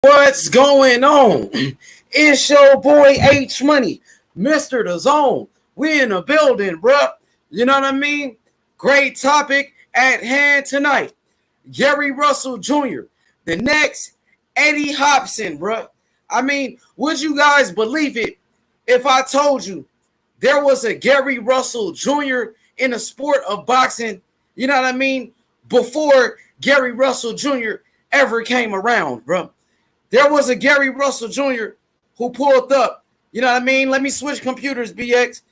What's going on? It's your boy H Money, Mr. The Zone. We in the building, bruh. You know what I mean? Great topic at hand tonight. Gary Russell Jr., the next Eddie Hopson, bruh. I mean, would you guys believe it if I told you there was a Gary Russell Jr. in the sport of boxing? You know what I mean? Before Gary Russell Jr. ever came around, bruh. There was a Gary Russell Jr. who pulled up. You know what I mean? Let me switch computers, BX.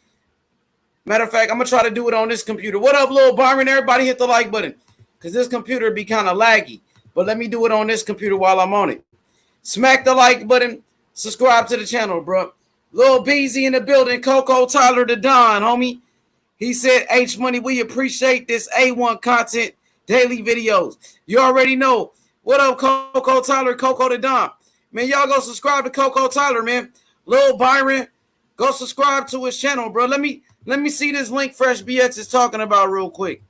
Matter of fact, I'm going to try to do it on this computer. What up, little Byron? Everybody hit the like button because this computer be kind of laggy. But let me do it on this computer while I'm on it. Smack the like button. Subscribe to the channel, bro. Lil BZ in the building. Coco, Tyler, the Don, homie. He said, H Money, we appreciate this A1 content daily videos. You already know. What up, Coco Tyler, Coco the Don? Man, y'all go subscribe to Coco Tyler, man. Lil Byron, go subscribe to his channel, bro. Let me see this link Fresh BX is talking about real quick.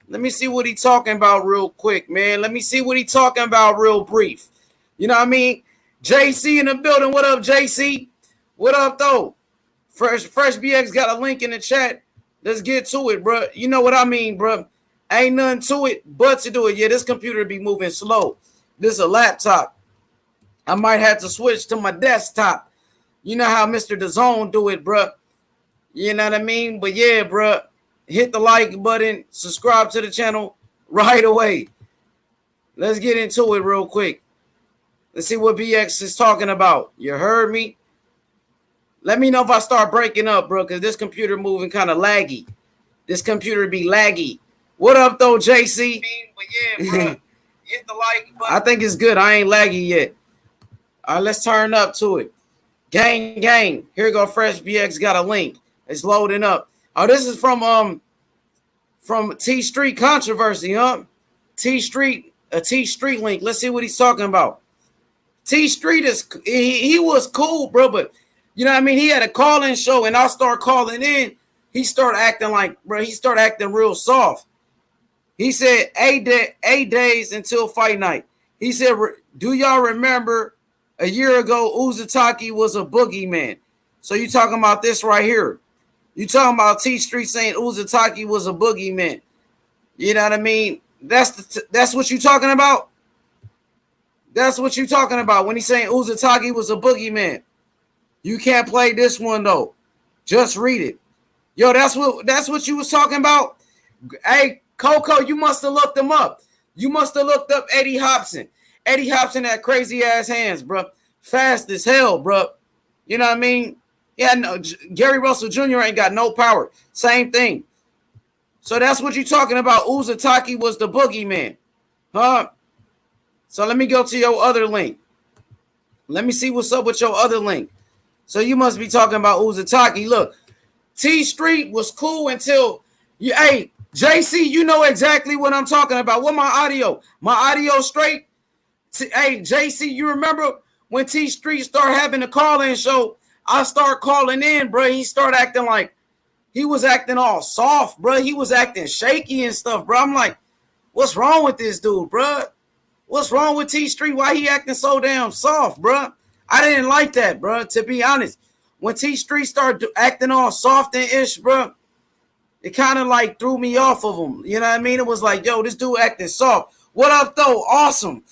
Let me see what he talking about real quick, man. Let me see what he talking about real brief. You know what I mean? JC in the building. What up, JC? What up, though? Fresh BX got a link in the chat. Let's get to it, bro. You know what I mean, bro. Ain't nothing to it but to do it. Yeah, this computer be moving slow. This is a laptop. I might have to switch to my desktop. You know how Mr. DAZN do it, bro. You know what I mean? But yeah, bro, hit the like button. Subscribe to the channel right away. Let's get into it real quick. Let's see what BX is talking about. You heard me? Let me know if I start breaking up, bro, because this computer moving kind of laggy. This computer be laggy. What up, though, JC? But yeah, bro, hit the like button. I think it's good. I ain't laggy yet. All right, let's turn up to it. Gang. Here we go. Fresh BX got a link. It's loading up. Oh, this is from T Street Controversy, huh? T Street link. Let's see what he's talking about. T Street he was cool, bro, but you know what I mean? He had a call-in show, and I start calling in. He started acting like, bro, he started acting real soft. He said, 8 days until fight night. He said, do y'all remember a year ago, Uzataki was a boogeyman? So you talking about this right here. You talking about T Street saying Uzataki was a boogeyman. You know what I mean? That's what you talking about? That's what you talking about when he's saying Uzataki was a boogeyman. You can't play this one, though. Just read it. Yo, that's what you was talking about? Hey, Coco, you must have looked him up. You must have looked up Eddie Hopson. Eddie Hopson had crazy ass hands, bro. Fast as hell, bro. You know what I mean? Yeah, no, Gary Russell Jr. ain't got no power. Same thing. So that's what you talking about. Uzataki was the boogeyman. Huh? So let me go to your other link. Let me see what's up with your other link. So you must be talking about Uzataki. Look, T Street was cool until you. Hey, JC, you know exactly what I'm talking about. What my audio? My audio straight? Hey, JC, you remember when T Street started having a call-in show? I start calling in, bro. He started acting like he was acting all soft, bro. He was acting shaky and stuff, bro. I'm like, what's wrong with this dude, bro? What's wrong with T Street? Why he acting so damn soft, bro? I didn't like that, bro, to be honest. When T Street started acting all soft and ish, bro, it kind of like threw me off of him. You know what I mean? It was like, yo, this dude acting soft. What up, though? Awesome.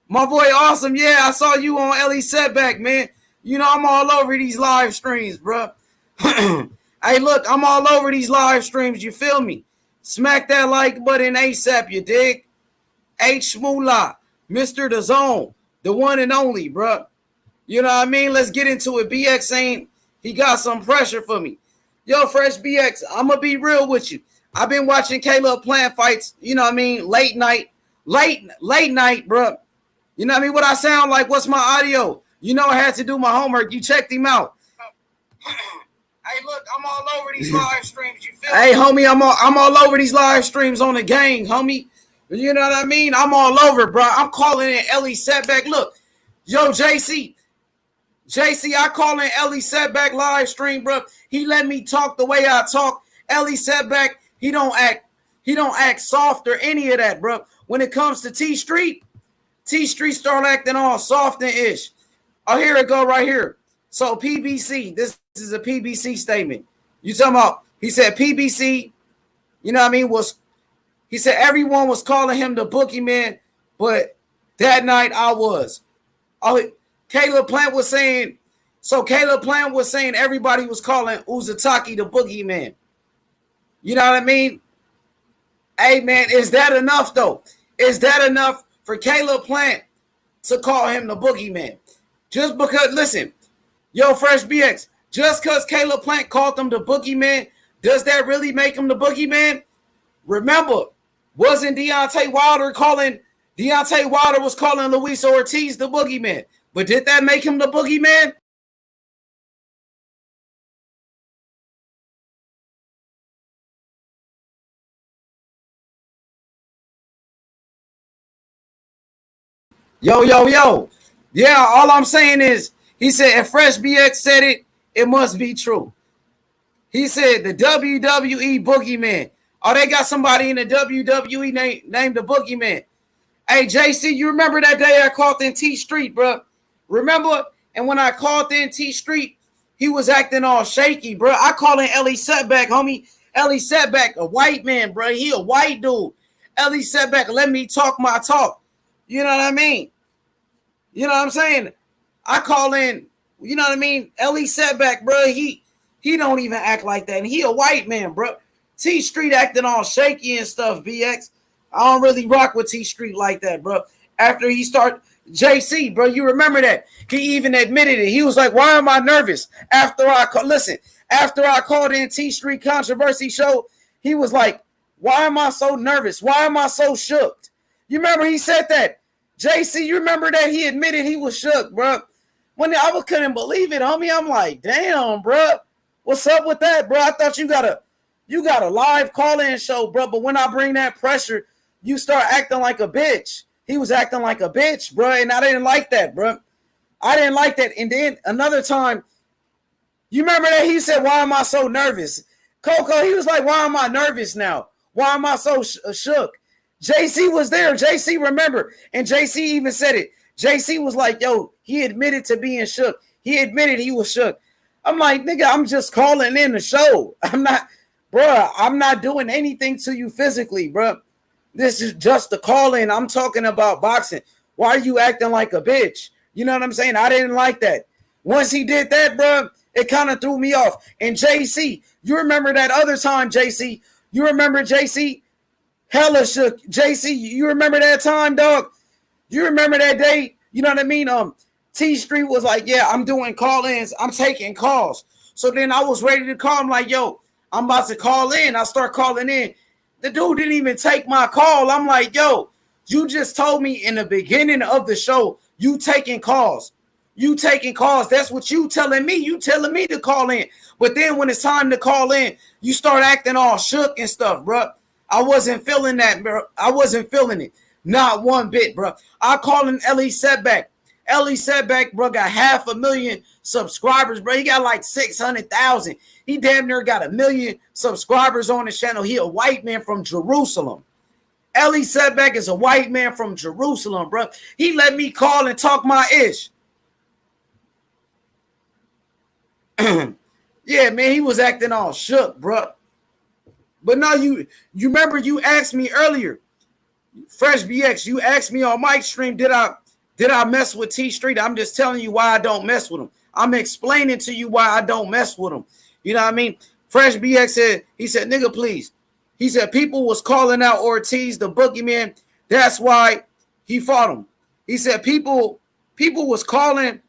My boy, Awesome. Yeah, I saw you on Ellie Setback, man. You know, I'm all over these live streams, bro. Hey, look, I'm all over these live streams. You feel me? Smack that like button ASAP, you dig? H Moolah, Mr. DAZN, the one and only, bro. You know what I mean? Let's get into it. BX saying he got some pressure for me. Yo, Fresh BX, I'm going to be real with you. I've been watching Caleb Plant fights, you know what I mean, late night, bro. You know what I mean? What I sound like? What's my audio? You know I had to do my homework. You checked him out. Hey, look, I'm all over these live streams. You feel Hey, homie, I'm all over these live streams on the gang, homie. You know what I mean? I'm all over, bro. I'm calling in Ellie Setback. Look, yo, JC, I call in Ellie Setback live stream, bro. He let me talk the way I talk. Ellie Setback, he don't act soft or any of that, bro. When it comes to T Street, T Street started acting all soft and ish. Oh, here it go right here. So PBC, this is a PBC statement. You talking about, he said PBC, you know what I mean, he said everyone was calling him the boogeyman, but that night I was. Oh, Caleb Plant was saying everybody was calling Uzataki the boogeyman. You know what I mean? Hey, man, is that enough, though? Is that enough for Caleb Plant to call him the boogeyman? Just because, listen, yo, Fresh BX, just because Caleb Plant called him the boogeyman, does that really make him the boogeyman? Remember, wasn't Deontay Wilder was calling Luis Ortiz the boogeyman. But did that make him the boogeyman? Yo. Yeah, all I'm saying is, he said, if Fresh BX said it, it must be true. He said the WWE boogeyman. Oh, they got somebody in the WWE named the boogeyman. Hey, JC, you remember that day I called in T Street, bro? Remember? And when I called in T Street, he was acting all shaky, bro. I called in Ellie Setback, homie. Ellie Setback, a white man, bro. He a white dude. Ellie Setback, let me talk my talk. You know what I mean? You know what I'm saying? I call in, you know what I mean? Ellie Setback, bro. He don't even act like that. And he a white man, bro. T Street acting all shaky and stuff, BX. I don't really rock with T Street like that, bro. After he start JC, bro, you remember that. He even admitted it. He was like, why am I nervous? After I called in T Street Controversy Show, he was like, why am I so nervous? Why am I so shook? You remember he said that? JC, you remember that he admitted he was shook, bro? When I couldn't believe it, homie. I'm like, damn, bro. What's up with that, bro? I thought you got a live call-in show, bro. But when I bring that pressure, you start acting like a bitch. He was acting like a bitch, bro. And I didn't like that, bro. I didn't like that. And then another time, you remember that he said, why am I so nervous? Coco, he was like, why am I nervous now? Why am I so shook? JC was there. JC remember. And JC even said it. JC was like, yo, he admitted to being shook. He admitted he was shook. I'm like, nigga, I'm just calling in the show. I'm not doing anything to you physically, bro. This is just a call in. I'm talking about boxing. Why are you acting like a bitch? You know what I'm saying? I didn't like that. Once he did that, bro, it kind of threw me off. And JC, you remember that other time, JC? You remember JC? Hella shook. JC, you remember that time, dog? You remember that day? You know what I mean? T Street was like, yeah, I'm doing call-ins. I'm taking calls. So then I was ready to call him like, yo, I'm about to call in. I start calling in. The dude didn't even take my call. I'm like, yo, you just told me in the beginning of the show, you taking calls. You taking calls. That's what you telling me. You telling me to call in. But then when it's time to call in, you start acting all shook and stuff, bro. I wasn't feeling that, bro. I wasn't feeling it. Not one bit, bro. I call in Ellie Setback. Ellie Setback, bro, got 500,000 subscribers, bro. He got like 600,000. He damn near got 1 million subscribers on his channel. He a white man from Jerusalem. Ellie Setback is a white man from Jerusalem, bro. He let me call and talk my ish. Yeah, man, he was acting all shook, bro. But now you remember you asked me earlier, Fresh BX, you asked me on Mike's stream, did I mess with T Street? I'm just telling you why I don't mess with him. I'm explaining to you why I don't mess with him. You know what I mean? Fresh BX said, he said, nigga, please. He said people was calling out Ortiz, the boogeyman. That's why he fought him. He said people was calling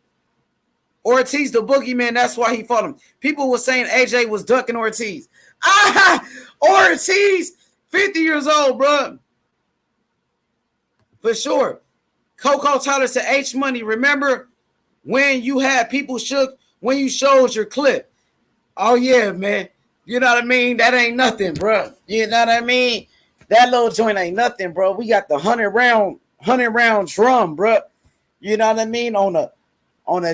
Ortiz the boogeyman. That's why he fought him. People was saying AJ was ducking Ortiz. Ortiz, 50 years old, bro. For sure. Coco Tyler said, H Money, remember when you had people shook when you showed your clip? Oh, yeah, man. You know what I mean? That ain't nothing, bro. You know what I mean? That little joint ain't nothing, bro. We got the 100 round drum, bro. You know what I mean? On a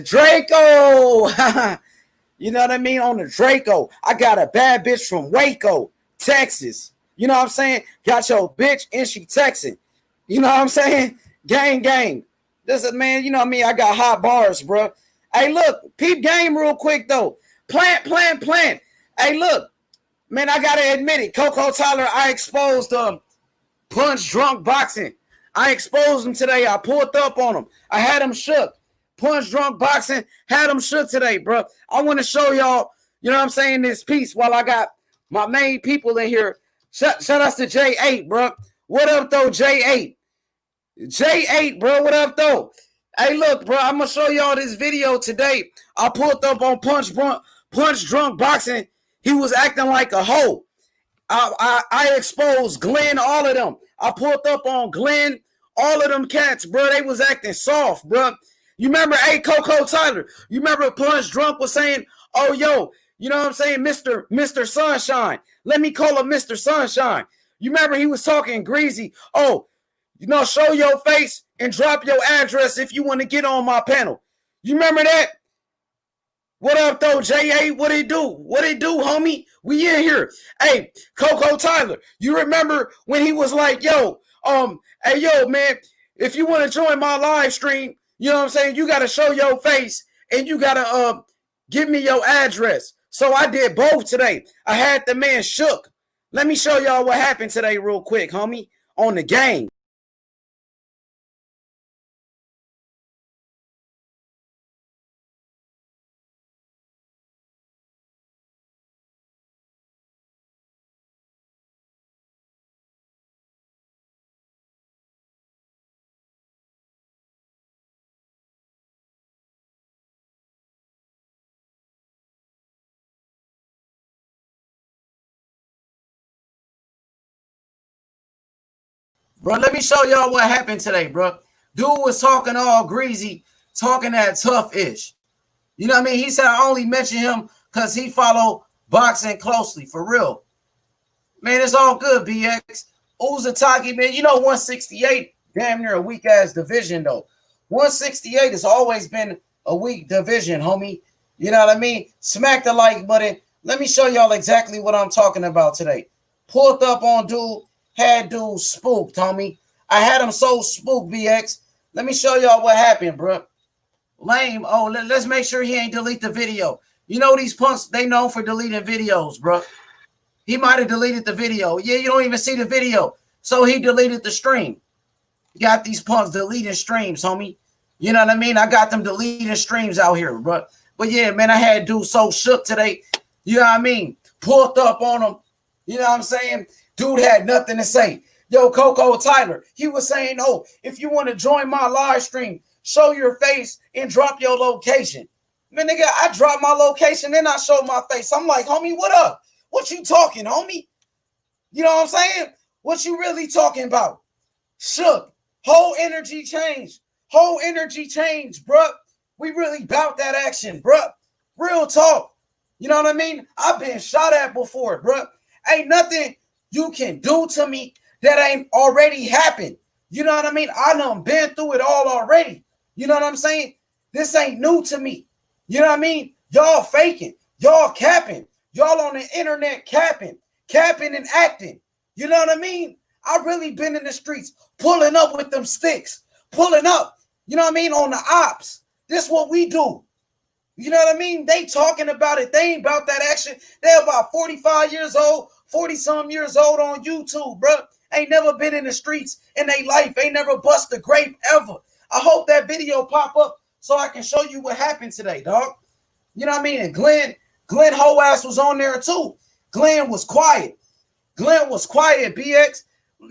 Draco. You know what I mean? On the Draco. I got a bad bitch from Waco, Texas. You know what I'm saying? Got your bitch and she texting. You know what I'm saying? Gang, gang. This is, man, you know what I mean? I got hot bars, bro. Hey, look, peep game real quick, though. Plant. Hey, look, man, I got to admit it. Coco Tyler, I exposed Punch Drunk Boxing. I exposed him today. I pulled up on him. I had him shook. Punch Drunk Boxing had him shook today, bro. I want to show y'all, you know what I'm saying, this piece while I got my main people in here. Shout out to J8, bro. What up, though, J8? J8, bro. What up, though? Hey, look, bro. I'm going to show y'all this video today. I pulled up on Punch Drunk Boxing. He was acting like a hoe. I exposed Glenn, all of them. I pulled up on Glenn, all of them cats, bro. They was acting soft, bro. You remember, hey, Coco Tyler, you remember Punch Drunk was saying, oh, yo, you know what I'm saying, Mr. Sunshine. Let me call him Mr. Sunshine. You remember he was talking greasy. Oh, you know, show your face and drop your address if you want to get on my panel. You remember that? What up, though, J.A.? What it do? What it do, homie? We in here. Hey, Coco Tyler, you remember when he was like, yo, hey, yo, man, if you want to join my live stream, you know what I'm saying, you got to show your face and you got to give me your address. So I did both today. I had the man shook. Let me show y'all what happened today real quick, homie, on the game. Bro, let me show y'all what happened today, bro. Dude was talking all greasy, talking that tough-ish. You know what I mean? He said I only mention him because he follow boxing closely, for real. Man, it's all good, BX. Uzataki, man, you know 168, damn near a weak-ass division, though. 168 has always been a weak division, homie. You know what I mean? Smack the like button. Let me show y'all exactly what I'm talking about today. Pulled up on dude. Had dude spooked, homie. I had him so spooked, BX. Let me show y'all what happened, bro. Lame. Oh, let's make sure he ain't delete the video. You know these punks, they known for deleting videos, bro. He might have deleted the video. Yeah, you don't even see the video. So he deleted the stream. You got these punks deleting streams, homie. You know what I mean? I got them deleting streams out here, bro. But yeah, man, I had dude so shook today. You know what I mean? Pulled up on him. You know what I'm saying? Dude had nothing to say. Yo, Coco Tyler, he was saying, oh, if you want to join my live stream, show your face and drop your location. Man, nigga, I dropped my location, then I showed my face. I'm like, homie, what up? What you talking, homie? You know what I'm saying? What you really talking about? Shook. Whole energy change. Whole energy change, bruh. We really bout that action, bruh. Real talk. You know what I mean? I've been shot at before, bruh. Ain't nothing you can do to me that ain't already happened. You know what I mean? I done been through it all already. You know what I'm saying? This ain't new to me. You know what I mean? Y'all faking. Y'all capping. Y'all on the internet capping and acting. You know what I mean? I really been in the streets pulling up with them sticks. Pulling up. You know what I mean? On the ops. This what we do. You know what I mean? They talking about it. They ain't about that action. They're about 45 years old. 40-some years old on YouTube, bro. Ain't never been in the streets in their life. Ain't never bust a grape ever. I hope that video pop up so I can show you what happened today, dog. You know what I mean? And Glenn whole ass was on there too. Glenn was quiet. Glenn was quiet, BX.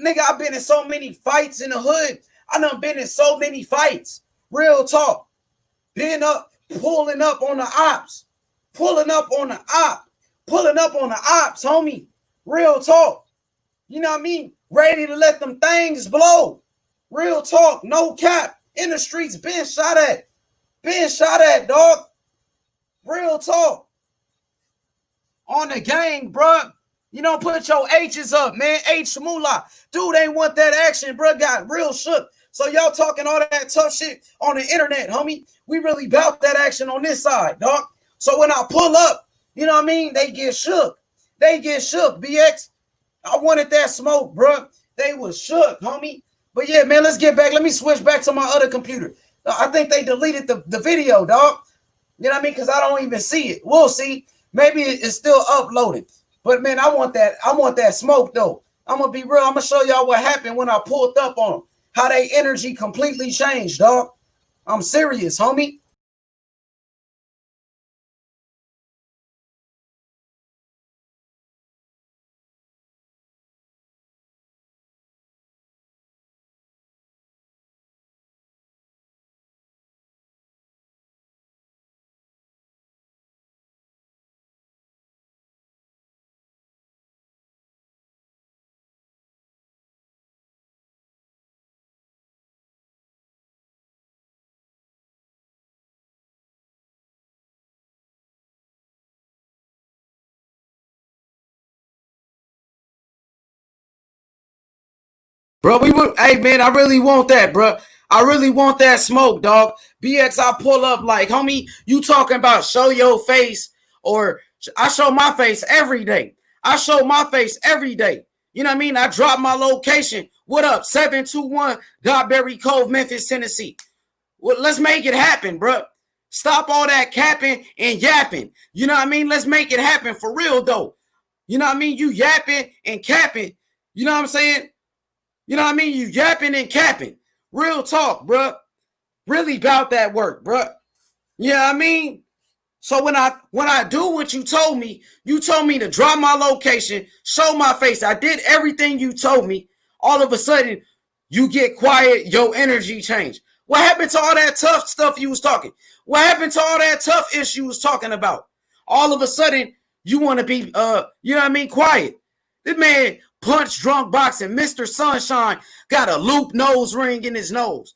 Nigga, I've been in so many fights in the hood. I done been in so many fights. Real talk. Been up, pulling up on the ops. Pulling up on the op. Pulling up on the ops, homie. Real talk. You know what I mean? Ready to let them things blow. Real talk. No cap. In the streets. Been shot at. Been shot at, dog. Real talk. On the gang, bruh. You know, put your H's up, man. H Moolah. Dude ain't want that action, bruh. Got real shook. So y'all talking all that tough shit on the internet, homie. We really bout that action on this side, dog. So when I pull up, you know what I mean? They get shook. They get shook, BX. I wanted that smoke, bro. They was shook, homie. But yeah, man, let's get back. Let me switch back to my other computer. I think they deleted the video, dog. You know what I mean? Because I don't even see it. We'll see. Maybe it's still uploading. But man, I want that smoke though. I'm gonna be real. I'm gonna show y'all what happened when I pulled up on them. How they energy completely changed, dog. I'm serious, homie. Bro, hey man, I really want that, bro. I really want that smoke, dog. BX, I pull up like, homie, you talking about show your face, or I show my face every day. I show my face every day. You know what I mean? I drop my location. What up? 721 Dogberry Cove, Memphis, Tennessee. Well, let's make it happen, bro. Stop all that capping and yapping. You know what I mean? Let's make it happen for real, though. You know what I mean? You yapping and capping. You know what I'm saying? You know what I mean? You yapping and capping. Real talk, bro. Really about that work, bro. You know what I mean? So when I do what you told me to drop my location, show my face. I did everything you told me. All of a sudden, you get quiet, your energy change. What happened to all that tough stuff you was talking? What happened to all that tough issue you was talking about? All of a sudden, you want to be, you know what I mean, quiet. This man punch drunk boxing. Mr. Sunshine got a loop nose ring in his nose.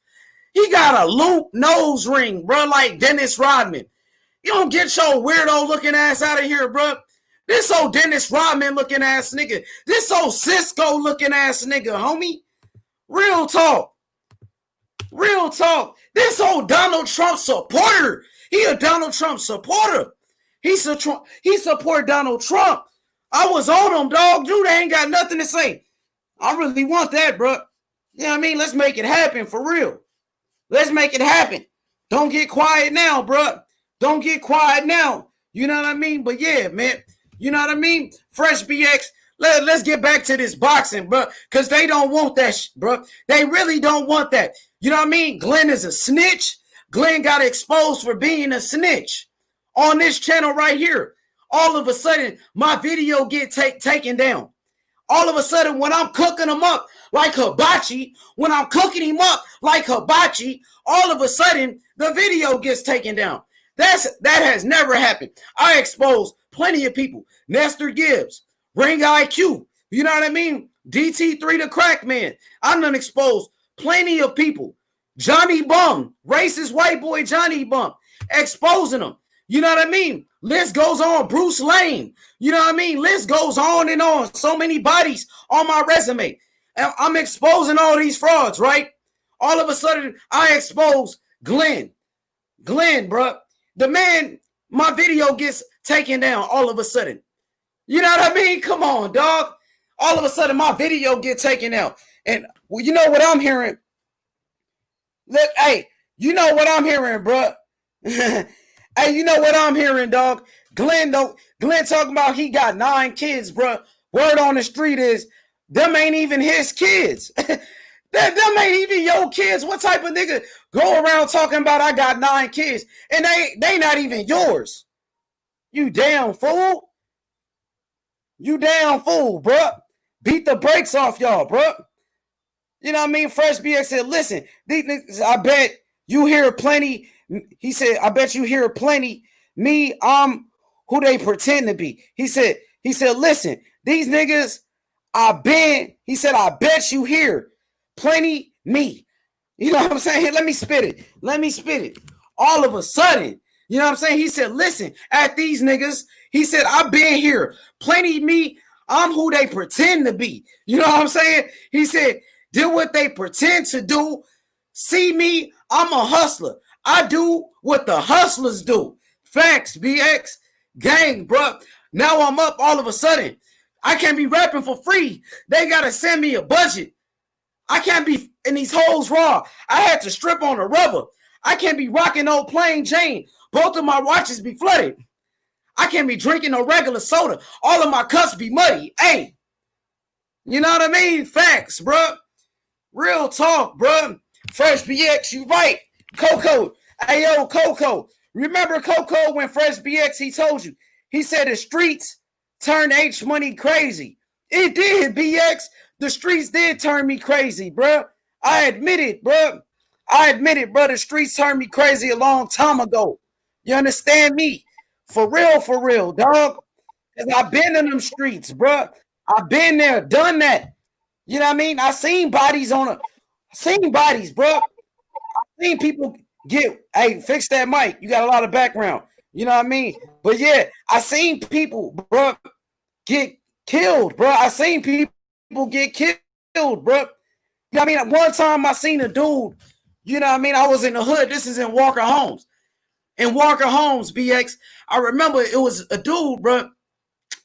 He got a loop nose ring, bro, like Dennis Rodman. You don't get your weirdo looking ass out of here, bro. This old Dennis Rodman looking ass nigga. This old Cisco looking ass nigga, homie. Real talk. Real talk. This old Donald Trump supporter. He a Donald Trump supporter. He support Donald Trump. I was on him, dog. Dude, they ain't got nothing to say. I really want that, bro. You know what I mean? Let's make it happen for real. Let's make it happen. Don't get quiet now, bro. Don't get quiet now. You know what I mean? But yeah, man. You know what I mean? Fresh BX. Let's get back to this boxing, bro. Because they don't want that, bro. They really don't want that. You know what I mean? Glenn is a snitch. Glenn got exposed for being a snitch on this channel right here. All of a sudden, my video get taken down. All of a sudden, when I'm cooking him up like hibachi, all of a sudden, the video gets taken down. That has never happened. I exposed plenty of people. Nestor Gibbs, Ring IQ, you know what I mean? DT3 the crack man. I done exposed plenty of people. Johnny Bum, racist white boy Johnny Bum, exposing them. You know what I mean? List goes on. Bruce Lane. You know what I mean? List goes on and on. So many bodies on my resume. And I'm exposing all these frauds, right? All of a sudden, I expose Glenn. Glenn, bro. The man, my video gets taken down all of a sudden. You know what I mean? Come on, dog. All of a sudden, my video gets taken out. And well, you know what I'm hearing? Look, hey, you know what I'm hearing, bro? Hey, you know what I'm hearing, dog? Glenn talking about he got 9 kids, bro. Word on the street is them ain't even his kids. them ain't even your kids. What type of nigga go around talking about I got 9 kids and they not even yours? You damn fool. You damn fool, bro. Beat the brakes off y'all, bro. You know what I mean? Fresh BX said, listen, these niggas, I bet you hear plenty. He said, I bet you hear plenty. Me, I'm who they pretend to be. He said, listen, these niggas, I bet you hear plenty me. You know what I'm saying? Let me spit it. All of a sudden, you know what I'm saying? He said, listen, at these niggas, he said, I've been here. Plenty me, I'm who they pretend to be. You know what I'm saying? He said, do what they pretend to do. See me, I'm a hustler. I do what the hustlers do. Facts, BX. Gang, bro. Now I'm up all of a sudden. I can't be rapping for free. They got to send me a budget. I can't be in these holes raw. I had to strip on the rubber. I can't be rocking no plain Jane. Both of my watches be flooded. I can't be drinking no regular soda. All of my cups be muddy. Hey, you know what I mean? Facts, bro. Real talk, bro. Fresh BX, you right. Coco. Hey, yo, Coco. Remember Coco when Fresh BX, he told you. He said the streets turned H Money crazy. It did, BX. The streets did turn me crazy, bro. I admit it, bro. The streets turned me crazy a long time ago. You understand me? For real, dog. Because I've been in them streets, bro. I've been there, done that. You know what I mean? I seen bodies, bro. I seen people get, hey, fix that mic. You got a lot of background. You know what I mean? But yeah, I seen people, bro, get killed, bro. I seen people get killed, bro. You know what I mean? One time I seen a dude, you know what I mean? I was in the hood. This is in Walker Homes. In Walker Homes, BX, I remember it was a dude, bro.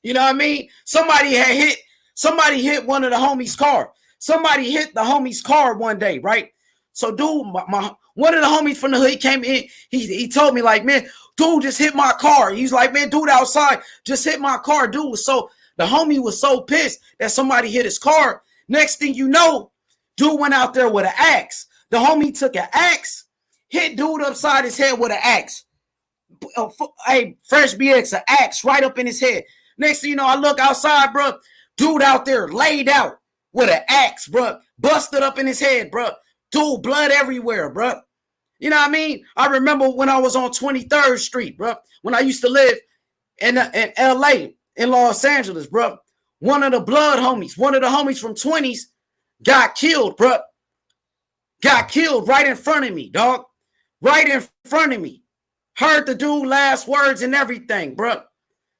You know what I mean? Somebody hit one of the homies' car. Somebody hit the homie's car one day, right? So, dude, one of the homies from the hood came in. He told me, like, man, dude just hit my car. He's like, man, dude outside just hit my car. Dude was the homie was so pissed that somebody hit his car. Next thing you know, dude went out there with an axe. The homie took an axe, hit dude upside his head with an axe. Hey, Fresh BX, an axe right up in his head. Next thing you know, I look outside, bro. Dude out there laid out with an axe, bro. Busted up in his head, bro. Dude, blood everywhere, bro. You know what I mean? I remember when I was on 23rd Street, bro. When I used to live in L.A., in Los Angeles, bro. One of the homies from 20s got killed, bro. Got killed right in front of me, dog. Right in front of me. Heard the dude last words and everything, bro.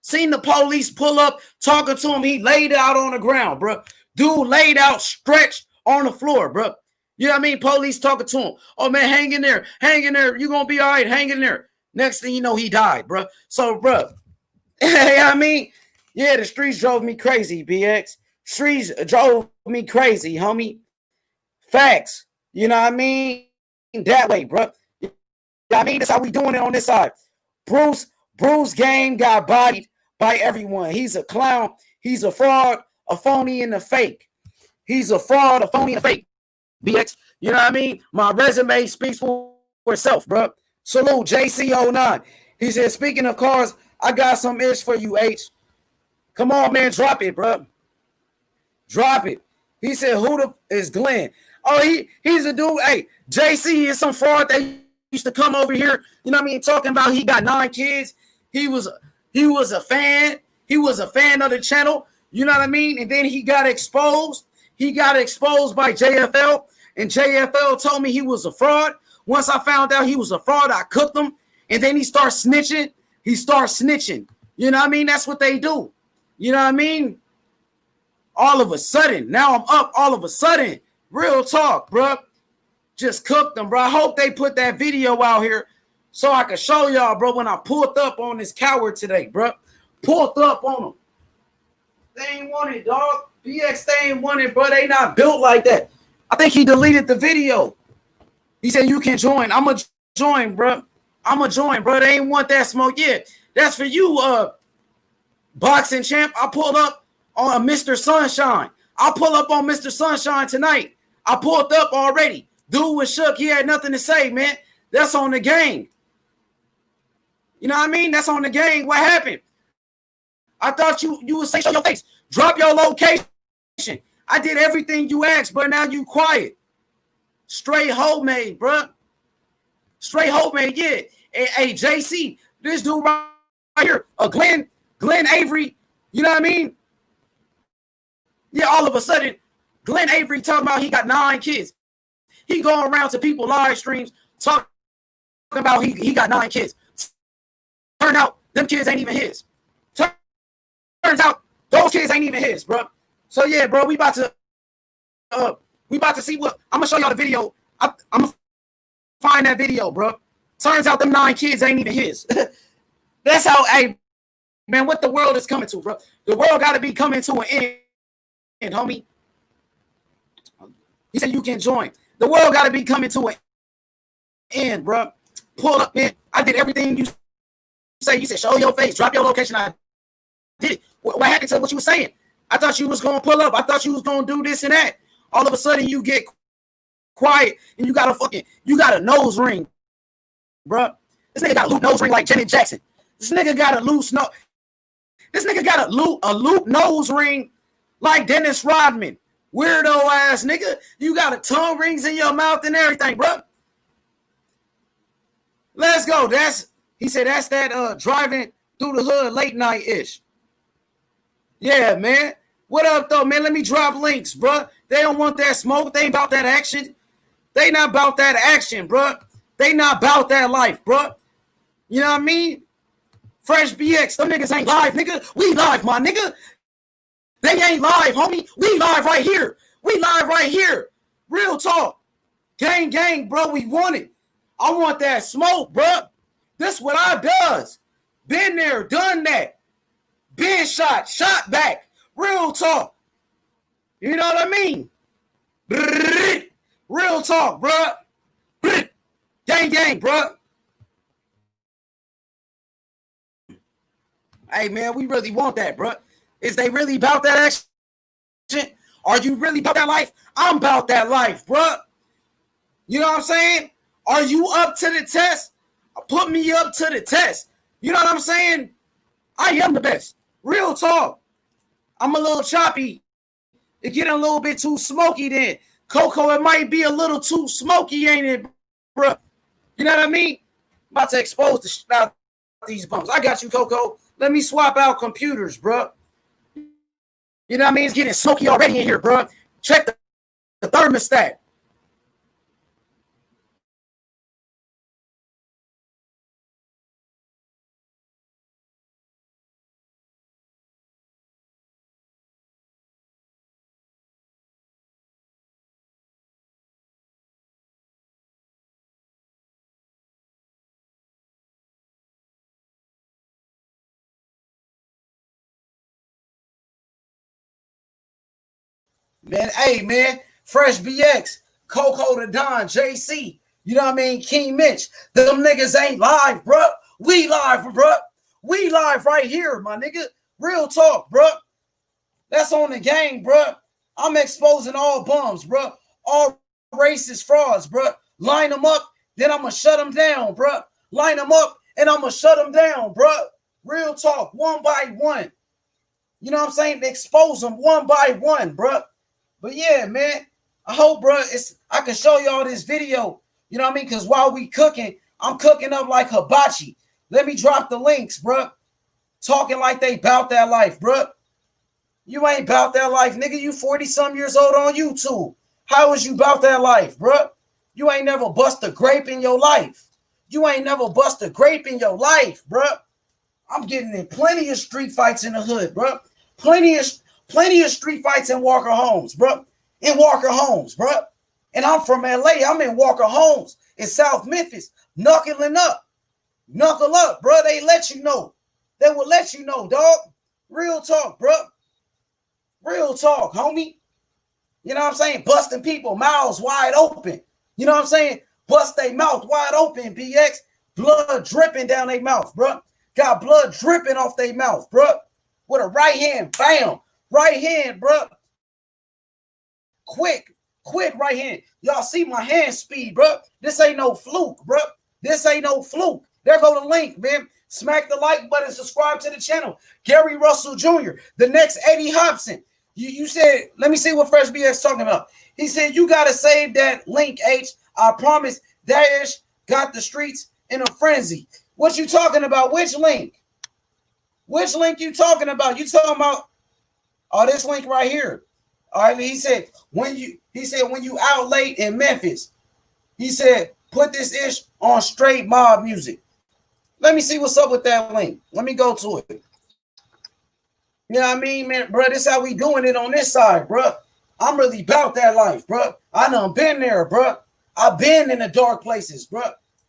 Seen the police pull up, talking to him. He laid out on the ground, bro. Dude laid out, stretched on the floor, bro. You know what I mean? Police talking to him. Oh, man, hang in there. Hang in there. You're going to be all right. Hang in there. Next thing you know, he died, bro. So, bro, you know what I mean? Yeah, the streets drove me crazy, BX. Streets drove me crazy, homie. Facts. You know what I mean? That way, bro. You know what I mean? That's how we doing it on this side. Bruce Game got bodied by everyone. He's a clown. He's a fraud, a phony, and a fake. He's a fraud, a phony, and a fake. BX, you know what I mean? My resume speaks for itself, bro. Salute, JC09. He said, speaking of cars, I got some ish for you, H. Come on, man, drop it, bro. Drop it. He said, who the is Glenn? Oh, he's a dude. Hey, JC is some fraud that used to come over here, you know what I mean, talking about he got 9 kids. He was a fan. He was a fan of the channel, you know what I mean? And then he got exposed. He got exposed by JFL, and JFL told me he was a fraud. Once I found out he was a fraud, I cooked him, and then he starts snitching. You know what I mean? That's what they do. You know what I mean? All of a sudden, now I'm up all of a sudden. Real talk, bro. Just cooked them, bro. I hope they put that video out here so I can show y'all, bro, when I pulled up on this coward today, bro. Pulled up on him. They ain't want it, dog. BX, they ain't want it, bro. They not built like that. I think he deleted the video. He said, you can join. I'm going to join, bro. They ain't want that smoke. Yeah, that's for you, boxing champ. I pulled up on Mr. Sunshine. I'll pull up on Mr. Sunshine tonight. I pulled up already. Dude was shook. He had nothing to say, man. That's on the gang. You know what I mean? That's on the gang. What happened? I thought you would say, show your face. Drop your location. I did everything you asked, but now you quiet. Straight homemade, bro. Straight homemade, yeah. Hey, JC, this dude right here, Glenn Avery, you know what I mean? Yeah, all of a sudden, Glenn Avery talking about he got 9 kids. He going around to people live streams talking about he got 9 kids. Turn out them kids ain't even his. Turns out those kids ain't even his, bro. So yeah, bro, we about to see what I'm gonna show y'all the video. I'm gonna find that video, bro. Turns out them 9 kids ain't even his. That's how, hey, man, what the world is coming to, bro. The world got to be coming to an end, homie. He said you can join. The world got to be coming to an end, bro. Pull up, man. I did everything you say. You said show your face, drop your location. I did it. What happened to what you were saying? I thought you was gonna pull up. I thought you was gonna do this and that. All of a sudden you get quiet and you got a nose ring, bro. This nigga got a loop nose ring like Janet Jackson. This nigga got a loose nose. This nigga got a loop nose ring like Dennis Rodman. Weirdo ass nigga. You got a tongue rings in your mouth and everything, bro. Let's go. He said that's that driving through the hood late night ish. Yeah, man. What up though, man? Let me drop links, bro. They don't want that smoke. They ain't about that action. They not about that action, bro. They not about that life, bro. You know what I mean? Fresh BX, them niggas ain't live, nigga. We live, my nigga. They ain't live, homie. We live right here. We live right here. Real talk. Gang, gang, bro. We want it. I want that smoke, bro. This what I does. Been there, done that. Been shot back. Real talk. You know what I mean? Real talk, bro. Gang, gang, bro. Hey, man, we really want that, bro. Is they really about that action? Are you really about that life? I'm about that life, bro. You know what I'm saying? Are you up to the test? Put me up to the test. You know what I'm saying? I am the best. Real talk. I'm a little choppy. It getting a little bit too smoky then. Coco, it might be a little too smoky, ain't it, bro? You know what I mean? I'm about to expose the shit out of these bums. I got you, Coco. Let me swap out computers, bro. You know what I mean? It's getting smoky already in here, bro. Check the thermostat. Man, hey, man, Fresh BX, Coco the Don, JC, you know what I mean? King Mitch, them niggas ain't live, bro. We live, bro. We live right here, my nigga. Real talk, bro. That's on the game, bro. I'm exposing all bums, bro. All racist frauds, bro. Line them up, then I'm going to shut them down, bro. Line them up, and I'm going to shut them down, bro. Real talk, one by one. You know what I'm saying? Expose them one by one, bro. But yeah, man, I hope, bro, I can show y'all this video. You know what I mean? Because while we cooking, I'm cooking up like hibachi. Let me drop the links, bro. Talking like they bout that life, bro. You ain't bout that life, nigga. You 40-some years old on YouTube. How is you bout that life, bro? You ain't never bust a grape in your life. You ain't never bust a grape in your life, bro. I'm getting in plenty of street fights in the hood, bro. Plenty of street fights in Walker Homes, bro. In Walker Homes, bro. And I'm from LA. I'm in Walker Homes in South Memphis, knuckling up. Knuckle up, bro. They let you know. They will let you know, dog. Real talk, bro. Real talk, homie. You know what I'm saying? Busting people mouths wide open. You know what I'm saying? Bust their mouth wide open, BX. Blood dripping down their mouth, bro. Got blood dripping off their mouth, bro. With a right hand, bam. Right hand, bro. Quick right hand. Y'all see my hand speed, bro. This ain't no fluke, bro. This ain't no fluke. There go the link, man. Smack the like button, subscribe to the channel. Gary Russell Jr., the next Eddie Hopson. You said, let me see what Fresh BX talking about. He said, you got to save that link, H. I promise Dash got the streets in a frenzy. What you talking about? Which link? Which link you talking about? You talking about this link right here. All right, he said when you out late in Memphis, he said put this ish on straight mob music. Let me see what's up with that link. Let me go to it. You know what I mean, man, bro? This how we doing it on this side, bro. I'm really about that life, bro. I done been there, bro. I've been in the dark places, bro.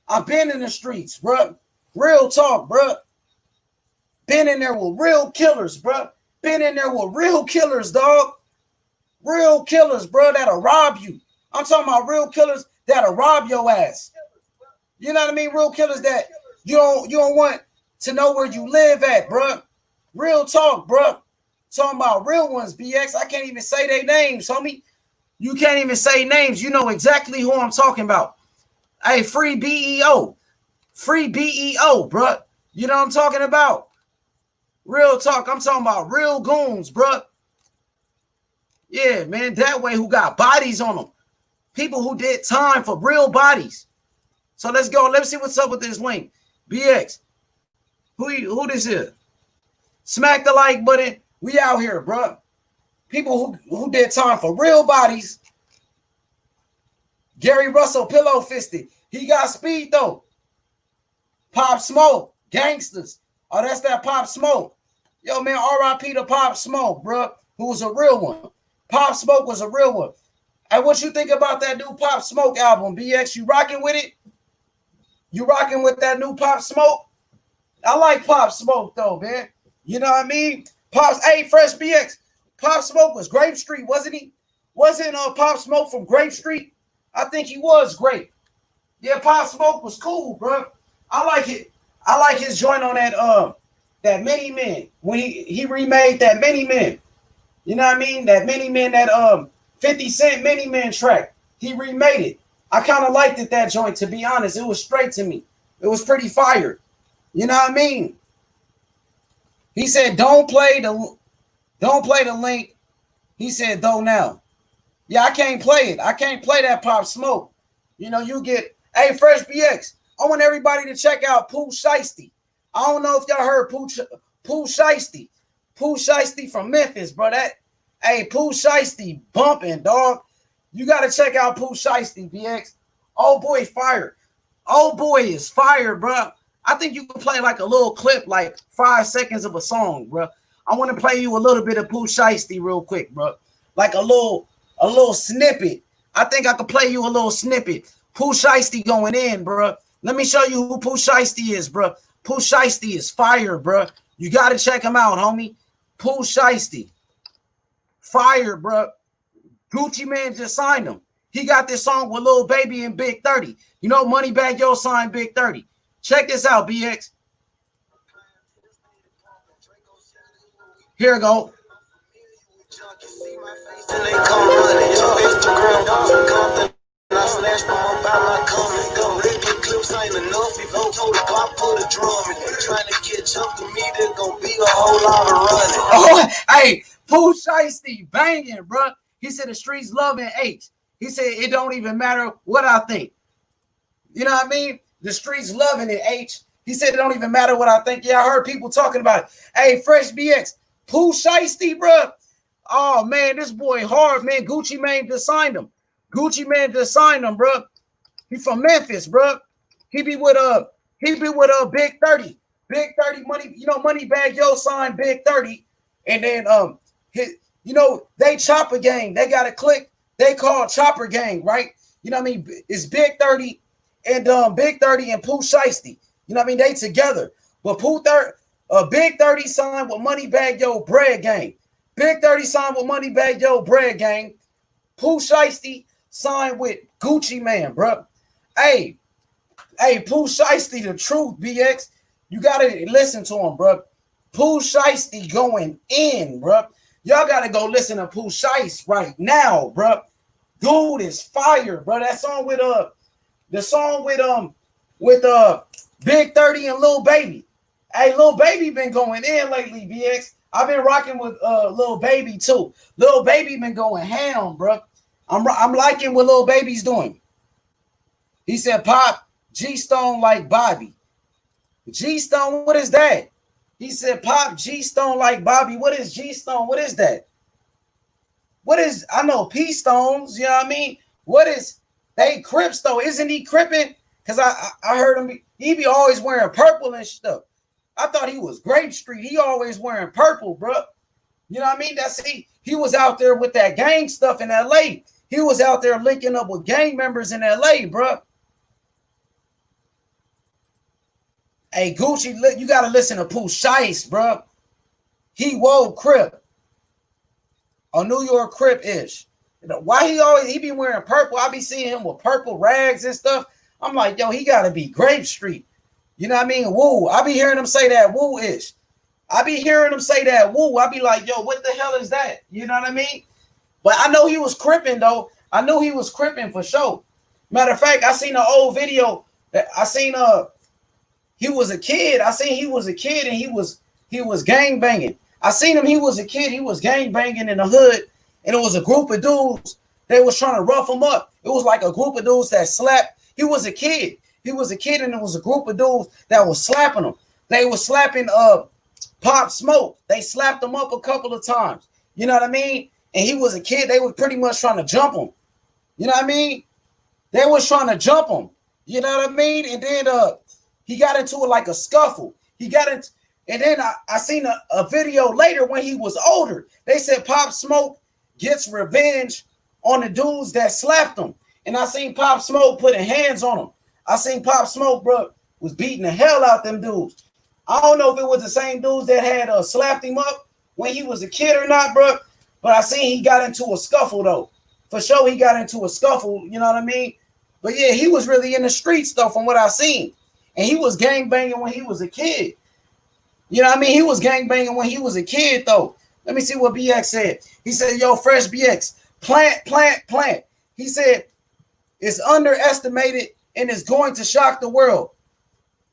I've been in the streets, bro. Real talk, bro. Been in there with real killers, bro. Been in there with real killers, dog. Real killers, bro, that'll rob you. I'm talking about real killers that'll rob your ass. You know what I mean? Real killers that you don't want to know where you live at, bro. Real talk, bro. Talking about real ones, BX. I can't even say their names, homie. You can't even say names. You know exactly who I'm talking about. Hey, free BEO. Free BEO, bro. You know what I'm talking about? Real talk. I'm talking about real goons, bro. Yeah, man. That way who got bodies on them. People who did time for real bodies. So let's go. Let's see what's up with this link. BX. Who this is? Smack the like button. We out here, bro. People who did time for real bodies. Gary Russell, pillow fisted. He got speed though. Pop Smoke, gangsters. Oh, that's that Pop Smoke. Yo, man, RIP to Pop Smoke, bro. Who was a real one. Pop Smoke was a real one. Hey, what you think about that new Pop Smoke album, BX? You rocking with it? You rocking with that new Pop Smoke? I like Pop Smoke though, man. You know what I mean? Hey, Fresh BX. Pop Smoke was Grape Street, wasn't he? Wasn't Pop Smoke from Grape Street? I think he was great. Yeah, Pop Smoke was cool, bro. I like it. I like his joint on that Mini Man when he remade that Mini Man. You know what I mean? That Mini Man, that 50 Cent Mini Man track. He remade it. I kind of liked it, that joint, to be honest. It was straight to me. It was pretty fire. You know what I mean? He said, don't play the link. He said, though now. Yeah, I can't play it. I can't play that Pop Smoke. You know, you get, hey, Fresh BX. I want everybody to check out Pooh Shiesty. I don't know if y'all heard Pooh Shiesty. Pooh Shiesty from Memphis, bro. Hey, Pooh Shiesty bumping, dog. You got to check out Pooh Shiesty, BX. Oh, boy, fire. Oh, boy, is fire, bro. I think you can play like a little clip, like 5 seconds of a song, bro. I want to play you a little bit of Pooh Shiesty real quick, bro. Like a little snippet. I think I could play you a little snippet. Pooh Shiesty going in, bro. Let me show you who Pooh Shiesty is, bro. Pooh Shiesty is fire, bro. You got to check him out, homie. Pooh Shiesty. Fire, bro. Gucci Man just signed him. He got this song with Lil Baby and Big 30. You know, Moneybagg Yo signed Big 30. Check this out, BX. Here we go. Oh, hey, Pooh Shiesty banging, bro. He said the streets loving H. He said it don't even matter what I think. You know what I mean? The streets loving it, H. He said it don't even matter what I think. Yeah, I heard people talking about it. Hey, Fresh BX, Pooh Shiesty, bro. Oh, man, this boy hard, man. Gucci Man just signed him. Gucci Man just signed him, bro. He from Memphis, bro. He be with Big 30. Big 30 money, you know, Moneybagg Yo signed Big 30. And then they Chopper Gang. They got a clique they call Chopper Gang, right? You know what I mean? It's Big 30 and Big 30 and Pooh Shiesty. You know what I mean? They together. But Big 30 signed with Moneybagg Yo Bread Gang. Big 30 signed with Moneybagg Yo Bread Gang. Pooh Shiesty signed with Gucci Man, bro. Hey, Pooh Shiesty, the truth, BX. You gotta listen to him, bro. Pooh Shiesty going in, bro. Y'all gotta go listen to Pooh Shiesty right now, bro. Dude is fire, bro. That song with Big 30 and Lil Baby. Hey, Lil Baby been going in lately, BX. I've been rocking with Lil Baby too. Lil Baby been going ham, bro. I'm liking what Lil Baby's doing. He said, "Pop G Stone like Bobby." G Stone, what is that? He said, "Pop G Stone like Bobby." What is G Stone? What is that? What is? I know P Stones. You know what I mean? What is? They Crips though? Isn't he cripping? Cause I heard him. He be always wearing purple and stuff. I thought he was Grape Street. He always wearing purple, bro. You know what I mean? He was out there with that gang stuff in LA. He was out there linking up with gang members in LA, bro. Hey, Gucci, you got to listen to Pooh Shiesty, bro. He Crip. A New York Crip-ish. Why he be wearing purple? I be seeing him with purple rags and stuff. I'm like, yo, he gotta be Grape Street. You know what I mean? Woo. I be hearing him say that woo-ish. I be hearing him say that woo. I be like, yo, what the hell is that? You know what I mean? But I know he was cripping though. I knew he was cripping for sure. Matter of fact, I seen an old video that I seen he was a kid. I seen he was a kid and he was gang banging. I seen him, he was a kid, he was gang banging in the hood, and it was a group of dudes. They was trying to rough him up. It was like a group of dudes that slapped. He was a kid. He was a kid, and it was a group of dudes that was slapping him. They was slapping Pop Smoke. They slapped him up a couple of times. You know what I mean? And he was a kid. They were pretty much trying to jump him. You know what I mean? They was trying to jump him. You know what I mean? And then he got into it like a scuffle. He got into, and then I seen a video later when he was older. They said Pop Smoke gets revenge on the dudes that slapped him. And I seen Pop Smoke putting hands on him. I seen Pop Smoke, bro, was beating the hell out them dudes. I don't know if it was the same dudes that had slapped him up when he was a kid or not, bro. But I seen he got into a scuffle, though. For sure, he got into a scuffle, you know what I mean? But yeah, he was really in the streets, though, from what I seen. And he was gangbanging when he was a kid. You know what I mean? He was gangbanging when he was a kid, though. Let me see what BX said. He said, yo, Fresh BX, plant. He said, it's underestimated and it's going to shock the world.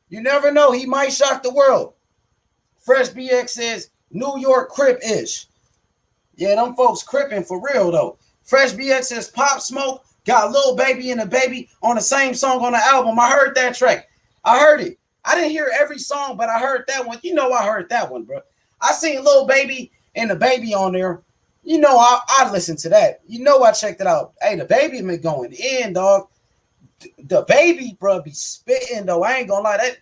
You never know. He might shock the world. Fresh BX says, New York Crip-ish. Yeah, them folks cripping for real, though. Fresh BX says, Pop Smoke got Lil Baby and a Baby on the same song on the album. I heard that track. I heard it. I didn't hear every song, but I heard that one. You know I heard that one, bro. I seen Lil Baby and the Baby on there. You know I listened to that. You know I checked it out. Hey, the Baby been going in, dog. The Baby, bro, be spitting, though. I ain't gonna lie. That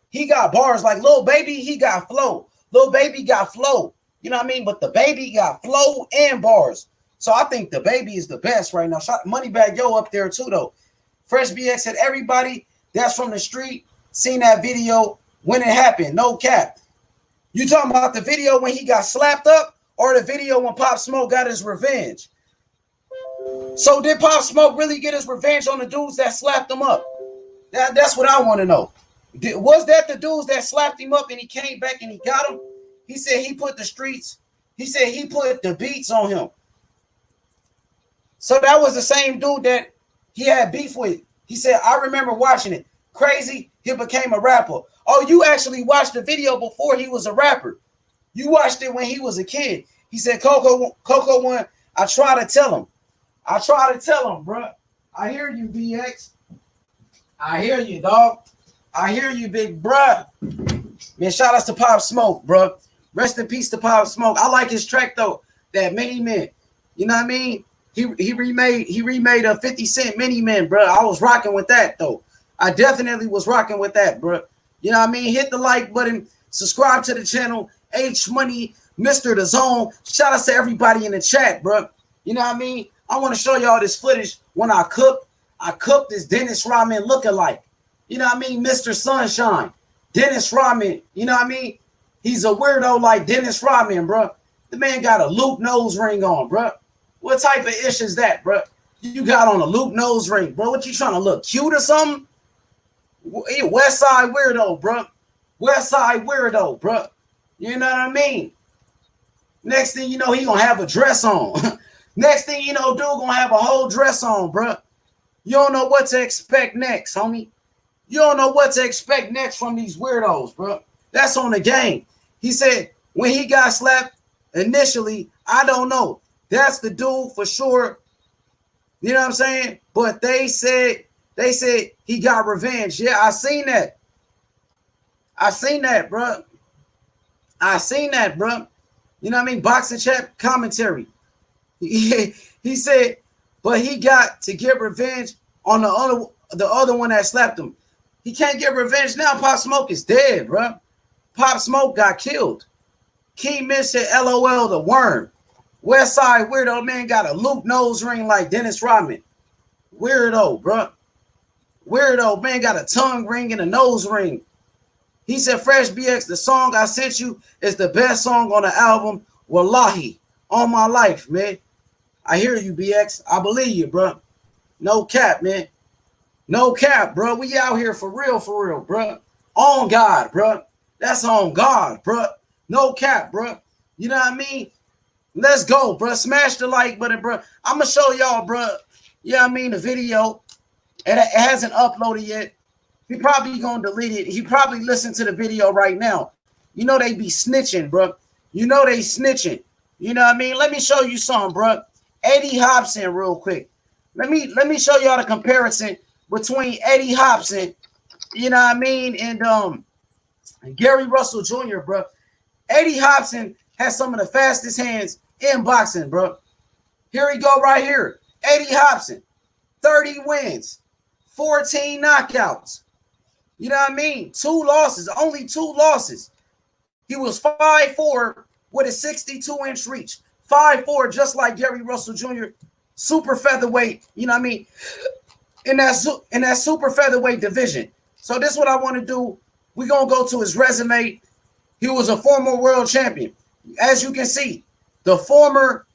he got bars like Lil Baby. He got flow. Lil Baby got flow. You know what I mean? But the Baby got flow and bars. So I think the Baby is the best right now. Moneybag Yo up there too, though. Fresh BX said everybody that's from the street seen that video when it happened. No cap. You talking about the video when he got slapped up or the video when Pop Smoke got his revenge? So did Pop Smoke really get his revenge on the dudes that slapped him up? That's what I want to know. Was that the dudes that slapped him up and he came back and he got him? He said he put the streets. He said he put the beats on him. So that was the same dude that he had beef with. He said, I remember watching it. Crazy, he became a rapper. Oh, you actually watched the video before he was a rapper. You watched it when he was a kid. He said, Coco one, I try to tell him, bro. I hear you, BX. I hear you, dog. I hear you, big bruh. Man, shout outs to Pop Smoke, bro. Rest in peace to Pop Smoke. I like his track, though, that Mini Man. You know what I mean? He remade a 50 Cent Mini Man, bro. I was rocking with that, though. I definitely was rocking with that, bro. You know what I mean? Hit the like button. Subscribe to the channel. H Money, Mr. The Zone. Shout out to everybody in the chat, bro. You know what I mean? I want to show y'all this footage when I cook. I cooked this Dennis Rodman lookalike. You know what I mean? Mr. Sunshine. Dennis Rodman. You know what I mean? He's a weirdo like Dennis Rodman, bro. The man got a Luke nose ring on, bro. What type of ish is that, bro? You got on a Luke nose ring, bro. What you trying to look cute or something? West Side weirdo, bro. West Side weirdo, bro. You know what I mean? Next thing you know, he gonna have a dress on. Next thing you know, dude gonna have a whole dress on, bro. You don't know what to expect next, homie. You don't know what to expect next from these weirdos, bro. That's on the game. He said when he got slapped initially, I don't know. That's the dude for sure. You know what I'm saying? But they said he got revenge. Yeah, I seen that. I seen that, bro. I seen that, bro. You know what I mean? Boxing chat commentary. He said, but he got to get revenge on the other one that slapped him. He can't get revenge now. Pop Smoke is dead, bro. Pop Smoke got killed. King Mitch said, LOL, the worm. West Side weirdo man got a Luke nose ring like Dennis Rodman. Weirdo, bro. Weirdo man got a tongue ring and a nose ring. He said, Fresh BX, the song I sent you is the best song on the album. Wallahi, all my life, man. I hear you, BX. I believe you, bro. No cap, man. No cap, bro. We out here for real, bro. On God, bro. That's on God, bro. No cap, bro. You know what I mean? Let's go, bro. Smash the like button, bro. I'm going to show y'all, bro. You know what I mean? The video. And it hasn't uploaded yet. He probably going to delete it. He probably listened to the video right now. You know they be snitching, bro. You know they snitching. You know what I mean? Let me show you something, bro. Eddie Hopson real quick. Let me show y'all the comparison between Eddie Hopson, you know what I mean, and Gary Russell Jr., bro. Eddie Hopson has some of the fastest hands in boxing, bro. Here we go right here. Eddie Hopson, 30 wins, 14 knockouts. You know what I mean? 2 losses, only 2 losses. He was 5'4" with a 62-inch reach. 5'4", just like Gary Russell Jr., super featherweight, you know what I mean, in that super featherweight division. So this is what I want to do. We're going to go to his resume. He was a former world champion. As you can see, the former,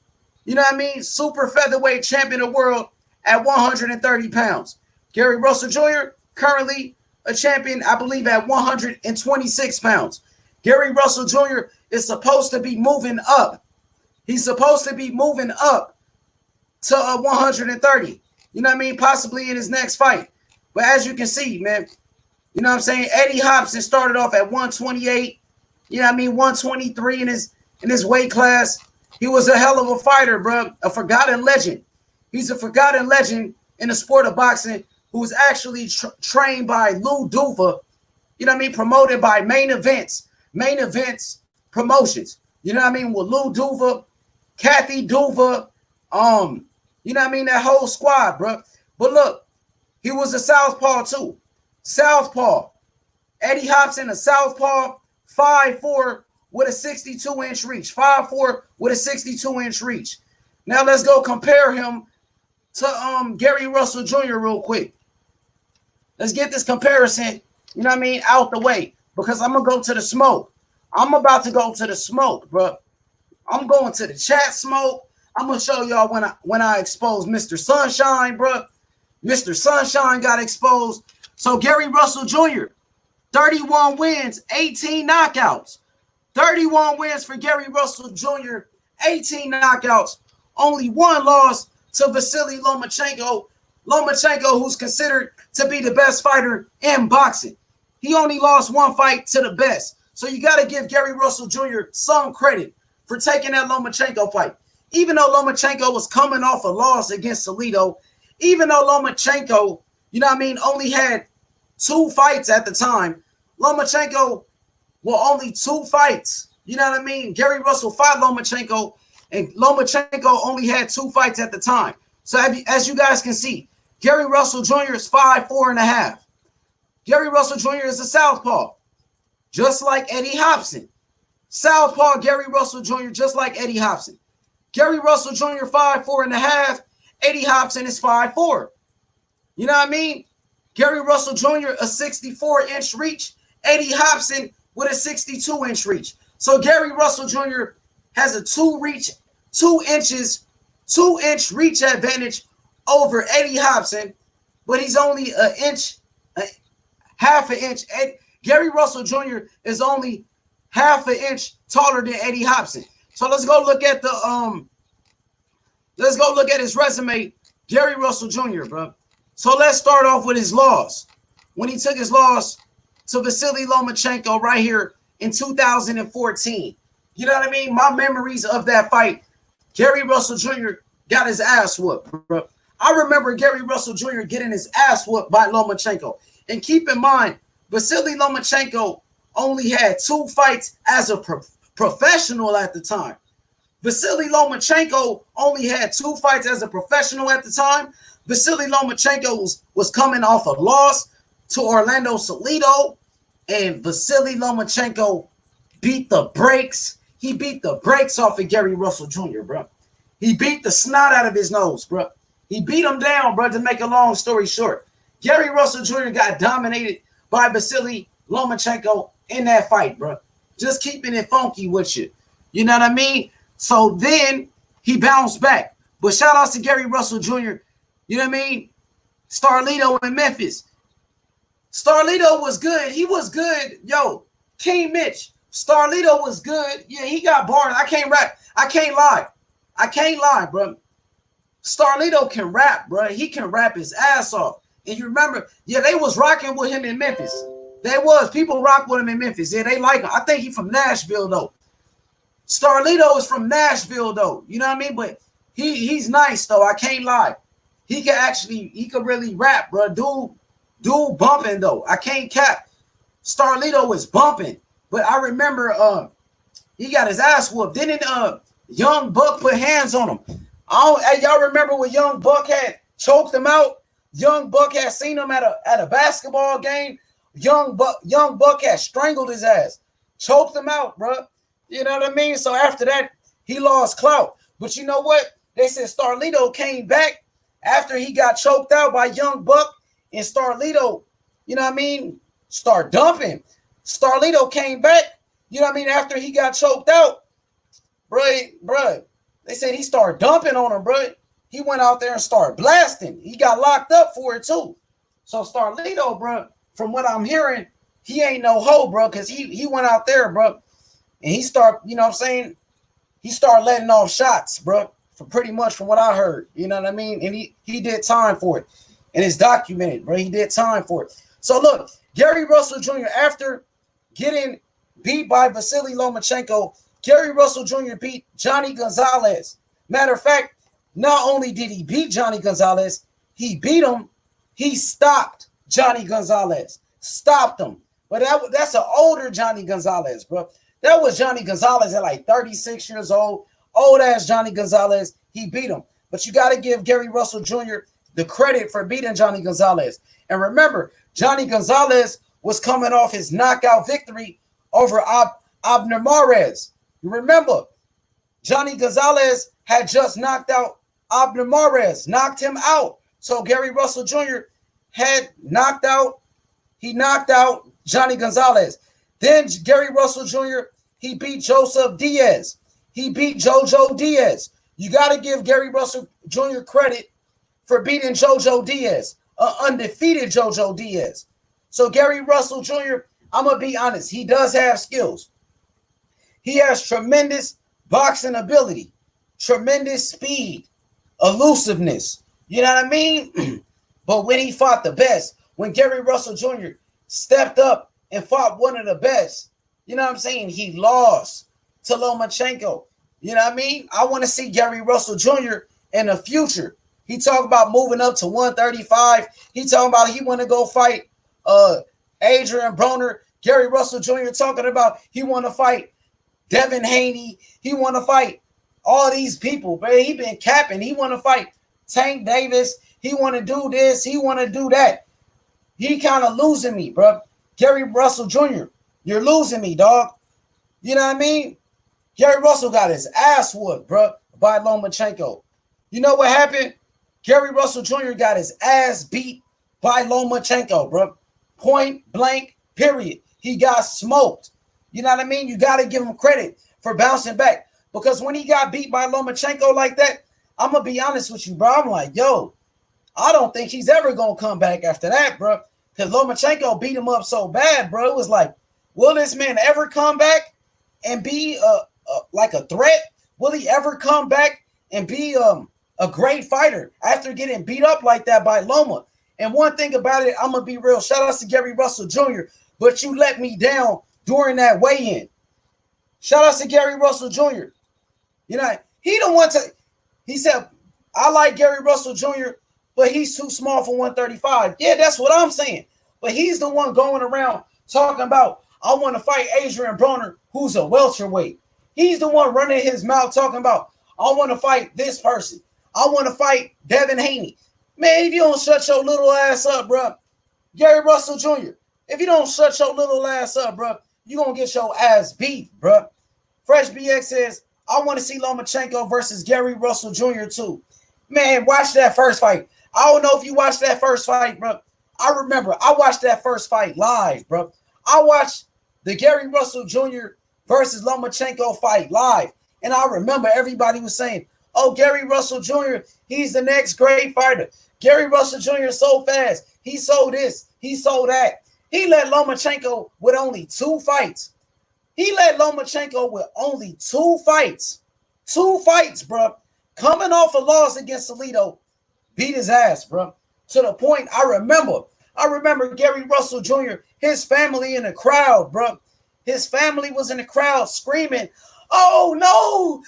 you know what I mean, super featherweight champion of the world at 130 pounds. Gary Russell Jr., currently a champion, I believe, at 126 pounds. Gary Russell Jr. is supposed to be moving up. He's supposed to be moving up to 130. You know what I mean? Possibly in his next fight. But as you can see, man, you know what I'm saying? Eddie Hopson started off at 128. You know what I mean? 123 in his weight class. He was a hell of a fighter, bro. A forgotten legend. He's a forgotten legend in the sport of boxing who was actually trained by Lou Duva. You know what I mean? Promoted by Main Events Promotions. You know what I mean? With Lou Duva, Kathy Duva, you know what I mean? That whole squad, bro. But look, he was a southpaw too. Southpaw. Eddie Hopson, a southpaw, 5'4" with a 62-inch reach. 5'4" with a 62-inch reach. Now let's go compare him to Gary Russell Jr. real quick. Let's get this comparison, you know what I mean, out the way. Because I'm going to go to the smoke. I'm about to go to the smoke, bro. I'm going to the chat smoke. I'm going to show y'all when I exposed Mr. Sunshine, bro. Mr. Sunshine got exposed. So Gary Russell Jr., 31 wins, 18 knockouts. 31 wins for Gary Russell Jr., 18 knockouts. Only 1 loss to Vasily Lomachenko. Lomachenko, who's considered to be the best fighter in boxing. He only lost 1 fight to the best. So you got to give Gary Russell Jr. some credit for taking that Lomachenko fight. Even though Lomachenko was coming off a loss against Salido, even though Lomachenko, you know what I mean, only had 2 fights at the time, Lomachenko were only 2 fights. You know what I mean? Gary Russell fought Lomachenko, and Lomachenko only had 2 fights at the time. So as you guys can see, Gary Russell Jr. is 5'4.5". Gary Russell Jr. is a southpaw, just like Eddie Hopson. Southpaw Gary Russell Jr., just like Eddie Hopson. Gary Russell Jr. 5'4.5". Eddie Hopson is 5'4". You know what I mean? Gary Russell Jr. a 64-inch reach. Eddie Hopson with a 62-inch reach. So Gary Russell Jr. has a 2-inch reach advantage over Eddie Hopson, but he's only half an inch. Gary Russell Jr. is only half an inch taller than Eddie Hopson. So let's go look at his resume, Gary Russell Jr., bro. So let's start off with his loss. When he took his loss to Vasily Lomachenko right here in 2014. You know what I mean? My memories of that fight, Gary Russell Jr. got his ass whooped, bro. I remember Gary Russell Jr. getting his ass whooped by Lomachenko. And keep in mind, Vasily Lomachenko only had 2 fights as a professional at the time. Vasily Lomachenko only had 2 fights as a professional at the time. Vasily Lomachenko was coming off a loss to Orlando Salido, and Vasily Lomachenko beat the brakes. He beat the brakes off of Gary Russell Jr., bro. He beat the snot out of his nose, bro. He beat him down, bro, to make a long story short. Gary Russell Jr. got dominated by Vasily Lomachenko in that fight, bro. Just keeping it funky with you. You know what I mean? So then he bounced back. But shout outs to Gary Russell Jr. You know what I mean? Starlito in Memphis. Starlito was good. He was good. Yo, King Mitch. Starlito was good. Yeah, he got bars. I can't rap. I can't lie, bro. Starlito can rap, bro. He can rap his ass off. And you remember, yeah, they was rocking with him in Memphis. They was. People rock with him in Memphis. Yeah, they like him. I think he's from Nashville, though. Starlito is from Nashville, though. You know what I mean? But he's nice, though. I can't lie. He could really rap, bro. Dude bumping, though. I can't cap. Starlito is bumping. But I remember he got his ass whooped. Didn't Young Buck put hands on him? Y'all remember when Young Buck had choked him out? Young Buck had seen him at a basketball game. Young Buck had strangled his ass, choked him out, bro. You know what I mean? So after that, he lost clout. But you know what? They said Starlito came back after he got choked out by Young Buck, and Starlito, you know what I mean, start dumping. Starlito came back, you know what I mean, after he got choked out, bro. They said he started dumping on him, bro. He went out there and started blasting. He got locked up for it too. So Starlito, bro, from what I'm hearing, he ain't no hoe, bro, because he went out there, bro, and he started, you know what I'm saying, he started letting off shots, bro, for pretty much from what I heard, you know what I mean? And he did time for it. And it's documented, bro. He did time for it. So look, Gary Russell Jr., after getting beat by Vasily Lomachenko, Gary Russell Jr. beat Johnny Gonzalez. Matter of fact, not only did he beat Johnny Gonzalez, he beat him. He stopped Johnny Gonzalez. Stopped him. But that's an older Johnny Gonzalez, bro. That was Johnny Gonzalez at like 36 years old. Old-ass Johnny Gonzalez. He beat him. But you got to give Gary Russell Jr. the credit for beating Johnny Gonzalez. And remember, Johnny Gonzalez was coming off his knockout victory over Abner Mares. You remember, Johnny Gonzalez had just knocked out Abner Mares, knocked him out. So Gary Russell Jr. had knocked out Johnny Gonzalez. Then Gary Russell Jr., he beat Joseph Diaz. He beat JoJo Diaz. You got to give Gary Russell Jr. credit for beating JoJo Diaz, undefeated JoJo Diaz. So Gary Russell Jr., I'm going to be honest, he does have skills. He has tremendous boxing ability, tremendous speed, elusiveness. You know what I mean? But when he fought the best, when Gary Russell Jr. stepped up and fought one of the best, you know what I'm saying? He lost to Lomachenko. You know what I mean? I want to see Gary Russell Jr. in the future. He talked about moving up to 135. He talking about he want to go fight Adrian Broner. Gary Russell Jr. talking about he want to fight Devin Haney. He want to fight all these people. But he been capping. He want to fight Tank Davis. He want to do this. He want to do that. He kind of losing me, bro. Gary Russell Jr., you're losing me, dog. You know what I mean? Gary Russell got his ass whooped, bro, by Lomachenko. You know what happened? Gary Russell Jr. got his ass beat by Lomachenko, bro. Point blank, period. He got smoked. You know what I mean? You got to give him credit for bouncing back. Because when he got beat by Lomachenko like that, I'm going to be honest with you, bro. I'm like, yo, I don't think he's ever going to come back after that, bro. Because Lomachenko beat him up so bad, bro. It was like, will this man ever come back and be like a threat? Will he ever come back and be a great fighter after getting beat up like that by Loma? And one thing about it, I'm going to be real. Shout out to Gary Russell Jr., but you let me down during that weigh-in. Shout out to Gary Russell Jr. You know, he don't want to. He said, I like Gary Russell Jr., but he's too small for 135. Yeah, that's what I'm saying. But he's the one going around talking about, I want to fight Adrian Broner, who's a welterweight. He's the one running his mouth talking about, I want to fight this person. I want to fight Devin Haney. Man, if you don't shut your little ass up, bro, Gary Russell Jr., if you don't shut your little ass up, bro, you're going to get your ass beat, bro. Fresh BX says, I want to see Lomachenko versus Gary Russell Jr. too. Man, watch that first fight. I don't know if you watched that first fight, bro. I remember I watched that first fight live, bro. I watched the Gary Russell Jr. versus Lomachenko fight live. And I remember everybody was saying, Oh, Gary Russell Jr., he's the next great fighter. Gary Russell Jr. is so fast. He sold this. He sold that. He let Lomachenko with only 2 fights. He let Lomachenko with only 2 fights. 2 fights, bro. Coming off a loss against Alito, beat his ass, bro. To the point, I remember Gary Russell Jr., his family in the crowd, bro. His family was in the crowd screaming, oh, no.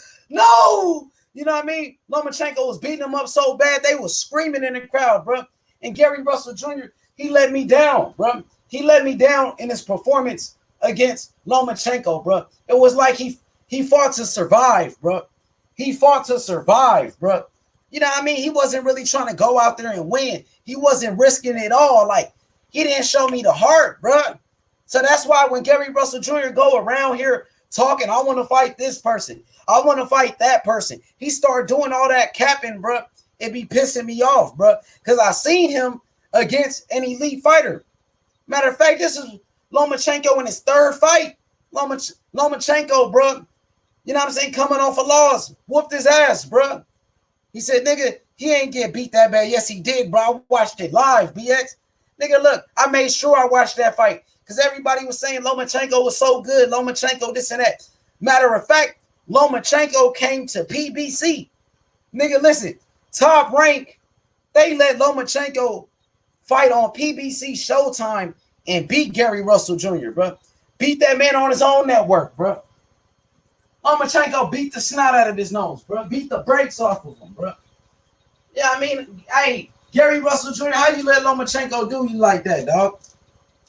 You know what I mean? Lomachenko was beating him up so bad, they was screaming in the crowd, bro. And Gary Russell Jr., he let me down, bro. He let me down in his performance against Lomachenko, bro. It was like he fought to survive, bro. He fought to survive, bro. You know what I mean? He wasn't really trying to go out there and win. He wasn't risking it all. Like, he didn't show me the heart, bro. So that's why when Gary Russell Jr. go around here talking, I want to fight this person, I want to fight that person, he started doing all that capping, bro. It be pissing me off, bro, because I seen him against an elite fighter. Matter of fact, this is Lomachenko in his 3rd fight. Lomachenko, bro, you know what I'm saying, coming off a loss, whooped his ass, bro. He said, nigga, he ain't get beat that bad. Yes, he did, bro. I watched it live, BX. Nigga, look, I made sure I watched that fight because everybody was saying Lomachenko was so good, Lomachenko this and that. Matter of fact, Lomachenko came to PBC. Nigga, listen, Top Rank, they let Lomachenko fight on PBC Showtime and beat Gary Russell Jr., bro. Beat that man on his own network, bro. Lomachenko beat the snot out of his nose, bro. Beat the brakes off of him, bro. Yeah, I mean, hey, Gary Russell Jr., how you let Lomachenko do you like that, dog?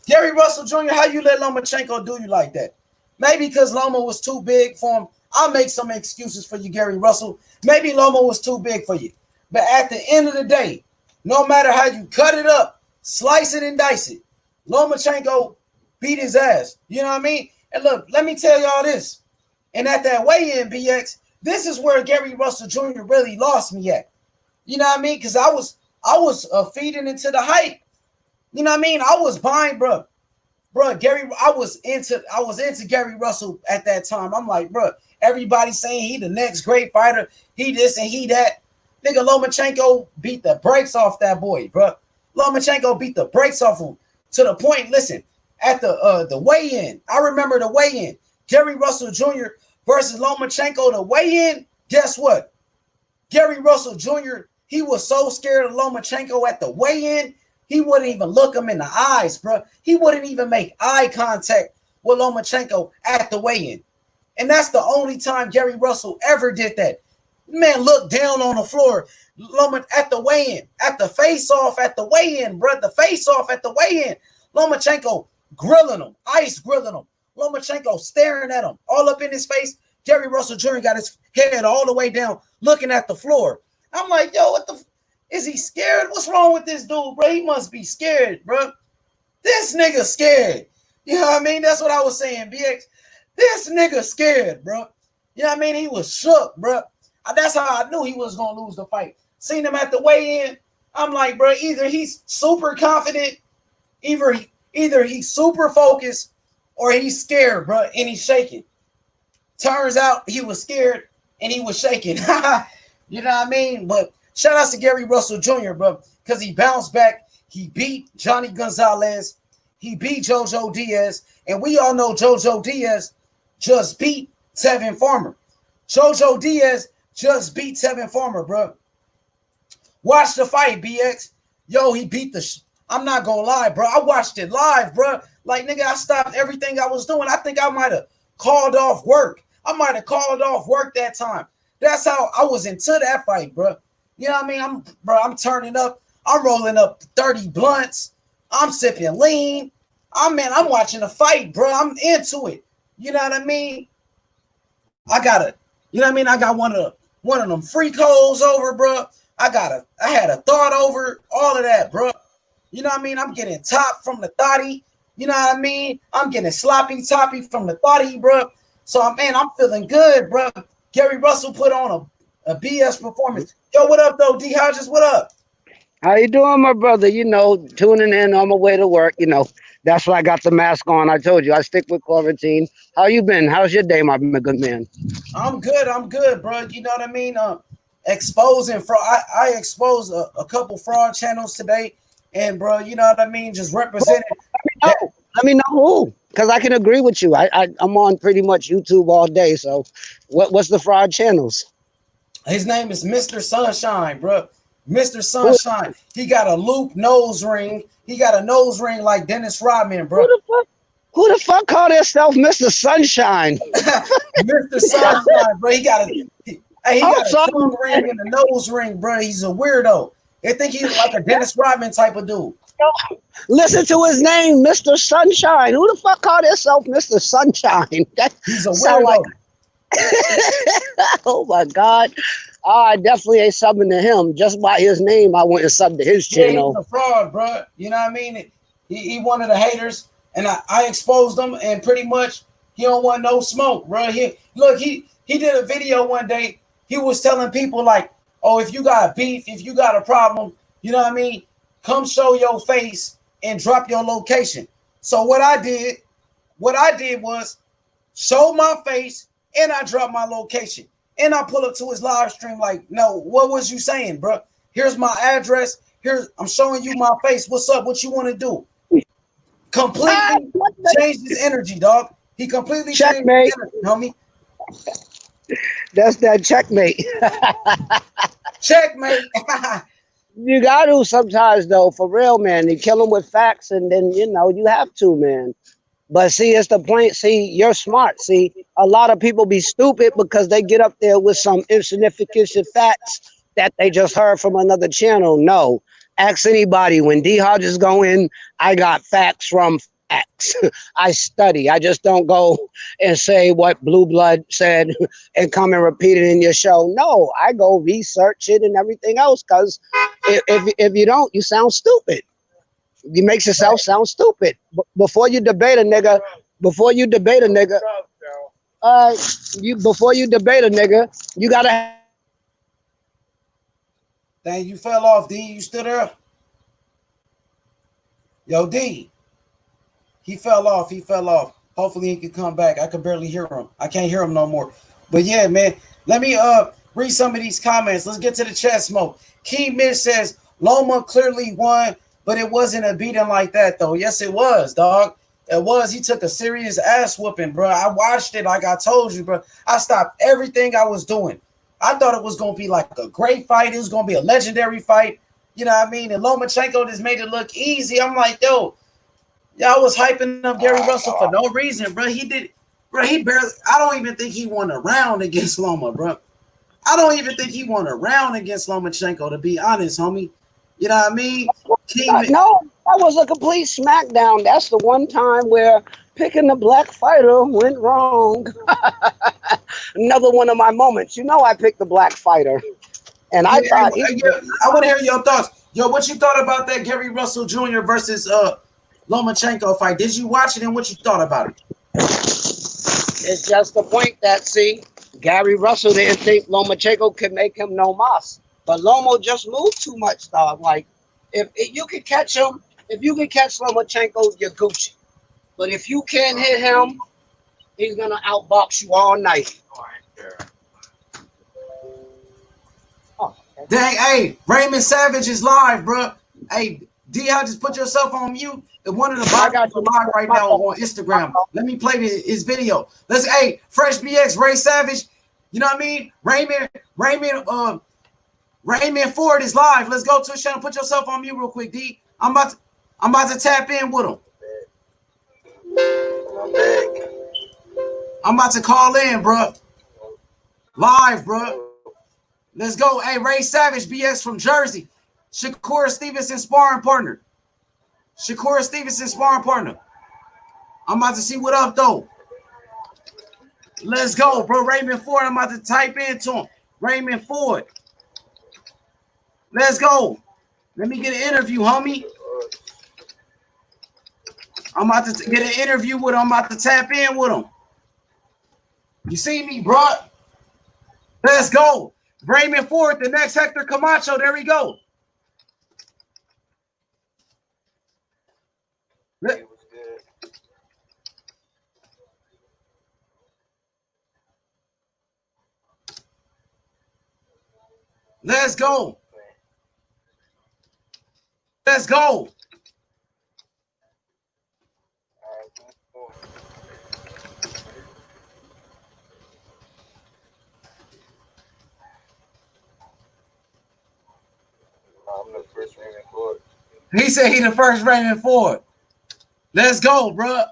Gary Russell Jr., how you let Lomachenko do you like that? Maybe because Loma was too big for him. I'll make some excuses for you, Gary Russell. Maybe Loma was too big for you. But at the end of the day, no matter how you cut it up, slice it and dice it, Lomachenko beat his ass. You know what I mean? And look, let me tell y'all this. And at that weigh-in, BX, this is where Gary Russell Jr. really lost me at. You know what I mean? Because I was feeding into the hype. You know what I mean? I was buying, bro, Gary. I was into Gary Russell at that time. I'm like, bro, everybody saying he the next great fighter. He this and he that. Nigga, Lomachenko beat the brakes off that boy, bro. Lomachenko beat the brakes off him to the point. Listen, at the weigh-in, I remember the weigh-in. Gary Russell Jr. versus Lomachenko, the weigh-in. Guess what? Gary Russell Jr., he was so scared of Lomachenko at the weigh-in, he wouldn't even look him in the eyes, bro. He wouldn't even make eye contact with Lomachenko at the weigh-in. And that's the only time Gary Russell ever did that. Man, look down on the floor at the weigh-in, at the face-off at the weigh-in, bro. The face-off at the weigh-in. Lomachenko grilling him, ice grilling him. Lomachenko staring at him, all up in his face. Gary Russell Jr. got his head all the way down, looking at the floor. I'm like, yo, is he scared? What's wrong with this dude, bro? He must be scared, bro. This nigga scared. You know what I mean? That's what I was saying, BX. This nigga scared, bro. You know what I mean? He was shook, bro. That's how I knew he was going to lose the fight. Seen him at the weigh-in. I'm like, bro, either he's super confident, either he's super focused, or he's scared, bro, and he's shaking. Turns out he was scared and he was shaking. You know what I mean? But shout out to Gary Russell Jr., bro, because he bounced back. He beat Johnny Gonzalez. He beat JoJo Diaz. And we all know JoJo Diaz just beat Tevin Farmer. JoJo Diaz just beat Tevin Farmer, bro. Watch the fight, BX. Yo, he beat I'm not going to lie, bro. I watched it live, bro. Like, nigga, I stopped everything I was doing. I think I might have called off work. I might have called off work that time. That's how I was into that fight, bro. You know what I mean? I'm turning up. I'm rolling up 30 blunts. I'm sipping lean. I'm watching the fight, bro. I'm into it. You know what I mean? I got one of them freak holes over, bro. I had a thought over all of that, bro. You know what I mean? I'm getting top from the thotty. You know what I mean? I'm getting sloppy toppy from the thotty, bro. So, I'm feeling good, bro. Gary Russell put on a BS performance. Yo, what up, though, D. Hodges? What up? How you doing, my brother? You know, tuning in on my way to work. You know, that's why I got the mask on. I told you, I stick with quarantine. How you been? How's your day, my good man? I'm good, bro. You know what I mean? exposing fraud. I exposed a couple fraud channels today, and bro, you know what I mean? Just representing. Let me know who, because I can agree with you. I'm on pretty much YouTube all day. So, what's the fraud channels? His name is Mr. Sunshine, bro. Mr. Sunshine. He got a loop nose ring. He got a nose ring like Dennis Rodman, bro. Who the fuck called himself Mr. Sunshine? Mr. Sunshine, bro. He got a tongue ring and a nose ring, bro. He's a weirdo. They think he's like a Dennis Rodman type of dude. Listen to his name, Mr. Sunshine. Who the fuck called himself Mr. Sunshine? He's a weirdo. Oh my God. I definitely ain't subbing to him. Just by his name, I went and subbed to his channel. He's a fraud, bro. You know what I mean? He one of the haters, and I exposed him, and pretty much he don't want no smoke, bro. He did a video one day. He was telling people like, oh, if you got beef, if you got a problem, you know what I mean? Come show your face and drop your location. So what I did was show my face and I dropped my location. And I pull up to his live stream like, no, what was you saying, bro? Here's my address. I'm showing you my face. What's up? What you want to do? Completely changed his energy, dog. He completely changed his energy, homie. That's that checkmate. Checkmate. You got to sometimes, though, for real, man. You kill them with facts, and then, you have to, man. But see, it's the point. See, you're smart. See, a lot of people be stupid because they get up there with some insignificant facts that they just heard from another channel. No, ask anybody. When D Hodges go in, I got facts from facts. I study. I just don't go and say what Blue Blood said and come and repeat it in your show. No, I go research it and everything else, because if you don't, you sound stupid. You makes yourself sound stupid. Before you debate a nigga, you gotta. Dang, you fell off, D. You still there? Yo, D. He fell off. Hopefully he can come back. I can barely hear him. I can't hear him no more. But yeah, man. Let me read some of these comments. Let's get to the chat smoke. Key Mitch says Loma clearly won, but it wasn't a beating like that, though. Yes, it was, dog. It was. He took a serious ass whooping, bro. I watched it like I told you, bro. I stopped everything I was doing. I thought it was going to be like a great fight. It was going to be a legendary fight. You know what I mean? And Lomachenko just made it look easy. I'm like, yo, y'all was hyping up Gary Russell for no reason, bro. He barely, I don't even think he won a round against Loma, bro. I don't even think he won a round against Lomachenko, to be honest, homie. You know what I mean? No, that was a complete smackdown. That's the one time where picking the black fighter went wrong. Another one of my moments. I picked the black fighter. And I thought... I want to hear your thoughts. Yo, what you thought about that Gary Russell Jr. versus Lomachenko fight? Did you watch it, and what you thought about it? It's just the point that, see, Gary Russell didn't think Lomachenko could make him no mas. But Lomo just moved too much, dog. Like, if you can catch him, if you can catch Lomachenko, you're Gucci. But if you can't hit him, he's going to outbox you all night. Dang, hey, Raymond Savage is live, bro. Hey, D.I., just put yourself on mute. One of the bots are live right now on Instagram. Let me play his video. Hey, Fresh BX, Ray Savage. You know what I mean? Raymond Ford is live. Let's go to his channel. Put yourself on mute real quick, D. I'm about to tap in with him. I'm about to call in, bro. Live, bro. Let's go. Hey, Ray Savage, BX from Jersey. Shakur Stevenson, sparring partner. I'm about to see what up, though. Let's go, bro. Raymond Ford, I'm about to type into him. Raymond Ford. Let's go. Let me get an interview, homie. I'm about to get an interview with him. I'm about to tap in with him. You see me, bro? Let's go. Raymond Ford, the next Hector Camacho. There we go. Let's go. Let's go. I'm the first Raymond Ford. He said he the first Raymond Ford. Let's go, bro.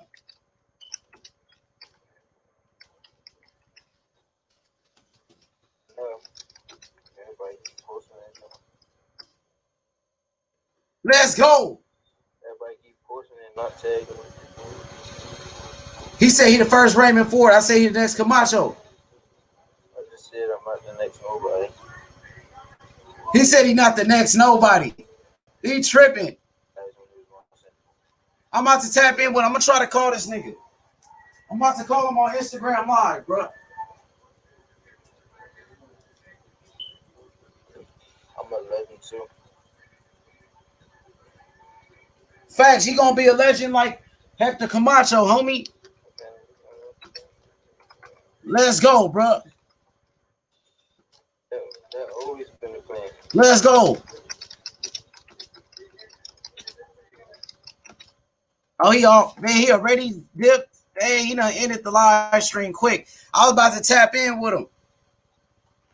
Let's go. Everybody keep posting and not tagging. He said he the first Raymond Ford. I say he the next Camacho. I just said I'm not the next nobody. He said he not the next nobody. He tripping. I'm about to tap in with him. I'm gonna try to call this nigga. I'm about to call him on Instagram Live, bro. I'm a legend too. Facts, he gonna be a legend like Hector Camacho, homie. Let's go, bro. That always been the plan. Let's go. Oh, he off. Man, he already dipped. Hey, he done ended the live stream quick. I was about to tap in with him.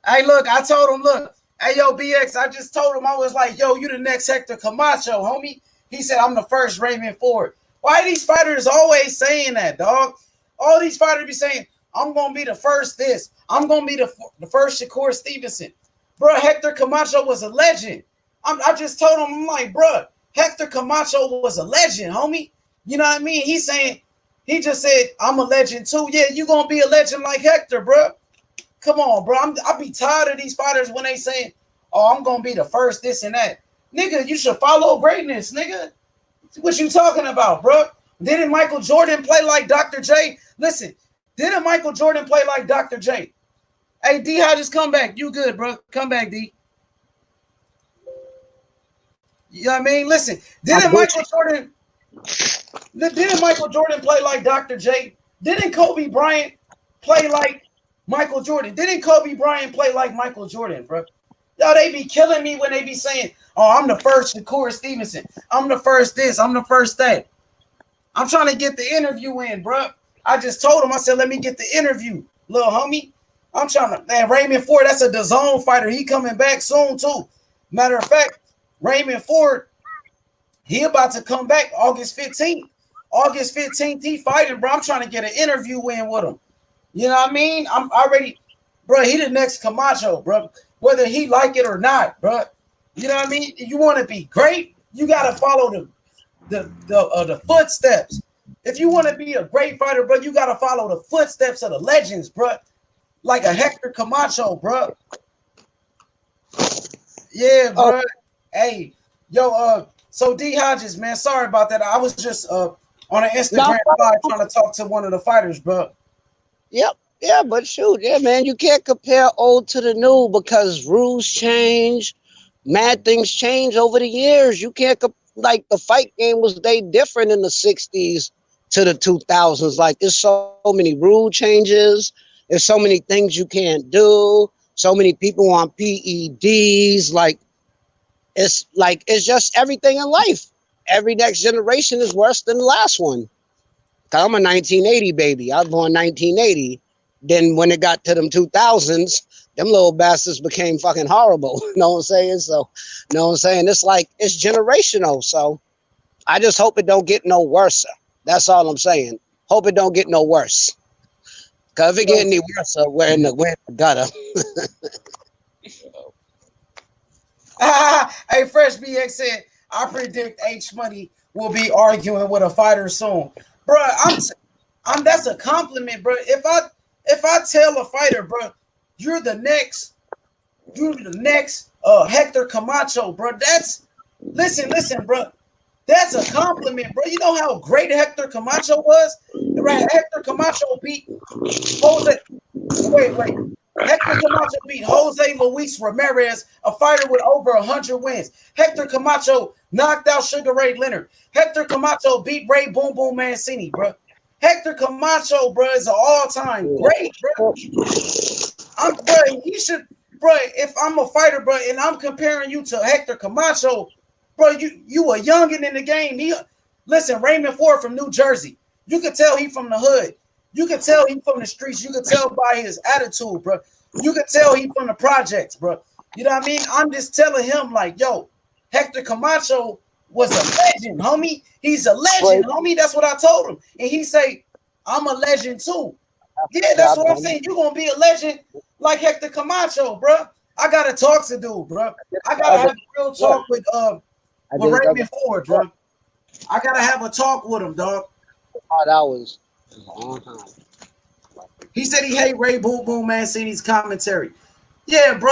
Hey, look, I told him, look, hey, yo, BX, I just told him, I was like, yo, you the next Hector Camacho, homie. He said, I'm the first Raymond Ford. Why these fighters always saying that, dog? All these fighters be saying, I'm going to be the first this. I'm going to be the first Shakur Stevenson. Bro, Hector Camacho was a legend. I just told him, I'm like, bro, Hector Camacho was a legend, homie. You know what I mean? He's saying, he just said, I'm a legend too. Yeah, you going to be a legend like Hector, bro. Come on, bro. I be tired of these fighters when they saying, oh, I'm going to be the first this and that. Nigga, you should follow greatness, nigga. What you talking about, bro? Didn't Michael Jordan play like Dr. J? Listen, didn't Michael Jordan play like Dr. J? Hey, D, how just come back? You good, bro? Come back, D. You know what I mean? Listen, didn't Michael Jordan play like Dr. J? Didn't Kobe Bryant play like Michael Jordan? Didn't Kobe Bryant play like Michael Jordan, bro? Yo, they be killing me when they be saying, oh, I'm the first Shakur Stevenson. I'm the first this. I'm the first that. I'm trying to get the interview in, bro. I just told him, I said, let me get the interview, little homie. I'm trying to, man, Raymond Ford, that's a DAZN fighter. He coming back soon, too. Matter of fact, Raymond Ford, he about to come back August 15th. August 15th, he fighting, bro. I'm trying to get an interview in with him. You know what I mean? I'm already, bro, he the next Camacho, bro. Whether he like it or not, bro. You know what I mean? You want to be great, you got to follow the footsteps. If you want to be a great fighter, bro, you got to follow the footsteps of the legends, bro. Like a Hector Camacho, bro. Yeah, bro. Hey, yo, so D Hodges, man, sorry about that. I was just on an Instagram live trying to talk to one of the fighters, bro. Yep. Yeah, but shoot, yeah, man, you can't compare old to the new because rules change, mad things change over the years. You can't like the fight game was different in the 60s to the 2000s. Like there's so many rule changes, there's so many things you can't do, so many people on PEDs. Like it's just everything in life. Every next generation is worse than the last one. I'm a 1980 baby. I was born 1980. Then when it got to them 2000s, them little bastards became fucking horrible. You know what I'm saying? So, you know what I'm saying? It's like, it's generational. So I just hope it don't get no worse. That's all I'm saying. Hope it don't get no worse. Because if it get any worse, we're in the gutter. Hey, Fresh BX said, I predict H Money will be arguing with a fighter soon. Bro, I'm that's a compliment, bro. If I tell a fighter, bro, you're the next Hector Camacho, bro. Listen, bro. That's a compliment, bro. You know how great Hector Camacho was? Right? Hector Camacho beat Jose. Wait. Hector Camacho beat Jose Luis Ramirez, a fighter with over 100 wins. Hector Camacho knocked out Sugar Ray Leonard. Hector Camacho beat Ray Boom Boom Mancini, bro. Hector Camacho, bro, is an all-time great, bro. Bro, he should. bro, if I'm a fighter, bro, and I'm comparing you to Hector Camacho, bro, you a youngin' in the game. Listen, Raymond Ford from New Jersey. You could tell he from the hood. You could tell he from the streets. You could tell by his attitude, bro. You could tell he from the projects, bro. You know what I mean? I'm just telling him, like, yo, Hector Camacho was a legend, homie. He's a legend, homie. That's what I told him. And he say, I'm a legend too. Yeah, that's what I'm saying. You're gonna be a legend like Hector Camacho, bro. I gotta talk to dude, bro. I gotta have a real talk with Raymond Ford, bro. I gotta have a talk with him, dog. That was a long time. He said he hate Ray Boom Boom, man, seeing his commentary. Yeah, bro.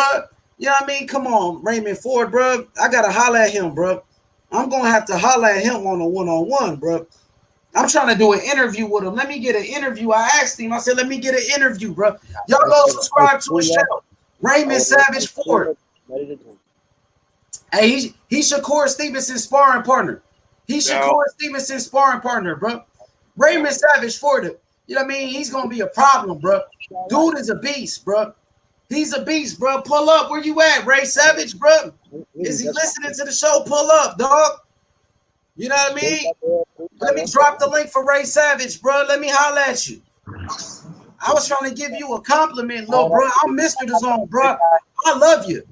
You know what I mean? Come on, Raymond Ford, bro. I gotta holler at him, bro. I'm gonna have to holler at him on a one-on-one, bro. I'm trying to do an interview with him. Let me get an interview. I asked him. I said, let me get an interview, bro. Y'all go subscribe to his channel. Raymond Savage Ford. Hey, he's Shakur Stevenson's sparring partner. He's Shakur Stevenson's sparring partner, bro. Raymond Savage Ford. You know what I mean? He's gonna be a problem, bro. Dude is a beast, bro. He's a beast, bro. Pull up. Where you at, Ray Savage, bro? Is he listening to the show? Pull up, dog. You know what I mean? Let me drop the link for Ray Savage, bro. Let me holler at you. I was trying to give you a compliment, little bro. I'm Mr. The Zone, bro. I love you.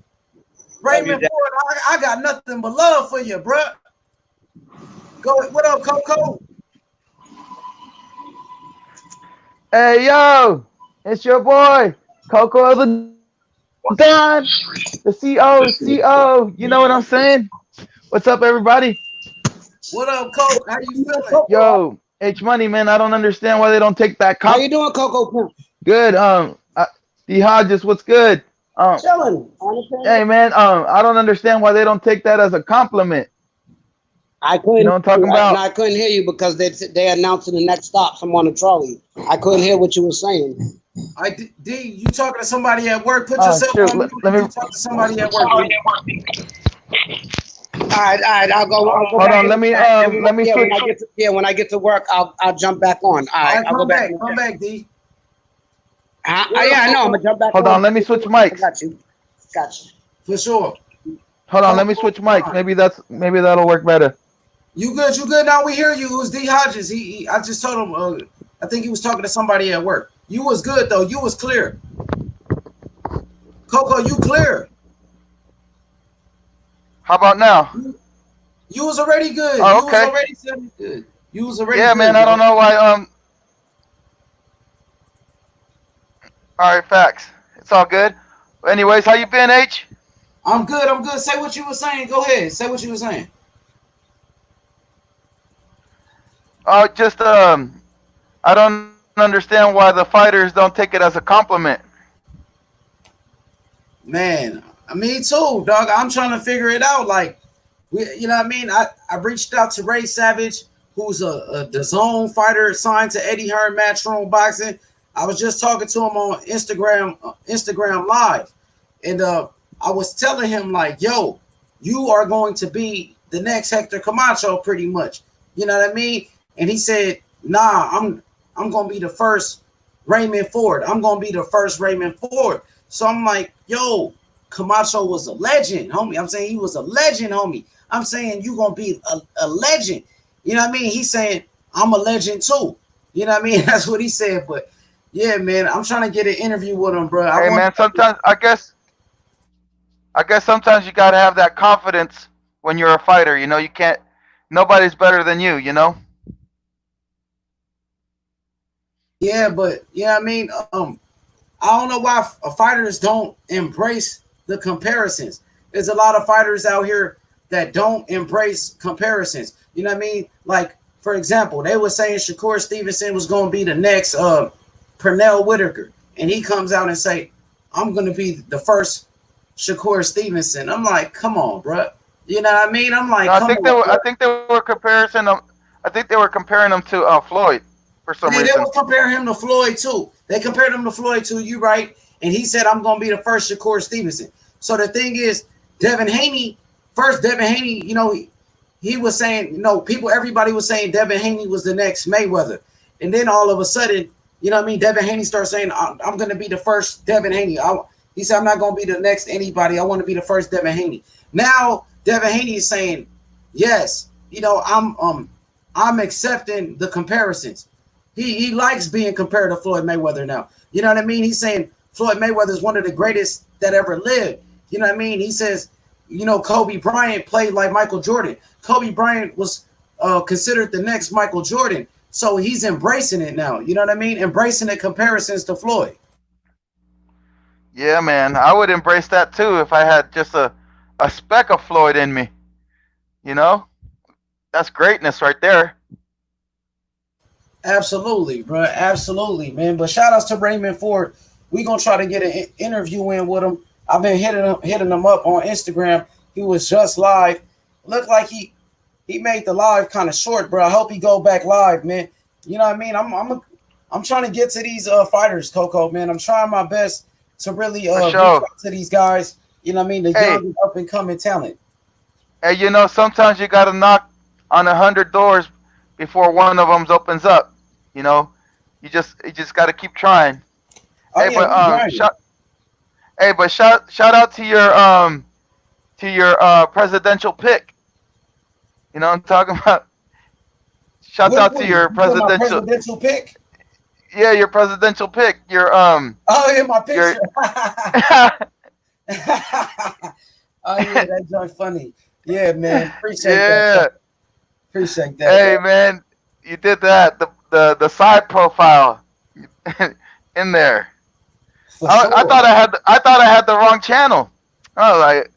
Raymond Ford, I got nothing but love for you, bro. Go. What up, Coco? Hey, yo. It's your boy, Coco of the Don, the CO. You know what I'm saying? What's up, everybody? What up, Coco? How you feeling? Yo, H Money, man. I don't understand why they don't take that. How you doing, Coco? Good. D Hodges, what's good? Chilling. Hey, man. I don't understand why they don't take that as a compliment. I couldn't. You know what I'm talking about? I couldn't hear you because they announcing the next stop. I'm on the trolley. I couldn't hear what you were saying. D, you talking to somebody at work? Put yourself on mute. Let me talk to somebody at work. All right. I'll go. Hold on. Let me switch. When I get to work, I'll jump back on. All right. I'll go back. Come back, D. Yeah, I know. I'm gonna jump back. Hold on. Let me switch mics. Got you. For sure. Hold on. Let me switch mics. Maybe that'll work better. You good? You good? Now we hear you. It was D Hodges. I just told him. I think he was talking to somebody at work. You was good though. You was clear. Coco, you clear. How about now? You was already good. Oh, okay. You was already good. You was already good. Yeah, man. I don't know why. All right, facts. It's all good. Anyways, how you been, H? I'm good. I'm good. Say what you were saying. Go ahead. Say what you were saying. Oh, just I don't understand why the fighters don't take it as a compliment. Man, me too, dog. I'm trying to figure it out. Like, you know what I mean? I reached out to Ray Savage, who's a DAZN fighter signed to Eddie Hearn Matchroom Boxing. I was just talking to him on Instagram Live, and I was telling him like, "Yo, you are going to be the next Hector Camacho, pretty much." You know what I mean? And he said, "Nah, I'm gonna be the first Raymond Ford. I'm gonna be the first Raymond Ford." So I'm like, "Yo, Camacho was a legend, homie." I'm saying he was a legend, homie. I'm saying you gonna be a legend. You know what I mean? He's saying I'm a legend too. You know what I mean? That's what he said. But yeah, man, I'm trying to get an interview with him, bro. Hey, man, sometimes I guess sometimes you gotta have that confidence when you're a fighter. You know, you can't. Nobody's better than you. You know. Yeah, but yeah, I mean, I don't know why fighters don't embrace the comparisons. There's a lot of fighters out here that don't embrace comparisons. You know what I mean? Like, for example, they were saying Shakur Stevenson was going to be the next Pernell Whitaker, and he comes out and say, "I'm going to be the first Shakur Stevenson." I'm like, come on, bro. You know what I mean? I'm like, no, I think they were comparing them to Floyd. For some reason. They will compare him to Floyd too. They compared him to Floyd too. You right? And he said, "I'm gonna be the first Shakur Stevenson." So the thing is, Devin Haney, you know, he was saying, you know, everybody was saying Devin Haney was the next Mayweather, and then all of a sudden, you know what I mean? Devin Haney starts saying, "I'm gonna be the first Devin Haney." He said, I'm not going to be the next anybody. I want to be the first Devin Haney. Now, Devin Haney is saying, yes, you know, I'm accepting the comparisons. He likes being compared to Floyd Mayweather now. You know what I mean? He's saying Floyd Mayweather is one of the greatest that ever lived. You know what I mean? He says, you know, Kobe Bryant played like Michael Jordan. Kobe Bryant was considered the next Michael Jordan. So he's embracing it now. You know what I mean? Embracing the comparisons to Floyd. Yeah, man. I would embrace that too if I had just a speck of Floyd in me. You know? That's greatness right there. Absolutely, bro. Absolutely, man. But shout outs to Raymond Ford. We're going to try to get an interview in with him. I've been hitting him up on Instagram. He was just live. Looked like he made the live kind of short, bro. I hope he go back live, man. You know what I mean? I'm trying to get to these fighters, Coco, man. I'm trying my best to really reach out to these guys. You know what I mean? The young up and coming talent. Hey, you know, sometimes you got to knock on 100 doors before one of them opens up. You know, you just got to keep trying. Oh, hey, yeah, but shout out to your presidential pick. You know what I'm talking about? Shout out to your presidential pick. Yeah, your presidential pick. Your Oh, yeah, my picture. Oh yeah, that's just funny. Yeah, man. Appreciate that. Appreciate that. Hey, man, you did that. The side profile in there. For I sure. thought I had the wrong channel. I was like,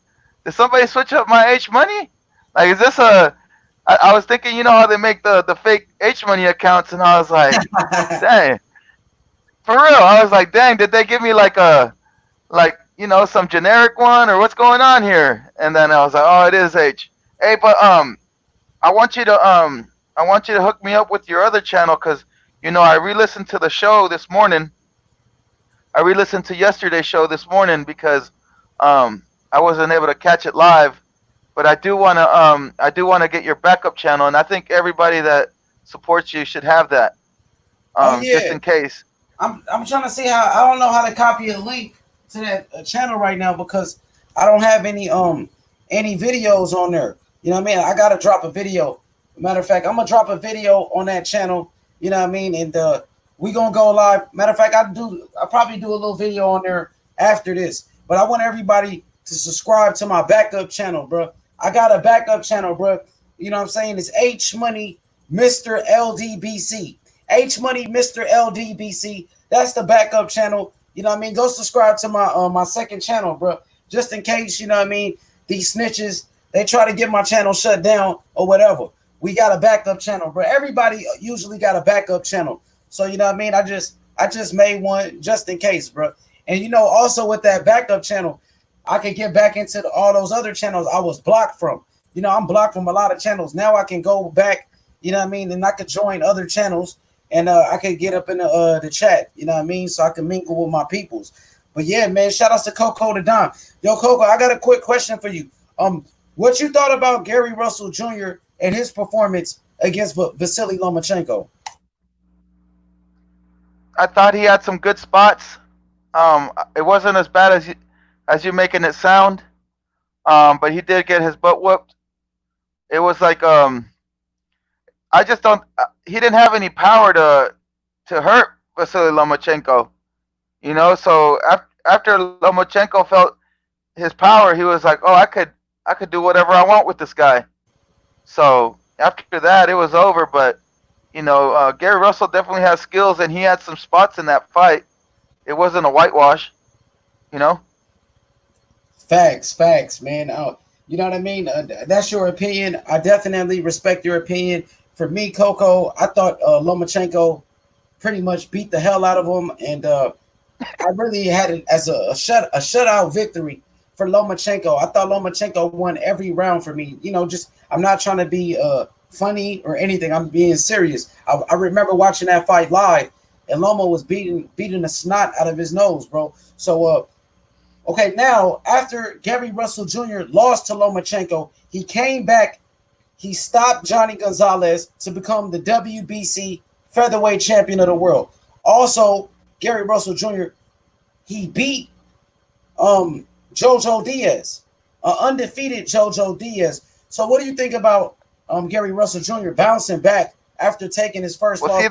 did somebody switch up my H Money? Like, is this I was thinking, you know how they make the fake H Money accounts, and I was like, dang, for real. I was like, dang, did they give me like you know, some generic one, or what's going on here? And then I was like, oh, it is H. Hey, but I want you to hook me up with your other channel, because, you know, I re-listened to the show this morning. I re-listened to yesterday's show this morning because I wasn't able to catch it live. But I do want to get your backup channel, and I think everybody that supports you should have that. Just in case. I'm trying to see how. I don't know how to copy a link to that channel right now because I don't have any videos on there. You know what I mean? I gotta drop a video. Matter of fact, I'm gonna drop a video on that channel. You know what I mean? And we gonna go live. Matter of fact, I'll probably do a little video on there after this. But I want everybody to subscribe to my backup channel, bro. I got a backup channel, bro. You know what I'm saying? It's H Money Mr. LDBC. H Money Mr. LDBC. That's the backup channel. You know what I mean? Go subscribe to my second channel, bro. Just in case, you know what I mean, these snitches, they try to get my channel shut down or whatever. We got a backup channel, bro. Everybody usually got a backup channel. So, you know what I mean? I just made one just in case, bro. And, you know, also with that backup channel, I could get back into all those other channels I was blocked from. You know, I'm blocked from a lot of channels. Now I can go back, you know what I mean? And I could join other channels and I could get up in the chat, you know what I mean? So I can mingle with my peoples. But yeah, man, shout outs to Coco the Don. Yo, Coco, I got a quick question for you. What you thought about Gary Russell Jr. and his performance against Vasily Lomachenko? I thought he had some good spots. It wasn't as bad as you're making it sound. But he did get his butt whooped. It was like I just don't. He didn't have any power to hurt Vasily Lomachenko. You know, so after Lomachenko felt his power, he was like, "Oh, I could do whatever I want with this guy." So after that, it was over. But you know, Gary Russell definitely has skills, and he had some spots in that fight. It wasn't a whitewash, you know. Facts, man. You know what I mean? That's your opinion. I definitely respect your opinion. For me, Coco, I thought Lomachenko pretty much beat the hell out of him, and I really had it as a shutout victory for Lomachenko. I thought Lomachenko won every round for me. You know, just I'm not trying to be funny or anything. I'm being serious. I remember watching that fight live, and Loma was beating the snot out of his nose, bro. So, okay, now after Gary Russell Jr. lost to Lomachenko, he came back. He stopped Johnny Gonzalez to become the WBC featherweight champion of the world. Also, Gary Russell Jr., he beat JoJo Diaz, undefeated JoJo Diaz. So what do you think about Gary Russell Jr. bouncing back after taking his first loss? See,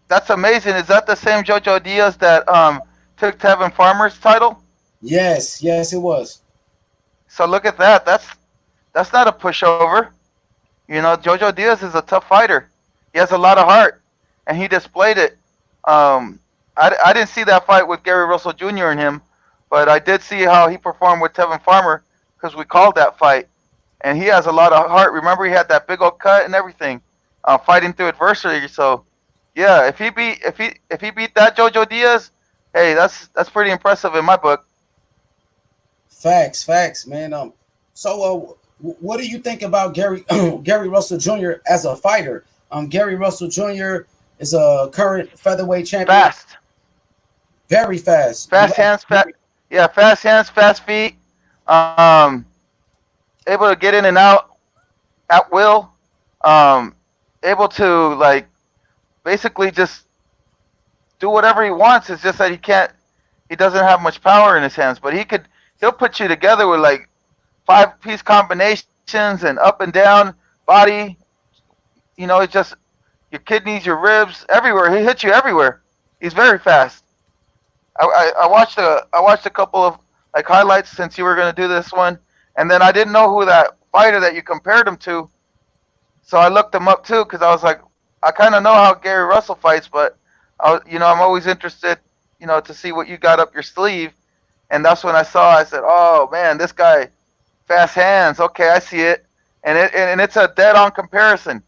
that's amazing. Is that the same JoJo Diaz that took Tevin Farmer's title? Yes, it was. So look at that. That's not a pushover. You know, JoJo Diaz is a tough fighter. He has a lot of heart, and he displayed it. I didn't see that fight with Gary Russell Jr. and him, but I did see how he performed with Tevin Farmer because we called that fight, and he has a lot of heart. Remember, he had that big old cut and everything, fighting through adversity. So, yeah, if he beat that JoJo Diaz, hey, that's pretty impressive in my book. Facts, man. So, what do you think about Gary Russell Jr. as a fighter? Gary Russell Jr. is a current featherweight champion. Fast. Very fast. Fast hands, fast feet. Able to get in and out at will. Able to, like, basically just do whatever he wants. It's just that he doesn't have much power in his hands, but he'll put you together with like 5-piece combinations and up and down body. You know, it's just your kidneys, your ribs, everywhere. He hits you everywhere. He's very fast. I watched a couple of like highlights since you were going to do this one, and then I didn't know who that fighter that you compared him to, so I looked him up too because I was like, I kind of know how Gary Russell fights, but I'm always interested, to see what you got up your sleeve, and that's when I said, oh man, this guy, fast hands. Okay, I see it, and it's a dead-on comparison.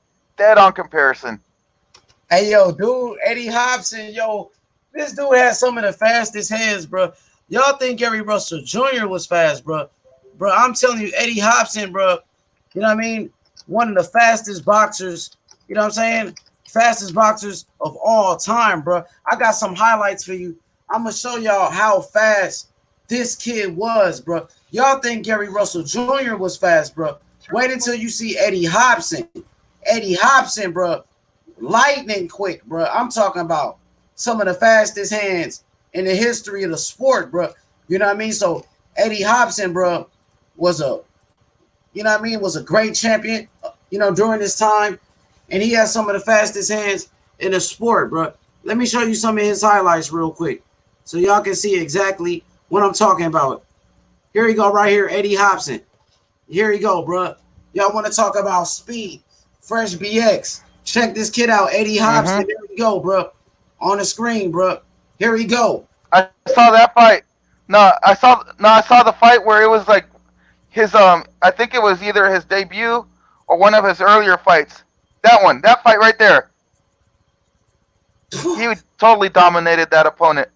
Hey, yo, dude, Eddie Hopson, yo, this dude has some of the fastest hands, bro. Y'all think Gary Russell Jr. was fast, bro? Bro, I'm telling you, Eddie Hopson, bro, you know what I mean? One of the fastest boxers, you know what I'm saying? Fastest boxers of all time, bro. I got some highlights for you. I'm going to show y'all how fast this kid was, bro. Y'all think Gary Russell Jr. was fast, bro. Wait until you see Eddie Hopson. Eddie Hopson, bro, lightning quick, bro. I'm talking about some of the fastest hands in the history of the sport, bro. You know what I mean? So Eddie Hopson, bro, was a great champion, during this time. And he has some of the fastest hands in the sport, bro. Let me show you some of his highlights real quick so y'all can see exactly what I'm talking about. Here we go right here, Eddie Hopson. Here we go, bro. Y'all want to talk about speed? Fresh BX. Check this kid out, Eddie Hopson. There we go, bro. On the screen, bro. Here we go. I saw that fight. I saw the fight where it was like his I think it was either his debut or one of his earlier fights. That fight right there. He totally dominated that opponent.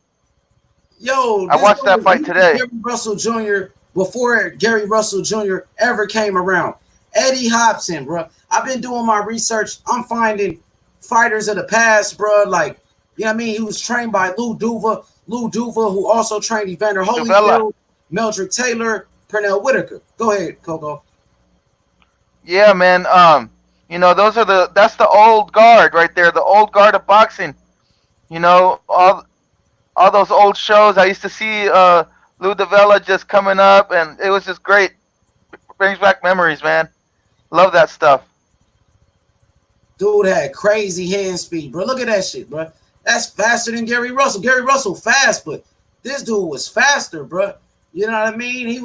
Yo, I watched that fight today. Gary Russell Jr. before Gary Russell Jr. ever came around. Eddie Hopson, bro. I've been doing my research. I'm finding fighters of the past, bro. Like, you know what I mean? He was trained by Lou Duva, who also trained Evander Holyfield, Meldrick Taylor, Pernell Whitaker. Go ahead, Coco. Yeah, man. That's the old guard right there, the old guard of boxing. All those old shows. I used to see Lou DiVella just coming up, and it was just great. Brings back memories, man. Love that stuff. Dude had crazy hand speed, bro. Look at that shit, bro. That's faster than Gary Russell. Gary Russell fast, but this dude was faster, bro. You know what I mean?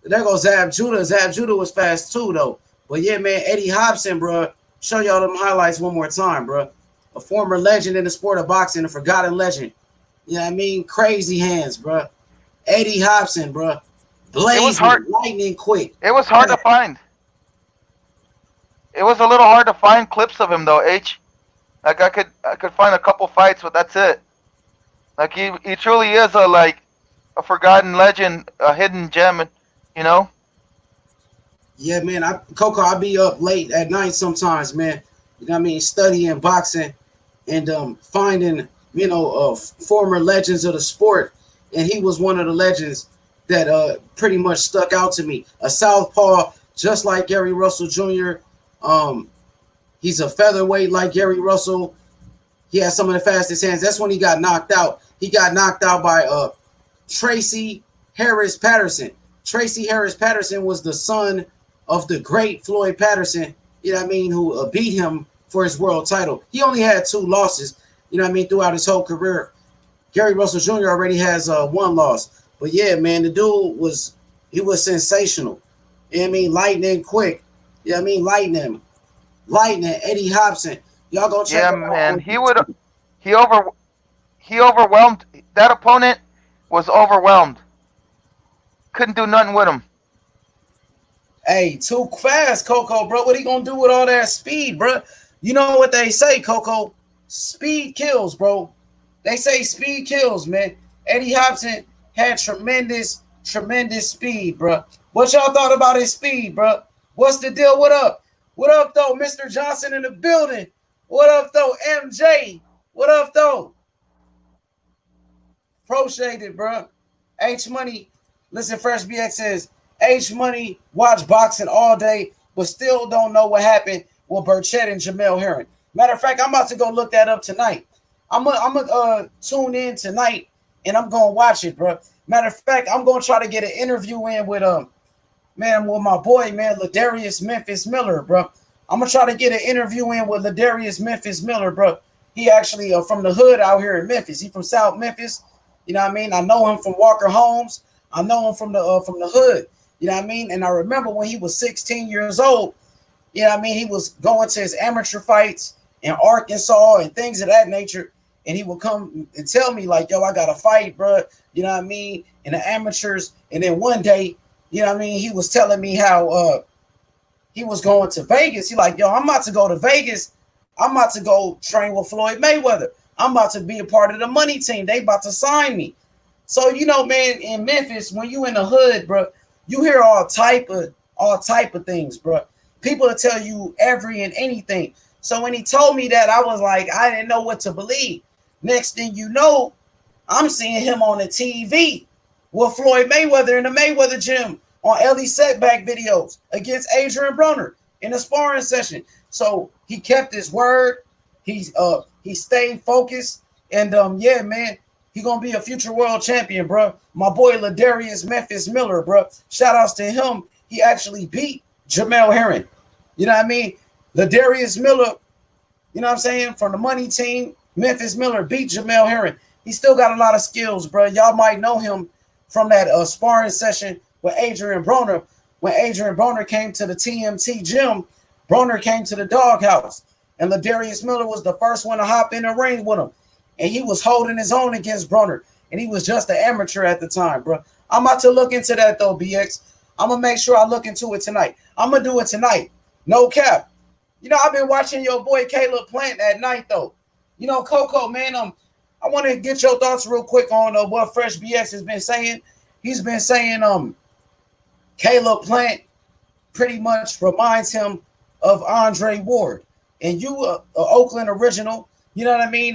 There goes Zab Judah. Zab Judah was fast too, though. But yeah, man, Eddie Hopson, bro. Show y'all them highlights one more time, bro. A former legend in the sport of boxing, a forgotten legend. You know what I mean? Crazy hands, bro. Eddie Hopson, bro. Blazing, lightning quick. It was hard to find. It was a little hard to find clips of him, though, H. Like, I could find a couple fights, but that's it. Like, he truly is a forgotten legend, a hidden gem, Yeah, man. Coco, I be up late at night sometimes, man. You know what I mean? Studying boxing and finding, former legends of the sport. And he was one of the legends that pretty much stuck out to me. A southpaw, just like Gary Russell Jr. He's a featherweight like Gary Russell. He has some of the fastest hands. That's when he got knocked out. He got knocked out by Tracy Harris Patterson. Tracy Harris Patterson was the son of the great Floyd Patterson, you know what I mean, who beat him for his world title. He only had 2 losses, you know what I mean, throughout his whole career. Gary Russell Jr. already has 1 loss. But yeah, man, the dude was sensational. You know what I mean? Lightning quick. You know what I mean? Lightning, Eddie Hopson. Y'all go check him out. Man. He overwhelmed that opponent, was overwhelmed. Couldn't do nothing with him. Hey, too fast, Coco, bro. What he gonna do with all that speed, bro? You know what they say, Coco? Speed kills, bro. They say speed kills, man. Eddie Hopson had tremendous speed, bro. What y'all thought about his speed, bro? What's the deal? What up? What up, though? Mr. Johnson in the building. What up, though? MJ. What up, though? Pro shaded, bro. H Money. Listen, Fresh BX says H Money watch boxing all day, but still don't know what happened with Burchett and Jamel Herring. Matter of fact, I'm about to go look that up tonight. I'm gonna tune in tonight and I'm gonna watch it, bro. Matter of fact, I'm gonna try to get an interview in with with my boy, man, Ladarius Memphis Miller, bro. I'm gonna try to get an interview in with Ladarius Memphis Miller, bro. He actually from the hood out here in Memphis. He from South Memphis. You know what I mean? I know him from Walker Homes. I know him from the hood. You know what I mean? And I remember when he was 16 years old, you know what I mean? He was going to his amateur fights in Arkansas and things of that nature. And he would come and tell me like, yo, I got to fight, bro. You know what I mean? In the amateurs. And then one day, you know what I mean? He was telling me how he was going to Vegas. He like, yo, I'm about to go to Vegas. I'm about to go train with Floyd Mayweather. I'm about to be a part of the money team. They about to sign me. So, you know, man, in Memphis, when you in the hood, bro, you hear all type of things, bro. People will tell you every and anything. So when he told me that, I was like, I didn't know what to believe. Next thing you know, I'm seeing him on the TV with Floyd Mayweather in the Mayweather gym on Ellie Setback videos against Adrian Broner in a sparring session. So he kept his word. He stayed focused. And yeah, man, he gonna be a future world champion, bro. My boy Ladarius Memphis Miller, bro. Shout outs to him. He actually beat Jamel Herring. You know what I mean? Ladarius Miller, you know what I'm saying? From the money team, Memphis Miller beat Jamel Herring. He still got a lot of skills, bro. Y'all might know him from that sparring session with Adrian Broner. When Adrian Broner came to the TMT gym, Broner came to the doghouse. And Ladarius Miller was the first one to hop in the ring with him. And he was holding his own against Broner. And he was just an amateur at the time, bro. I'm about to look into that, though, BX. I'm going to make sure I look into it tonight. I'm going to do it tonight. No cap. You know, I've been watching your boy Caleb Plant at night, though. You know, Coco, man, I want to get your thoughts real quick on what Fresh BX has been saying. He's been saying Caleb Plant pretty much reminds him of Andre Ward. And you, Oakland original, you know what I mean?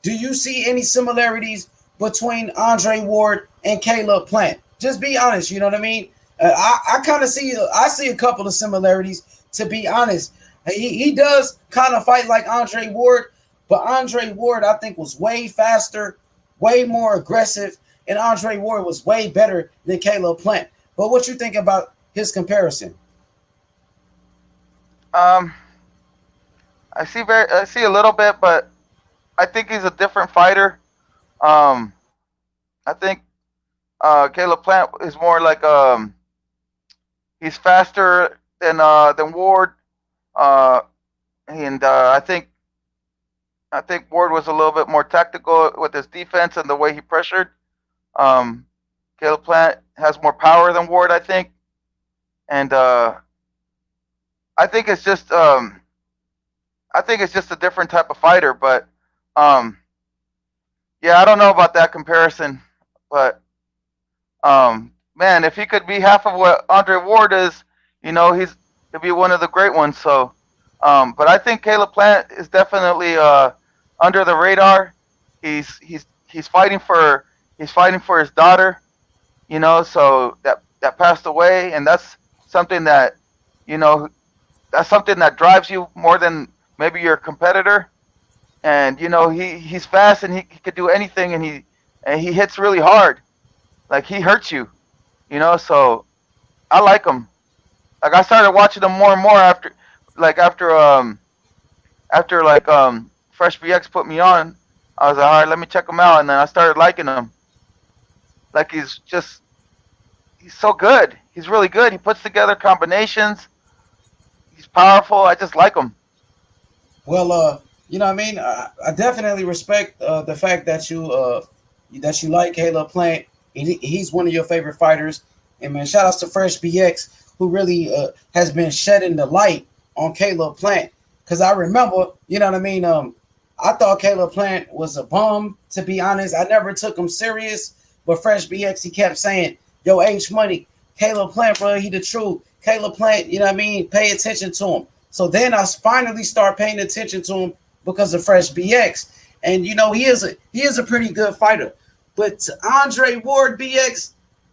Do you see any similarities between Andre Ward and Caleb Plant? Just be honest, you know what I mean? I kind of see a couple of similarities, to be honest. He does kind of fight like Andre Ward, but Andre Ward, I think, was way faster, way more aggressive, and Andre Ward was way better than Caleb Plant. But what you think about his comparison? I see a little bit, but I think he's a different fighter. I think Caleb Plant is more like he's faster than Ward, and I think Ward was a little bit more tactical with his defense and the way he pressured. Caleb Plant has more power than Ward, I think, and I think it's just a different type of fighter. But yeah, I don't know about that comparison, but man, if he could be half of what Andre Ward is, you know, he'll be one of the great ones. So, but I think Caleb Plant is definitely under the radar. He's fighting for his daughter, you know, so that passed away, and that's something that, you know, that's something that drives you more than maybe your competitor. And you know, he's fast and he could do anything, and he hits really hard. Like he hurts you, you know. So I like him. Like I started watching him more and more after Fresh BX put me on. I was like, all right, let me check him out, and then I started liking him. Like he's so good. He's really good. He puts together combinations. He's powerful. I just like him. Well, you know what I mean? I definitely respect the fact that you like Caleb Plant. He's one of your favorite fighters. And man, shout outs to Fresh BX, who really has been shedding the light on Caleb Plant. Because I remember, you know what I mean? I thought Caleb Plant was a bum, to be honest. I never took him serious. But Fresh BX, he kept saying, yo, H Money, Caleb Plant, bro, he the truth. Caleb Plant, you know what I mean? Pay attention to him. So then I finally start paying attention to him because of Fresh BX. And, you know, he is a pretty good fighter. But Andre Ward BX,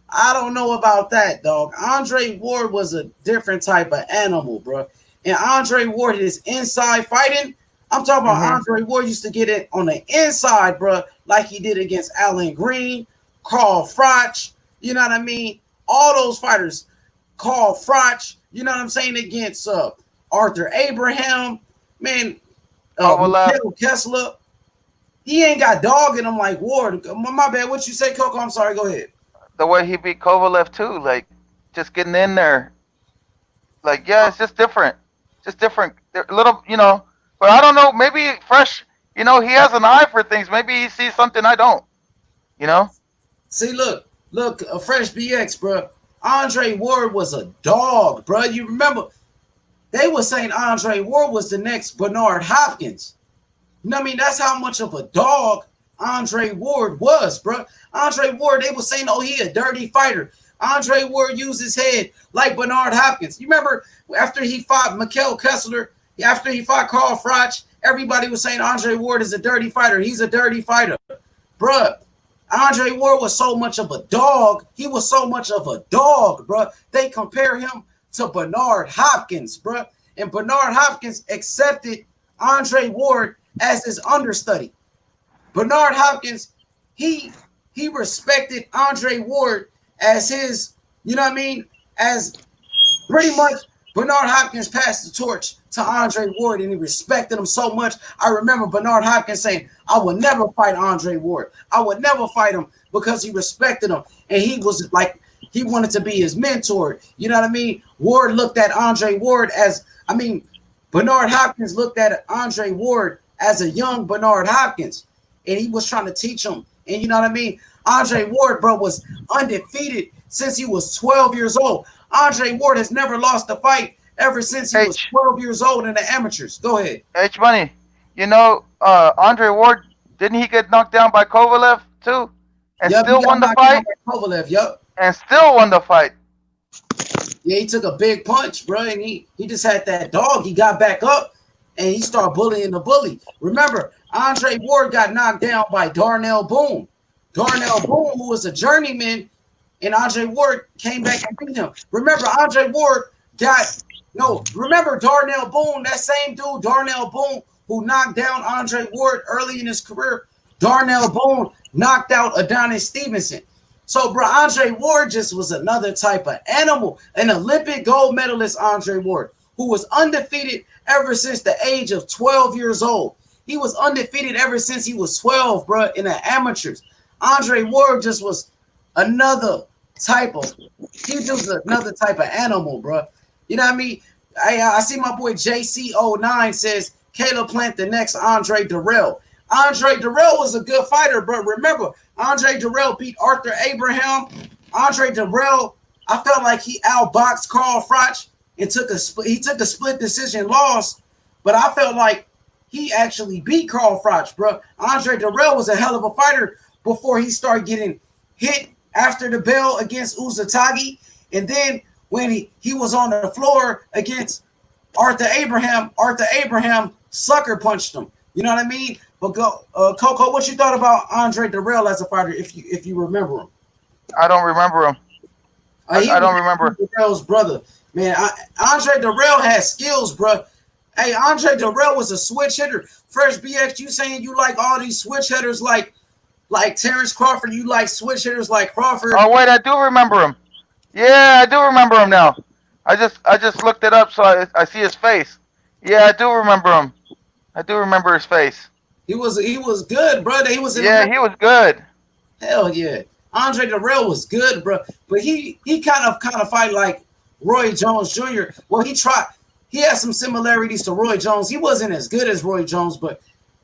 I don't know about that, dog. Andre Ward was a different type of animal, bro. And Andre Ward is inside fighting. I'm talking about Andre Ward used to get it on the inside, bro, like he did against Alan Green, Carl Froch, you know what I mean? All those fighters, Carl Froch, you know what I'm saying, against Arthur Abraham, man, Michael Kessler. He ain't got dog in him like Ward. My bad. What you say, Coco? I'm sorry. Go ahead. The way he beat Kovalev too, like just getting in there. Like, yeah, it's just different. Just different. They're a little, you know, but I don't know. Maybe Fresh, you know, he has an eye for things. Maybe he sees something I don't, you know? See, look, Fresh BX, bro. Andre Ward was a dog, bro. You remember they were saying Andre Ward was the next Bernard Hopkins. You know what I mean? That's how much of a dog Andre Ward was, bro. Andre Ward, they were saying, oh, he a dirty fighter. Andre Ward used his head like Bernard Hopkins. You remember after he fought Michael Kessler, after he fought Carl Froch, everybody was saying Andre Ward is a dirty fighter. He's a dirty fighter. Bruh, Andre Ward was so much of a dog. He was so much of a dog, bruh. They compare him to Bernard Hopkins, bruh. And Bernard Hopkins accepted Andre Ward as his understudy. Bernard Hopkins, he respected Andre Ward as his, you know what I mean? As pretty much Bernard Hopkins passed the torch to Andre Ward and he respected him so much. I remember Bernard Hopkins saying, I would never fight Andre Ward. I would never fight him because he respected him. And he was like, he wanted to be his mentor. You know what I mean? Ward looked at Andre Ward as, Bernard Hopkins looked at Andre Ward as a young Bernard Hopkins. And he was trying to teach him. And you know what I mean? Andre Ward, bro, was undefeated since he was 12 years old. Andre Ward has never lost a fight ever since he was 12 years old in the amateurs. Go ahead. H Money, you know, Andre Ward, didn't he get knocked down by Kovalev too? And still won the fight? Kovalev, yep. And still won the fight. Yeah, he took a big punch, bro, and he just had that dog. He got back up and he started bullying the bully. Remember, Andre Ward got knocked down by Darnell Boone. Darnell Boone, who was a journeyman, and Andre Ward came back and beat him. Remember, remember Darnell Boone, that same dude, Darnell Boone, who knocked down Andre Ward early in his career. Darnell Boone knocked out Adonis Stevenson. So, bro, Andre Ward just was another type of animal. An Olympic gold medalist, Andre Ward, who was undefeated ever since the age of 12 years old. He was undefeated ever since he was 12, bro, in the amateurs. Andre Ward just was another type of animal, bro. You know what I mean? I see my boy JC09 says Caleb Plant the next Andre Durrell. Andre Durrell was a good fighter, but remember, Andre Durrell beat Arthur Abraham. Andre Durrell, I felt like he outboxed Carl Froch and took a split decision loss, but I felt like he actually beat Carl Froch, bro. Andre Durrell was a hell of a fighter before he started getting hit after the bell against Uzatagi. And then when he was on the floor against Arthur Abraham sucker punched him. You know what I mean? But Coco, what you thought about Andre Durrell as a fighter, if you remember him? I don't remember him. I don't remember. Durrell's brother. Man, Andre Durrell has skills, bro. Hey, Andre Durrell was a switch hitter. Fresh BX, you saying you like all these switch hitters like like Terrence Crawford. You like switch hitters like Crawford. Oh wait, I do remember him. Yeah, I do remember him now. I just looked it up so I see his face. Yeah, I do remember him. I do remember his face. He was good, brother. He was in he was good. Hell yeah. Andre Darrell was good, bro. But he kind of fight like Roy Jones Jr. Well, he has some similarities to Roy Jones. He wasn't as good as Roy Jones, but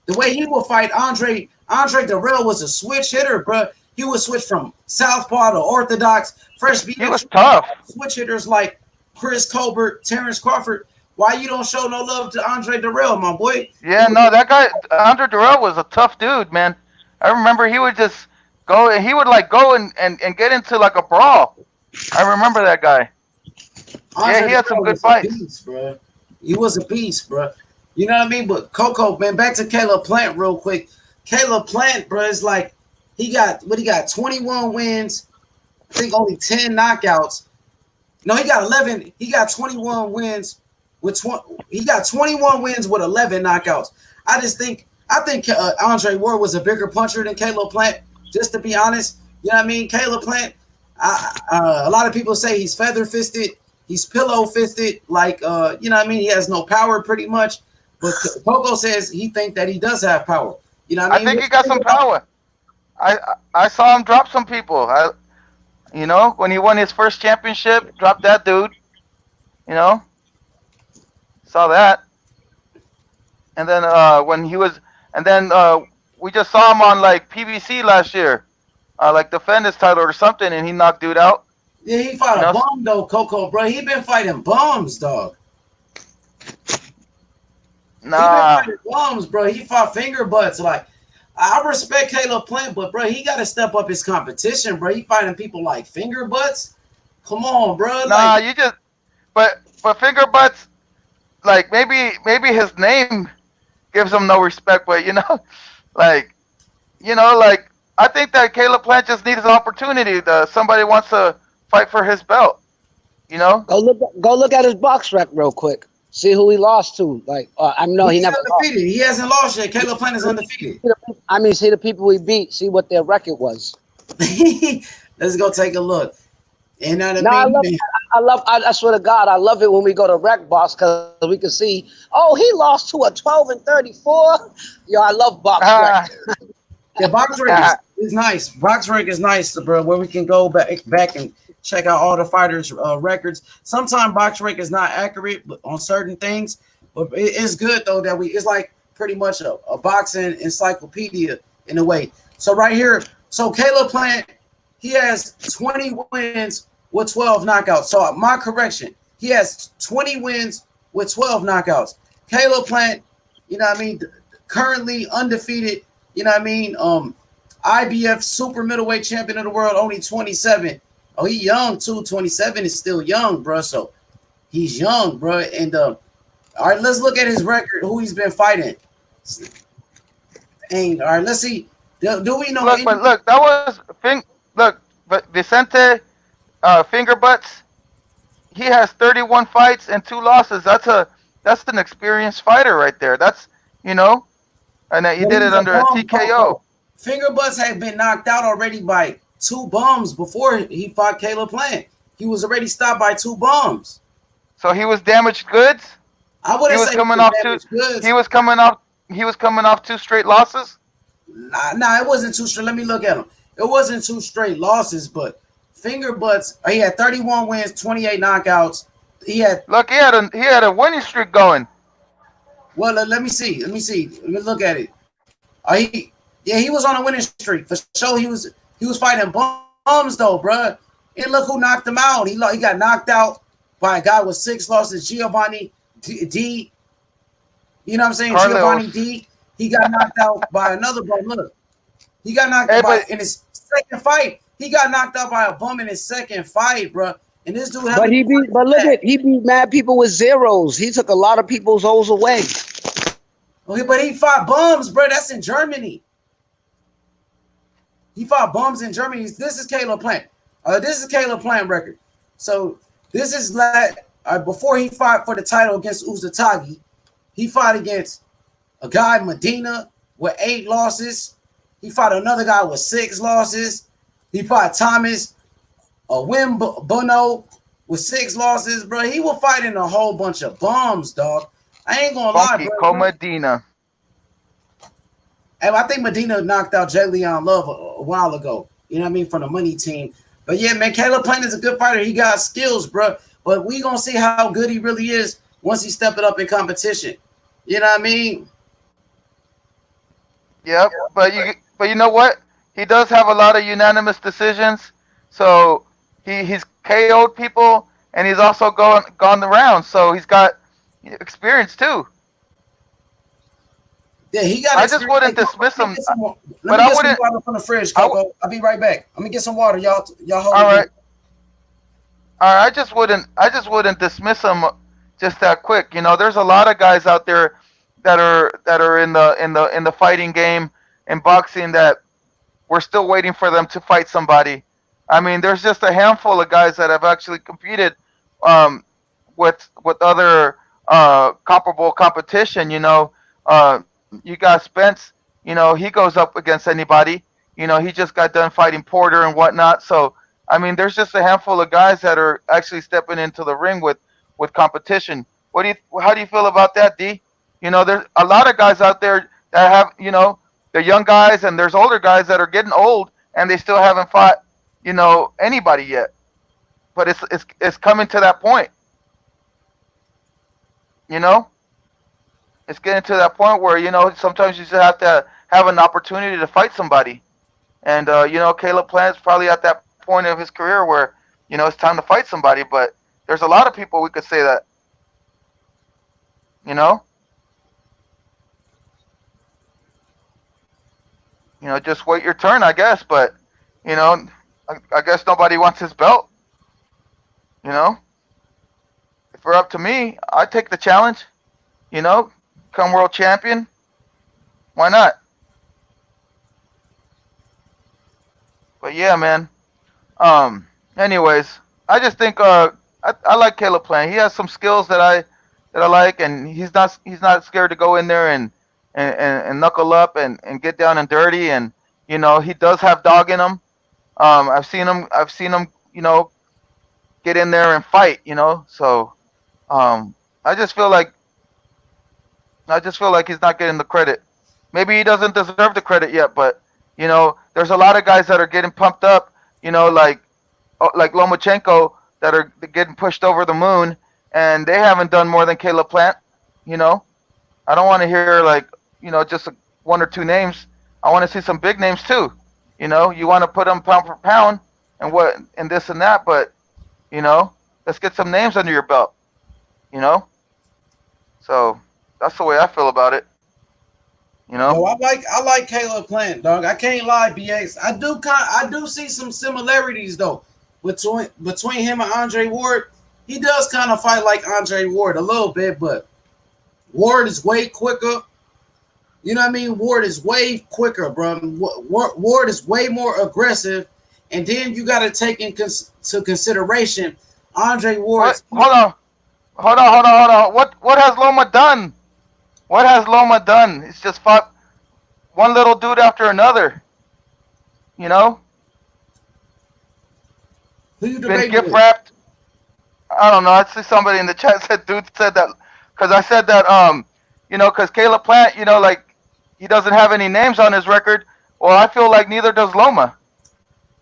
the way he will fight Andre Darrell was a switch hitter, bro. He would switch from southpaw to orthodox. He was tough. Switch hitters like Chris Colbert, Terrence Crawford. Why you don't show no love to Andre Darrell, my boy? Yeah, no, that guy Andre Darrell was a tough dude, man. I remember he would just go and he would like go and get into like a brawl. I remember that guy. Andre he had some Darrell good fights. Beast, bro. He was a beast, bro. You know what I mean? But Coco, man, back to Caleb Plant real quick. Caleb Plant, bro, is like he got 21 wins. I think only 10 knockouts. No, he got 11. He got 21 wins with 21 wins with 11 knockouts. I think Andre Ward was a bigger puncher than Caleb Plant. Just to be honest, you know what I mean? Caleb Plant. A lot of people say he's feather fisted. He's pillow fisted. Like you know what I mean? He has no power pretty much. But Coco says he think that he does have power. You know what I mean? I think he got some power. I saw him drop some people. You know, when he won his first championship, dropped that dude. You know, saw that. And then we just saw him on like PBC last year, like defend his title or something, and he knocked dude out. Yeah, he fought a bum though, Coco, bro. He been fighting bums, dog. Nah, he been fighting bums, bro. He fought finger butts. Like, I respect Caleb Plant, but bro, he got to step up his competition, bro. He fighting people like finger butts. Come on, bro. Nah, you just but finger butts. Like maybe his name gives him no respect, but you know, like I think that Caleb Plant just needs an opportunity. Somebody wants to fight for his belt. You know, go look at his box rec real quick. See who he lost to. Like I know he never undefeated. Lost. He hasn't lost yet. Caleb Plant is undefeated. I mean, see the people he beat. See what their record was. Let's go take a look. You know what I mean? I swear to God, I love it when we go to Rec Box because we can see, oh, he lost to a 12-34. Yo, I love Box Rec. Yeah, Box Rec is nice. Box Rec is nice, bro, where we can go back and check out all the fighters' records. Sometimes Box Rec is not accurate on certain things, but it's good, though, that it's like pretty much a boxing encyclopedia in a way. So right here, so Caleb Plant, he has 20 wins with 12 knockouts. So my correction, he has 20 wins with 12 knockouts. Caleb Plant, you know what I mean, currently undefeated, you know what I mean, IBF super middleweight champion of the world, only 27. Oh, he young too. 27 is still young, bro. So he's young, bro. And all right, let's look at his record, who he's been fighting. Dang, all right, let's see. Do we know? Look, that was but Vicente Finger Butts, he has 31 fights and 2 losses. That's an experienced fighter right there. That's, you know, and he did it under a TKO. Finger Butts had been knocked out already by 2 bums before he fought Caleb Plant. He was already stopped by 2 bums. So he was damaged goods. I wouldn't say he was coming off 2 straight losses. Nah, it wasn't 2 straight. Let me look at him. It wasn't 2 straight losses, but Finger Butts, he had 31 wins, 28 knockouts. He had a winning streak going. Well, let me see. Let me look at it. He was on a winning streak for sure. He was fighting bums though, bro. And look who knocked him out. He got knocked out by a guy with 6 losses, Giovanni D. You know what I'm saying? Carlos. Giovanni D. He got knocked out by another bum. Look, he got knocked out in his second fight. He got knocked out by a bum in his second fight, bro. And this dude, he beat mad people with zeros. He took a lot of people's O's away. Okay, but he fought bums, bro. That's in Germany. He fought bums in Germany. This is Caleb Plant. This is Caleb Plant record. So this is before he fought for the title against Uzatagi. He fought against a guy, Medina, with 8 losses. He fought another guy with 6 losses. He fought Thomas, a Bono with 6 losses, bro. He was fighting a whole bunch of bums, dog. I ain't gonna lie, bro. Medina. And I think Medina knocked out Jet Leon Love a while ago. You know what I mean? From the money team. But yeah, man, Caleb Plant is a good fighter. He got skills, bro. But we gonna see how good he really is once he stepped it up in competition. You know what I mean? Yep. But you know what? He does have a lot of unanimous decisions. So he's KO'd people, and he's also gone the rounds. So he's got experience too. Yeah, he got. I just wouldn't dismiss him. But I wouldn't. Water from the fridge, Coco. I'll be right back. I'm gonna get some water, y'all. Hold all right. All right. I just wouldn't dismiss him just that quick. You know, there's a lot of guys out there that are in the fighting game in boxing that we're still waiting for them to fight somebody. I mean, there's just a handful of guys that have actually competed with other comparable competition. You know, you got Spence. You know, he goes up against anybody. You know, he just got done fighting Porter and whatnot. So, I mean, there's just a handful of guys that are actually stepping into the ring with competition. How do you feel about that, D? You know, there's a lot of guys out there that have, you know, they're young guys, and there's older guys that are getting old, and they still haven't fought, you know, anybody yet. But it's coming to that point. You know, it's getting to that point where, you know, sometimes you just have to have an opportunity to fight somebody. And you know, Caleb Plant's probably at that point of his career where, you know, it's time to fight somebody. But there's a lot of people we could say that. You know? You know, just wait your turn, I guess. But, you know, I guess nobody wants his belt. You know? If it were up to me, I'd take the challenge. You know? Become world champion. Why not? But yeah, man. Anyways, I just think I like Caleb Plant. He has some skills that I like, and he's not scared to go in there and knuckle up and get down and dirty, and you know, he does have dog in him. I've seen him, you know, get in there and fight, you know. So I just feel like he's not getting the credit. Maybe he doesn't deserve the credit yet, but you know, there's a lot of guys that are getting pumped up, you know, like Lomachenko, that are getting pushed over the moon, and they haven't done more than Caleb Plant. You know, I don't want to hear like, you know, just one or two names. I want to see some big names too. You know, you want to put them pound for pound and this and that, but you know, let's get some names under your belt. You know, so that's the way I feel about it. You know, no, I like Caleb Plant, dog. I can't lie, BX. I do see some similarities though between him and Andre Ward. He does kind of fight like Andre Ward a little bit, but Ward is way quicker. You know what I mean? Ward is way quicker, bro. Ward is way more aggressive, and then you got to take into consideration Andre Ward. Hold on. What has Loma done? What has Loma done? It's just fought one little dude after another. You know? Who you been gift wrapped. I don't know. I see somebody in the chat said that because I said that you know, because Caleb Plant, you know, like he doesn't have any names on his record. Well, I feel like neither does Loma.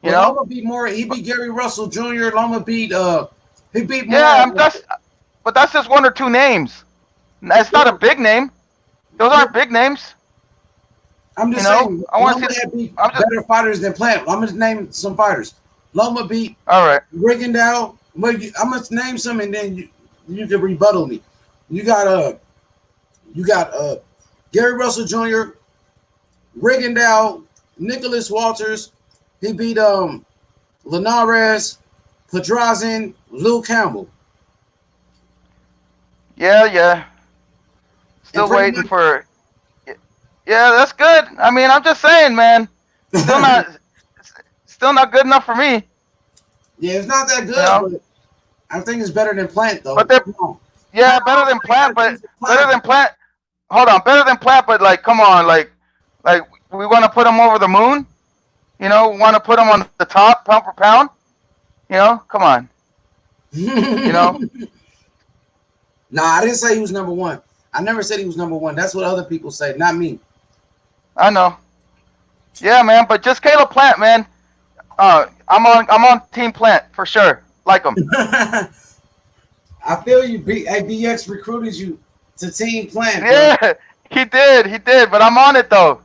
You know, Loma beat more. He beat Gary Russell Jr. Loma beat he beat more. Yeah, but that's just one or two names. That's not a big name. Those aren't big names. I'm just saying. I want to beat better fighters than Plant. I'm gonna name some fighters. Loma beat. All right. Rigondeaux. I'm gonna name some, and then you can rebuttal me. You got Gary Russell Jr., Rigondeaux, Nicholas Walters. He beat Linares, Pedraza, Lou Campbell. Yeah. Still waiting for. Yeah, that's good. I mean, I'm just saying, man. Still not good enough for me. Yeah, it's not that good. You know? But I think it's better than Plant, though. But better than Plant, but better than Plant. Hold on, better than Plant, but like, come on, like we want to put him over the moon. You know, want to put him on the top, pound for pound. You know, come on. You know. Nah, I didn't say he was number one. I never said he was number one. That's what other people say, not me. I know. Yeah, man, but just Caleb Plant, man. I'm on Team Plant for sure. Like him. I feel you. BX recruited you to Team Plant. Yeah, bro. he did. But I'm on it though.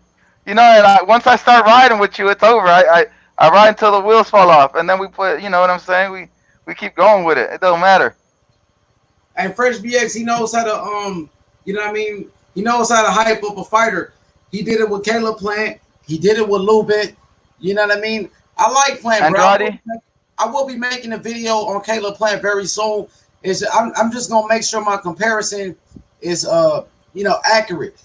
You know, and once I start riding with you, it's over. I ride until the wheels fall off, and then we put. You know what I'm saying? We keep going with it. It doesn't matter. And Fresh BX, he knows how to you know what I mean? He knows how to hype up a fighter. He did it with Caleb Plant. He did it with Lubin. You know what I mean? I like Plant, bro. I will be making a video on Caleb Plant very soon. I'm just gonna make sure my comparison is you know, accurate.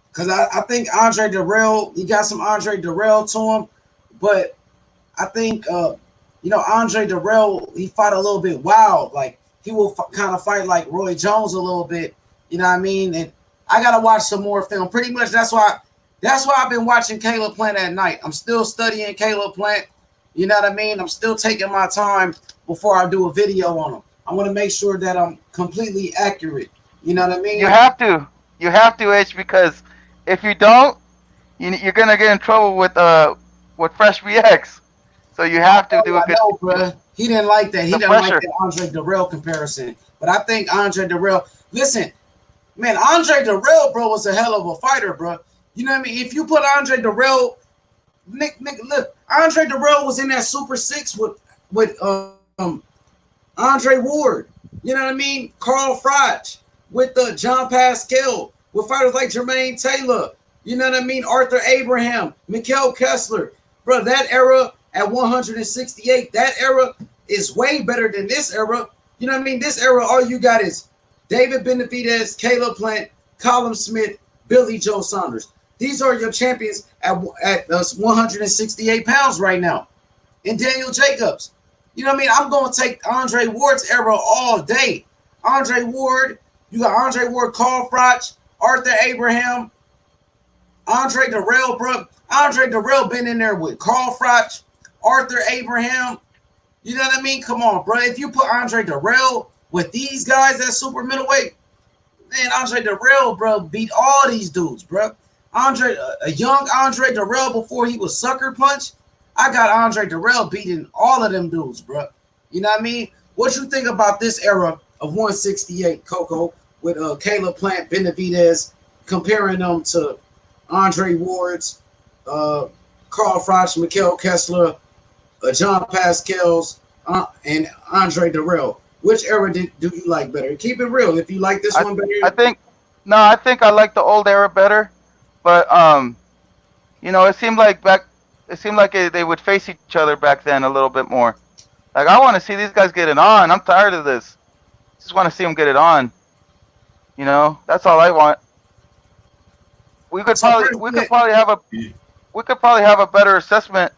Because I think Andre Darrell, he got some Andre Darrell to him, but I think you know, Andre Darrell, he fought a little bit wild. Like he will kind of fight like Roy Jones a little bit. You know what I mean? And I gotta watch some more film. Pretty much that's why I've been watching Caleb Plant at night. I'm still studying Caleb Plant. You know what I mean? I'm still taking my time before I do a video on him. I want to make sure that I'm completely accurate. You know what I mean? You have to, H, because if you don't, you're gonna get in trouble with Fresh VX. So you have to do a good. know, bro. He didn't like that. He didn't like the Andre Darrell comparison. But I think Andre Darrell. Listen, man, Andre Darrell, bro, was a hell of a fighter, bro. You know what I mean? If you put Andre Darrell, Nick, look, Andre Darrell was in that Super Six with Andre Ward. You know what I mean? Carl Froch with John Pascal, with fighters like Jermaine Taylor. You know what I mean? Arthur Abraham, Mikhail Kessler. Bro, that era at 168, that era is way better than this era. You know what I mean? This era, all you got is David Benavidez, Caleb Plant, Colin Smith, Billy Joe Saunders. These are your champions at 168 pounds right now. And Daniel Jacobs. You know what I mean? I'm going to take Andre Ward's era all day. Andre Ward, you got Andre Ward, Carl Froch, Arthur Abraham, Andre Darrell, bro. Andre Darrell been in there with Carl Froch, Arthur Abraham. You know what I mean? Come on, bro. If you put Andre Darrell with these guys at super middleweight, man, Andre Darrell, bro, beat all these dudes, bro. A young Andre Darrell before he was sucker punched. I got Andre Darrell beating all of them dudes, bro. You know what I mean? What you think about this era of 168, Coco, with Caleb Plant, Benavidez, comparing them to Andre Ward's, Carl Froch, Mikhail Kessler, John Pascal's, and Andre Darrell? Which era do you like better? Keep it real. If you like this one better, I think I like the old era better. But you know, it seemed like they would face each other back then a little bit more. Like I want to see these guys get it on. I'm tired of this. Just want to see them get it on. You know, that's all I want. We could probably have a better assessment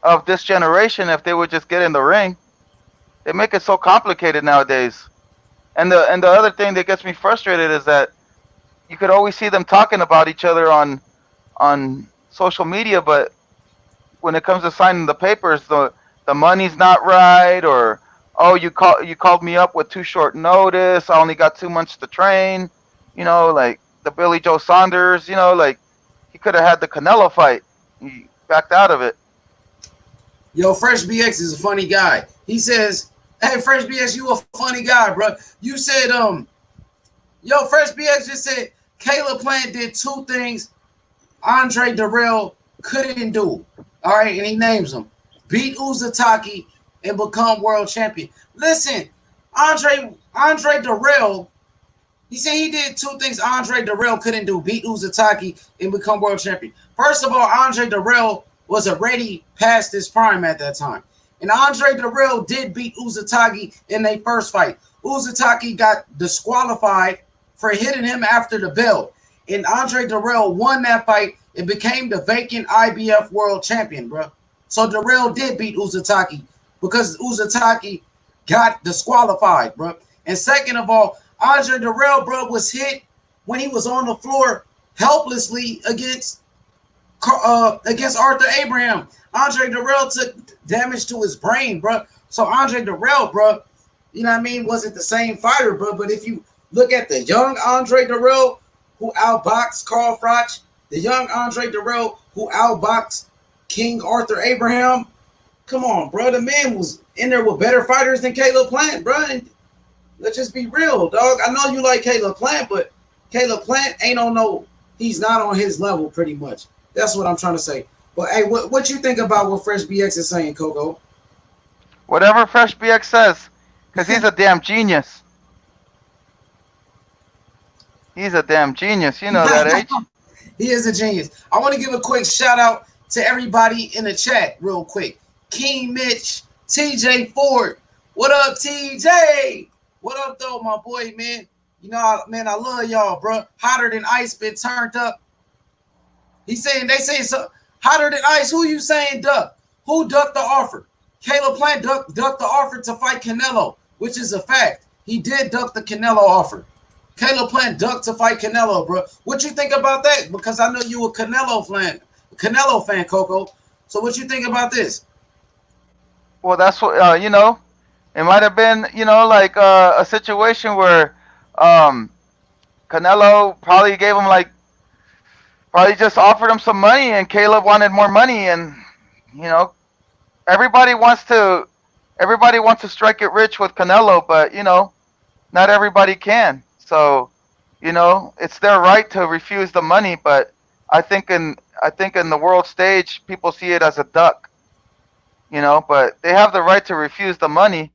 of this generation if they would just get in the ring. They make it so complicated nowadays. And the other thing that gets me frustrated is that you could always see them talking about each other on social media, but when it comes to signing the papers, the money's not right, or you called me up with too short notice. I only got 2 months to train. You know, like the Billy Joe Saunders. You know, like he could have had the Canelo fight. He backed out of it. Yo, Fresh BX is a funny guy. He says, "Hey, Fresh BX, you a funny guy, bro." You said, yo, Fresh BX just said Caleb Plant did two things Andre Darrell couldn't do. All right, and he names them: beat Uzataki and become world champion. Listen, Andre Darrell, he said he did two things Andre Darrell couldn't do: beat Uzataki and become world champion. First of all, Andre Darrell was already past his prime at that time. And Andre Darrell did beat Uzataki in their first fight. Uzataki got disqualified for hitting him after the bell. And Andre Darrell won that fight and became the vacant IBF world champion, bro. So Darrell did beat Uzataki because Uzataki got disqualified, bro. And second of all, Andre Darrell, bro, was hit when he was on the floor helplessly against against Arthur Abraham. Andre Dirrell took damage to his brain, bro. So Andre Dirrell, bro, you know what I mean, wasn't the same fighter, bro. But if you look at the young Andre Dirrell who outboxed Carl Froch, the young Andre Dirrell who outboxed King Arthur Abraham, come on, bro. The man was in there with better fighters than Caleb Plant, bro. And let's just be real, dog. I know you like Caleb Plant, but Caleb Plant ain't on no, he's not on his level pretty much. That's what I'm trying to say. But hey, what you think about what Fresh BX is saying, Coco? Whatever Fresh BX says, because he's a damn genius. He's a damn genius. You know that, H? He is a genius. I want to give a quick shout out to everybody in the chat real quick. King Mitch, TJ Ford. What up, TJ? What up, though, my boy, man? You know, man, I love y'all, bro. Hotter than ice, been turned up. They saying so hotter than ice. Who you saying duck? Who ducked the offer? Caleb Plant ducked the offer to fight Canelo, which is a fact. He did duck the Canelo offer. Caleb Plant ducked to fight Canelo, bro. What you think about that? Because I know you a Canelo fan, Coco. So what you think about this? Well, that's what you know. It might have been, you know, like a situation where Canelo probably gave him probably just offered him some money, and Caleb wanted more money, and you know, everybody wants to strike it rich with Canelo, but you know, not everybody can. So, you know, it's their right to refuse the money, but I think in the world stage, people see it as a duck. You know, but they have the right to refuse the money.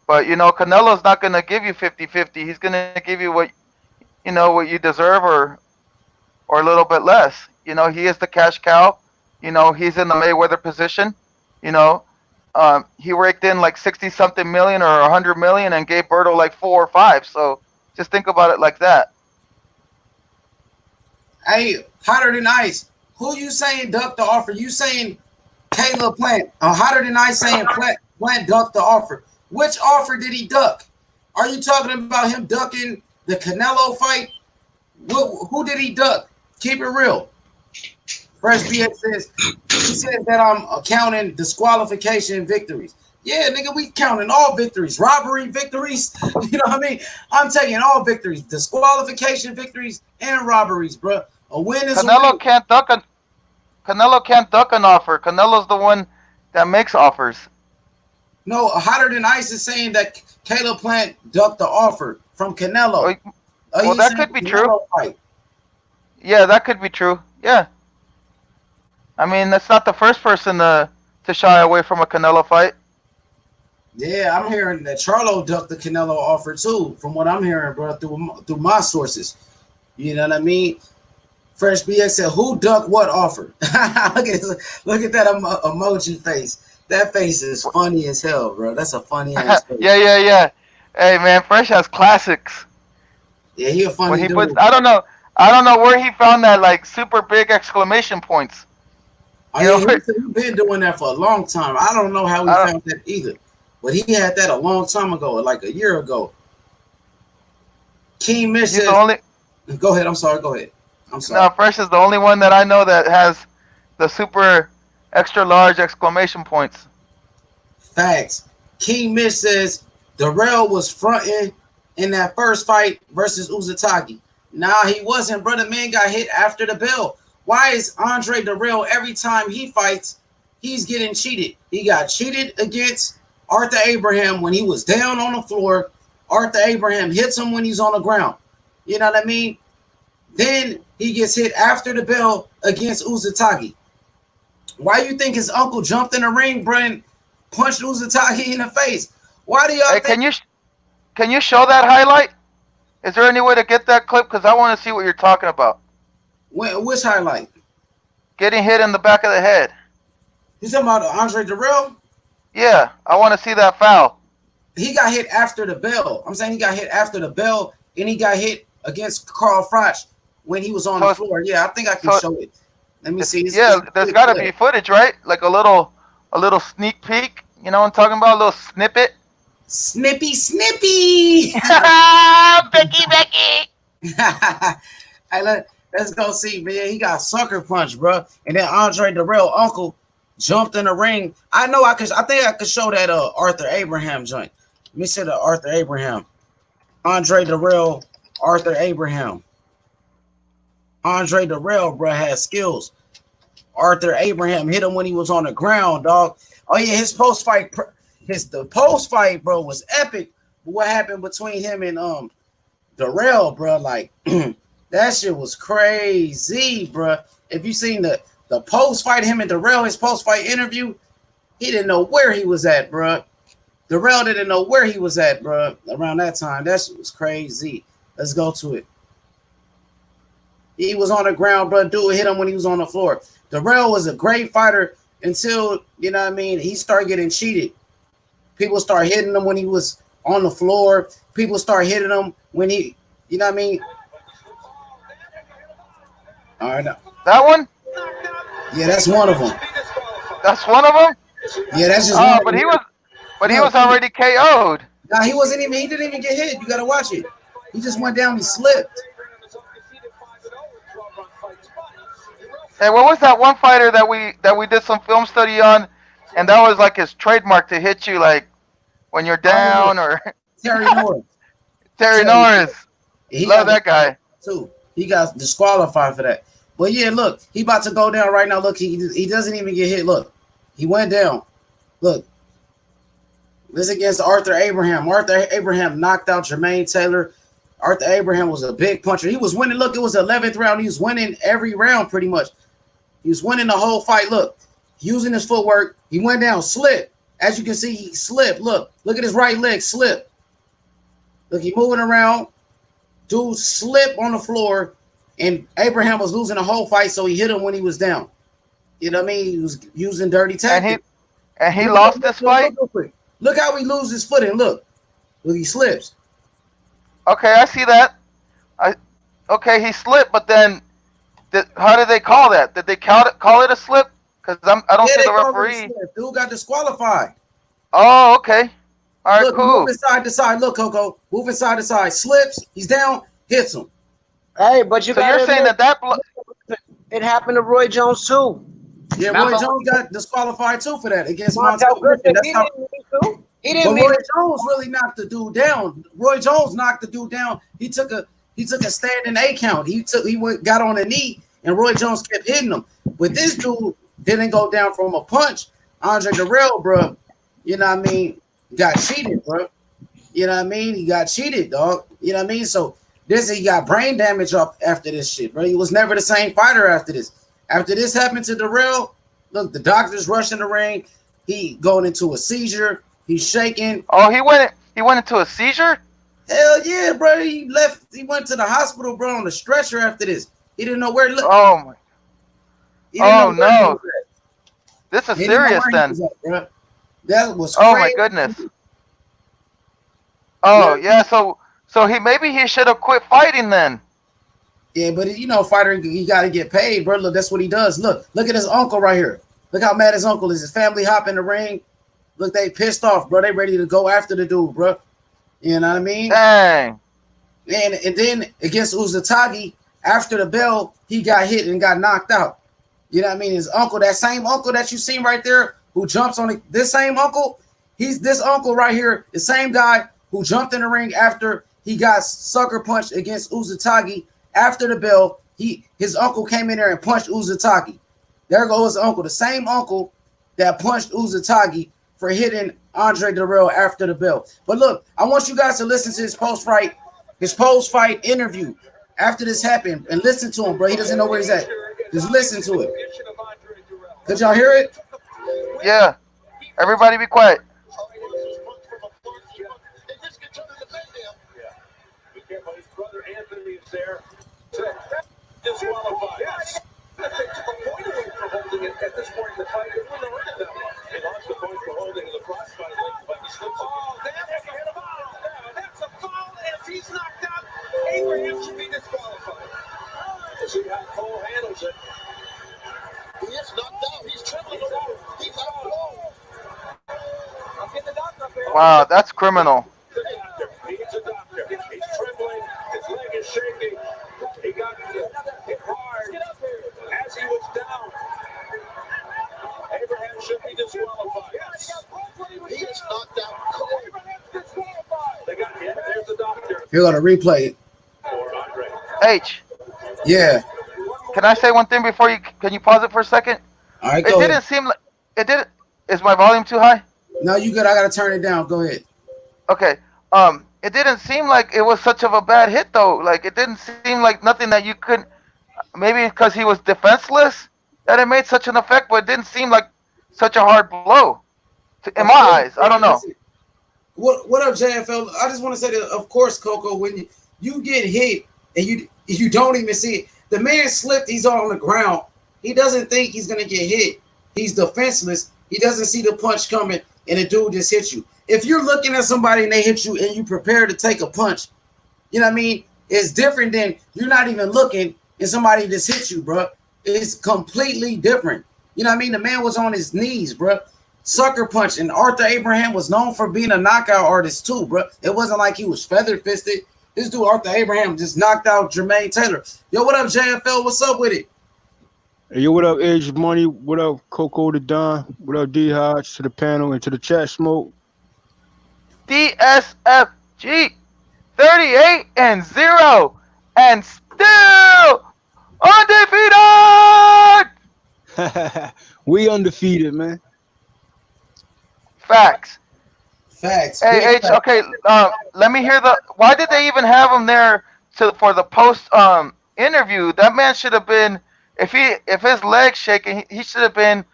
But, you know, Canelo's not going to give you 50-50. He's going to give you what you deserve or a little bit less. You know, he is the cash cow. You know, he's in the Mayweather position. You know, he raked in like 60-something million or 100 million and gave Berto like 4 or 5. So just think about it like that. Hey, hotter than ice. Who you saying ducked the offer? You saying Caleb Plant? Hotter than ice saying Plant ducked the offer. Which offer did he duck? Are you talking about him ducking the Canelo fight? Who did he duck? Keep it real. Fresh BX says, he says that I'm counting disqualification victories. Yeah, nigga, we counting all victories. Robbery victories. You know what I mean? I'm taking all victories. Disqualification victories and robberies, bro. A win is Canelo a win. Canelo can't duck an offer. Canelo's the one that makes offers. No, hotter than ice is saying that Caleb Plant ducked the offer from Canelo. Well, that could be true. Fight. Yeah, that could be true. Yeah. I mean, that's not the first person to shy away from a Canelo fight. Yeah, I'm hearing that Charlo ducked the Canelo offer too, from what I'm hearing, bro, through my sources. You know what I mean? Fresh BX said, who ducked what offer? Look at that emoji face. That face is funny as hell, bro. That's a funny ass face. Yeah. Hey, man, Fresh has classics. Yeah, he a funny dude. I don't know where he found that like super big exclamation points. He's been doing that for a long time. I don't know how he found that either. But he had that a long time ago, like a year ago. King Mitch says, go ahead. I'm sorry. Go ahead. I'm sorry. No, Fresh is the only one that I know that has the super extra large exclamation points. Facts. King Mitch says Dirrell was fronting in that first fight versus Uzataki. Nah, he wasn't, brother. Man got hit after the bell. Why is Andre Dirrell, every time he fights, he's getting cheated? He got cheated against Arthur Abraham when he was down on the floor. Arthur Abraham hits him when he's on the ground. You know what I mean? Then he gets hit after the bell against Uzataki. Why you think his uncle jumped in the ring, bro, and punched Uzataki in the face? Why do y'all think? Can you show that highlight? Is there any way to get that clip? Because I want to see what you're talking about. Which highlight? Getting hit in the back of the head. You talking about Andre Dirrell? Yeah, I want to see that foul. He got hit after the bell. I'm saying he got hit after the bell, and he got hit against Carl Froch when he was on the floor. Yeah, I think I can show it. Let me see. There's got to be footage, right? Like a little sneak peek. You know what I'm talking about? A little snippet. Snippy. Becky. Let's go see, man. He got sucker punched, bro. And then Andre Darrell uncle jumped in the ring. I know I think I could show that Arthur Abraham joint. Let me see the Arthur Abraham. Andre Darrell, Arthur Abraham. Andre Darrell, bro, has skills. Arthur Abraham hit him when he was on the ground, dog. Oh yeah, his post fight, bro, was epic. What happened between him and Darrell, bro? Like that shit was crazy, bro. If you seen the post fight, him and Darrell, his post fight interview, he didn't know where he was at, bro. Darrell didn't know where he was at, bro. Around that time, that shit was crazy. Let's go to it. He was on the ground, bro. Dude hit him when he was on the floor. Darrell was a great fighter until, you know what I mean, he started getting cheated. People start hitting him when he was on the floor. People start hitting him when he, you know what I mean? All right. Now. That one? Yeah, that's one of them. That's one of them? Yeah, that's just one. But he was already KO'd. Nah, he didn't even get hit. You got to watch it. He just went down, he slipped. Hey, what was that one fighter that we did some film study on, and that was like his trademark to hit you like when you're down or Terry Norris. Terry Norris. Love that guy too. He got disqualified for that. But yeah, look, he about to go down right now. Look, he doesn't even get hit. Look, he went down. Look, this against Arthur Abraham. Arthur Abraham knocked out Jermaine Taylor. Arthur Abraham was a big puncher. He was winning. Look, it was the 11th round. He was winning every round pretty much. He was winning the whole fight. Look, using his footwork. He went down, slipped. As you can see, he slipped. Look at his right leg slip. Look, he moving around. Dude slipped on the floor, and Abraham was losing the whole fight, so he hit him when he was down. You know what I mean? He was using dirty tactics. And he lost this fight? Look how he loses his footing. Look, he slips. Okay, I see that. Okay, he slipped, but then how did they call that? Did they call it a slip? Because I don't see the referee. Dude got disqualified. Oh, okay. All right, look, cool. Moving side to side. Look, Coco, moving side to side. Slips. He's down. Hits him. Hey, but you're saying that it happened to Roy Jones too. Yeah, Roy Jones got disqualified too for that against Montel Griffin. That's how. He didn't. Roy Jones really knocked the dude down. Roy Jones knocked the dude down. He took a standing A count. He got on a knee, and Roy Jones kept hitting him. But this dude didn't go down from a punch. Andre Darrell, bro, you know what I mean, got cheated, bro. You know what I mean? He got cheated, dog. You know what I mean? So he got brain damage up after this shit, bro. He was never the same fighter after this. After this happened to Darrell, look, the doctors rushing the ring. He going into a seizure. He's shaking. Oh, he went into a seizure? Hell yeah, bro. He went to the hospital, bro, on a stretcher after this. He didn't know where to look. Oh my. Oh no. This is serious then. That was crazy. Oh crazy. my goodness. Oh yeah, so he should have quit fighting then. Yeah, but fighter, he got to get paid, bro. Look, that's what he does. Look at his uncle right here. Look how mad his uncle is. His family hop in the ring. Look, they pissed off, bro. They ready to go after the dude, bro. You know what I mean? Dang. And then against Uzatagi, after the bell, he got hit and got knocked out. You know what I mean? His uncle, that same uncle that you seen right there, who jumps on this same uncle, he's this uncle right here, the same guy who jumped in the ring after he got sucker punched against Uzatagi. After the bell, his uncle came in there and punched Uzatagi. There goes his uncle, the same uncle that punched Uzatagi for hitting Andre Darrell after the bell. But look, I want you guys to listen to his post-fight interview after this happened and listen to him, bro. He doesn't know where he's at. Just listen to it. Could y'all hear it? Yeah. Everybody be quiet. He's knocked out. Abraham should be disqualified. See how Cole handles it. He is knocked out. He's trembling around. He's out low. I'm getting the doctor up there. Wow, that's criminal. The doctor. He needs a doctor. He's trembling. His leg is shaking. He got hit be disqualified. He is knocked out cold. They got him. There's the doctor. Here, gonna replay it. For Andre. H, Yeah. can I say one thing before you? Can you pause it for a second? All right, It go didn't ahead. seem like it didn't. Is my volume too high? No, you good. I gotta turn it down. Go ahead. Okay. It didn't seem like it was such of a bad hit though. Like it didn't seem like nothing that you couldn't. Maybe because he was defenseless that it made such an effect, but it didn't seem like such a hard blow. In my eyes, I don't know. What up, JFL? I just want to say that, of course, Coco, when you get hit and you don't even see it, the man slipped. He's on the ground. He doesn't think he's gonna get hit. He's defenseless. He doesn't see the punch coming, and the dude just hits you. If you're looking at somebody and they hit you and you prepare to take a punch, you know what I mean? It's different than you're not even looking and somebody just hits you, bro. It's completely different. You know what I mean? The man was on his knees, bro. Sucker punch. And Arthur Abraham was known for being a knockout artist too, bro. It wasn't like he was feather fisted. This dude, Arthur Abraham, just knocked out Jermaine Taylor. Yo, what up, JFL? What's up with it? Hey, yo, what up, Edge Money? What up, Coco the Don? What up, D Hodge, to the panel and to the chat smoke? DSFG 38-0 and still undefeated. We undefeated, man. Facts. Facts. Hey, H, okay, let me hear the. Why did they even have him there for the post interview? That man should have been, if his leg's shaking, he should have been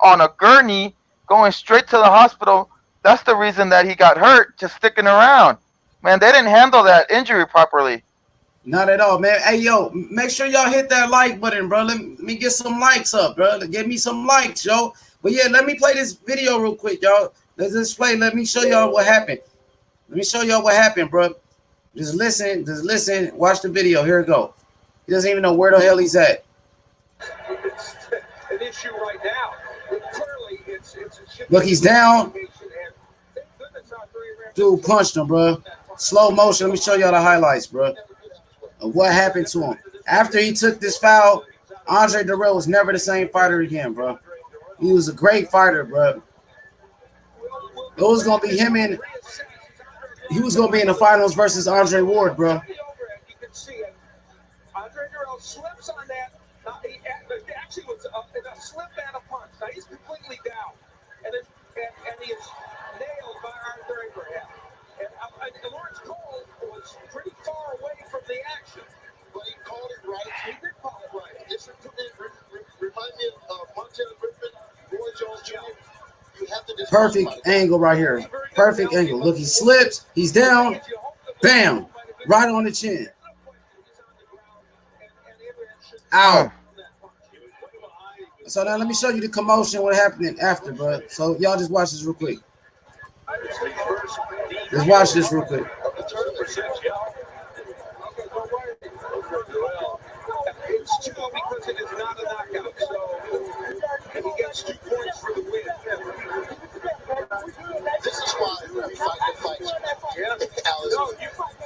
on a gurney going straight to the hospital. That's the reason that he got hurt, just sticking around. Man, they didn't handle that injury properly. Not at all, man. Hey, yo, make sure y'all hit that like button, bro. Let me get some likes up, bro. Give me some likes, yo. But yeah, let me play this video real quick, y'all. Let's just play. Let me show y'all what happened. Let me show y'all what happened, bro. Just listen. Watch the video. Here we go. He doesn't even know where the hell he's at. It's an issue right now. Clearly, it's Look, he's down. Dude punched him, bro. Slow motion. Let me show y'all the highlights, bro, of what happened to him. After he took this foul, Andre Dirrell was never the same fighter again, bro. He was a great fighter, bro. It was going to be him and he was going to be in the finals versus Andre Ward, bro. You can see it. Andre Dirrell slips on that. He actually was a slip and a punch. Now he's completely down. And he is nailed by Arthur Abraham. And Lawrence Cole was pretty far away from the action. But he called it right. He did call it right. This reminds me of Montana Griffin, Roy Jones Jr. You have to Perfect angle right here. Perfect angle. Look, he slips. He's down. Bam. Right on the chin. Ow. So now let me show you the commotion, what happened after, bro. So y'all just watch this real quick. Just watch this real quick. It's two because it is not a knockout. So he gets 2 points for the win. This is why we fight the fights. Yeah.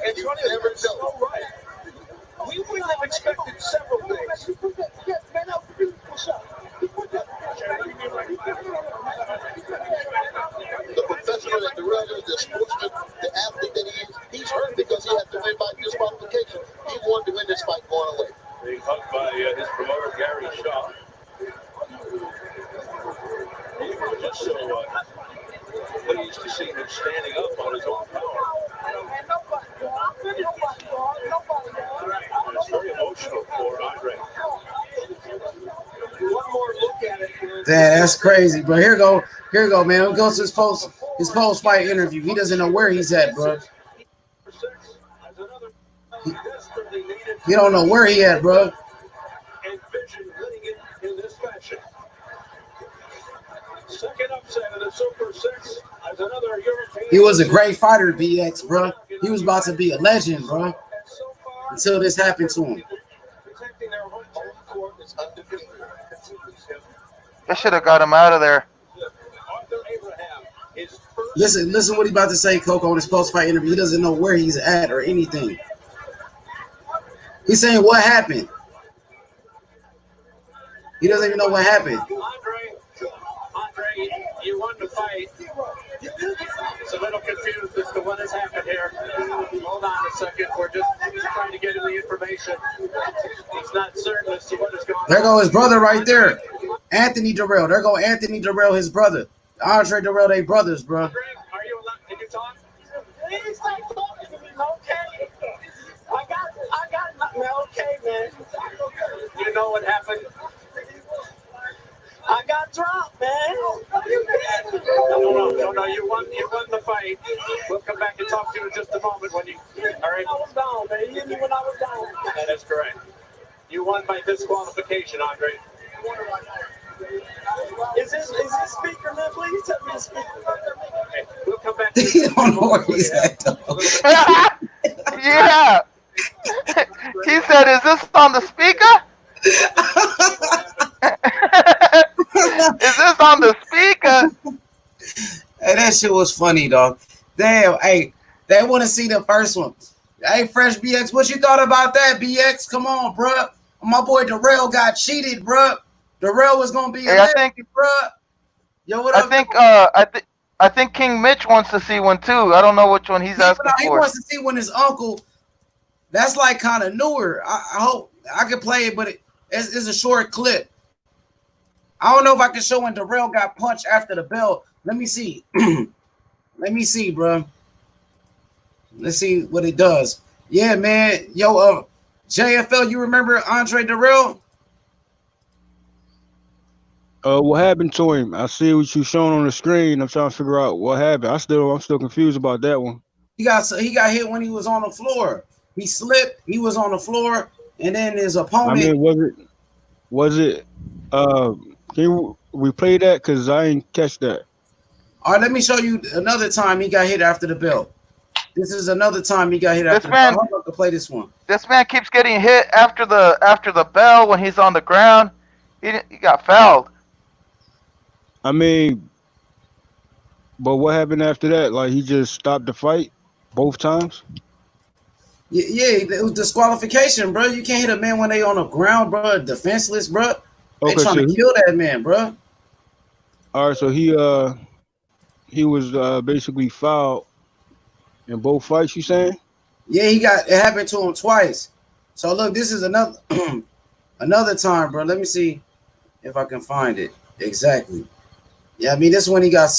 And you never know. Right. We would have expected several things. The professional that Dirrell is, the sportsman, the athlete that he is, he's hurt because he had to win by disqualification. He wanted to win this fight going away. Being hugged by his promoter, Gary Shaw. He was just so pleased to see him standing up on his own power. It's very emotional for Andre. One more look at it. Damn, that's crazy, bro. Here go, man. He goes to his post-fight interview. He doesn't know where he's at, bro. He don't know where he at, bro. He was a great fighter, BX, bro. He was about to be a legend, bro. Until this happened to him. They should have got him out of there. Listen what he's about to say, Coco, on his post-fight interview. He doesn't know where he's at or anything. He's saying what happened. He doesn't even know what happened. Andre you won the fight. It's a little confused as to what has happened here. Hold on a second. We're just trying to get him the information. He's not certain as to what is going on. There go his brother right there. Anthony Durrell. There go Anthony Durrell, his brother. Andre Durrell, they brothers, bro. Are you allowed? Can you talk? Please stop talking to me, okay? I got nothing. Okay, man. You know what happened? I got dropped, man. No. You won the fight. We'll come back and talk to you in just a moment when you. All right. I was down, man. You hit me when I was down. That is correct. You won by disqualification, Andre. Is this speaker, man? Please tell me a speaker. Okay. We'll come back. He don't know where he's at, though. Yeah. He said, "Is this on the speaker?" Is this on the speaker? Hey, that shit was funny, dog. Damn, hey, they want to see the first one. Hey, Fresh BX, what you thought about that, BX? Come on, bruh. My boy Darrell got cheated, bruh. Darrell was gonna be. Hey, I think, bruh. Yo, what up? I think King Mitch wants to see one too. I don't know which one he's asking He for. wants to see when his uncle. That's like kind of newer. I hope I can play it, but it's a short clip. I don't know if I can show when Darrell got punched after the bell. Let me see. Let me see, bro. Let's see what it does. Yeah, man. Yo, JFL, you remember Andre Darrell? What happened to him? I see what you showing on the screen. I'm trying to figure out what happened. I'm still confused about that one. He got hit when he was on the floor. He slipped. He was on the floor, and then his opponent. I mean, was it? Can you replay that? Cause I ain't catch that. All right, let me show you another time he got hit after the bell. This is another time he got hit after the bell. I'm about to play this one. This man keeps getting hit after the bell when he's on the ground. He got fouled. I mean, but what happened after that? Like he just stopped the fight both times? Yeah, it was disqualification, bro. You can't hit a man when they on the ground, bro, defenseless, bro. They trying to kill that man, bro. All right, so he was basically fouled in both fights. You saying? Yeah, it happened to him twice. So look, this is another another time, bro. Let me see if I can find it exactly. Yeah, I mean this one he got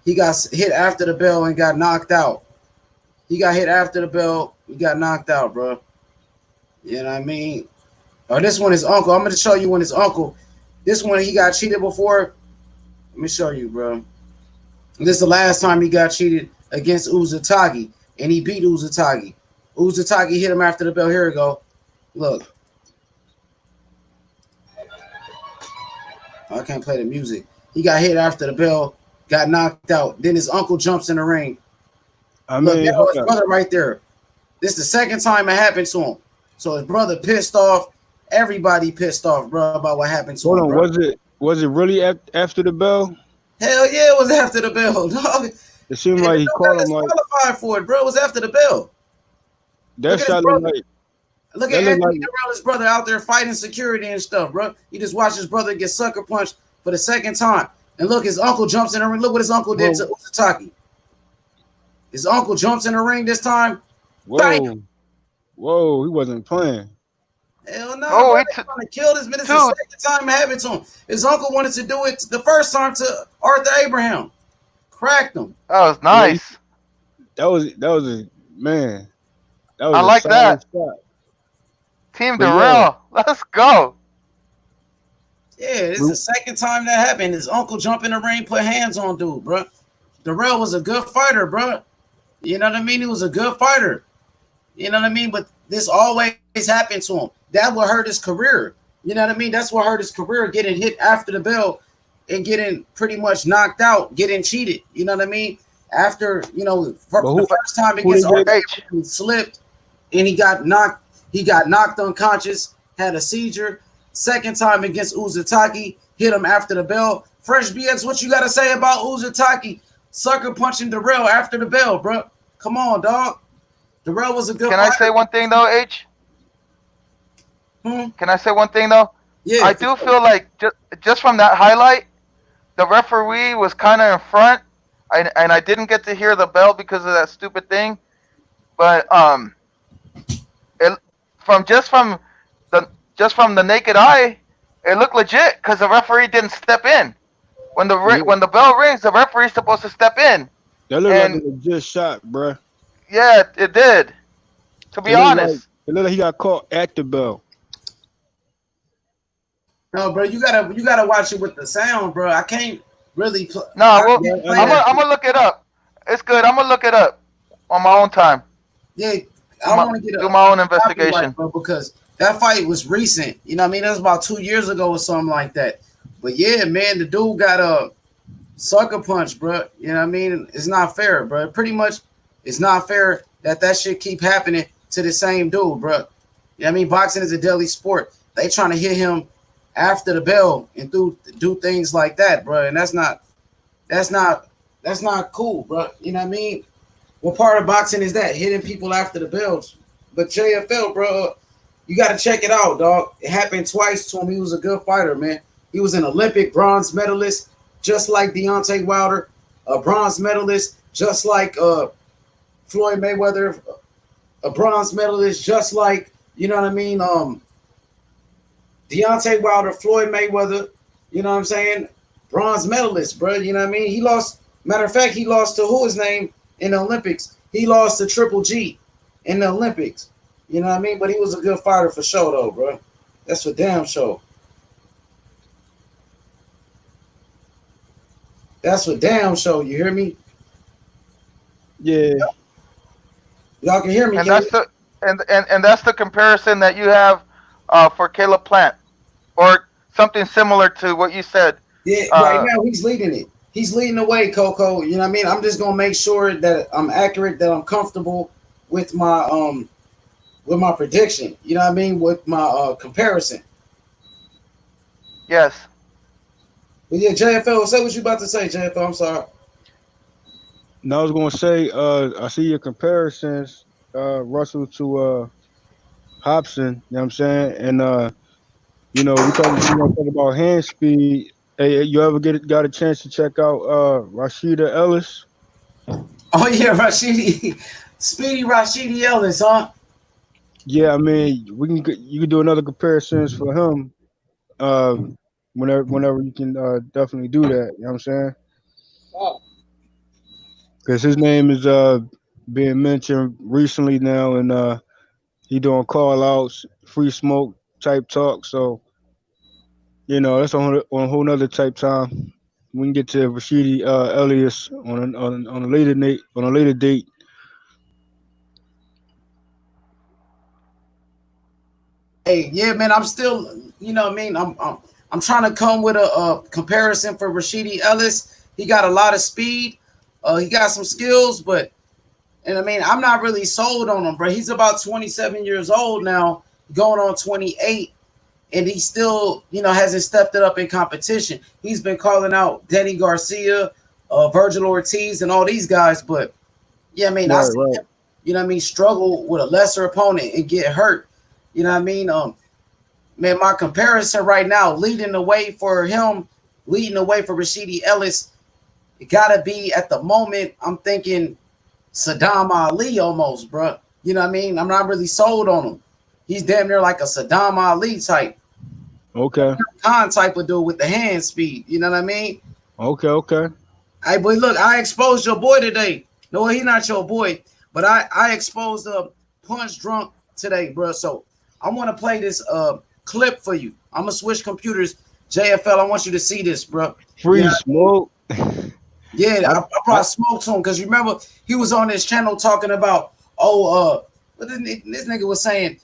hit after the bell and got knocked out. He got hit after the bell. He got knocked out, bro. You know what I mean? Oh, this one is uncle. I'm going to show you when his uncle. This one he got cheated before. Let me show you, bro. This is the last time he got cheated against Uzatagi, and he beat Uzatagi. Uzatagi hit him after the bell. Here we go. Look. I can't play the music. He got hit after the bell, got knocked out. Then his uncle jumps in the ring. I mean, look, that was his brother right there. This is the second time it happened to him. So his brother pissed off. Everybody pissed off, bro, about what happened to him. Hold on, bro. Was it really after the bell? Hell yeah, it was after the bell, dog. It seemed like he called him like qualified for it, bro. It was after the bell. That shot looked like. Look at Anthony Darrell's brother out there fighting security and stuff, bro. He just watched his brother get sucker punched for the second time. And look, his uncle jumps in the ring. Look what his uncle did to Uzataki. His uncle jumps in the ring this time. Whoa, whoa, he wasn't playing. Hell no, bro. They trying to kill this man. It's the second time it happened to him. His uncle wanted to do it the first time to Arthur Abraham. Cracked him. That was nice. That was a man. That was I like that. Shot. Team Darrell, let's go. Yeah, this is the second time that happened. His uncle jumped in the ring, put hands on dude, bro. Darrell was a good fighter, bro. You know what I mean? He was a good fighter. You know what I mean? But this always happened to him. That would hurt his career. You know what I mean? That's what hurt his career, getting hit after the bell and getting pretty much knocked out, getting cheated. You know what I mean? After, the first time against Arthur, he slipped and he got knocked unconscious, had a seizure. Second time against Uzataki, hit him after the bell. Fresh BX, what you got to say about Uzataki sucker punching Darrell after the bell, bro? Come on, dog. Darrell was a good fighter. I say one thing, though, H? Can I say one thing, though? Yeah. I do feel like just from that highlight, the referee was kind of in front, and I didn't get to hear the bell because of that stupid thing. But it from the from the naked eye, it looked legit because the referee didn't step in. Yeah. When the bell rings, the referee's supposed to step in, That looked like a and legit shot, bruh. yeah, it did. To be honest, It looked like he got caught at the bell. No, bro, you gotta watch it with the sound, bro. I can't really no, I well, can't play I know. that. I'm gonna look it up. It's good. I'm gonna look it up on my own time. Yeah, I don't want to get Do my own copyright, investigation. bro, because that fight was recent. You know what I mean? That was about 2 years ago or something like that. But yeah, man, the dude got a sucker punch, bro. You know what I mean? It's not fair, bro. Pretty much, it's not fair that shit keep happening to the same dude, bro. You know what I mean? Boxing is a deadly sport. They trying to hit him after the bell and do things like that, bro. And that's not cool, bro. You know what I mean? What part of boxing is that? Hitting people after the bells. But JFL, bro, you got to check it out, dog. It happened twice to him. He was a good fighter, man. He was an Olympic bronze medalist, just like Deontay Wilder, a bronze medalist, just like Floyd Mayweather, a bronze medalist, just like, you know what I mean, Deontay Wilder, Floyd Mayweather, you know what I'm saying? Bronze medalist, bro. You know what I mean? He lost, matter of fact, he lost to who his name in the Olympics? He lost to Triple G in the Olympics. You know what I mean? But he was a good fighter for sure, though, bro. That's for damn sure. That's for damn sure. You hear me? Yeah. Y'all can hear me. And that's the comparison that you have for Caleb Plant, or something similar to what you said. Yeah, right now he's leading it. He's leading the way, Coco. You know what I mean? I'm just gonna make sure that I'm accurate, that I'm comfortable with my prediction. You know what I mean? With my comparison. Yes. But yeah, JFL, say what you about to say, JFL. I'm sorry. Now I was gonna say, I see your comparisons, Russell to Hopson. You know what I'm saying? And we gonna talk about hand speed. Hey, you ever got a chance to check out Rashida Ellis? Oh yeah, Rashidi, Speedy Rashidi Ellis, huh? Yeah, I mean, you can do another comparisons for him. Uh, whenever you can definitely do that. You know what I'm saying? Because his name is being mentioned recently now, and he doing call outs, free smoke type talk. So that's on a whole nother type time. We can get to Rashidi Elias on a later date. Hey, yeah, man, I'm still, you know what I mean? I'm trying to come with a comparison for Rashidi Ellis. He got a lot of speed. He got some skills, and I mean, I'm not really sold on him, bro. He's about 27 years old now, going on 28, and he still, hasn't stepped it up in competition. He's been calling out Denny Garcia, Virgil Ortiz, and all these guys, but yeah, I mean, I see him, you know what I mean, struggle with a lesser opponent and get hurt. You know what I mean? Man, my comparison right now, leading the way for Rashidi Ellis, it gotta be at the moment. I'm thinking Saddam Ali almost, bro. You know what I mean? I'm not really sold on him. He's damn near like a Saddam Ali type. Okay. Khan type of dude with the hand speed. You know what I mean? Okay. Hey, boy, look, I exposed your boy today. No, he's not your boy, but I exposed Punch Drunk today, bro. So I want to play this clip for you. I'm gonna switch computers. JFL, I want you to see this, bro. Free smoke. Yeah, I brought smoke to him because you remember he was on this channel talking about, what this nigga was saying,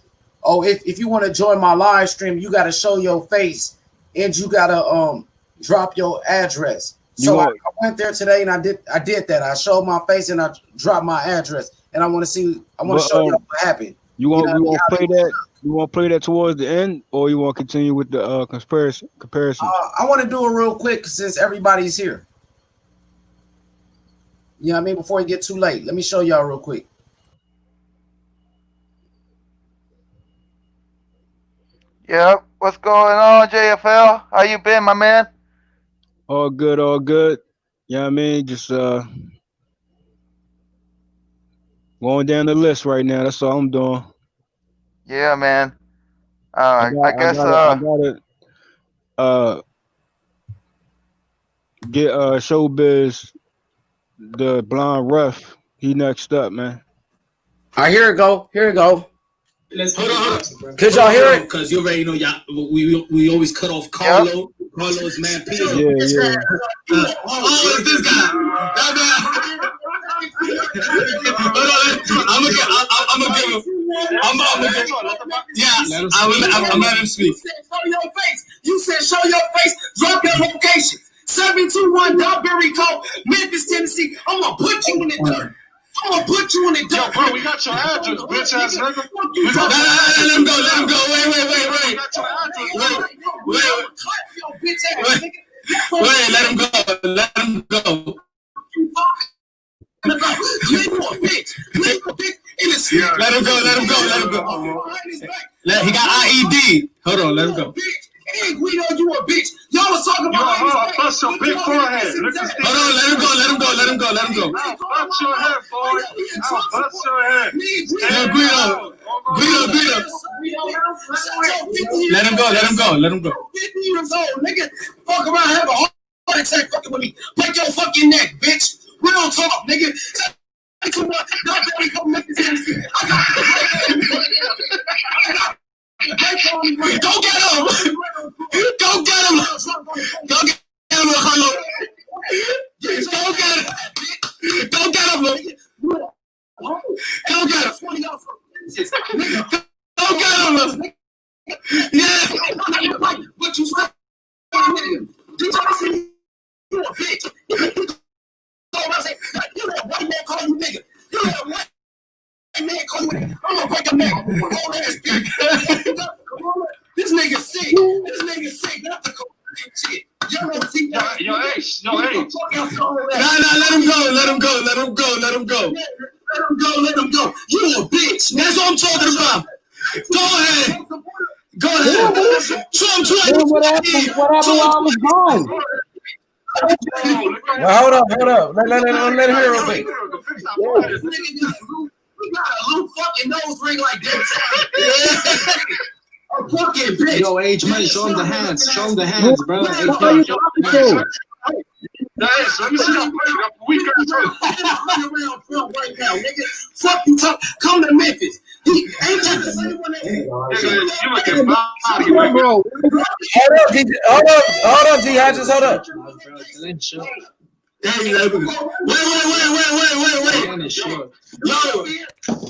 if you want to join my live stream, you got to show your face and you got to drop your address. So I went there today and I did that. I showed my face and I dropped my address, and I want to show you what happened. You want to play that? You want to play that towards the end, or you want to continue with the comparison? I want to do it real quick since everybody's here. You know what I mean? Before it get too late, let me show y'all real quick. Yeah, what's going on, JFL? How you been, my man? All good, all good. You know what I mean? Just going down the list right now. That's all I'm doing. Yeah, man. I I guess gotta get Showbiz, the blonde ref. He next up, man. All right, here it go. Here it go. Hold on. Could y'all hear it? Because you already know, y'all. We always cut off Carlo. Carlo's man P. Yeah, yeah. It's this guy. I'm gonna give him. Yeah, I'm let him speak. Show your face. You said show your face. Drop your location. 721 Dogberry Cove, Memphis, Tennessee. I'm gonna put you in the dirt. I'm gonna put you in the dirt. Yo, bro, we got your address, bitch ass nigga. Let him go. Let him go. Wait. Wait, let him go. Let him go. Let him go. He got IED. Hold on, let him go. Hey, Guido, you a bitch. Y'all was talking about I'll bust your big forehead. Hold on, let him go. I'll bust your head, boy. I'll bust your head. Hey, Guido. Let him go. 50 years old, nigga. Fuck around, have a heart attack fucking with me. Break your fucking neck, bitch. We don't talk, nigga. Don't get him! Go get him! Carlo! Go get him! Yeah! What you say? You a bitch! You let a white man call you nigga! You let a white man call you nigga! I'm gonna break a neck! This nigga sick! Not the shit! Yo, Ace! Nah, let him go! You a bitch! That's what I'm talking about! Go ahead! Show him What happened while I was gone? Well, hold up. Let him hear real quick. We got a little fucking nose ring like that. A fucking bitch. Yo, H man, show him the hands, bro. What are you talking to? Nice. Let me see your weak ass right now, nigga. Fuck you, talk. Come to Memphis. He ain't that the same one that you looking body, Bro, Hold up, D. I just hold up. Wait.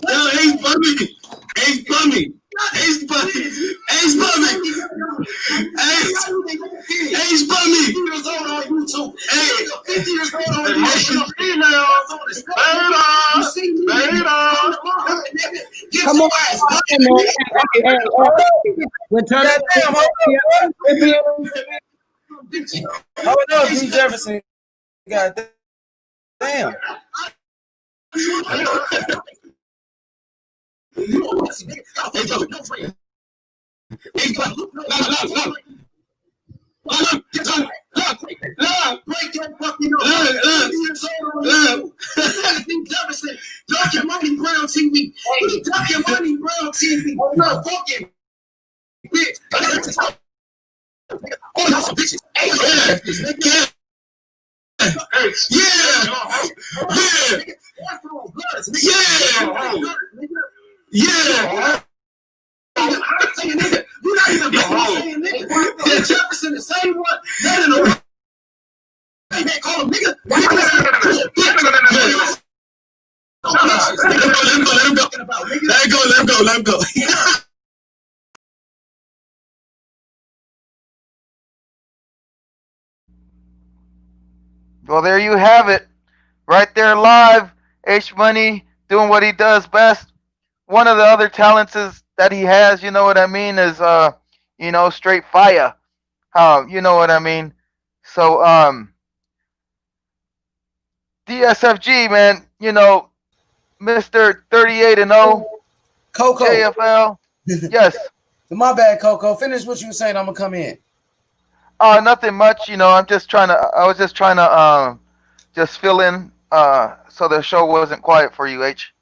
Yo, Ace Bummy. Ace Bummy. come on, man. Return Hold up, D. Jefferson. God damn. Break your fucking Duck your money, Brown TV. Duck your money, Brown TV. No fucking bitch. Oh, y'all some bitches. Yeah. You're not even saying nigga. Jefferson, the same one. That in the they call him nigga. Let him go. Well, there you have it. Right there live. H Money doing what he does best. One of the other talents is that he has, you know what I mean, is straight fire. You know what I mean? So DSFG, man, Mr. 38-0 Coco. JFL. Yes. My bad, Coco. Finish what you were saying. I'm gonna come in. Nothing much. I'm just trying to. I was just trying to just fill in so the show wasn't quiet for you, H.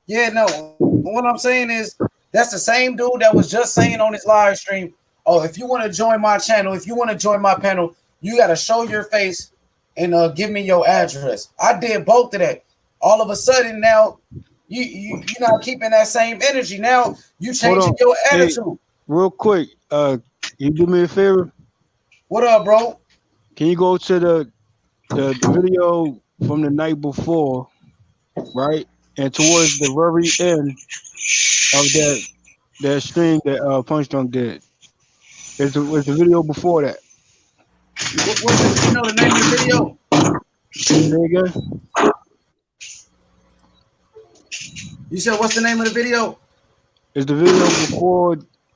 Yeah, no. What I'm saying is that's the same dude that was just saying on his live stream, oh, if you want to join my channel, if you want to join my panel, you got to show your face and give me your address. I did both of that. All of a sudden now you're not keeping that same energy. Now you Hold changing on. your Hey, attitude. real quick, can you do me a favor? What up, bro? Can you go to the video from the night before, right? And towards the very end of that stream that Punch Drunk did. It's the video before that. You know the name of the video? Say again? You said what's the name of the video? It's the video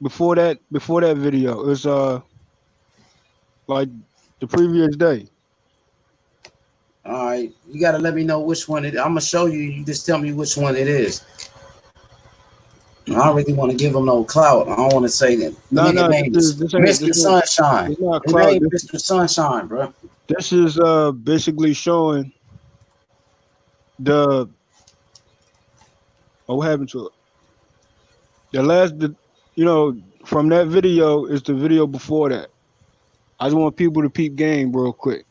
before that video. It's like the previous day. All right, you got to let me know which one it is. I'm gonna show you. You just tell me which one it is. I don't really want to give him no clout. I don't want to say that. The nigga name is Mr. Sunshine. It's not His clout. name is Mr. Sunshine, bro. This is basically showing what happened to it. From that video is the video before that. I just want people to peep game real quick.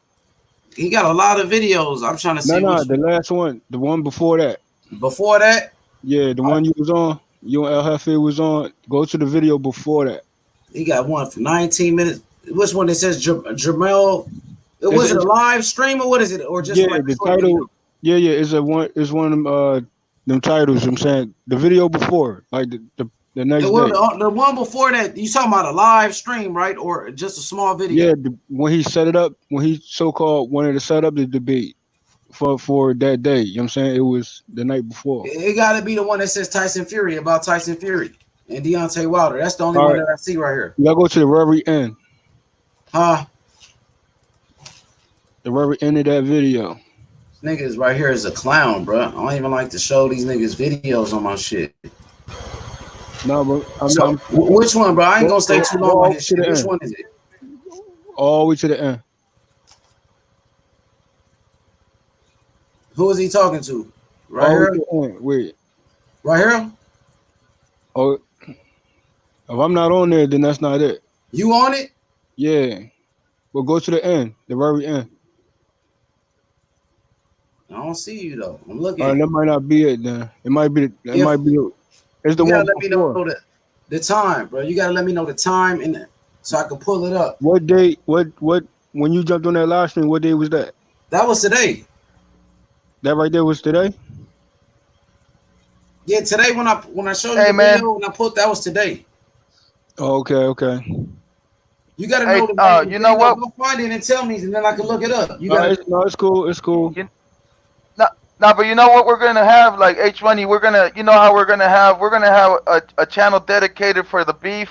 He got a lot of videos. I'm trying to see. The last one, the one before that. Before that? Yeah, the one you was on. You and El Jefe was on. Go to the video before that. He got one for 19 minutes. Which one that says Jamel? Was it a live stream or what is it? Or just like the title? Video? Yeah. It's one of them titles. I'm saying the video before, like the next day. The one before that, you talking about a live stream, right? Or just a small video? Yeah, when he set it up, when he so-called wanted to set up the debate for that day. You know what I'm saying? It was the night before. It got to be the one that says Tyson Fury, about Tyson Fury and Deontay Wilder. That's the only one that I see right here. You gotta go to the very end. Huh? The very end of that video. This niggas right here is a clown, bro. I don't even like to show these niggas videos on my shit. No, but which one, bro? I ain't gonna stay too long on this shit. Which one is it? All the way to the end. Who is he talking to? Right here? Wait. Right here? Oh, if I'm not on there, then that's not it. You on it? Yeah. But go to the end, the very end. I don't see you though. I'm looking. That might not be it then. It might be. It's the you one. Let me know the time, bro. You gotta let me know the time so I can pull it up. What day? What? When you jumped on that live stream, what day was that? That was today. That right there was today. Yeah, today when I showed you the video and I put that was today. Oh, okay. You gotta know the you know what? Go find it and tell me, and then I can look it up. It's cool. No, but you know what we're gonna have, like H Money. We're gonna have a channel dedicated for the beef,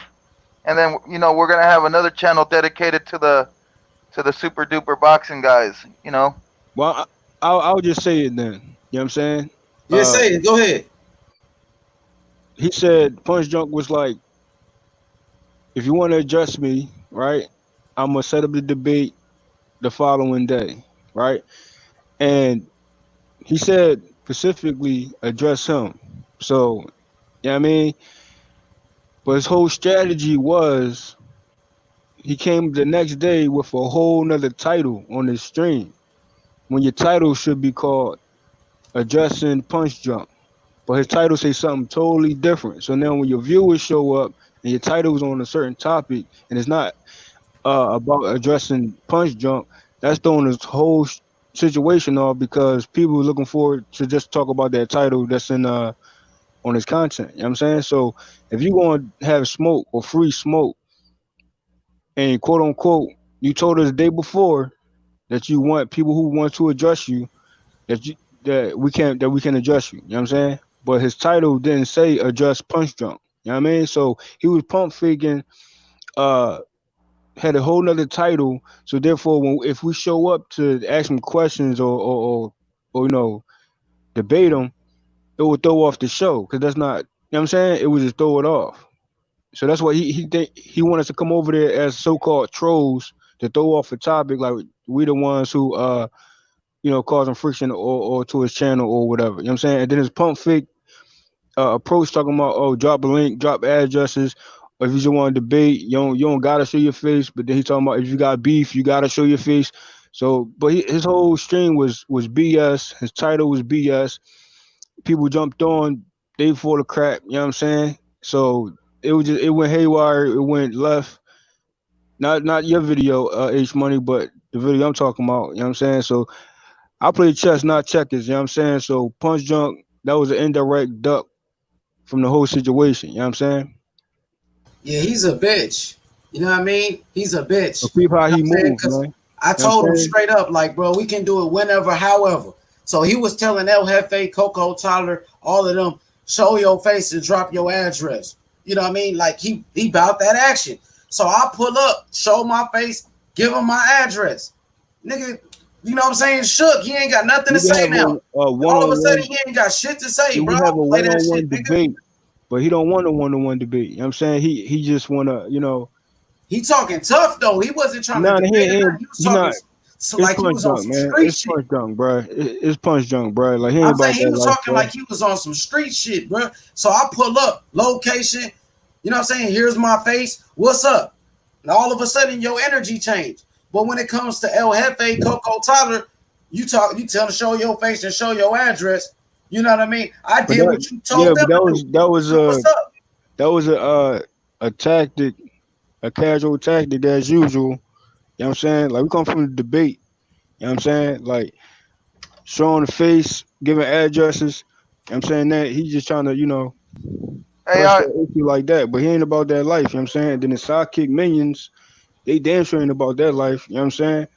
and then we're gonna have another channel dedicated to the super duper boxing guys. Well, I'll just say it then. You know what I'm saying? Yeah, say it. Go ahead. He said Punch Drunk was like, if you want to address me, right, I'm gonna set up the debate the following day, right? And he said specifically address him. So, you know what I mean? But his whole strategy was he came the next day with a whole nother title on his stream. When your title should be called Addressing Punch Drunk. But his title say something totally different. So now when your viewers show up and your title is on a certain topic and it's not about addressing Punch Drunk, that's throwing this whole situation off because people are looking forward to just talk about that title that's in on his content. You know what I'm saying? So if you're going to have smoke or free smoke and quote unquote, you told us the day before that you want people who want to address you, that we can address you. You know what I'm saying? But his title didn't say address Punch Drunk. You know what I mean? So he was pump faking, had a whole nother title. So therefore, if we show up to ask him questions or debate him, it would throw off the show because that's not. You know what I'm saying? It would just throw it off. So that's why he wanted to come over there as so-called trolls to throw off a topic, like we the ones who causing friction or to his channel or whatever. You know what I'm saying? And then his pump fake approach talking about, oh, drop a link, drop addresses. Or if you just want to debate, you don't gotta show your face. But then he talking about if you got beef, you gotta show your face. So, but his whole stream was BS. His title was BS. People jumped on, they full of crap. You know what I'm saying? So it went haywire. It went left. Not your video, H Money, but the video I'm talking about. You know what I'm saying? So I play chess, not checkers. You know what I'm saying? So Punch Junk, that was an indirect duck from the whole situation. You know what I'm saying? Yeah, he's a bitch. You know what I mean? He's a bitch. So keep how You know he what I'm saying? moves, 'Cause man. I told him straight up, like, bro, we can do it whenever, however. So he was telling El Jefe, Coco, Tyler, all of them, show your face and drop your address. You know what I mean? Like he about that action. So I pull up, show my face, give him my address. Nigga, you know what I'm saying? Shook. He ain't got nothing to say now. All of a sudden, he ain't got shit to say, bro. We have a Play that one-on-one shit, nigga. debate, but he don't want a one-on-one debate. You know what I'm saying? He just wanna, He talking tough though. He wasn't trying Nah, to debate. He was he talking not. so It's like he punch was on junk, some man. street It's shit. punch junk, bro. It's punch junk, bro. Like he ain't I'm about saying he that was life, talking bro. like he was on some street shit, bro. So I pull up, location, you know what I'm saying? Here's my face. What's up? And all of a sudden your energy changed. But when it comes to El Jefe, Coco, Tyler, you tell them to show your face and show your address. You know what I mean? I did what you told them but to do. that was So what's up? a tactic, a casual tactic as usual. You know what I'm saying? Like we come from the debate. You know what I'm saying? Like showing the face, giving addresses. You know what I'm saying? That he's just trying to, Hey, press that issue like that. But he ain't about that life. You know what I'm saying? And then the sidekick minions, they damn sure ain't about that life. You know what I'm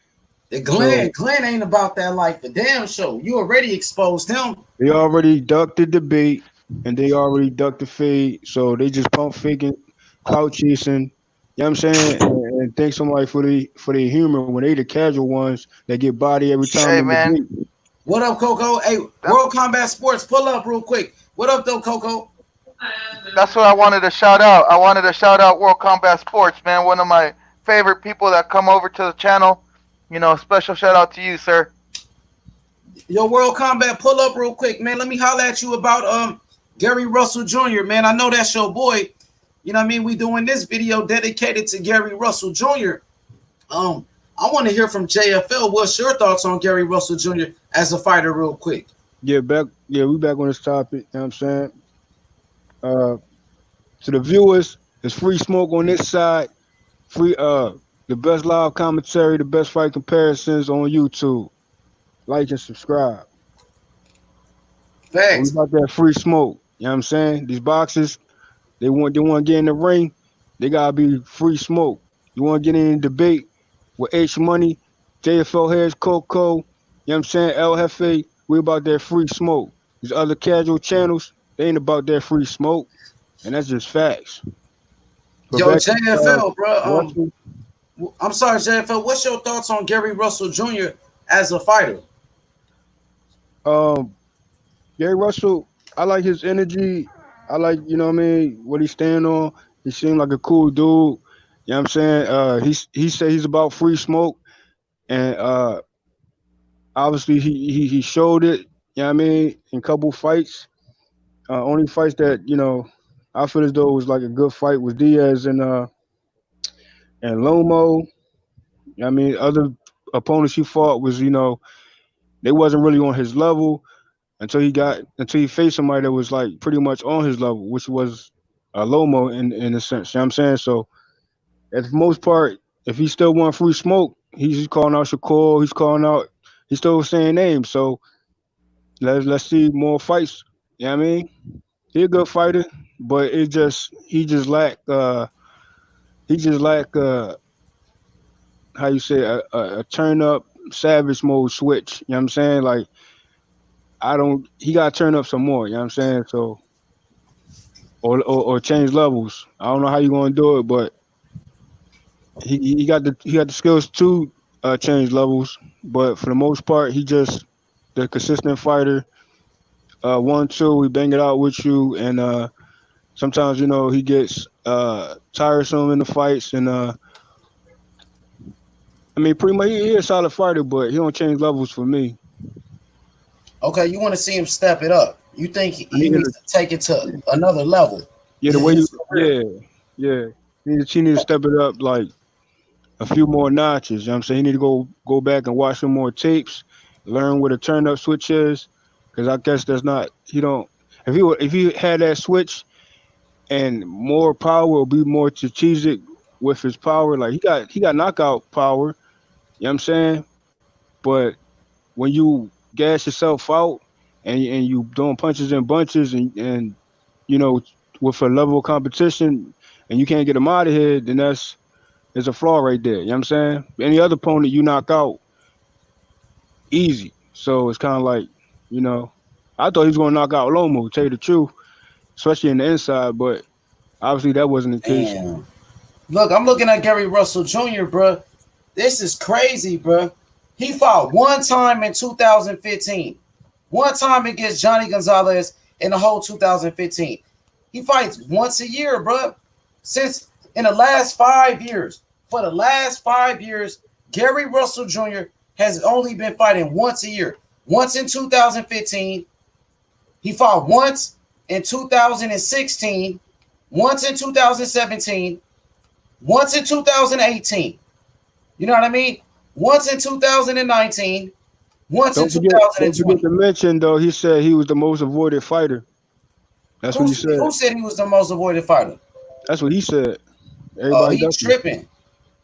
saying? Glenn ain't about that life for damn show. You already exposed him. They already ducked the debate and they already ducked the fade. So they just pump faking, clout chasing. You know what I'm saying? And thank somebody for the humor when they the casual ones that get body every time hey, in man. debate. What up, Coco? Hey, World Combat Sports, pull up real quick. What up, though, Coco? That's what I wanted to shout out. I wanted to shout out World Combat Sports, man. One of my favorite people that come over to the channel. Special shout out to you, sir. Yo, World Combat, pull up real quick, man. Let me holler at you about Gary Russell Jr., man. I know that's your boy. You know what I mean? We doing this video dedicated to Gary Russell Jr. I want to hear from JFL. What's your thoughts on Gary Russell Jr. as a fighter, real quick? We back on this topic. You know what I'm saying? To the viewers, it's free smoke on this side. Free the best live commentary, the best fight comparisons on YouTube. Like and subscribe. Thanks. We about that free smoke. You know what I'm saying? These boxes, they want to get in the ring, they gotta be free smoke. You want to get in a debate with H Money, JFL heads, Coco, you know what I'm saying? El Jefe, we about that free smoke. These other casual channels, they ain't about that free smoke. And that's just facts. But Yo, JFL, bro. Russell, I'm sorry, JFL. What's your thoughts on Gary Russell Jr. as a fighter? Gary Russell, I like his energy. I like, what he stand on. He seemed like a cool dude. You know what I'm saying? He said he's about free smoke. And obviously he showed it, you know what I mean, in a couple fights. Only fights that, I feel as though it was like a good fight was Diaz and Lomo. You know what I mean? Other opponents he fought was, they wasn't really on his level until he faced somebody that was like pretty much on his level, which was Lomo in a sense. You know what I'm saying? So at the most part, if he still want free smoke, he's calling out Shakur, he's still saying names. So let's see more fights. You know what I mean? He a good fighter, but he just lack how you say a turn up savage mode switch. You know what I'm saying? Like he gotta turn up some more, you know what I'm saying? So or change levels. I don't know how you gonna do it, but he got the skills to change levels, but for the most part he just the consistent fighter. 1-2, we bang it out with you, and sometimes he gets tiresome in the fights, and I mean, pretty much he is a solid fighter, but he don't change levels for me. Okay, you want to see him step it up. You think he need needs to take it to another level. Yeah, the in way you, his career. yeah. He need to step it up like a few more notches. You know what I'm saying? He need to go back and watch some more tapes, learn what a turn up switch is. Because I guess that's not he don't. If he had that switch and more power, or be more strategic with his power, like he got knockout power. You know what I'm saying? But when you gas yourself out and you doing punches and bunches and you know with a level of competition and you can't get them out of here, then there's a flaw right there. You know what I'm saying? Any other opponent you knock out easy. So it's kind of like, you know, I thought he was going to knock out Lomo, to tell you the truth, especially in the inside, but obviously that wasn't the case. Damn. Look, I'm looking at Gary Russell Jr., bro. This is crazy, bro. He fought one time in 2015. One time against Johnny Gonzalez in the whole 2015. He fights once a year, bro. Since in the last 5 years. For the last 5 years, Gary Russell Jr. has only been fighting once a year. Once in 2015. He fought once in 2016. Once in 2017. Once in 2018. You know what I mean? Once in 2019. Once in 2020. Don't forget to mention, though, he said he was the most avoided fighter. That's what he said. Who said he was the most avoided fighter? That's what he said. He's tripping.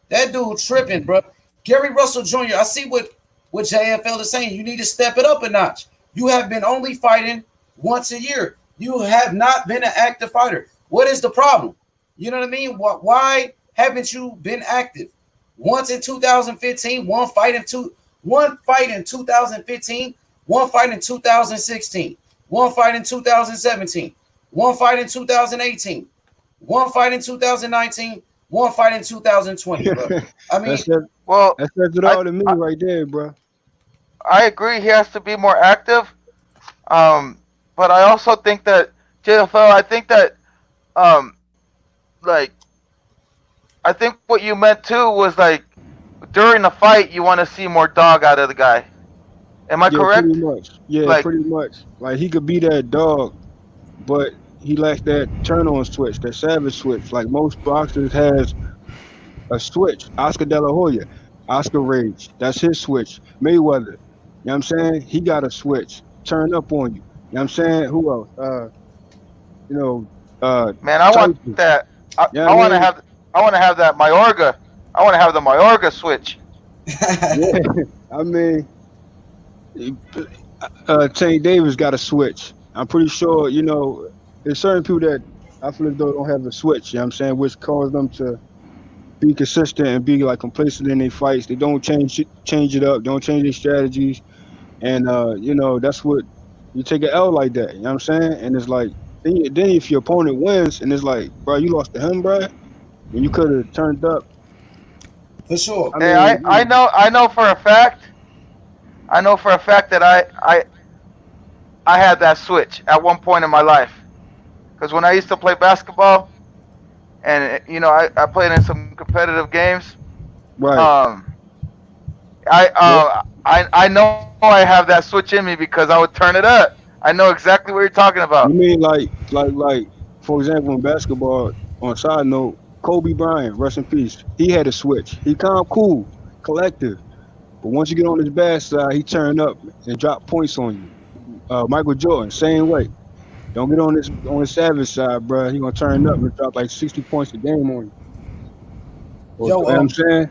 That dude tripping, bro. Gary Russell Jr., I see what JFL is saying. You need to step it up a notch. You have been only fighting once a year. You have not been an active fighter. What is the problem? You know what I mean? Why haven't you been active? Once in 2015, one fight in 2015, one fight in 2016, one fight in 2017, one fight in 2018, one fight in 2019, one fight in 2020, bro. I mean, that says it all to me right there, bro. I agree. He has to be more active. But I also think that JFL. I think that, I think what you meant too was like during the fight you want to see more dog out of the guy. Am I correct? Pretty much. Yeah, pretty much. Like he could be that dog, but he lacks that turn on switch, that savage switch. Like most boxers has a switch. Oscar De La Hoya, Oscar Rage, that's his switch. Mayweather, you know what I'm saying? He got a switch. Turn up on you. You know what I'm saying? Who else? Man, I want that. I want to have that Mayorga. I want to have the Mayorga switch. Yeah, I mean, Tank Davis got a switch. I'm pretty sure, you know, there's certain people that I feel as though don't have a switch, you know what I'm saying, which cause them to be consistent and be like complacent in their fights. They don't change it up, don't change their strategies. And, you know, that's what you take an L like that, you know what I'm saying? And it's like, then if your opponent wins and it's like, bro, you lost to him, bro, and you could have turned up. For sure. I know for a fact that I had that switch at one point in my life. Because when I used to play basketball, and you know I played in some competitive games, right? I know I have that switch in me because I would turn it up. I know exactly what you're talking about. You mean like for example in basketball? On a side note, Kobe Bryant, rest in peace. He had a switch. He kind of cool, collective, but once you get on his bad side, he turn up and drop points on you. Michael Jordan, same way. Don't get on his savage side, bro. He gonna turn up and drop like 60 points a game on you. You know what I'm saying?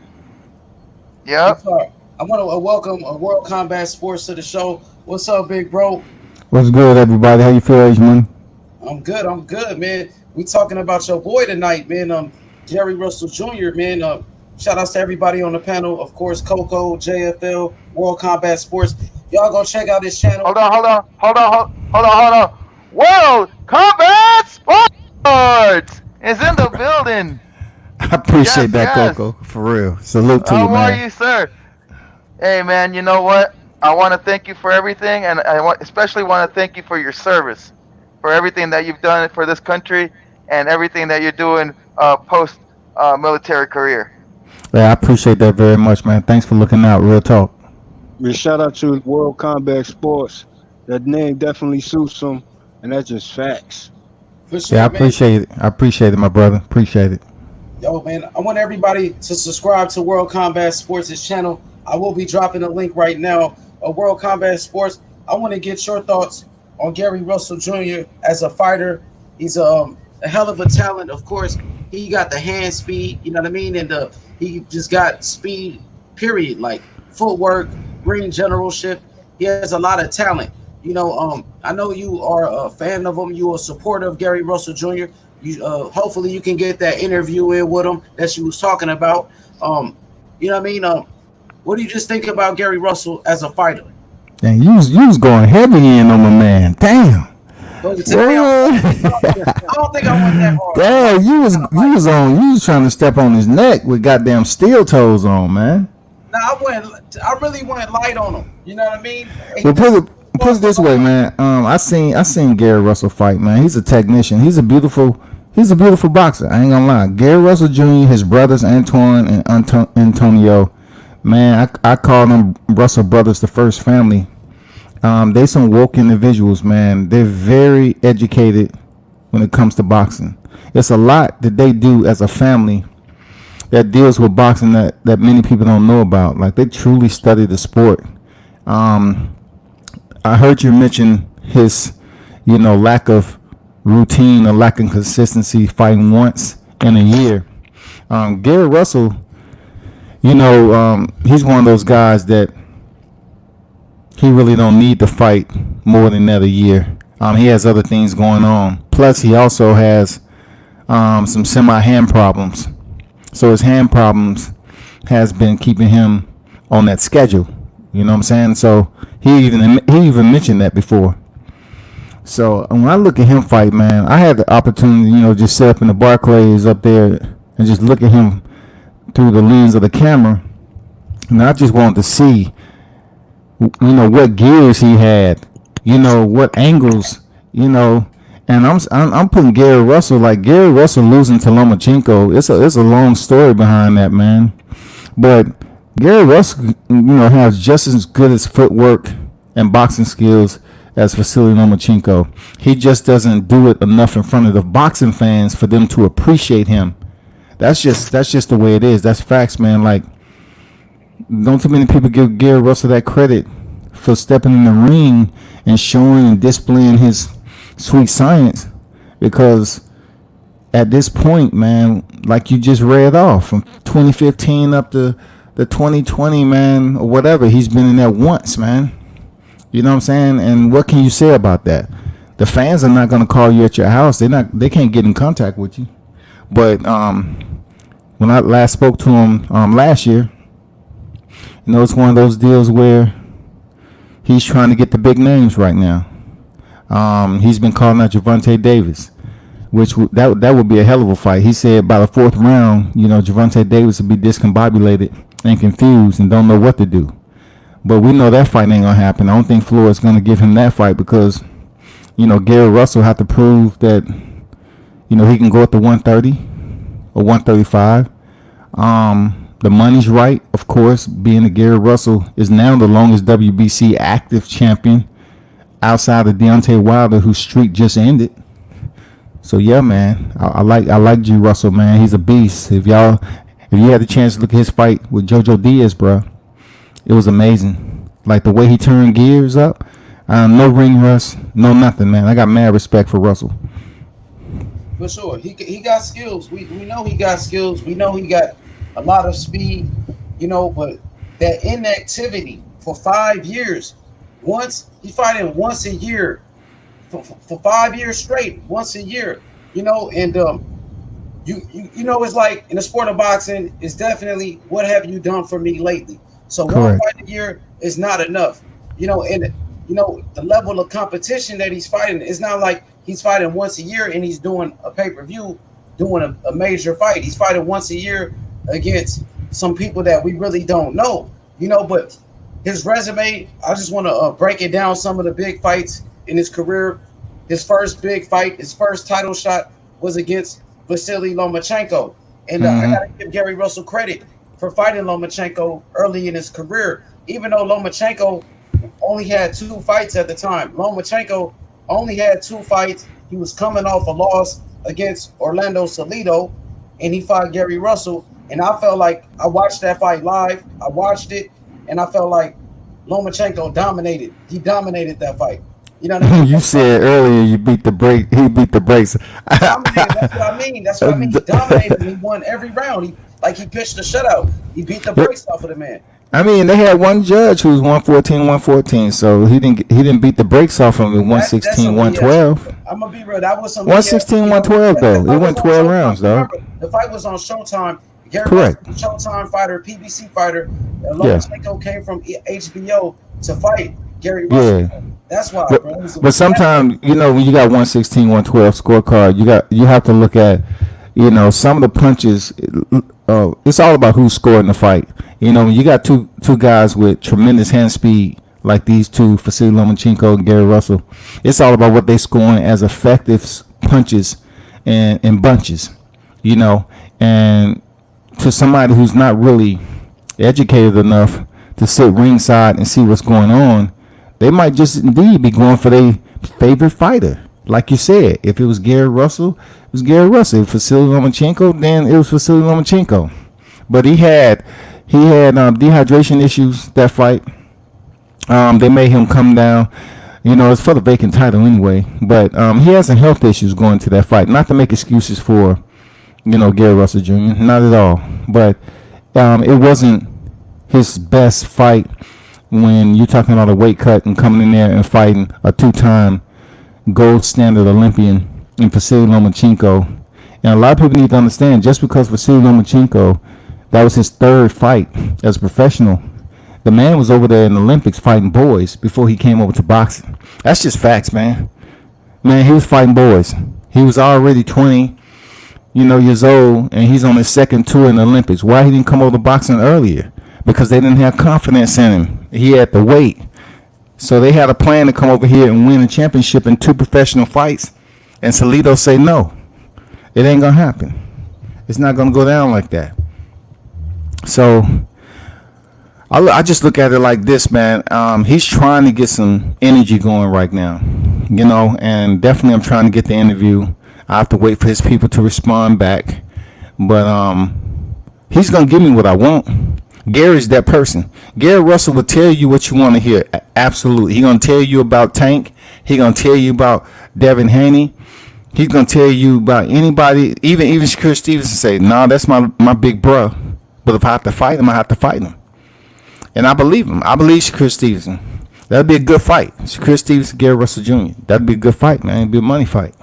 Yeah. I want to welcome World Combat Sports to the show. What's up, big bro? What's good, everybody? How you feel, H-Man? I'm good, man. We talking about your boy tonight, man. Gary Russell Jr., man. Shout outs to everybody on the panel. Of course, Coco, JFL, World Combat Sports. Y'all go check out his channel. Hold on. World Combat Sports is in the building. I appreciate that, yes. Coco. For real. Salute to you, man. How are you, sir? Hey, man, you know what? I want to thank you for everything, and I especially want to thank you for your service, for everything that you've done for this country and everything that you're doing post-military career. Yeah, I appreciate that very much, man. Thanks for looking out. Real talk. Yeah, shout out to World Combat Sports. That name definitely suits them, and that's just facts. For Yeah, I sure, man. appreciate it. I appreciate it, my brother. Appreciate it. Yo, man, I want everybody to subscribe to World Combat Sports' channel. I will be dropping a link right now of World Combat Sports. I want to get your thoughts on Gary Russell Jr. as a fighter. He's a hell of a talent, of course. He got the hand speed, you know what I mean, and he just got speed. Period, like footwork, ring generalship. He has a lot of talent. I know you are a fan of him. You are a supporter of Gary Russell Jr. Hopefully you can get that interview in with him that you was talking about. You know what I mean? What do you just think about Gary Russell as a fighter? And you was going heavy in on my man. Damn. Don't you tell me I don't think I went that hard. Damn, you was trying to step on his neck with goddamn steel toes on, man. Nah, I really went light on him. You know what I mean? Well, put it this way, man. I seen Gary Russell fight, man. He's a technician. He's a beautiful boxer. I ain't gonna lie. Gary Russell Jr., his brothers Antoine and Antonio, man, I call them Russell brothers the first family. They some woke individuals, man. They're very educated when it comes to boxing. It's a lot that they do as a family that deals with boxing that many people don't know about. Like, they truly study the sport. I heard you mention his, lack of routine or lack of consistency fighting once in a year. Gary Russell, he's one of those guys that he really don't need to fight more than that a year. He has other things going on. Plus, he also has some semi-hand problems. So his hand problems has been keeping him on that schedule. You know what I'm saying? So he even mentioned that before. So when I look at him fight, man, I had the opportunity, just sit up in the Barclays up there and just look at him through the lens of the camera. And I just wanted to see, what gears he had, what angles, and I'm putting Gary Russell, like Gary Russell losing to Lomachenko. It's a long story behind that, man. But Gary Russell, has just as good as footwork and boxing skills as Vasily Lomachenko. He just doesn't do it enough in front of the boxing fans for them to appreciate him. That's just the way it is. That's facts, man. Like, don't too many people give Gary Russell that credit for stepping in the ring and showing and displaying his sweet science, because at this point, man, like you just read off, from 2015 up to the 2020, man, or whatever, he's been in there once, man. You know what I'm saying? And what can you say about that? The fans are not going to call you at your house. They can't get in contact with you. But when I last spoke to him last year, it's one of those deals where he's trying to get the big names right now. He's been calling out Gervonta Davis, which that would be a hell of a fight. He said by the fourth round, Gervonta Davis would be discombobulated and confused and don't know what to do. But we know that fight ain't gonna happen. I don't think Floyd's gonna give him that fight because, Gary Russell have to prove that, he can go at the 130 or 135. The money's right, of course, being that Gary Russell is now the longest WBC active champion outside of Deontay Wilder, whose streak just ended. So yeah, man, I like G Russell, man. He's a beast. If you had the chance to look at his fight with Jojo Diaz, bro, it was amazing. Like the way he turned gears up, no ring rust, no nothing, man. I got mad respect for Russell. For sure, he got skills. We know he got skills. We know he got a lot of speed, but that inactivity for 5 years, he fighting once a year for 5 years straight, once a year, and it's like in the sport of boxing, it's definitely what have you done for me lately. So Correct. 1 fight a year is not enough, and the level of competition that he's fighting, it's not like he's fighting once a year and he's doing a pay-per-view, doing a major fight. He's fighting once a year against some people that we really don't know, but his resume, I just want to break it down, some of the big fights in his career. His first big fight, his first title shot was against Vasily Lomachenko. And I got to give Gary Russell credit. for fighting Lomachenko early in his career, even though Lomachenko only had 2 fights at the time. Lomachenko only had 2 fights. He was coming off a loss against Orlando Salido, and he fought Gary Russell. And I felt like I watched that fight live. I watched it, and I felt like Lomachenko dominated. He dominated that fight. You know what I mean? You said earlier you beat the break. He beat the brakes. Dominated. That's what I mean. That's what I mean. He dominated. He won every round. He pitched the shutout. He beat the brakes off of the man. I mean, they had one judge who was 114, so he didn't beat the brakes off him at 116, 112. I'm gonna be real. That was some 116, 112 though. It went 12 rounds though. The fight was on Showtime. Gary Correct. was a Showtime fighter, PBC fighter. And Lomachenko came from HBO to fight Gary Russell. Yeah. That's why, bro. But sometimes, when you got 116, 112 scorecard, you have to look at, some of the punches. It's all about who's scoring the fight. When you got two guys with tremendous hand speed like these two, Vasily Lomachenko and Gary Russell, it's all about what they scoring as effective punches and bunches. And to somebody who's not really educated enough to sit ringside and see what's going on, they might just indeed be going for their favorite fighter. Like you said, if it was Gary Russell, it was Gary Russell. If Vasily Lomachenko, then it was Vasily Lomachenko. But he had dehydration issues that fight. They made him come down. It's for the vacant title anyway. But he had some health issues going to that fight. Not to make excuses for, Gary Russell Jr. Not at all. But it wasn't his best fight when you're talking about a weight cut and coming in there and fighting a 2-time gold standard Olympian in Vasily Lomachenko. And a lot of people need to understand, just because Vasily Lomachenko, that was his 3rd fight as a professional, the man was over there in the Olympics fighting boys before he came over to boxing. That's just facts, man. Man, he was fighting boys. He was already 20, years old, and he's on his 2nd tour in the Olympics. Why he didn't come over to boxing earlier? Because they didn't have confidence in him. He had to wait. So they had a plan to come over here and win a championship in 2 professional fights. And Salido say no. It ain't going to happen. It's not going to go down like that. So I just look at it like this, man. He's trying to get some energy going right now. And definitely I'm trying to get the interview. I have to wait for his people to respond back. But he's going to give me what I want. Gary's that person. Gary Russell will tell you what you want to hear. Absolutely. He's going to tell you about Tank. He's going to tell you about Devin Haney. He's going to tell you about anybody. Even Shakur Stevenson say, nah, that's my big bro. But if I have to fight him, I have to fight him. And I believe him. I believe Shakur Stevenson. That'd be a good fight. Shakur Stevenson, Gary Russell Jr. That'd be a good fight, man. It'd be a money fight.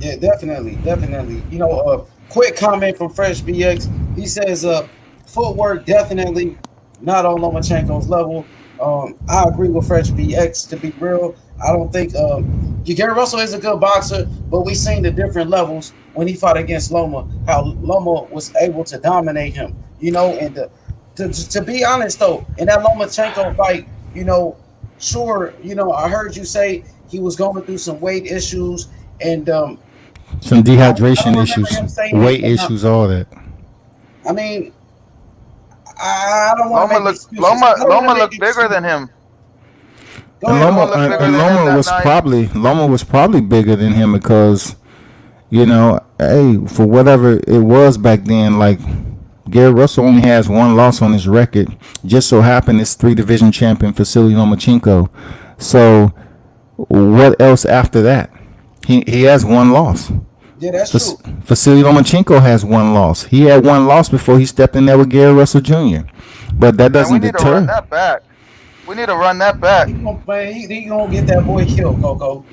Yeah, definitely. Quick comment from Fresh BX. He says, footwork definitely not on Lomachenko's level. I agree with Fresh BX, to be real. I don't think Gary Russell is a good boxer, but we've seen the different levels when he fought against Loma, how Loma was able to dominate him, and to be honest though, in that Lomachenko fight, sure, I heard you say he was going through some weight issues and some dehydration issues, weight issues, all that. I mean, I don't want to make excuses. Loma looked bigger than him. And Loma was probably bigger than him because, hey, for whatever it was back then, like Gary Russell only has 1 loss on his record. Just so happened it's 3-division champion Vasily Lomachenko. So what else after that? He has 1 loss. Yeah, that's true. Vasily Lomachenko has 1 loss. He had 1 loss before he stepped in there with Gary Russell Jr. But that doesn't deter. To run that back. We need to run that back. He gonna get that boy killed, Coco.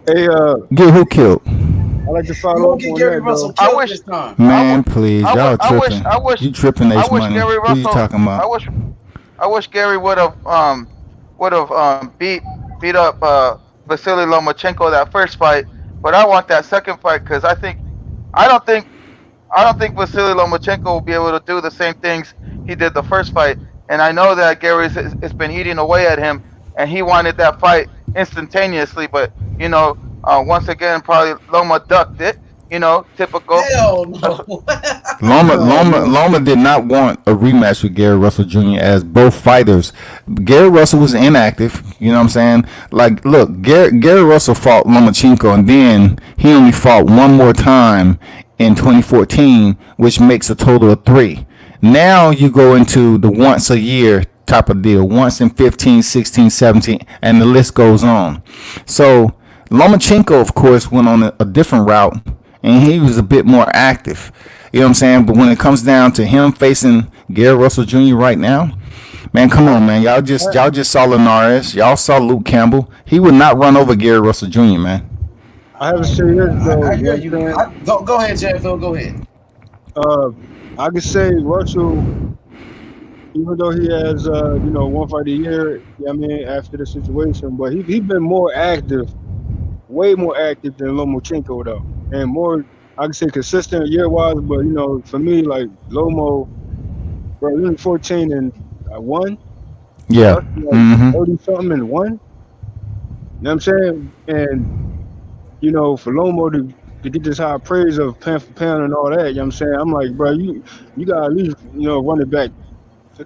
Hey, get who killed? I like to follow up on Gary that, Russell though. killed this time. Man, please, y'all tripping. You tripping, H Money. What are you talking about? I wish Gary would have beat up Vasily Lomachenko that first fight, but I want that second fight because I don't think Vasily Lomachenko will be able to do the same things he did the first fight. And I know that Gary has been eating away at him, and he wanted that fight instantaneously. But once again, probably Loma ducked it, You know, typical. Hell no. Loma did not want a rematch with Gary Russell Jr. as both fighters. Gary Russell was inactive. You know what I'm saying? Like, look, Gary Russell fought Lomachenko, and then he only fought one more time in 2014, which makes a total of 3. Now you go into the once a year type of deal, once in 15, 16, 17, and the list goes on. So Lomachenko, of course, went on a different route, and he was a bit more active. You know what I'm saying? But when it comes down to him facing Gary Russell Jr. right now, man, come on, man. Y'all just saw Linares. Y'all saw Luke Campbell. He would not run over Gary Russell Jr., man. I have to say this though. I hear you. Go ahead, JFL. Go ahead. I could say Russell, even though he has one fight a year, I mean, after the situation, but he been more active, way more active than Lomachenko though, and more, I can say, consistent year wise. But for me, like Lomo, bro, he was 14 and 1. Yeah. Like 30 something and 1. You know what I'm saying? And for Lomo to get this high praise of pound for pound and all that, you know what I'm saying? I'm like, bro, you got at least run it back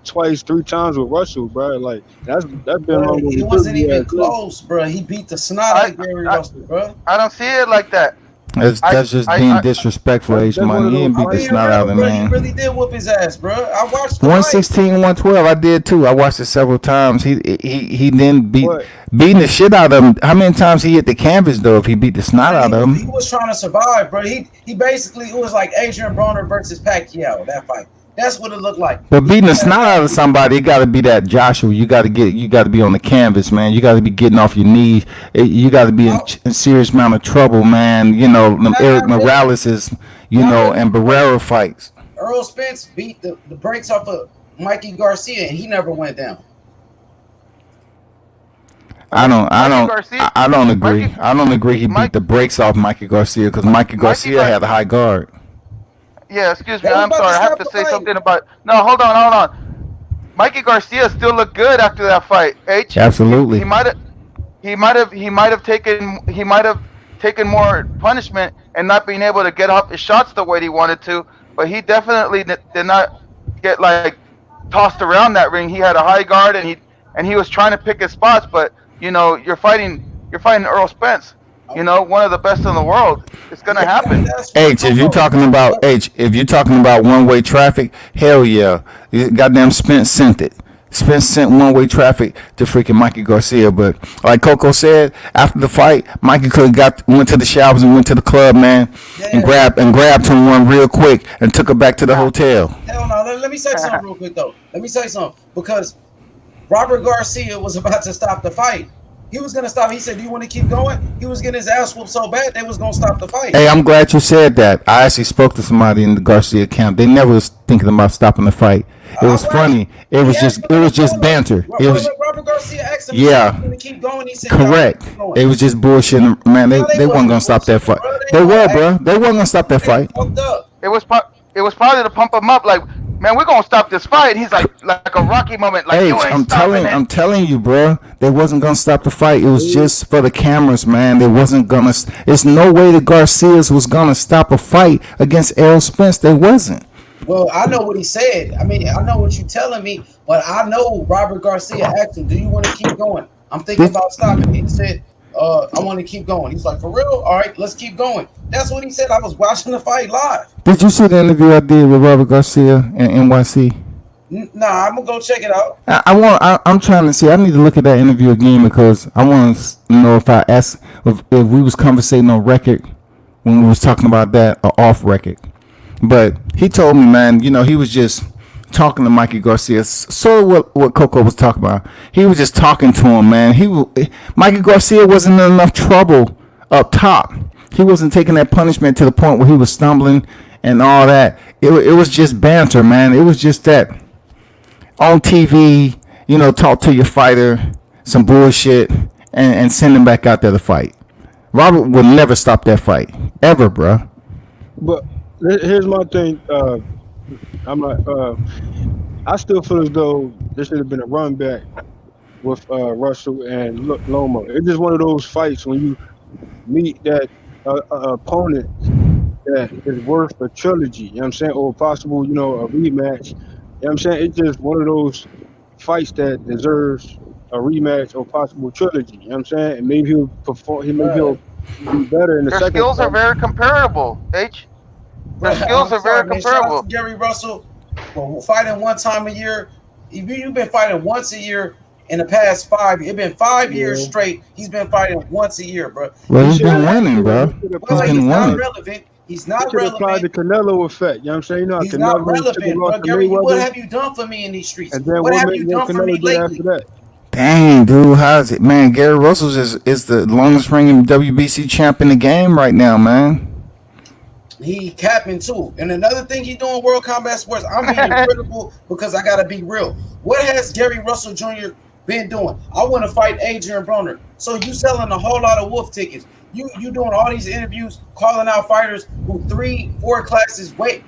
twice, 3 times with Russell, bro. Like that's been long. He wasn't even close, bro. He beat the snot out of Gary Russell, bro. I don't see it like that. That's just being disrespectful, H Money. He didn't beat the snot out of the man. He really did whoop his ass, bro. I watched the 116, 112. I did too. I watched it several times. He didn't beating the shit out of him. How many times he hit the canvas though? If he beat the snot out of him, he was trying to survive, bro. He basically, it was like Adrian Broner versus Pacquiao, that fight. That's what it looked like. But beating the snot out of somebody, it got to be that Joshua. You got to be on the canvas, man. You got to be getting off your knees. You got to be in serious amount of trouble, man. Eric Morales is, and Barrera fights. Earl Spence beat the brakes off of Mikey Garcia, and he never went down. I don't agree. I don't agree. He beat the brakes off Mikey Garcia because Mikey Garcia had a high guard. Yeah, excuse me. I'm sorry. I have to say something about. No, hold on. Mikey Garcia still looked good after that fight. H. Absolutely. He might have taken more punishment and not being able to get off his shots the way he wanted to, but he definitely did not get like tossed around that ring. He had a high guard and he was trying to pick his spots, but you're fighting Earl Spence. One of the best in the world. It's gonna happen. If you're talking about one-way traffic, hell yeah. Goddamn Spence sent it. Spence sent one-way traffic to freaking Mikey Garcia. But like Coco said, after the fight, Mikey could have went to the showers and went to the club, man, and grabbed him one real quick and took her back to the hotel. Hell no. Let me say something real quick though. Because Robert Garcia was about to stop the fight. He was going to stop. He said, do you want to keep going? He was getting his ass whooped so bad, they was going to stop the fight. Hey, I'm glad you said that. I actually spoke to somebody in the Garcia camp. They never was thinking about stopping the fight. It was funny. It was just banter. Robert Garcia asked him, yeah, to keep going. He said, correct. It was just bullshit. Man, they weren't going to stop that fight. They were, bro. They weren't going to stop that fight. It was probably to pump him up like, man, we're gonna stop this fight. He's like a Rocky moment. Like, hey, I'm telling you, bro. They wasn't gonna stop the fight. It was just for the cameras, man. They wasn't gonna. There's no way the Garcias was gonna stop a fight against Errol Spence. They wasn't. Well, I know what he said. I mean, I know what you're telling me, but I know Robert Garcia asked him, "Do you want to keep going?" I'm thinking about stopping. He said, "I want to keep going." He's like, "For real? All right, let's keep going." That's what he said. I was watching the fight live. Did you see the interview I did with Robert Garcia in NYC? Nah, I'm gonna go check it out. I'm trying to see. I need to look at that interview again because I want to know if we was conversating on record when we was talking about that or off record. But he told me, man, he was just talking to Mikey Garcia, sort of what Coco was talking about. He was just talking to him, man. Mikey Garcia wasn't in enough trouble up top. He wasn't taking that punishment to the point where he was stumbling and all that. It was just banter, man. It was just that on TV, talk to your fighter, some bullshit, and send him back out there to fight. Robert would never stop that fight, ever, bro. But here's my thing. I still feel as though there should have been a run back with Russell and Loma. It's just one of those fights when you meet that opponent that is worth a trilogy. You know what I'm saying, or possible, a rematch. You know what I'm saying? It's just one of those fights that deserves a rematch or possible trilogy. You know what I'm saying? And maybe he'll perform. Maybe Bruh, he'll be better in the Their second skills are fight. very comparable. Their skills I'm are very sorry, man. Shout out to comparable. Gary Russell for fighting one time a year. You've been fighting once a year in the past 5 years. It's been 5 years Yeah, straight. He's been fighting once a year, bro. Well, he he's should been have. winning, bro. He should He's Well, been he's not winning. relevant. He's not applied relevant. the Canelo effect. You know what I'm saying? You know how He's not Canelo took a relevant, loss bro. to Gary, what Mayweather, have you done for me in these streets? and then What have you what done for me Canelo did after lately? that. Dang, dude, how's it, man? Gary Russell's is the longest reigning WBC champ in the game right now, man. He capping too. And another thing he doing World Combat Sports, I'm being critical because I gotta be real. What has Gary Russell Jr. been doing? I want to fight Adrian Broner. So you selling a whole lot of wolf tickets. You doing all these interviews, calling out fighters who 3, 4 classes weight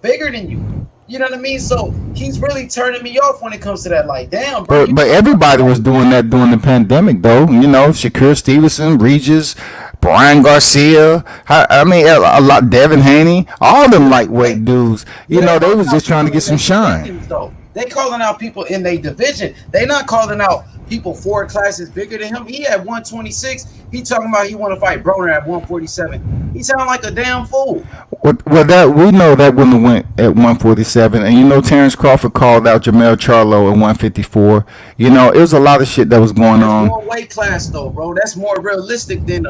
bigger than you. You know what I mean? So he's really turning me off when it comes to that. Like, damn, bro, you But doing everybody was doing that during the pandemic, though. You know, Shakur Stevenson, Regis, Brian Garcia. I mean, a lot. Devin Haney, all them they lightweight dudes. You they know, they calling was out just trying people to get in some their shine. divisions though. They calling out people in their division. They not calling out people 4 classes bigger than him. He at 126. He talking about he want to fight Broner at 147. He sound like a damn fool. Well, that we know that wouldn't have went at 147, and you know Terrence Crawford called out Jamel Charlo at 154. You know, it was a lot of shit that was going That's on. one weight class though, bro. That's more realistic than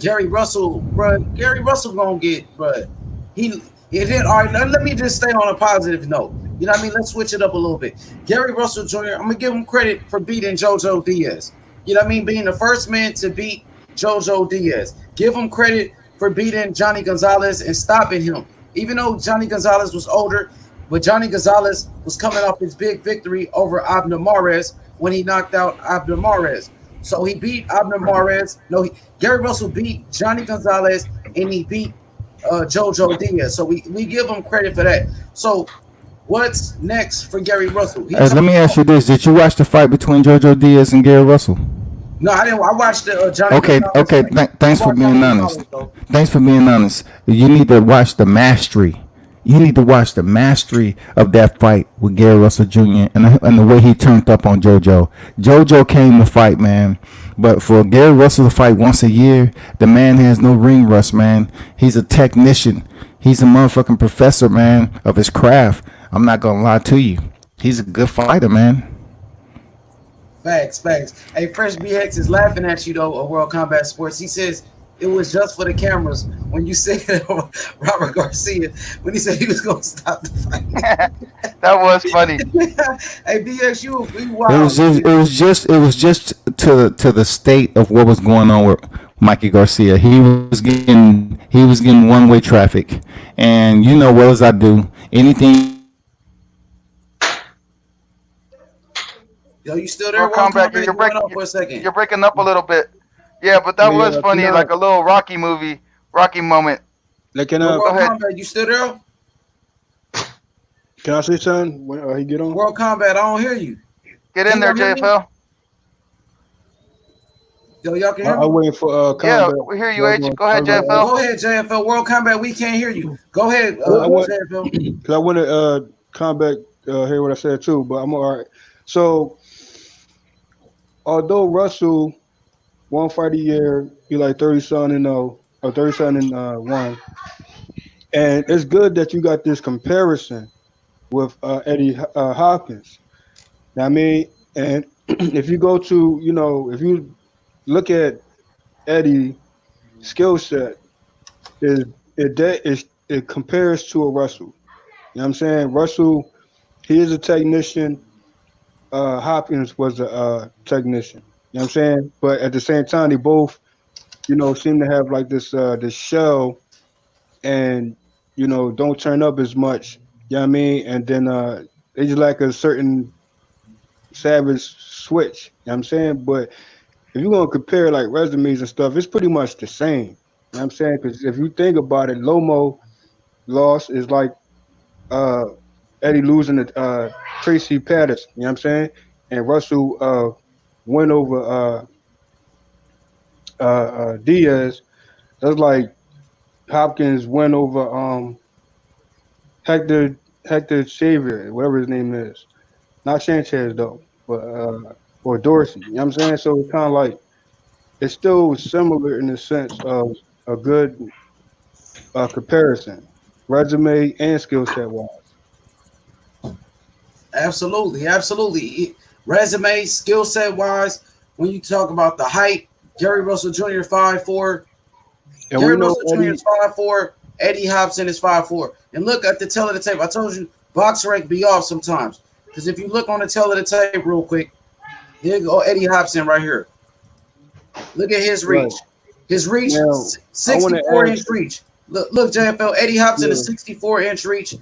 Gary Russell, bro. Gary Russell gonna get, bro. He it did all right. Let me just stay on a positive note. You know what I mean? Let's switch it up a little bit. Gary Russell Jr. I'm gonna give him credit for beating JoJo Diaz. You know what I mean? Being the first man to beat JoJo Diaz. Give him credit for beating Johnny Gonzalez and stopping him. Even though Johnny Gonzalez was older, but Johnny Gonzalez was coming off his big victory over Abner Mares when he knocked out Abner Mares. So he beat Abner Mares. No, Gary Russell beat Johnny Gonzalez and he beat JoJo Diaz. So we give him credit for that. So what's next for Gary Russell? He Let talking me ask about, you this: did you watch the fight between JoJo Diaz and Gary Russell? no, I didn't. I watched the Johnny Okay, Gonzalez okay. fight. I Thanks for watched Johnny being honest. Gonzalez though. Thanks for being honest. You need to watch the mastery. You need to watch the mastery of that fight with Gary Russell Jr. and the way he turned up on JoJo. JoJo came to fight, man. But for Gary Russell to fight once a year, the man has no ring rust, man. He's a technician. He's a motherfucking professor, man, of his craft. I'm not gonna lie to you. He's a good fighter, man. Facts, facts. Hey, Fresh BX is laughing at you though. World Combat Sports. He says it was just for the cameras when you said Robert Garcia when he said he was gonna stop the fight. That was funny. Hey, BX, you It was wild. just, to the state of what was going on with Mikey Garcia. He was getting one way traffic, and you know what as I do anything. Yo, you still there? World World Combat, Combat, you went up for a second. you're breaking up a little bit. Yeah, but that was funny, like a little Rocky moment. Like, Yo, Go World ahead. Combat, you still there? can I say something when he get on? World Combat, I don't hear you. Get Can in there, y'all hear me? JFL. Yo, y'all can hear I'm me? waiting for Yeah, combat. we hear you, H. Go ahead, JFL. Go ahead, JFL. World Combat, we can't hear you. Go ahead, I want JFL. because I want to combat hear what I said too, but I'm all right. So although Russell one fight a year, he like 30-0 or 30-1, and it's good that you got this comparison with Eddie Hopkins. Now, I mean, and if you go to if you look at Eddie's skill set, is it compares to a Russell. You know what I'm saying? Russell, he is a technician. Hopkins was a technician. You know what I'm saying? But at the same time, they both, seem to have like this shell and, don't turn up as much. You know what I mean? And then they just lack a certain savage switch. You know what I'm saying? But if you're going to compare like resumes and stuff, it's pretty much the same. You know what I'm saying? Because if you think about it, Lomo loss is like uh, Eddie losing to Tracy Patterson. You know what I'm saying? And Russell went over Diaz. That's like Hopkins win over Hector Xavier, whatever his name is. Not Sanchez though, but or Dorsey. You know what I'm saying? So it's kind of like it's still similar in the sense of a good comparison, resume and skill set wise. Absolutely, absolutely. Resume, skill set wise, when you talk about the height, Gary Russell Jr. 5'4", And Gary we know Russell Jr. Eddie, is 5'4", Eddie Hopson is 5'4". And look at the tail of the tape. I told you, box rank be off sometimes. Because if you look on the tail of the tape real quick, here go Eddie Hopson right here. Look at his reach. right. His reach, Now, I want to 64-inch ask, reach. Look, JFL, Eddie Hopson yeah, is 64-inch reach.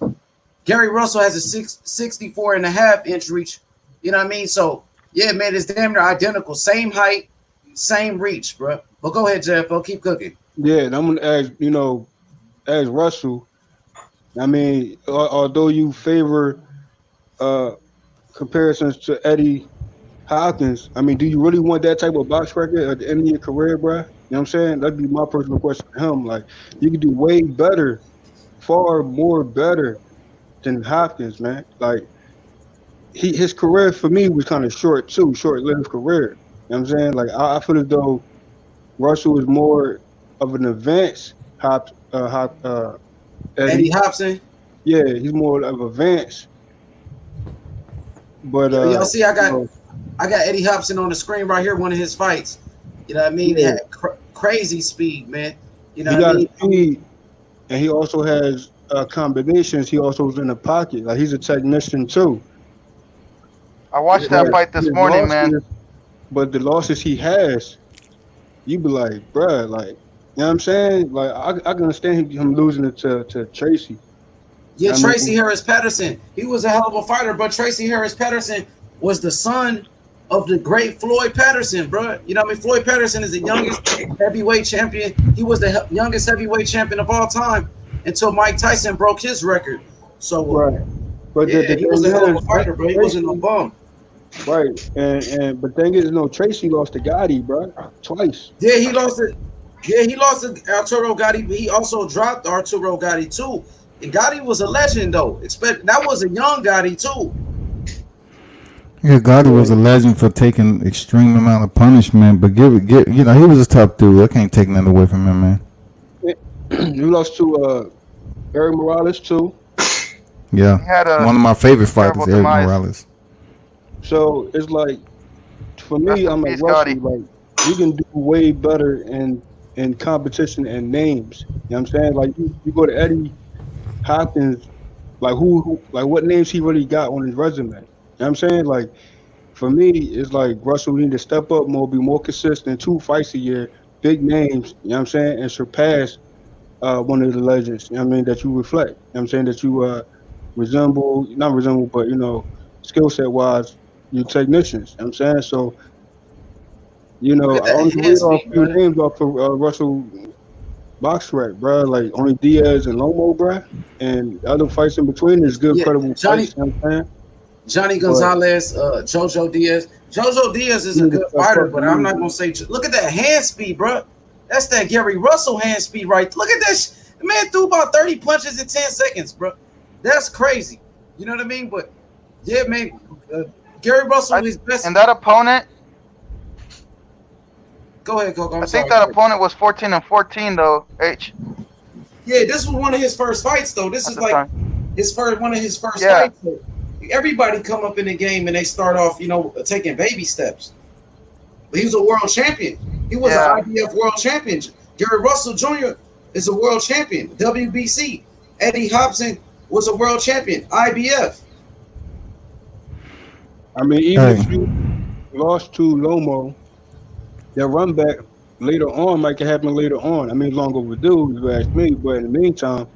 Gary Russell has a 64.5-inch reach. You know what I mean? So, yeah, man, it's damn near identical. Same height, same reach, bro. But go ahead, JFL. Keep cooking. yeah, and I'm gonna ask, as Russell. I mean, although you favor uh, comparisons to Eddie Hopkins, I mean, do you really want that type of box record at the end of your career, bro? You know what I'm saying? That'd be my personal question to him. Like, you could do way better, far more better than Hopkins, man. Like, his career for me was kind of short too, short-lived career. You know what I'm saying? Like, I feel as though Russell is more of an advanced Eddie Eddie. Hopson. Yeah, he's more of advanced, but Y'all see, I you got know, Eddie Hopson on the screen right here, one of his fights. You know what I mean? He yeah, had crazy speed, man. You know he what I got mean? speed, and he also has combinations. He also is in the pocket. Like he's a technician too. I watched that But fight this his morning, man. losses, but the losses he has, you be like, bruh, like, you know what I'm saying? Like, I can understand him losing it to Tracy. Yeah, I Tracy mean, Harris Patterson. He was a hell of a fighter, but Tracy Harris Patterson was the son of the great Floyd Patterson, bro. You know what I mean? Floyd Patterson is the youngest heavyweight champion. He was the youngest heavyweight champion of all time until Mike Tyson broke his record. So, right. But yeah, the he was thing a hell of a is, fighter, bro. He wasn't no Tracy, bum. right? And but thing is, no, Tracy lost to Gotti, bro, twice. Yeah, he lost it. Yeah, he lost to Arturo Gotti, but he also dropped Arturo Gotti too. And Gotti was a legend though. That was a young Gotti too. Yeah, Gotti was Yeah, a legend for taking extreme amount of punishment, but he was a tough dude. I can't take nothing away from him, man. he lost to Eric Morales too. Yeah, He had one a of my favorite terrible fighters, Eric demise. Morales. So it's like for Rest me, in I'm like peace, Russell. Gotti. Like you can do way better in competition and names. You know what I'm saying? Like you go to Eddie Hopkins, like who like what names he really got on his resume. You know what I'm saying? Like for me, it's like Russell need to step up more, be more consistent, 2 fights a year, big names, you know what I'm saying, and surpass one of the legends, you know what I mean, that you reflect. You know what I'm saying, that you not resemble, but skill set wise, you technicians. You know what I'm saying? So, Look at I that only can read hand off speed, a few bro. names off of Russell box rec, bro. Like only Diaz and Lomo, bro. And the other fights in between is good, Yeah, credible Johnny fights, you know what I'm saying? Johnny But Gonzalez, Jojo Diaz. Jojo Diaz is he a need to good step fighter, up but for I'm me. not gonna say. Look at that hand speed, bro. That's that Gary Russell hand speed, right? Look at this. The man threw about 30 punches in 10 seconds, bro. That's crazy. You know what I mean? But yeah, man, Gary Russell is best. And that opponent, Go ahead, Coco. I I'm think sorry. that opponent was 14-14 though. Yeah, this was one of his first fights, though. This At is the like time. one of his first Yeah, fights. So everybody come up in the game and they start off, taking baby steps. But he was a world champion. He was yeah. an IBF world champion. Gary Russell Jr. is a world champion. WBC. Eddie Hopson was a world champion. IBF. I mean, even Hey, if you lost to Lomo, that run back later on might can happen later on. I mean, long overdue, if you ask me. But in the meantime,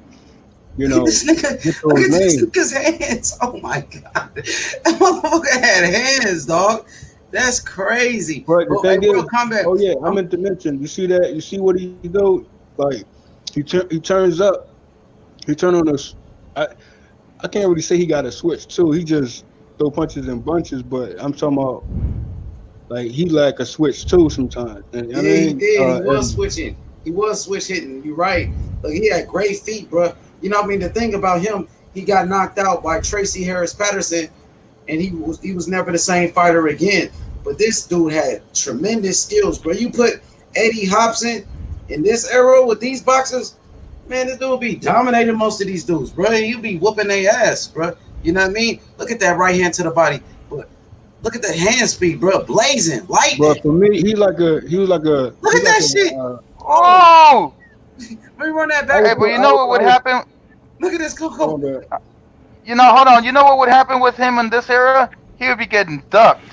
Look at this nigga. get Look those at this names. nigga's hands. Oh my god. That motherfucker had hands, dog. That's crazy. But the Bro, hey, thing is, World Combat. oh yeah, I meant to mention. You see that? You see what he do? Like he turns up. He turn on us. I can't really say he got a switch too. He just throw punches in bunches. But I'm talking about like he lack a switch too sometimes. And I Yeah, he mean, did. He was switching. He was switch hitting. You're right. Look, he had great feet, bro. You know what I mean? The thing about him, he got knocked out by Tracy Harris Patterson, and he was never the same fighter again. But this dude had tremendous skills, bro. You put Eddie Hopson in this era with these boxers, man, this dude be dominating most of these dudes, bro. You be whooping their ass, bro. You know what I mean? Look at that right hand to the body. But look at that hand speed, bro. Blazing, lightning. Bro, for me, he was like a. Look at that shit. Oh! Let me run that back. Hey, but you know what would happen? Look at this Coco. You know, hold on. You know what would happen with him in this era? He would be getting ducked.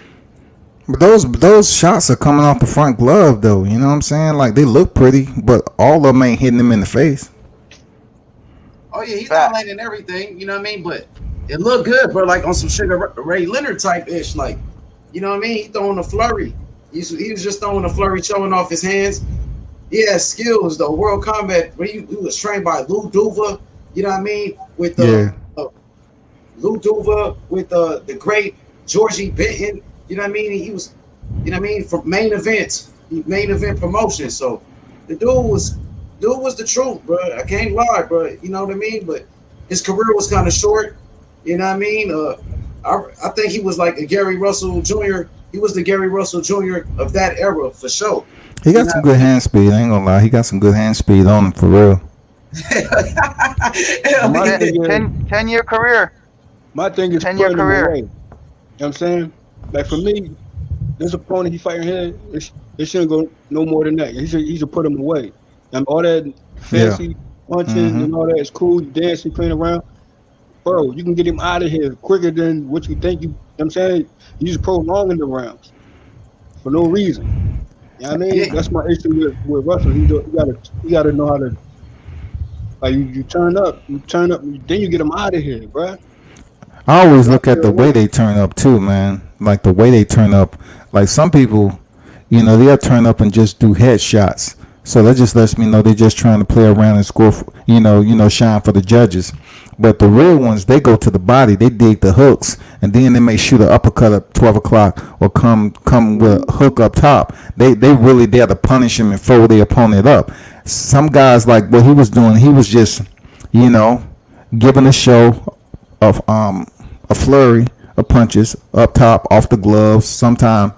But those shots are coming off the front glove, though. You know what I'm saying? Like, they look pretty, but all of them ain't hitting him in the face. Oh, yeah, he's not landing everything. You know what I mean? But it looked good, bro. Like on some Sugar Ray Leonard type-ish. Like, you know what I mean? He throwing a flurry. He was just throwing a flurry, showing off his hands. He has skills, though. World Combat, where he was trained by Lou Duva, you know what I mean? With Lou Duva, with the great Georgie Benton, you know what I mean? He was, you know what I mean, from main event promotion. So the dude was the truth, bro. I can't lie, bro. You know what I mean? But his career was kind of short, you know what I mean? I think he was like a Gary Russell Jr. He was the Gary Russell Jr. of that era for sure. He got some good hand speed. I ain't gonna lie. He got some good hand speed on him for real. 10-year career. My thing is 10-year career. You know what I'm saying? Like for me, this opponent he fighting here, it shouldn't go no more than that. He should put him away. And all that fancy punching and all that is cool. You dancing, playing around. Bro, you can get him out of here quicker than what you think. You know what I'm saying? You just prolonging the rounds for no reason. You know what I mean? That's my issue with Russell. You gotta know how to, like, you turn up, then you get them out of here, bro. I always look at the way they turn up too, man. Like the way they turn up. Like some people, you know, they'll turn up and just do headshots. So that just lets me know they're just trying to play around and score, shine for the judges. But the real ones, they go to the body, they dig the hooks, and then they may shoot an uppercut at 12 o'clock or come with a hook up top. They really there to punish him and fold their opponent up. Some guys, like what he was doing, he was just, giving a show of a flurry of punches up top, off the gloves. Sometimes,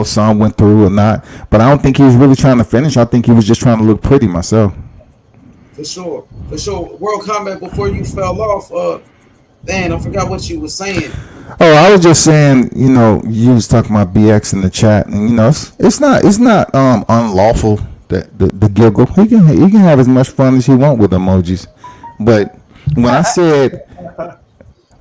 some went through or not. But I don't think he was really trying to finish. I think he was just trying to look pretty myself. For sure. World Combat, before you fell off, Dan, I forgot what you were saying. Oh, I was just saying, you was talking about BX in the chat, and it's not unlawful that the giggle. He can have as much fun as he want with emojis. But when I said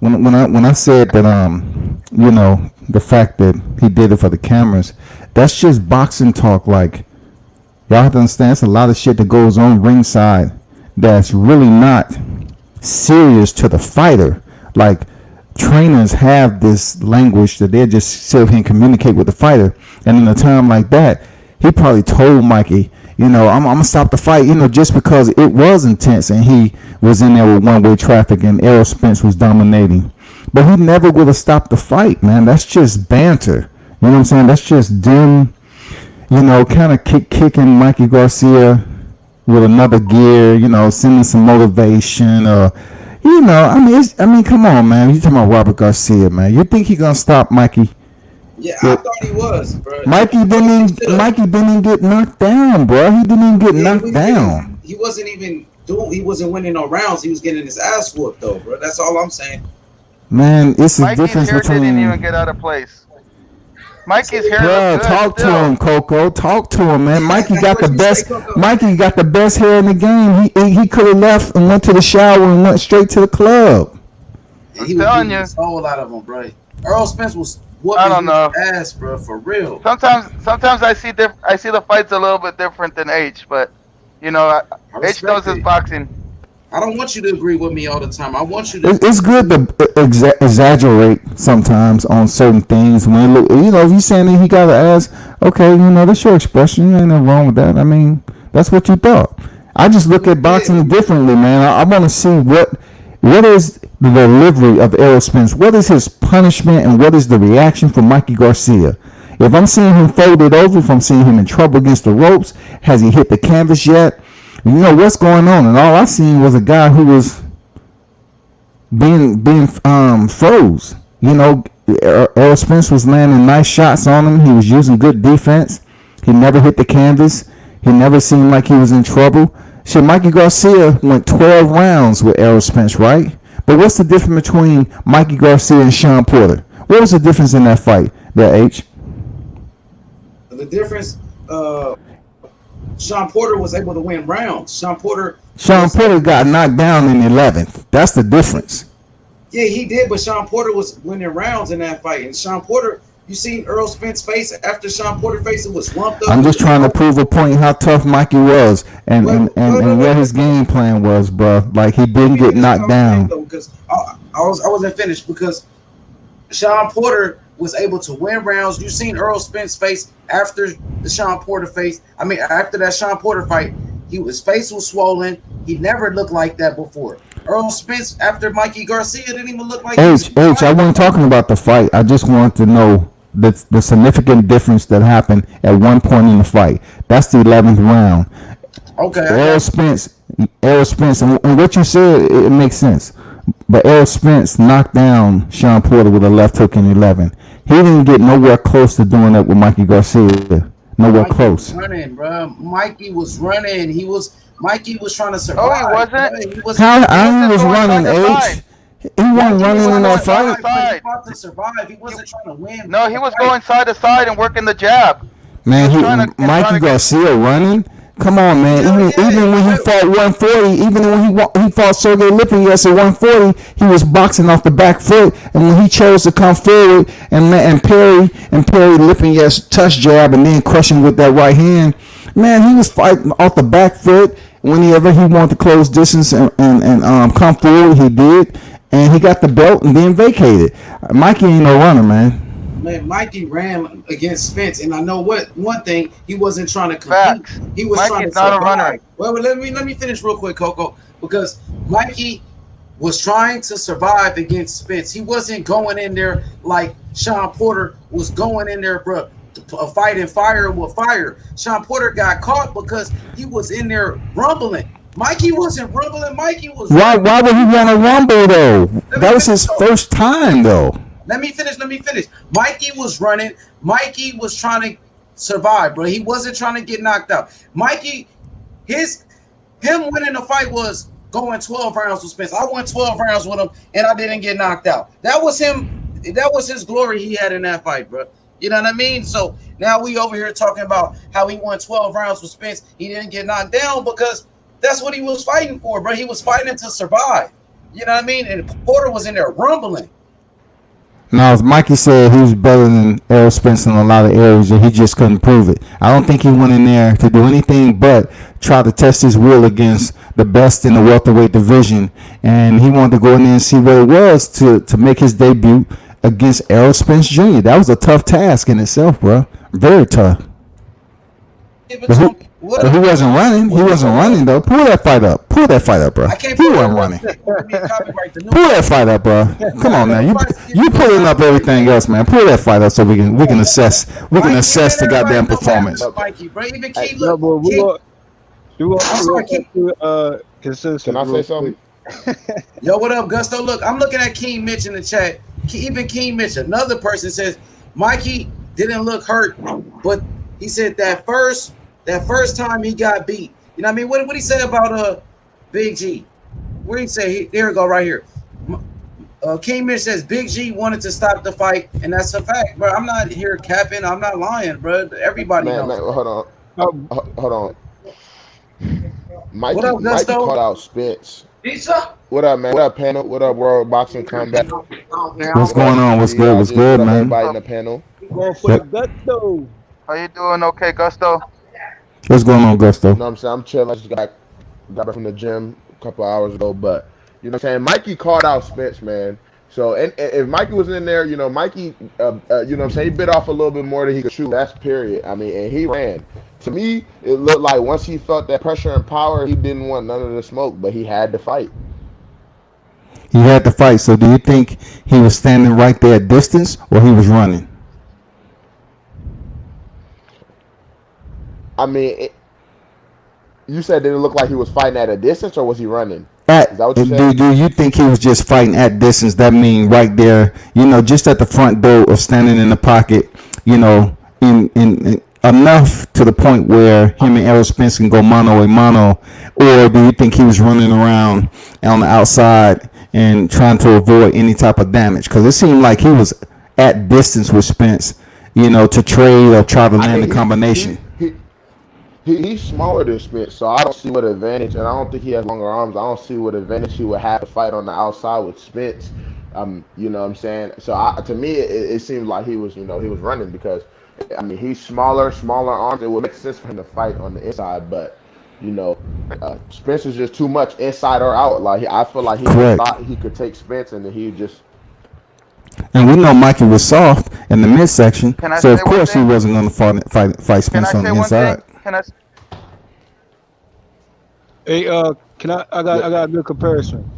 when I said that the fact that he did it for the cameras, that's just boxing talk. Like, y'all have to understand, it's a lot of shit that goes on ringside that's really not serious to the fighter. Like, trainers have this language that they just sit here and communicate with the fighter. And in a time like that, he probably told Mikey, I'm gonna stop the fight, just because it was intense and he was in there with one-way traffic and Errol Spence was dominating. But he never would have stopped the fight, man. That's just banter. You know what I'm saying? That's just them, kind of kicking Mikey Garcia with another gear, sending some motivation, or, come on, man. You talking about Robert Garcia, man? You think he gonna stop Mikey? Yeah, I thought he was, bro. Mikey didn't even get knocked down, bro. He didn't even get knocked down. He wasn't winning no rounds. He was getting his ass whooped, though, bro. That's all I'm saying. Man, it's a Mikey's difference hair between. Didn't even get out of place. Mikey's hair. Bro, talk to him, Coco. Talk to him, man. Mikey got the best. Mikey got the best hair in the game. He could have left and went to the shower and went straight to the club. And he was getting a whole lot of them, bro. Earl Spence was whooping his ass, bro, for real. Sometimes I see the fights a little bit different than H, but H knows his boxing. I don't want you to agree with me all the time. I want you to. It's good to exaggerate sometimes on certain things. When if you're saying that he got an ass, okay, that's your expression. Ain't nothing wrong with that. I mean, that's what you thought. I just look at boxing differently, man. I want to see what is the delivery of Errol Spence. What is his punishment and what is the reaction from Mikey Garcia? If I'm seeing him folded over, if I'm seeing him in trouble against the ropes, has he hit the canvas yet? You know what's going on, and all I seen was a guy who was being froze. You know, Errol Spence was landing nice shots on him. He was using good defense. He never hit the canvas. He never seemed like he was in trouble. Shit, Mikey Garcia went 12 rounds with Errol Spence, right? But what's the difference between Mikey Garcia and Sean Porter? What was the difference in that fight, there, H? The difference, Sean Porter was able to win rounds. Sean Porter got knocked down in the 11th. That's the difference. Yeah, he did, but Sean Porter was winning rounds in that fight. And Sean Porter, you seen Earl Spence's face after Sean Porter's face, it was lumped up. I'm just trying to prove a point how tough Mikey was and what his game plan was, bro. Like, he didn't get knocked down. Because I wasn't finished because Sean Porter was able to win rounds. You seen Earl Spence's face after the Sean Porter face. I mean, after that Sean Porter fight, his face was swollen. He never looked like that before. Earl Spence after Mikey Garcia didn't even look like I wasn't talking about the fight. I just wanted to know the significant difference that happened at one point in the fight. That's the 11th round. Okay. Errol Spence, and what you said, it makes sense. But Errol Spence knocked down Sean Porter with a left hook in 11. He didn't get nowhere close to doing that with Mikey Garcia. Nowhere close. Running, bro. Mikey was running. Mikey was trying to survive. Oh, he wasn't. How he was running, H? He wasn't running in that fight. He fought to survive. He wasn't trying to win. No, he was going side to side and working the jab. Man, Mikey Garcia running. Come on, man. Even when he fought 140, even when he fought Sergey Lipinets at 140, he was boxing off the back foot. And when he chose to come forward and parry Lipinets touch jab and then crush him with that right hand, man, he was fighting off the back foot. Whenever he wanted to close distance and come forward, he did. And he got the belt and then vacated. Mikey ain't no runner, man. Man, Mikey ran against Spence, and I know one thing, he wasn't trying to compete. Facts. He was trying to survive. Not a runner. Well, let me finish real quick, Coco, because Mikey was trying to survive against Spence. He wasn't going in there like Sean Porter was going in there, bro, fighting fire with fire. Sean Porter got caught because he was in there rumbling. Mikey wasn't rumbling. Mikey was. Why would he want to rumble though? That was his first time though. Let me finish. Mikey was running. Mikey was trying to survive, bro. He wasn't trying to get knocked out. Mikey, him winning the fight was going 12 rounds with Spence. I won 12 rounds with him, and I didn't get knocked out. That was him. That was his glory he had in that fight, bro. You know what I mean? So now we over here talking about how he won 12 rounds with Spence. He didn't get knocked down because that's what he was fighting for, bro. He was fighting to survive. You know what I mean? And Porter was in there rumbling. No, as Mikey said, he was better than Errol Spence in a lot of areas, and he just couldn't prove it. I don't think he went in there to do anything but try to test his will against the best in the welterweight division, and he wanted to go in there and see what it was to make his debut against Errol Spence Jr. That was a tough task in itself, bro. Very tough. But he wasn't running. He wasn't running, though. Pull that fight up, bro. He wasn't running. Pull that fight up, bro. Come on, man. You pulling up everything else, man. Pull that fight up so we can assess the goddamn performance. Consensus. Can I say something? Yo, what up, Gusto? Look, I'm looking at King Mitch in the chat. Even King Mitch, another person says Mikey didn't look hurt, but he said that first time he got beat. You know what I mean? What did he say about Big G? Where he say? There we go, right here. King Mitch says Big G wanted to stop the fight, and that's a fact, bro. I'm not here capping. I'm not lying, bro. Everybody knows. Man, hold on. Mikey called out Spence. Pizza? What up, man? What up, panel? What up, World Boxing Combat? What's going on? What's good, man? Everybody in the panel. Going for the Gusto. How you doing? Okay, Gusto? What's going on, Gusto? You know what I'm saying? I'm chilling. I just got back from the gym a couple hours ago, but you know what I'm saying? Mikey called out Spence, man. So, and if Mikey was in there, you know, Mikey, you know what I'm saying? He bit off a little bit more than he could chew. That's period. I mean, and he ran. To me, it looked like once he felt that pressure and power, he didn't want none of the smoke, but he had to fight. He had to fight. So, do you think he was standing right there at distance, or he was running? I mean, You said did it look like he was fighting at a distance or was he running? Is that what you Do, said? do you think he was just fighting at distance? That mean right there, just at the front door or standing in the pocket, in enough to the point where him and Errol Spence can go mano a mano, or do you think he was running around on the outside and trying to avoid any type of damage? Because it seemed like he was at distance with Spence, to trade or try to I land a think combination. he's smaller than Spence, so I don't see what advantage, and I don't think he has longer arms. I don't see what advantage he would have to fight on the outside with Spence. You know what I'm saying? So to me, it seemed like he was, he was running because, I mean, he's smaller arms. It would make sense for him to fight on the inside, but Spence is just too much inside or out. Like I feel like he just Correct. thought he could take Spence, and then he just And we know Mikey was soft in the midsection, Can I so say of one course he thing? wasn't going to fight Can I Spence on say the one thing? inside. Can I? Hey, can I got a good comparison.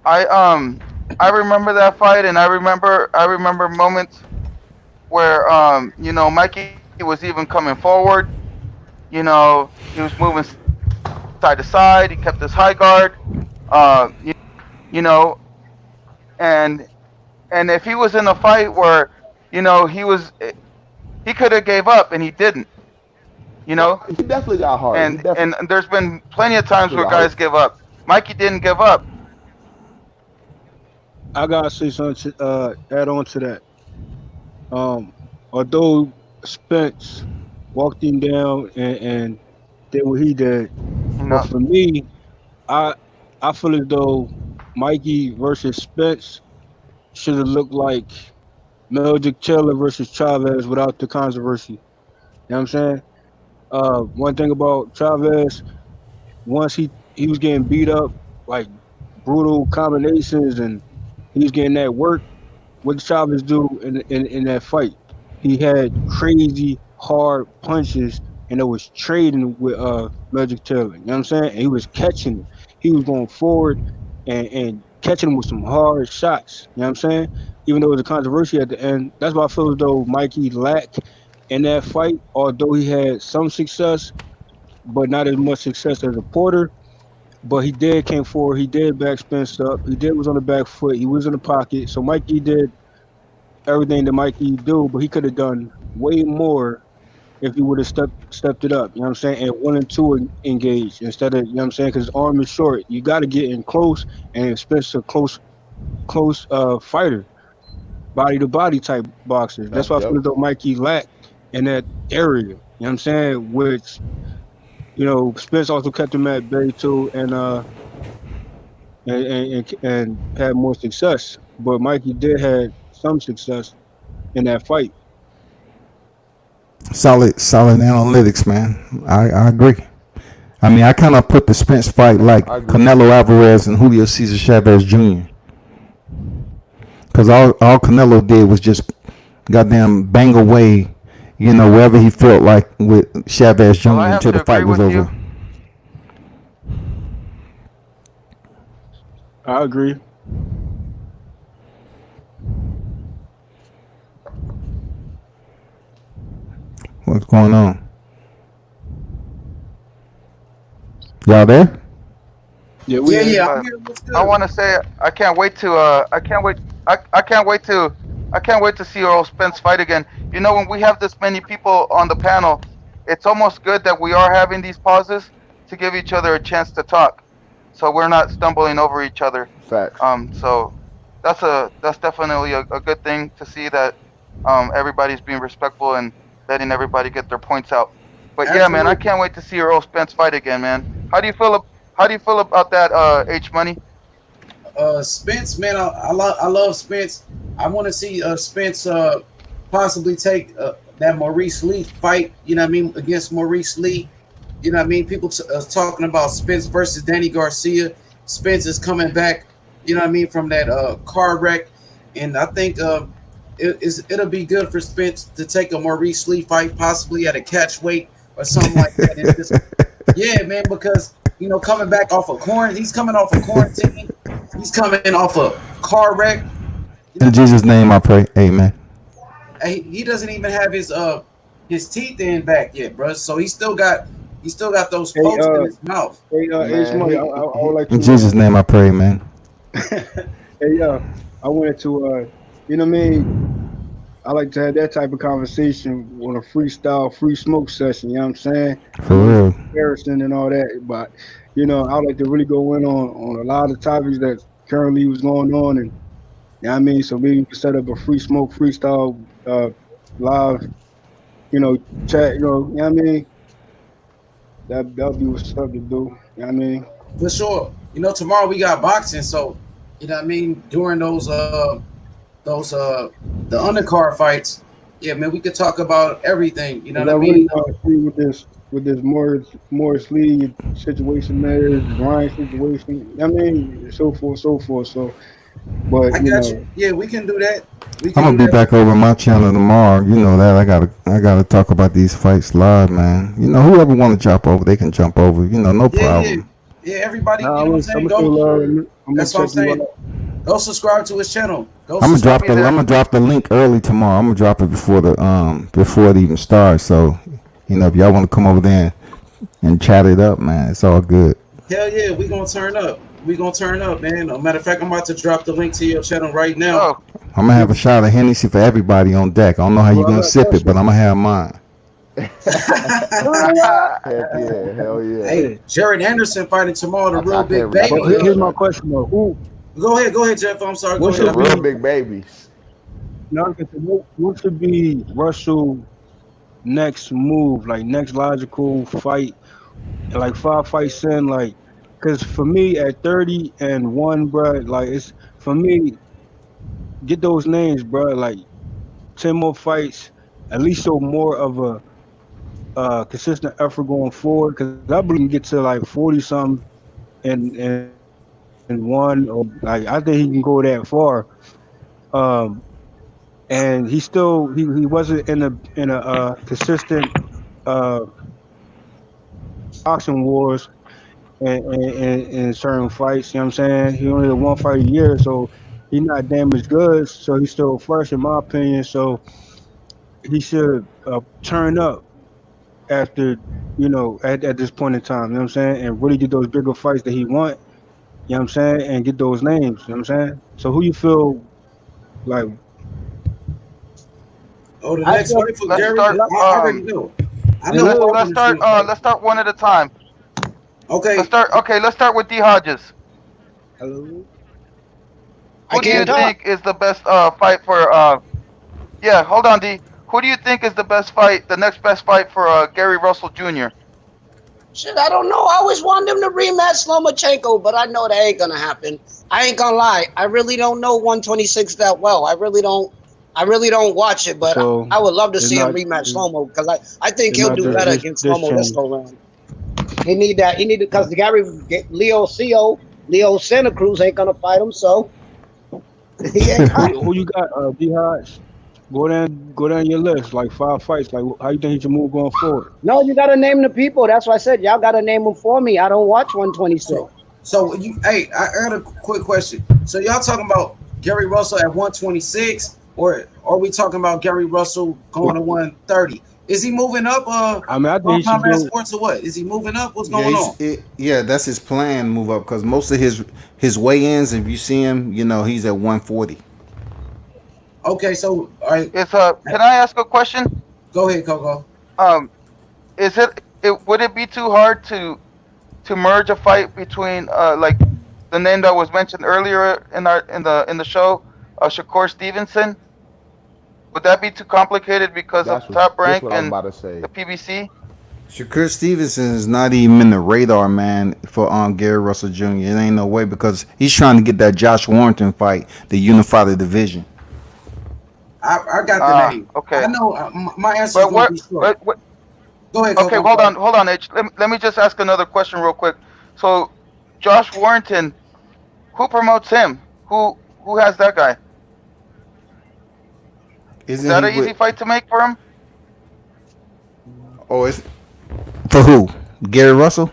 I remember that fight, and I remember moments where Mikey was even coming forward. He was moving side to side. He kept his high guard. You know, and if he was in a fight where he could have gave up, and he didn't. he definitely got hard. And there's been plenty of times where got guys hurt. give up. Mikey didn't give up. I gotta say something to add on to that. Although Spence walked him down and did what he did, but for me, I feel as though Mikey versus Spence should have looked like Meldrick Taylor versus Chavez without the controversy. You know what I'm saying? One thing about Chavez, once he was getting beat up, like brutal combinations, and he was getting that work. What did Chavez do in that fight? He had crazy hard punches, and it was trading with Meldrick Taylor. You know what I'm saying? And he was catching it. He was going forward and catching him with some hard shots. You know what I'm saying? Even though it was a controversy at the end, that's why I feel as though Mikey lacked in that fight, although he had some success, but not as much success as a Porter. But he did came forward. He did back Spence up. He did was on the back foot. He was in the pocket. So Mikey did everything that Mikey do, but he could have done way more if he would have stepped it up. You know what I'm saying? And 1 and 2 engaged instead of, you know what I'm saying? Because his arm is short. You got to get in close, and Spence a close fighter, body to body type boxers. That's why I feel as though Mikey lacked in that area. You know what I'm saying? Which, Spence also kept him at bay too, and had more success. But Mikey did had some success in that fight. Solid analytics, man. I agree. I mean, I kind of put the Spence fight like Canelo Alvarez and Julio Cesar Chavez Jr. Because all Canelo did was just goddamn bang away, wherever he felt like with Chavez Jr. until the fight was over. I agree. What's going on? Y'all there? Yeah, I'm here. What's good? I want to say I can't wait to see Earl Spence fight again. When we have this many people on the panel, it's almost good that we are having these pauses to give each other a chance to talk, so we're not stumbling over each other. Facts. So that's definitely a good thing to see that everybody's being respectful and letting everybody get their points out. But yeah, man, I can't wait to see Earl Spence fight again, man. How do you feel about that, H Money? Spence, man, I love Spence. I want to see Spence possibly take that Maurice Lee fight. You know what I mean, against Maurice Lee. You know what I mean. People talking about Spence versus Danny Garcia. Spence is coming back. You know what I mean, from that car wreck, and I think it'll be good for Spence to take a Maurice Lee fight, possibly at a catch weight or something like that. And just, yeah, man, because coming back off of quarantine, he's coming off of quarantine. He's coming off a car wreck. In Jesus' name, I pray. Amen. He doesn't even have his teeth in back yet, bro. So he still got He still got those Hey, pokes in his mouth. hey, H Man, Money, I would like In to. Jesus' name, I pray, man. Hey, I wanted to, you know what I mean? I like to have that type of conversation on a freestyle, free smoke session. You know what I'm saying? I For know it's real. comparison and all that, but you know, I like to really go in on a lot of topics that currently was going on, and you know what I mean. So maybe we can set up a free smoke freestyle live, you know, chat. You know what I mean? That'll be what's up to do. You know what I mean? For sure. You know, tomorrow we got boxing, so you know what I mean. During those the undercard fights, yeah, man, we could talk about everything. You know 'Cause what I I really mean? agree with this Morris Lee situation, there, Ryan situation. You know what I mean, so forth, so forth. So, but I you got you. know, Yeah, we can do that. We I'm can gonna do be that. back over my channel tomorrow. You know that I gotta talk about these fights live, man. You know whoever want to jump over, they can jump over. You know, no Yeah, yeah, problem. yeah. Everybody, you nah, know what I'm saying? I'm gonna show Go. love. I'm gonna That's what I'm check you saying. out. Go subscribe to his channel. Go I'm gonna subscribe. drop be the there. I'm gonna drop the link early tomorrow. I'm gonna drop it before it even starts. So, you know, if y'all want to come over there and chat it up, man, it's all good. Hell yeah, we gonna turn up. We gonna turn up, man. Matter of fact, I'm about to drop the link to your channel right now. Oh, I'm gonna have a shot of Hennessy for everybody on deck. I don't know how you Well, I gonna got a sip it, but question. I'm gonna have mine. Heck yeah, hell yeah. Hey, Jared Anderson fighting tomorrow, the real I big can't. I But baby. can't here's my respect question though: Who? Go ahead, Jeff. I'm sorry. Go What ahead. the should I mean, real be? big babies. Now, what should be Russell next move? Like next logical fight, like 5 fights in, like. Cause for me at 30-1, bro, like it's for me get those names, bro. Like 10 more fights, at least show more of a consistent effort going forward. Because I believe he can get to like 40 something and one, or like I think he can go that far. Um, and he wasn't in a consistent uh boxing wars and certain fights. You know what I'm saying? He only did one fight a year, so he's not damaged goods. So he's still fresh, in my opinion. So he should turn up after, at this point in time, you know what I'm saying, and really get those bigger fights that he want, you know what I'm saying, and get those names, you know what I'm saying. So who you feel like? oh, the I next feel fight for let's Gary. start. I already know. I and know who Let's I look, let's want to see start. him fight. Let's start one at a time. Okay, Let's start. Okay, let's start with D Hodges. hello. I Who do you can't talk. think is the best fight for? Yeah, hold on, D. Who do you think is the best fight? The next best fight for Gary Russell Jr. Shit, I don't know. I always want them to rematch Lomachenko, but I know that ain't gonna happen. I ain't gonna lie. I really don't know 126 that well. I really don't. I really don't watch it, but So I would love to it's see him not rematch it's, Lomo because I think it's he'll not do better against this Lomo this channel. go round. He need that. He need because the Gary Leo Santa Cruz ain't gonna fight him, so he ain't got. Who you got? D Hodge. Go down your list, like 5 fights. Like how you think he should move going forward? No, you gotta name the people. That's why I said y'all gotta name them for me. I don't watch 126. so you. Hey, I got a quick question. So y'all talking about Gary Russell at 126, or are we talking about Gary Russell going to 130? Is he moving up? I mean, I think On he should Combat go. Sports or what? Is he moving up? What's Yeah, going on? yeah, that's his plan. Move up because most of his weigh-ins, if you see him, you know he's at 140. Okay, so all right, Can I ask a question? go ahead, Coco. Um, would it be too hard to merge a fight between like the name that was mentioned earlier in the show, Shakur Stevenson? Would that be too complicated because of Top That's Rank what I was and about to say. the PBC? Shakur Stevenson is not even in the radar, man, for Gary Russell Jr. It ain't no way because he's trying to get that Josh Warrington fight to unify the division. I got the name. Okay. I know my answer is But going to be short. Go ahead, Coco. Okay, I'm hold sorry. on, H. Let me just ask another question real quick. So, Josh Warrington, who promotes him? Who has that guy? Is Isn't that he an easy with? fight to make for him? Oh, it's for who? Gary Russell?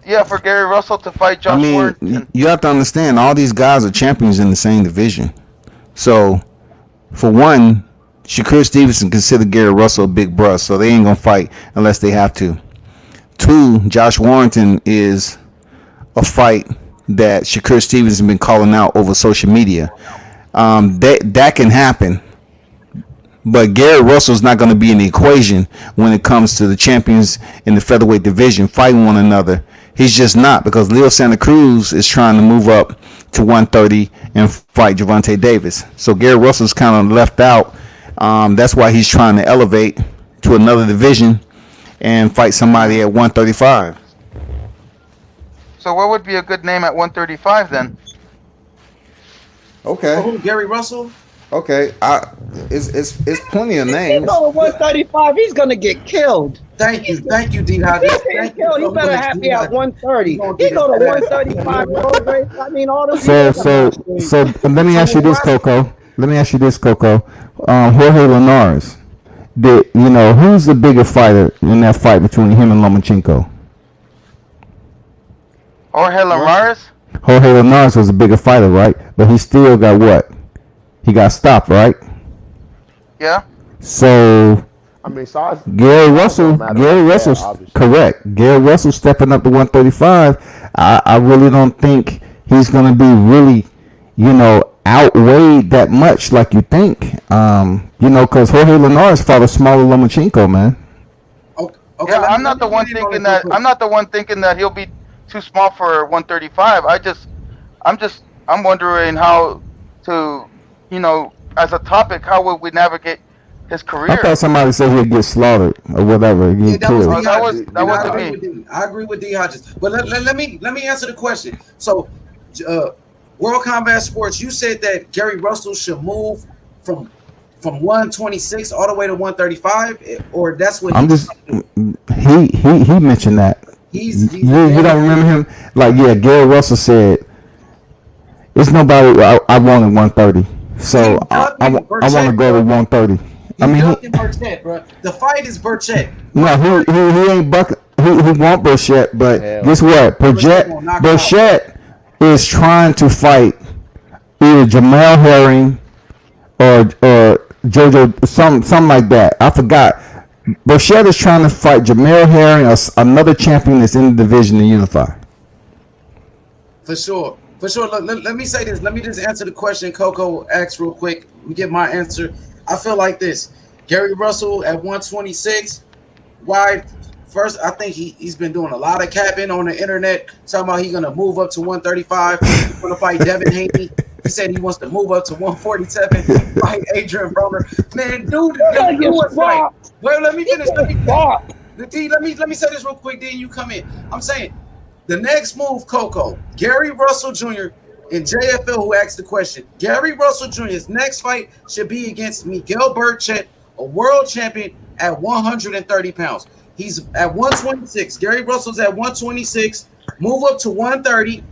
Yeah, for Gary Russell to fight I Josh mean, Warrington. you have to understand, all these guys are champions in the same division. So, for one, Shakur Stevenson considered Gary Russell a big bruh, so they ain't gonna fight unless they have to. Two, Josh Warrington is a fight that Shakur Stevens has been calling out over social media. That can happen. But Gary Russell's not going to be in the equation when it comes to the champions in the featherweight division fighting one another. He's just not, because Leo Santa Cruz is trying to move up to 130 and fight Gervonta Davis. So Gary Russell's kind of left out. That's why he's trying to elevate to another division and fight somebody at 135. So what would be a good name at 135 then? For who, Gary Russell? Okay. It's plenty of He names. go to 135. He's gonna get killed. Thank you, D. He better have me at 130. He go to 135. I mean, all the So let me ask you this, Coco. Jorge Linares. Who's the bigger fighter in that fight between him and Lomachenko? Jorge Linares? Jorge Linares was a bigger fighter, right? But he still got what? He got stopped, right? Yeah. So I mean, size. Gary Russell's obviously. correct. Gary Russell stepping up to 135. I really don't think he's going to be really, outweighed that much like you think. Because Jorge Linares fought a smaller Lomachenko, man. Okay, Yeah, I'm not the one thinking that he'll be too small for 135. I'm wondering how to, as a topic, how would we navigate his career? I thought somebody said he'd get slaughtered or whatever. Yeah, that was me. I agree with D. Hodges. But let me answer the question. So, World Combat Sports, you said that Gary Russell should move from 126 all the way to 135, or that's what he mentioned that. You don't remember him? Gary Russell said, "It's nobody. I wanted 130, so I want to go to 130." Burchett, bro. The fight is Burchett. No, he ain't buck. He want Burchett, but guess what? Burchett is trying to fight either Jamel Herring or JoJo, something like that. I forgot. Burchett is trying to fight Jamel Herring or another champion that's in the division to unify. For sure. Look, let me say this. Let me just answer the question Coco asked real quick. Let me get my answer. I feel like this. Gary Russell at 126. Why? First, I think he's been doing a lot of capping on the internet, talking about he's going to move up to 135. He's going to fight Devin Haney. He said he wants to move up to 147, fight Adrian Broner. Man, dude was right. Well, let me finish. Let me say this real quick, then you come in. I'm saying the next move, Coco, Gary Russell Jr. and JFL, who asked the question, Gary Russell Jr.'s next fight should be against Miguel Burchett, a world champion at 130 pounds. He's at 126. Gary Russell's at 126. Move up to 130.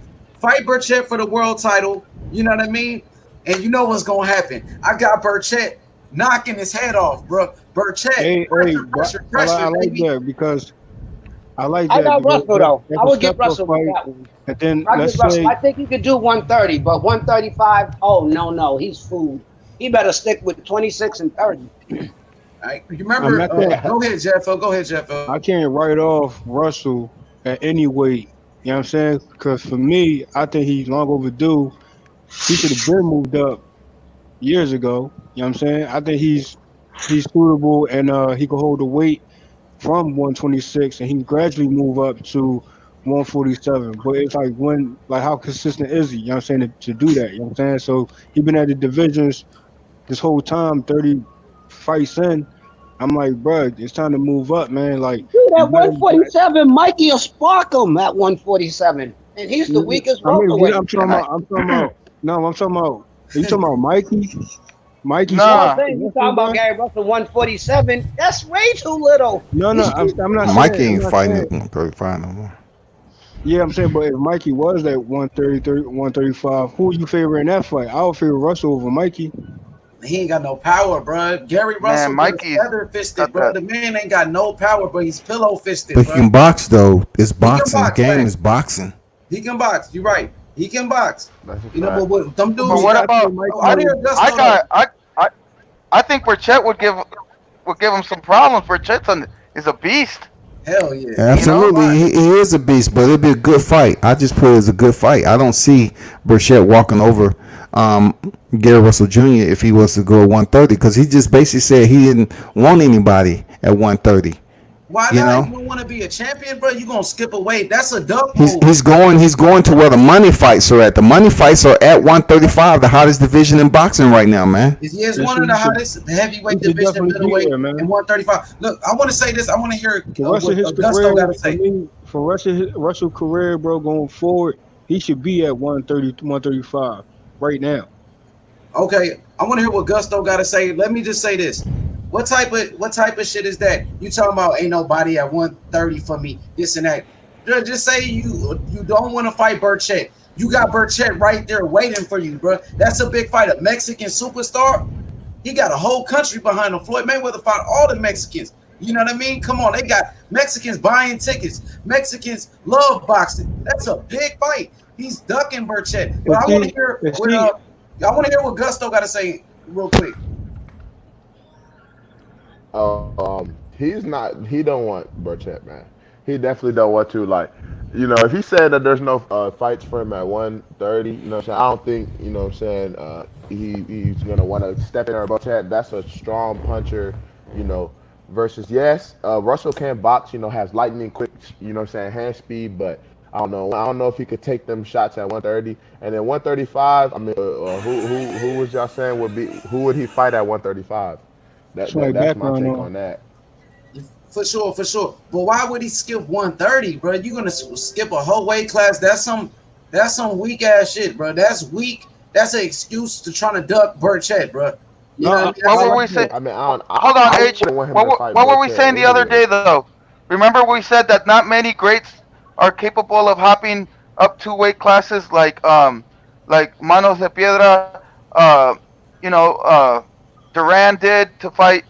Fight Burchett for the world title. You know what I mean? And you know what's going to happen. I got Burchett knocking his head off, bro. Burchett. Pressure, I like that because I like that. I got Russell, though. I would get Russell for that one. And then I think he could do 130, but 135, no. He's food. He better stick with 26 and 30. You remember? Go ahead, Jeffo. I can't write off Russell at any weight. You know what I'm saying? Because for me, I think he's long overdue. He should have been moved up years ago. You know what I'm saying? I think he's suitable and he can hold the weight from 126 and he can gradually move up to 147. But it's how consistent is he? You know what I'm saying? To do that. You know what I'm saying? So he's been at the divisions this whole time, 30 fights in. I'm like, bro, it's time to move up, man. Dude, at 147, Mikey will spark him at 147, and he's the weakest welterweight. I'm talking about. You talking about Mikey? Mikey? Nah. You talking about Gary Russell 147? That's way too little. No, I'm not. Mikey ain't fighting at 135 no more. Yeah, I'm saying, but if Mikey was at 130, 135, who would you favor in that fight? I would favor Russell over Mikey. He ain't got no power, bro. Gary Russell is feather fisted, bro. The man ain't got no power, but he's pillow fisted. But he can box though. It's boxing. The game is boxing. He can box. You're right. He can box. You know, but them dudes. But what about? I think Burchett would give him some problems. Burchett is a beast. Hell yeah. Absolutely, he is a beast, but it'll be a good fight. I just put it as a good fight. I don't see Burchett walking over um, Gary Russell Jr. if he was to go 130, because he just basically said he didn't want anybody at 130. Why You not? You know, don't want to be a champion, bro? You gonna skip a weight? That's a duck he's move. he's going to where the money fights are at. The money fights are at 135, the hottest division in boxing right now, man. Is he is Yes, one of he the should. hottest heavyweight He should division, definitely be middleweight, there, man. and 135. Look, I want to say this. I want to hear The rest what of his Augusto career, got to for say. me, for Russell career, bro, going forward, he should be at 130, 135 right now. Okay, I want to hear what Gusto got to say. Let me just say this: what type of shit is that? You talking about ain't nobody at 130 for me, this and that. Just say you don't want to fight Burchett. You got Burchett right there waiting for you, bro. That's a big fight. A Mexican superstar. He got a whole country behind him. Floyd Mayweather fought all the Mexicans. You know what I mean? Come on, they got Mexicans buying tickets. Mexicans love boxing. That's a big fight. He's ducking Burchett. But I want to hear what Gusto got to say real quick. He's not. He don't want Burchett, man. He definitely don't want to. Like, if he said that there's no fights for him at 130, you know what I'm saying? I don't think, what I'm saying, he's gonna want to step in there. Burchett, that's a strong puncher, versus yes, Russell can box, has lightning quick, what I'm saying, hand speed, but I don't know. I don't know if he could take them shots at 130. And then 135, I mean, who was y'all saying who would he fight at 135? That's my take on that. For sure. But why would he skip 130, bro? You're gonna skip a whole weight class. That's some weak ass shit, bro. That's weak. That's an excuse to try to duck Burchett, bro. What were we saying? Hold on, H. What were we saying the other day, though? Remember we said that not many greats are capable of hopping up 2 weight classes like Manos de Piedra, Duran did to fight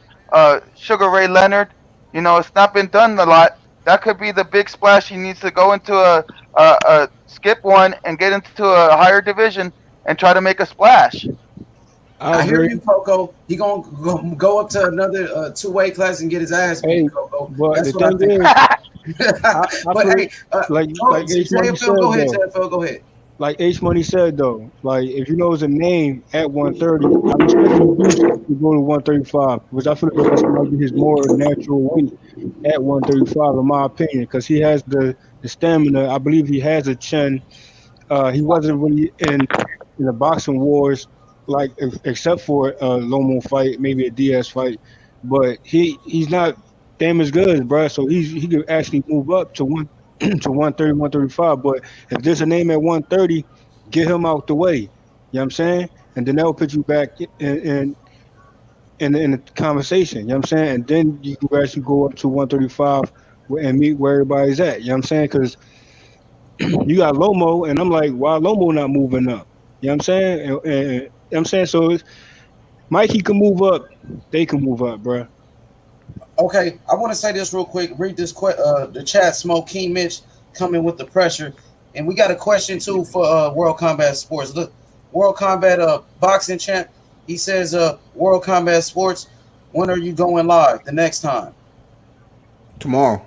Sugar Ray Leonard. It's not been done a lot. That could be the big splash. He needs to go into a skip one and get into a higher division and try to make a splash. I hear you, Coco. He gonna go up to another 2 weight class and get his ass beat, Coco. But that's the what I think. like H Money said, go ahead, JFL, go ahead. Like H Money said though, like if you know his name at 130, I'm expecting him to go to 135, which I feel like that's gonna be his more natural weight at 135, in my opinion, because he has the stamina. I believe he has a chin. He wasn't really in the boxing wars, like except for a Lomo fight, maybe a Diaz fight, but he's not damn as good as bro. So he could actually move up to 130, 135. But if there's a name at 130, get him out the way. You know what I'm saying? And then that'll put you back in the conversation. You know what I'm saying? And then you can actually go up to 135 and meet where everybody's at. You know what I'm saying? Because you got Lomo, and I'm like, why Lomo not moving up? You know what I'm saying? And you know what I'm saying? So Mikey can move up. They can move up, bro. Okay, I want to say this real quick. Read this the chat. Smoke King Mitch coming with the pressure, and we got a question too for World Combat Sports. Look, World Combat boxing champ. He says, World Combat Sports. When are you going live the next time? Tomorrow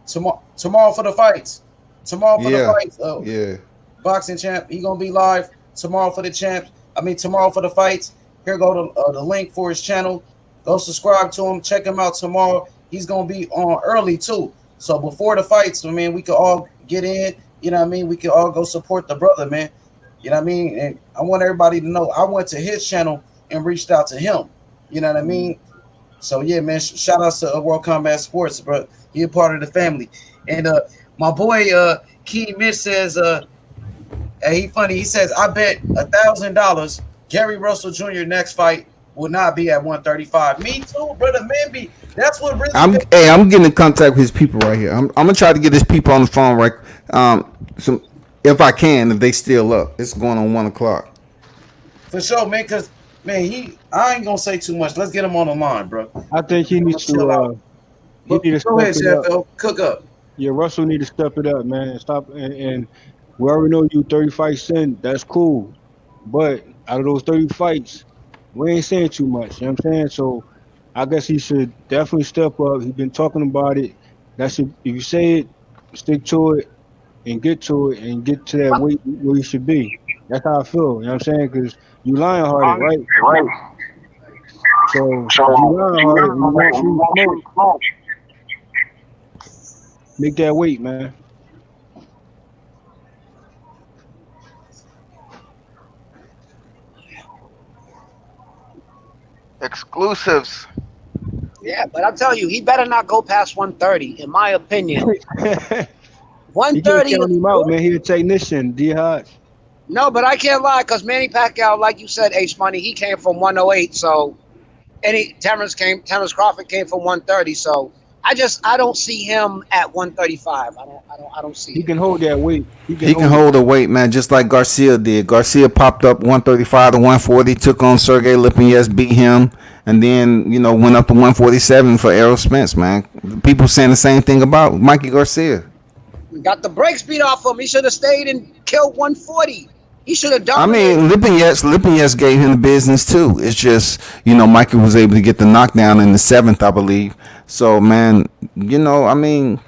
for the fights. Tomorrow for the fights. Yeah. Boxing champ. He gonna be live tomorrow for the champs. Tomorrow for the fights. Here go the link for his channel. Go subscribe to him. Check him out tomorrow. He's going to be on early, too. So before the fights, we could all get in. You know what I mean? We could all go support the brother, man. You know what I mean? And I want everybody to know I went to his channel and reached out to him. You know what I mean? So, yeah, man, shout out to World Combat Sports, bro. He a part of the family. And my boy, Key Mitch says, he funny. He says, I bet $1,000 Gary Russell Jr. next fight will not be at 135. Me too, brother. Man, that's what really. I'm getting in contact with his people right here. I'm gonna try to get his people on the phone right. If I can, if they still up. It's going on 1 o'clock. For sure, man. Cause man, I ain't gonna say too much. Let's get him on the line, bro. I think he needs to. Go ahead, JFL. Cook up. Yeah, Russell need to step it up, man. Stop and we already know you 30 fights in. That's cool, but out of those 30 fights, we ain't saying too much. You know what I'm saying? So I guess he should definitely step up. He's been talking about it. That's it. If you say it, stick to it, and get to it, and get to that weight where you should be. That's how I feel. You know what I'm saying? Because you lion hearted, right? So if you lion hearted and you want free smoke, make that weight, man. Exclusives. Yeah, but I'm telling you, he better not go past 130, in my opinion. You can't 130. count him out, man. He a technician, D Hodge. No, but I can't lie, because Manny Pacquiao, like you said, H Money, he came from 108. So, Terrence Crawford came from 130. So, I don't see him at 135. I don't see. He it. can hold that weight. He can hold the weight, man, just like Garcia did. Garcia popped up 135 to 140, took on Sergey Lipinets, beat him, and then went up to 147 for Errol Spence, man. People saying the same thing about Mikey Garcia. Got the brakes beat off him. He should have stayed and killed 140. He should have done. I mean, Lipinets gave him the business too. It's just Mikey was able to get the knockdown in the 7th, I believe. So man, I mean,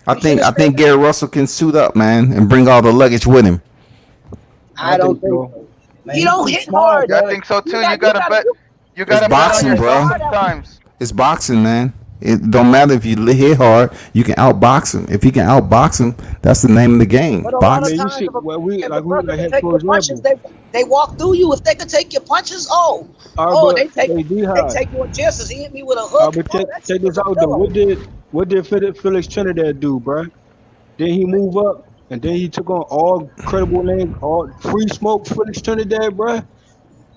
I think Gary Russell can suit up, man, and bring all the luggage with him. I don't think so. He don't hit hard. Yeah, I think so too. You gotta bet. You gotta It's boxing, bet on bro. yourself sometimes. It's boxing, man. It don't matter if you hit hard. You can outbox him. If you can outbox him, that's the name of the game. But a lot Boxing. of times, Man, you see, if like a brother had can take for your punches, example. they walk through you. If they could take your punches, they take you on chances. He hit me with a hook. But check this out though. What did Felix Trinidad do, bro? Then he move up, and then he took on all credible names, all free smoke Felix Trinidad, bro.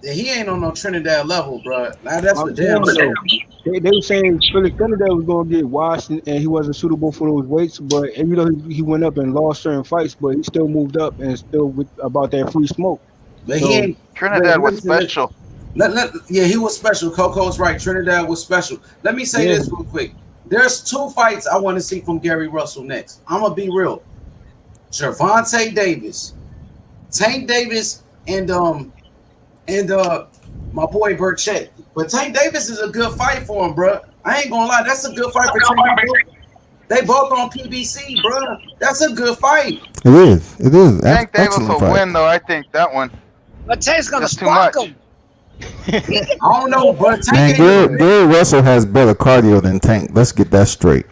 He ain't on no Trinidad level, bro. Now that's for damn sure. They were saying Felix Trinidad was gonna get washed, and he wasn't suitable for those weights. But he went up and lost certain fights, but he still moved up and still about that free smoke. But So, he ain't. Trinidad was special. Yeah, he was special. Coco's right. Trinidad was special. Let me say this real quick. There's 2 fights I want to see from Gary Russell next. I'm gonna be real. Gervonta Davis, Tank Davis, and my boy Burchett. But Tank Davis is a good fight for him, bro. I ain't gonna lie, that's a good fight for Tank. They both on PBC, bro. That's a good fight. It is. Tank Davis Excellent will fight. win, though. I think that one. But Tank's gonna That's too spark much. him. I don't know, bro. Man, Tank Gary Russell has better cardio than Tank. Let's get that straight.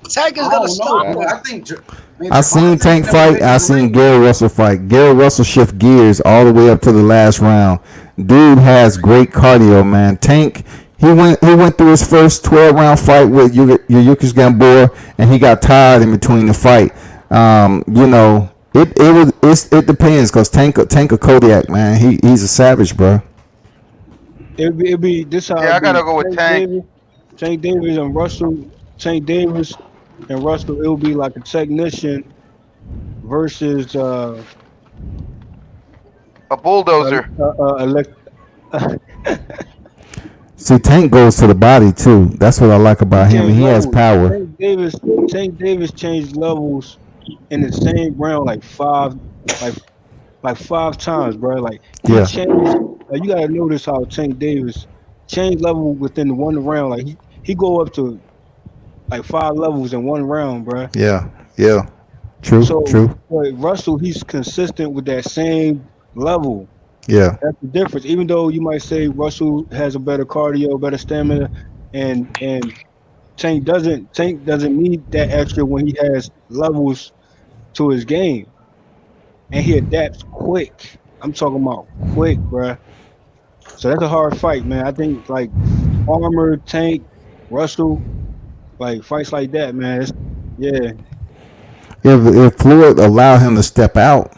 Tank is I gonna don't know, stop him. bro. I think I seen Tank fight. I seen Gary Russell fight. Gary Russell shift gears all the way up to the last round. Dude has great cardio, man. Tank, he went through his first 12-round fight with Yukis Gamboa, and he got tired in between the fight. It depends, because Tank a Kodiak, man. He's a savage, bro. It'd be this how. Yeah, I gotta go with Tank. Tank Davis and Russell. Tank Davis and Russell. It would be like a technician versus A bulldozer. See, Tank goes to the body too. That's what I like about him. He has power. Tank Davis changed levels in the same round like five times, bro. Like he Yeah. changed. Like, you gotta notice how Tank Davis changed level within one round. Like he go up to like 5 levels in one round, bro. Yeah. True. But Russell, he's consistent with that same level. Yeah. That's the difference. Even though you might say Russell has a better cardio, better stamina, and Tank doesn't need that extra when he has levels to his game, and he adapts quick. I'm talking about quick, bruh. So that's a hard fight, man. I think like Armor, Tank, Russell, like fights like that, man. If Floyd allowed him to step out,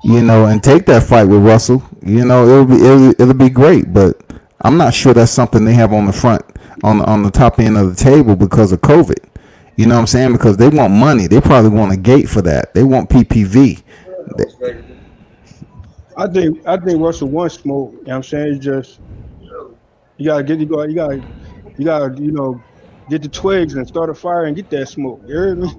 and take that fight with Russell, it'll be great. But I'm not sure that's something they have on the front, on the top end of the table because of COVID. You know what I'm saying? Because they want money. They probably want a gate for that. They want PPV. I think Russell wants smoke. You know what I'm saying? It's just you gotta get the twigs and start a fire and get that smoke. You heard me?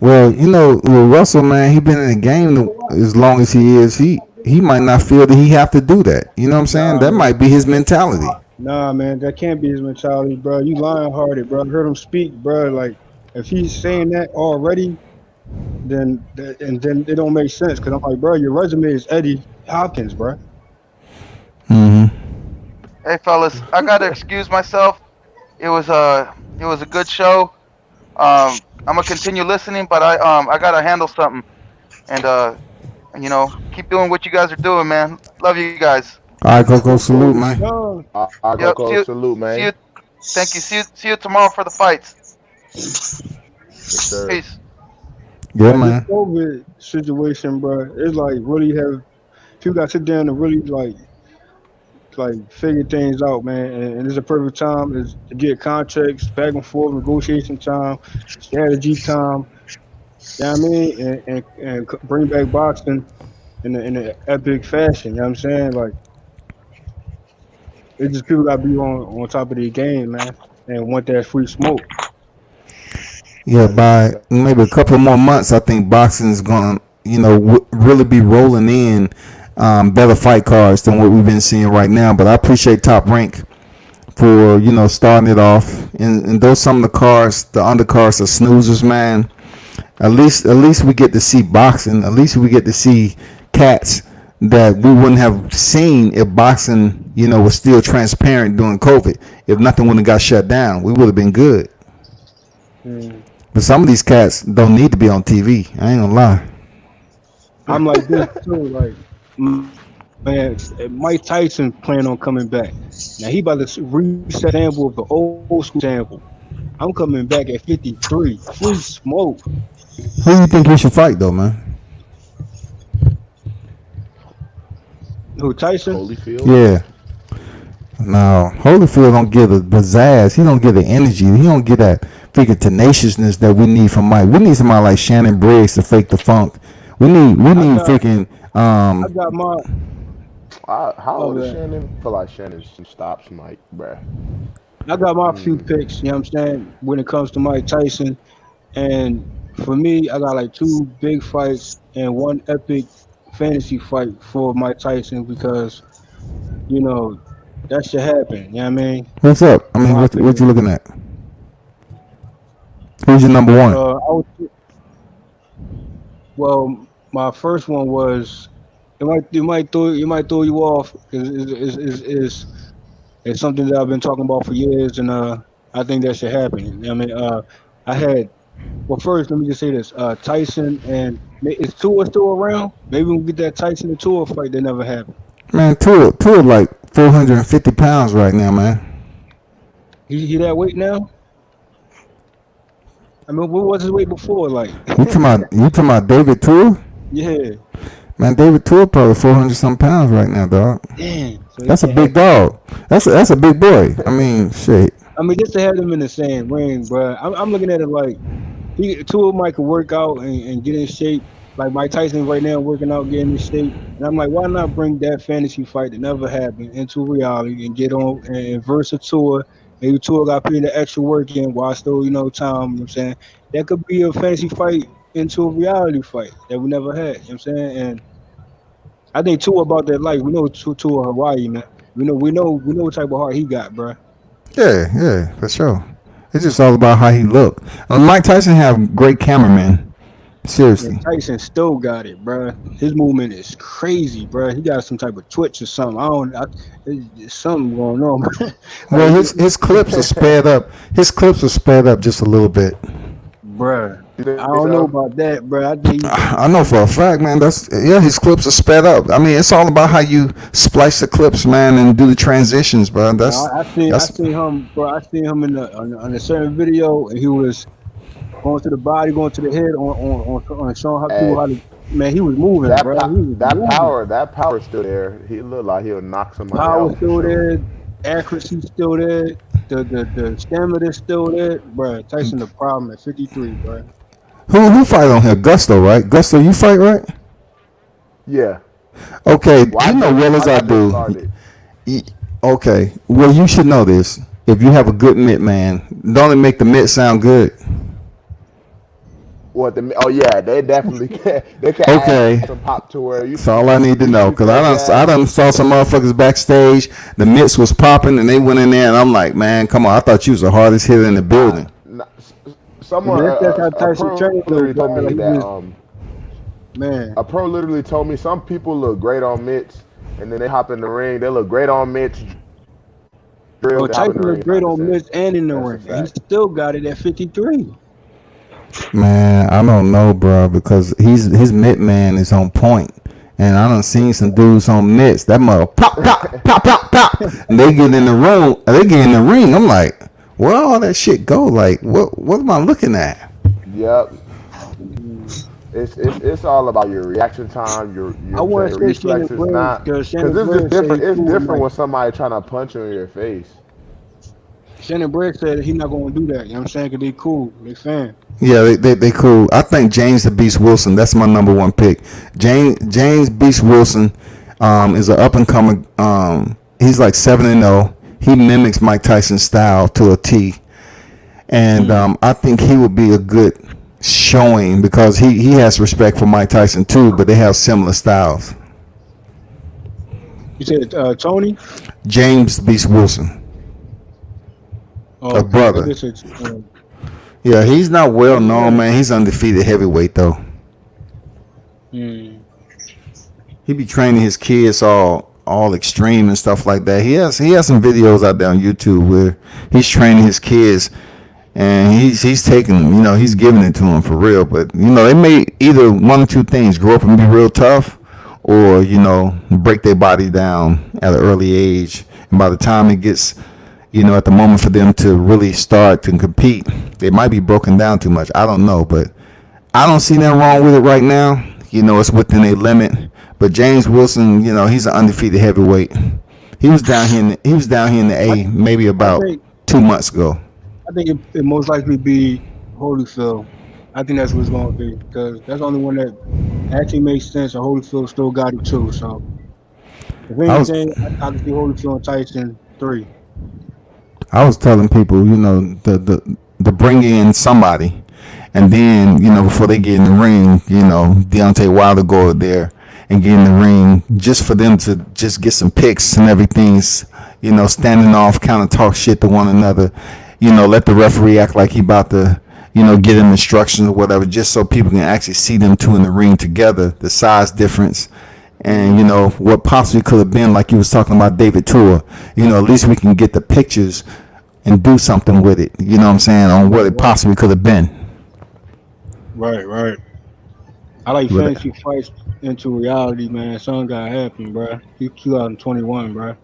Well, with Russell, man, he been in the game as long as he is. He might not feel that he have to do that. You know what I'm saying? That might be his mentality. Nah, man, that can't be his mentality, bro. You lion hearted, bro. I heard him speak, bro. Like if he's saying that already, and then it don't make sense because I'm like, bro, your resume is Eddie Hopkins, bro. Mm-hmm. Hey fellas, I gotta excuse myself. It was a good show. I'm gonna continue listening, but I gotta handle something. And keep doing what you guys are doing, man. Love you guys. All right, Coco, Coco, salute, you man. done? I Yep. Coco, salute, See you. man. Thank you. See you tomorrow for the fights. Yes, sir. Peace. Yeah, Like this man. COVID situation, bro, it's like really have people got to sit down and really like figure things out, man. And it's a perfect time is to get contracts back and forth, negotiation time, strategy time. You know what I mean? And bring back boxing in an epic fashion. You know what I'm saying? Like it's just people got to be on top of their game, man, and want that free smoke. Yeah, by 100%. maybe a couple more months, I think boxing is going to, really be rolling in better fight cards than what we've been seeing right now. But I appreciate Top Rank for, starting it off. And those some of the cards, the undercards are snoozers, man. At least we get to see boxing. At least we get to see cats that we wouldn't have seen if boxing, was still transparent during COVID. If nothing wouldn't have got shut down, we would have been good. Mm. But some of these cats don't need to be on TV. I ain't gonna lie. I'm like this too, like. Man, Mike Tyson plan on coming back. Now he about to reset sample of the old school sample. I'm coming back at 53. Free smoke. Who do you think he should fight though, man? Who, Tyson? Holyfield. Yeah. No, Holyfield don't get the pizzazz. He don't get the energy. He don't get that freaking tenaciousness that we need from Mike. We need somebody like Shannon Briggs to fake the funk. We need freaking. I got my. How old is man. Shannon? I feel like Shannon stops Mike, bruh. I got my few picks. You know what I'm saying? When it comes to Mike Tyson, and for me, I got like two big fights and one epic fantasy fight for Mike Tyson because that should happen. You know what I mean? What's up? I mean, what you looking at? Who's your number one? Well, my first one was it might throw you off. It's something that I've been talking about for years, and I think that should happen. I mean, I had. Well, first, let me just say this: Tyson and is Tua still around? Maybe we can get that Tyson and Tua fight that never happened. Man, Tua like 450 pounds right now, man. He that weight now? I mean, what was his weight before? Like You talking about David Tua? yeah, Man, David Tua probably 400 some pounds right now, dog. damn. So That's a big dog. That's a big boy. I mean, shit. I mean, just to have them in the same ring, bro. I'm looking at it like Tua might could work out and get in shape. Like Mike Tyson right now working out, getting in shape. And I'm like, why not bring that fantasy fight that never happened into reality and get on and verse a Tua. Maybe Tua got put in the extra work in while still, time, you know what I'm saying? That could be a fantasy fight into a reality fight that we never had, you know what I'm saying? And I think Tua about that life. We know Tua Hawaii, man. We know what type of heart he got, bro. Yeah, for sure. It's just all about how he look. Mike Tyson have great cameramen. Seriously. And Tyson still got it, bro. His movement is crazy, bro. He got some type of twitch or something. There's something going on, bro. Well, his clips are sped up. His clips are sped up just a little bit. Bruh. I don't know about that, bro. I know for a fact, man. His clips are sped up. I mean, it's all about how you splice the clips, man, and do the transitions, bro. I seen him, bro. I seen him on a certain video, and he was going to the body, going to the head on showing how to. Man, he was moving, bro. That power still there. He looked like he'll knock somebody out. Power still there. Accuracy still there. The stamina is still there, bro. Tyson the problem at 53, bro. Who fight on here? Gusto, right? Gusto, you fight, right? Yeah. Okay, you know well as I do. Okay, well, you should know this. If you have a good mitt, man, don't it make the mitt sound good? What oh yeah, they definitely can. They can add some pop to where you. That's all I need to know, because I done saw some motherfuckers backstage. The mitts was popping, and they went in there, and I'm like, man, come on, I thought you was the hardest hitter in the building. someone That's how a Tyson pro trained though, literally bro. told me Like he that just man. a pro literally told me some people look great on mitts, and then they hop in the ring. They look great on mitts. Drill. Bro, They hop in Tyson the ring. looked It's great not the on same. Mitch and in the That's a ring. And he fact. still got it at 53. Man, I don't know, bro, because his mid man is on point. And I done seen some dudes on mitts. That mother pop, pop, pop, pop, pop. And they get in the room. They get in the ring. I'm like, where all that shit go? Like, what am I looking at? Yep. It's all about your reaction time, I want your to say Shannon reflexes, Briggs not because because Shannon it's just Briggs said different. he's It's cool with different Mike. when somebody trying to punch you in your face. Shannon Briggs said he's not going to do that. You know what I'm saying? Because they cool. They fan. Yeah, they cool. I think James the Beast Wilson. That's my number one pick. James Beast Wilson is an up and coming. He's like 7-0. He mimics Mike Tyson's style to a T, and I think he would be a good showing because he has respect for Mike Tyson too, but they have similar styles. You said Tony? James Beast Wilson, Oh, a okay. brother. Yeah, he's not well known, man. He's undefeated heavyweight though. Hmm. He be training his kids all extreme and stuff like that. He has some videos out there on YouTube where he's training his kids and he's taking them, he's giving it to them for real. But they may either one or two things: grow up and be real tough, or break their body down at an early age. And by the time it gets at the moment for them to really start to compete, they might be broken down too much. I don't know, but I don't see nothing wrong with it right now. It's within a limit. But James Wilson, he's an undefeated heavyweight. He was down here in the A maybe about 2 months ago. I think it most likely be Holyfield. I think that's what it's going to be because that's the only one that actually makes sense. And Holyfield still got it too. So if anything, I can see Holyfield and Tyson 3. I was telling people, the bring in somebody, and then before they get in the ring, Deontay Wilder go out there and get in the ring just for them to just get some picks and everything's standing off, kind of talk shit to one another, let the referee act like he about to get him instructions or whatever, just so people can actually see them two in the ring together, the size difference. And what possibly could have been, like you was talking about David Tua, at least we can get the pictures and do something with it, what I'm saying, on what it possibly could have been. Right. I like fantasy fights into reality, man. Something gotta happen, bro. It's 2021, bro.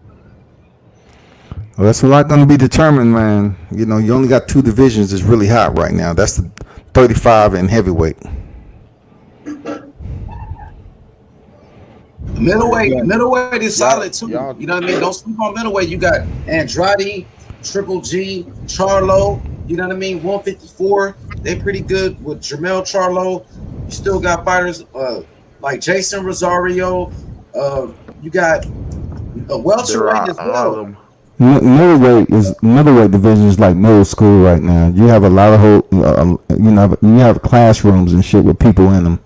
Well, that's a lot going to be determined, man. You only got two divisions that's really hot right now. That's the 35 and heavyweight. Middleweight is solid too. Y'all- You know what I mean? Don't sleep on middleweight. You got Andrade, Triple G, Charlo. You know what I mean? 154. They pretty good with Jermell Charlo. You still got fighters like Jason Rosario. You got a welterweight as well. Middleweight division is like middle school right now. You have a lot of you have classrooms and shit with people in them.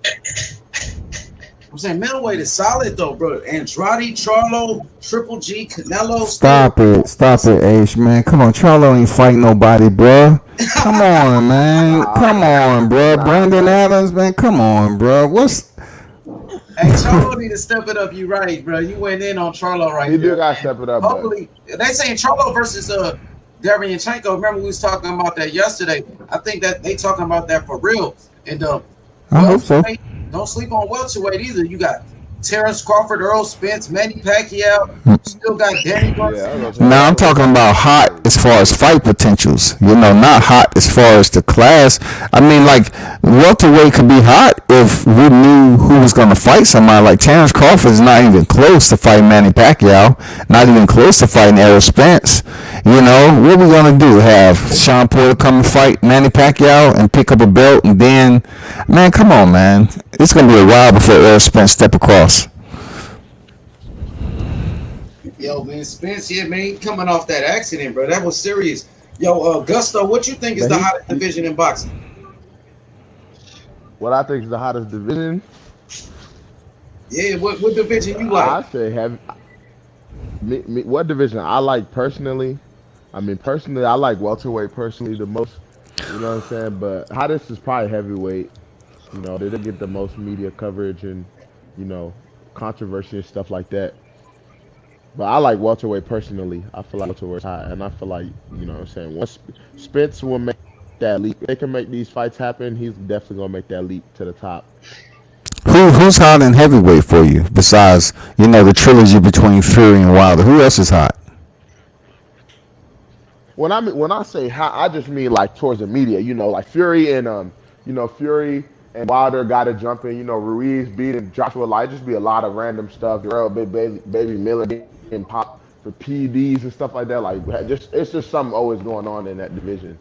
I'm saying middleweight is solid though, bro. Andrade, Charlo, Triple G, Canelo. Stop it, H, man. Come on, Charlo ain't fighting nobody, bro. Come on, man. Come on, bro. Brandon Adams, man. Come on, bro. Hey, Charlo need to step it up. You right, bro. You went in on Charlo right He there. do got to step it up. Hopefully, they saying Charlo versus Derevyanchenko. Remember we was talking about that yesterday. I think that they talking about that for real. And I hope so. Don't sleep on welterweight either. You got Terrence Crawford, Earl Spence, Manny Pacquiao. Still got Danny Garcia. Now I'm talking about hot as far as fight potentials. Not hot as far as the class. I mean, like welterweight could be hot if we knew who was going to fight somebody. Like Terrence Crawford is not even close to fighting Manny Pacquiao. Not even close to fighting Errol Spence. What we going to do? Have Sean Porter come and fight Manny Pacquiao and pick up a belt, and then, man, come on, man. It's going to be a while before Errol Spence step across. Yo, man, Spence, yeah, man, he coming off that accident, bro. That was serious. Yo, Gusto, what you think is the hottest division in boxing? What I think is the hottest division? Yeah, what division you like? I say heavy. What division I like personally? I mean, personally, I like welterweight personally the most. You know what I'm saying? But hottest is probably heavyweight. You know, they didn't get the most media coverage and, you know, controversy and stuff like that. But I like welterweight personally. I feel like welterweight's hot, and I feel like, you know what I'm saying, once Spence will make that leap. If they can make these fights happen, he's definitely gonna make that leap to the top. Who's hot in heavyweight for you besides the trilogy between Fury and Wilder? Who else is hot? When I say hot, I just mean like towards the media. You know, like Fury and Fury and Wilder got to jump in. You know, Ruiz beating Joshua. Like just be a lot of random stuff. Real big baby Miller getting pop for PDs and stuff like that. Like just it's just something always going on in that division.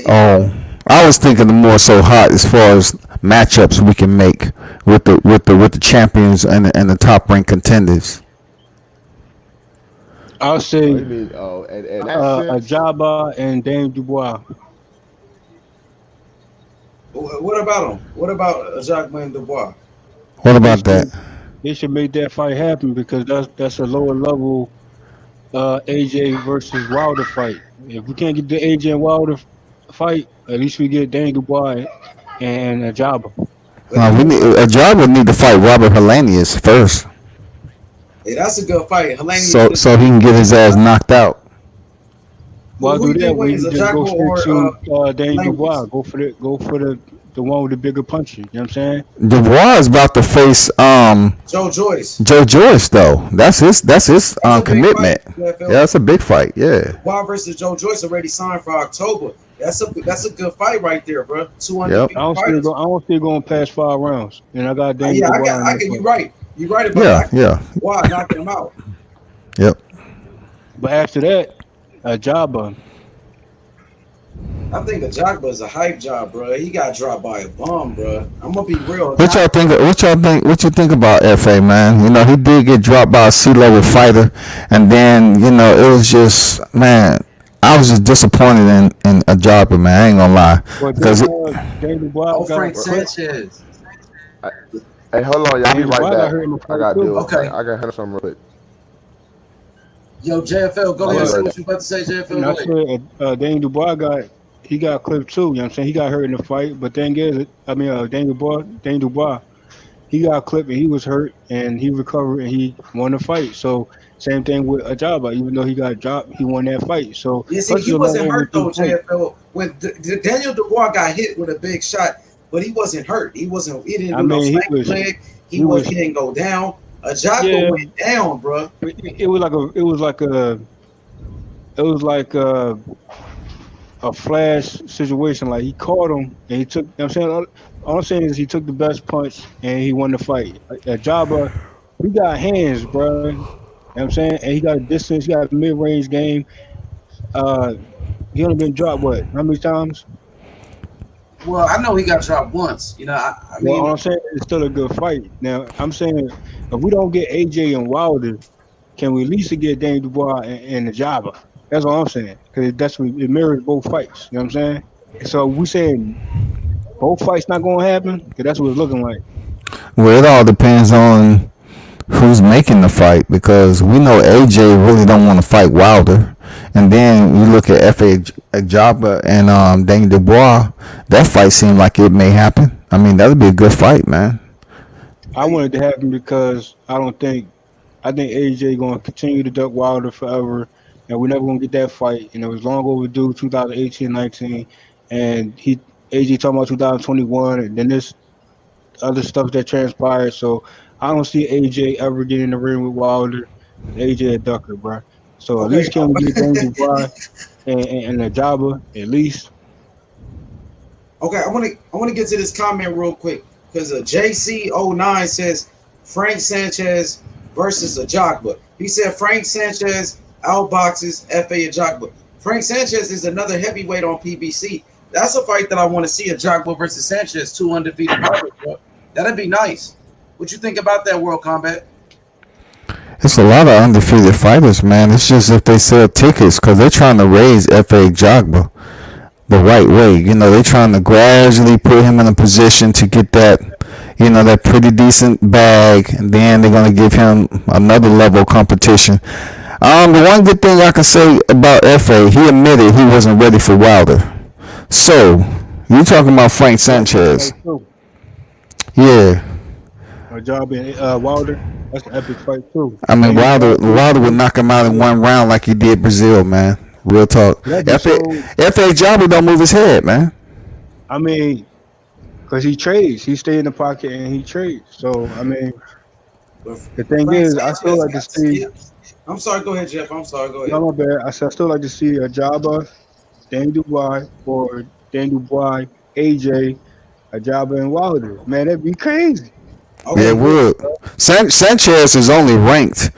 Oh, I was thinking the more so hot as far as matchups we can make with the champions and the top ranked contenders. I'll say Oh, you mean and that sense. Ajaba and Dame Dubois. What about him? What about Jacques Dubois? What They about that? should they should make that fight happen because that's a lower level AJ versus Wilder fight. If we can't get the AJ and Wilder fight, at least we get Dane Dubois and Ajaba. We need a job would need to fight Robert Helenius first, Hey, that's a good fight. so he can get his ass knocked out. Well, Who do you that. think We wins, can just go Ajagba straight or to Dane Dubois. Langus? Go for the one with the bigger punches. You know what I'm saying? Dubois is about to face Joe Joyce. Joe Joyce though. That's his That's a big commitment. fight. Yeah, that's a big fight. Yeah. Dubois versus Joe Joyce already signed for October. That's a good fight right there, bro. Two Yep. undefeated fighters. I don't see it going past 5 rounds. And I got Dane Yeah, Dubois in I that get you fight. right. You right about Yeah. that. Yeah. Why knocking him out? Yep. But after that, Ajaba. I think Ajagba is a hype job, bro. He got dropped by a bum, bro. I'm gonna be real. What y'all think? What you think about FA, man? He did get dropped by a C-level fighter, and then it was just, man. I was just disappointed in Ajaba, man. I ain't gonna lie, But because Dane Dubois Oh, got Frank Sanchez. Hey, hold on, y'all. Be Dane right Dubois got back. hurt in the I fight gotta too. deal with. Okay. I gotta handle something real quick. Yo, JFL, go I'll ahead. be Say right what back. you about to say, JFL. And I Go ahead. said Dane Dubois got clipped too. You know what I'm saying? He got hurt in the fight, but thing is, Dane Dubois, he got clipped and he was hurt and he recovered and he won the fight. So same thing with Ajaba. Even though he got dropped, he won that fight. So You see, plus he it's a wasn't low hurt though, overseas fight. JFL. When Daniel Dubois got hit with a big shot, but he wasn't hurt. He wasn't. He didn't I do no mean, spank leg. he was He didn't go down. Ajagba yeah. went down, bro. It was like a flash situation. Like he caught him and he took. You know what I'm saying, all I'm saying is he took the best punch and he won the fight. Ajaba, he got hands, bro. You know what I'm saying, and he got distance. He got a mid-range game. Uh, he only been dropped how many times? Well, I know he got dropped once. I Well, all mean, I'm saying is it's still a good fight. Now I'm saying if we don't get AJ and Wilder, can we at least get Dane Dubois and Ajaba? That's all I'm saying because it mirrors both fights. You know what I'm saying? So we saying both fights not gonna happen because that's what it's looking like. well, it all depends on who's making the fight, because we know AJ really don't want to fight Wilder, and then you look at FA Ajaba and Dane Dubois. That fight seemed like it may happen. I mean, that'd be a good fight, man. I want it to happen because I think AJ gonna continue to duck Wilder forever, and we're never gonna get that fight. And it was long overdue, 2018-19, and AJ talking about 2021, and then this other stuff that transpired. So I don't see AJ ever getting in the ring with Wilder. AJ a ducker, bro. So at okay. least can we get Dane Dubois and Ajaba at least? Okay, I want to get to this comment real quick because JC09 says Frank Sanchez versus Ajagba. He said Frank Sanchez outboxes FA Ajagba. Frank Sanchez is another heavyweight on PBC. That's a fight that I want to see, Ajagba versus Sanchez, two undefeated fighters, bro. That'd be nice. What you think about that, World Combat? It's a lot of undefeated fighters, man. It's just if they sell tickets, because they're trying to raise FA Ajagba the right way. They're trying to gradually put him in a position to get that, that pretty decent bag, and then they're going to give him another level of competition. The one good thing I can say about FA, he admitted he wasn't ready for Wilder. So you talking about Frank That's a Sanchez? fight too. Yeah. A job in Wilder. That's an epic fight too. I mean, Daniel Wilder. Wilder would knock him out in Yeah. one round like he did Brazil, man. Real talk. That just F.A. showed. F.A. Jobber don't move his head, man. I mean, because he trades. He stay in the pocket and he trades. So I mean, But the thing Frank is, I still Sanchez like to got see. skills. I'm sorry. Go ahead, Jeff. I'm sorry. Go No, ahead. my bad. I said I still like to see a Jabba, Dan Dubois, or Dan Dubois, AJ, a Jabba and Wilder. Man, that'd be crazy. Yeah, Okay, it cool. would. Sanchez is only ranked,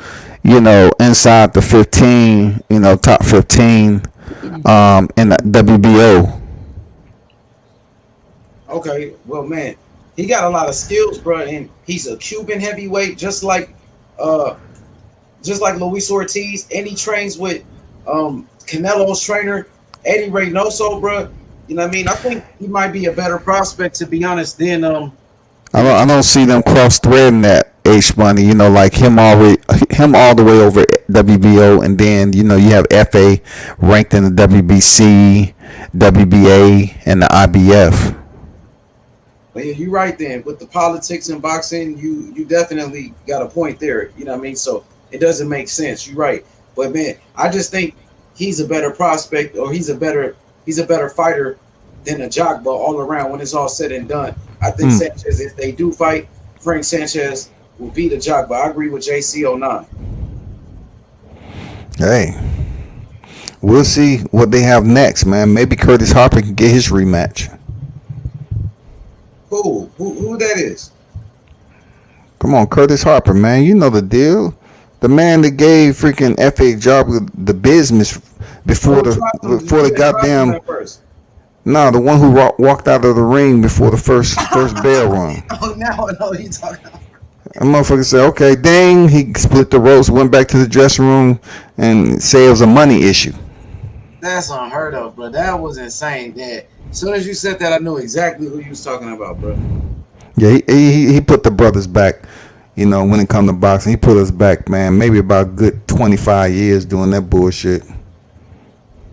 inside the 15, top 15, in the WBO. Okay, well, man, he got a lot of skills, bro, and he's a Cuban heavyweight, just like Luis Ortiz, and he trains with Canelo's trainer Eddie Reynoso, bro. You know what I mean? I think he might be a better prospect, to be honest, than I don't see them cross threading that H money. Like him all the way over WBO, and then you have FA ranked in the WBC, WBA, and the IBF. But yeah, you're right then. With the politics in boxing, you definitely got a point there. You know what I mean? So it doesn't make sense. You're right. But man, I just think he's a better prospect, or he's a better fighter than a Jogba all around when it's all said and done. I think Sanchez, if they do fight, Frank Sanchez will beat a Jogba. I agree with JC09. Hey, we'll see what they have next, man. Maybe Curtis Harper can get his rematch. Who that is? Come on, Curtis Harper, man. You know the deal. The man that gave freaking FA Jobber the business before the goddamn. No, the one who walked out of the ring before the first bell rung. Oh, now I know you talking about. A motherfucker said, okay, dang. He split the ropes, went back to the dressing room, and said it was a money issue. That's unheard of, bro. That was insane. Yeah. As soon as you said that, I knew exactly who you was talking about, bro. Yeah, he put the brothers back, when it come to boxing. He put us back, man, maybe about a good 25 years doing that bullshit.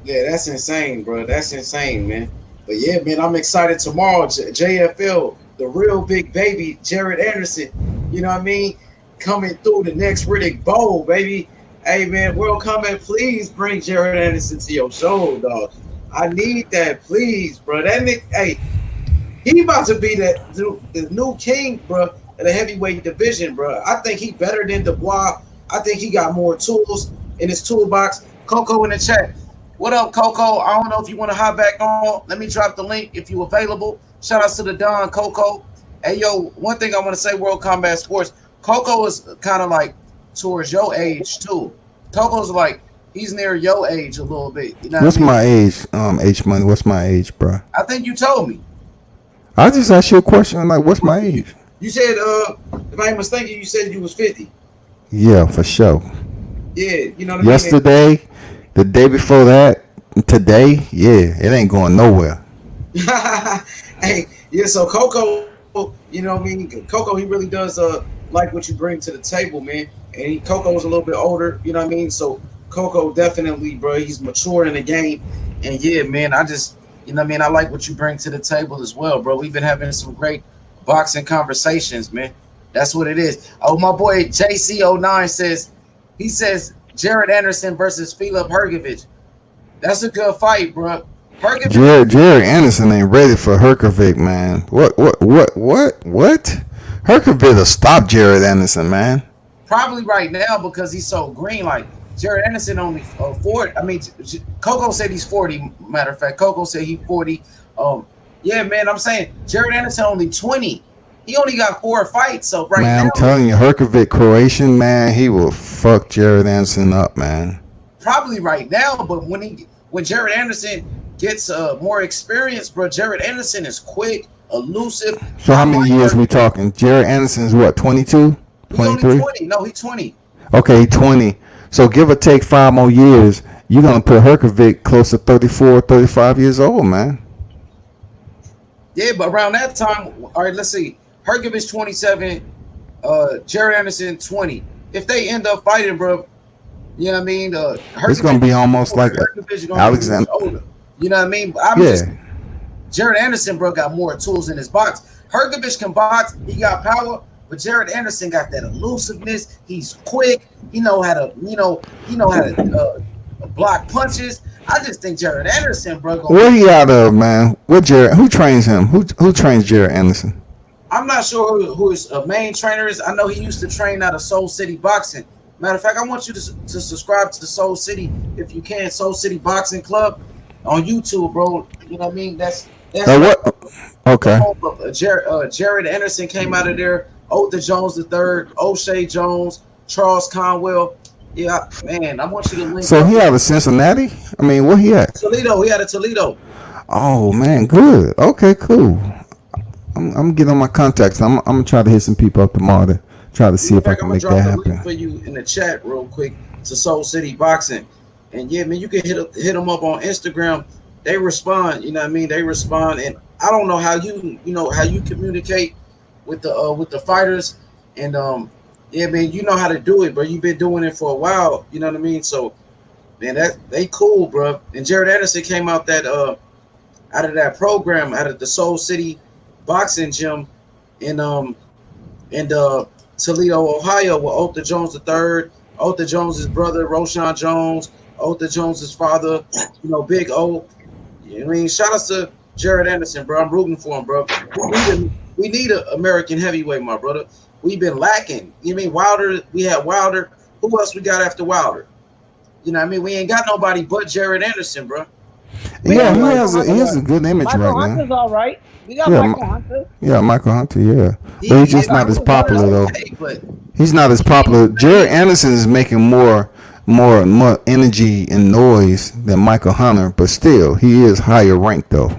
Yeah, that's insane, bro. That's insane, man. But yeah, man, I'm excited tomorrow. JFL, the real big baby, Jared Anderson, you know what I mean? Coming through the next Riddick Bowl, baby. Hey, man, World Combat, please bring Jared Anderson to your show, dog. I need that, please, bro. That nigga, hey, he about to be the new king, bro, of the heavyweight division, bro. I think he better than Dubois. I think he got more tools in his toolbox. Coco in the chat. What up, Coco? I don't know if you want to hop back on. Let me drop the link if you available. Shout out to the Don, Coco. Hey, yo, one thing I want to say, World Combat Sports, Coco is kind of like towards your age, too. Coco's like, he's near your age a little bit. You know What's what I mean? my age, H Money? What's my age, bro? I think you told me. I just asked you a question, like, what's my age? You said, if I ain't mistaken, you said you was 50. Yeah, for sure. Yeah, you know what I mean? Yesterday, the day before that, today, yeah, it ain't going nowhere. Hey, yeah, so Coco, you know what I mean? Coco, he really does like what you bring to the table, man. And Coco's a little bit older, you know what I mean? So Coco definitely, bro, he's mature in the game. And yeah, man, I just, you know what I mean? I like what you bring to the table as well, bro. We've been having some great boxing conversations, man. That's what it is. Oh, my boy JC09 says Jared Anderson versus Filip Hrgović. That's a good fight, bro. Jared Anderson ain't ready for Hrgović, man. What? Hrgović will stop Jared Anderson, man. Probably right now because he's so green. Like, Jared Anderson only 40. I mean, Coco said he's 40. Matter of fact, Coco said he's 40. Yeah, man, I'm saying Jared Anderson only 20. He only got 4 fights. So right now, I'm telling you, Hrgović, Croatian, man, he will fuck Jared Anderson up, man. Probably right now, but when Jared Anderson gets more experience, bro, Jared Anderson is quick, elusive. So how many years we talking? Jared Anderson's what, 22? 23? He's only 20. No, he's 20. Okay, 20. So give or take 5 more years, you're going to put Hrgović close to 34, 35 years old, man. Yeah, but around that time, all right, let's see. Hrgović 27, Jared Anderson 20. If they end up fighting, bro, you know what I mean? It's going to be almost like Alexander. You know what I mean? Jared Anderson, bro, got more tools in his box. Hergovich can box. He got power. But Jared Anderson got that elusiveness. He's quick. He know how to, block punches. I just think Jared Anderson, bro. Where he out of, man? What Jared? Who trains him? Who trains Jared Anderson? I'm not sure who his main trainer is. I know he used to train out of Soul City Boxing. Matter of fact, I want you to subscribe to the Soul City if you can. Soul City Boxing Club on YouTube, bro. You know what I mean? That's what? Okay. Jared Anderson came out of there. Otha Jones III, O'Shea Jones, Charles Conwell. Yeah, man, I want you to link. So he out of Cincinnati? I mean, where he at? Toledo. He out of Toledo. Oh man, good. Okay, cool. I'm getting on my contacts. I'm gonna try to hit some people up tomorrow to try to see if I can make that happen. I'm gonna drop the link for you in the chat real quick to Soul City Boxing, and yeah, man, you can hit them up on Instagram. They respond. You know what I mean? They respond, and I don't know how you communicate with the fighters, and yeah, man, you know how to do it, bro. You've been doing it for a while. You know what I mean? So, man, they cool, bro. And Jared Anderson came out of that program, out of the Soul City Boxing Gym in Toledo, Ohio, with Otha Jones III, Otha Jones's brother, Roshan Jones, Otha Jones's father, Big O. You know what I mean? Shout out to Jared Anderson, bro. I'm rooting for him, bro. We need an American heavyweight, my brother. We've been lacking. You mean Wilder? We had Wilder. Who else we got after Wilder? You know what I mean? We ain't got nobody but Jared Anderson, bro. Yeah, he has a good image Michael right Hunter's now. all right. We got Michael Hunter. Yeah, Michael Hunter, yeah. But he's just not as popular, though. He's not as popular. Jared Anderson is making more energy and noise than Michael Hunter, but still, he is higher ranked, though.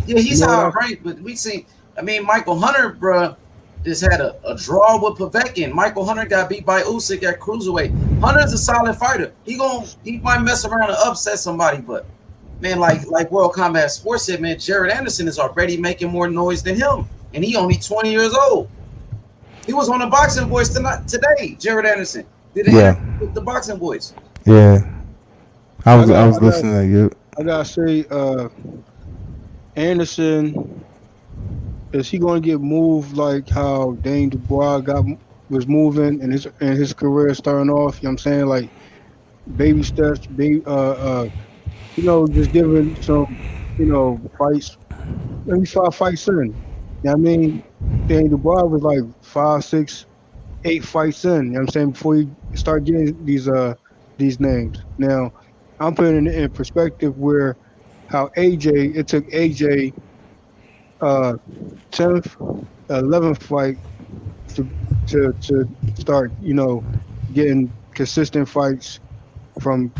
Yeah, he's higher ranked, but we see, Michael Hunter, bro, just had a draw with Povetkin. Michael Hunter got beat by Usyk at cruiserweight. Hunter's a solid fighter. He might mess around and upset somebody, but man, like World Combat Sports said, man, Jared Anderson is already making more noise than him, and he only 20 years old. He was on the Boxing Voice today. Jared Anderson did it with the Boxing Voice. Yeah, I was listening to you. I gotta say, Anderson, is he going to get moved like how Dane Dubois was moving and his career starting off? You know what I'm saying, like baby steps, just giving some, fights. Maybe 5 fights in. You know what I mean? Dane Dubois was like 5, 6, 8 fights in. You know what I'm saying, before he start getting these names. Now, I'm putting it in perspective where how it took AJ 10th, 11th fight to start, getting consistent fights from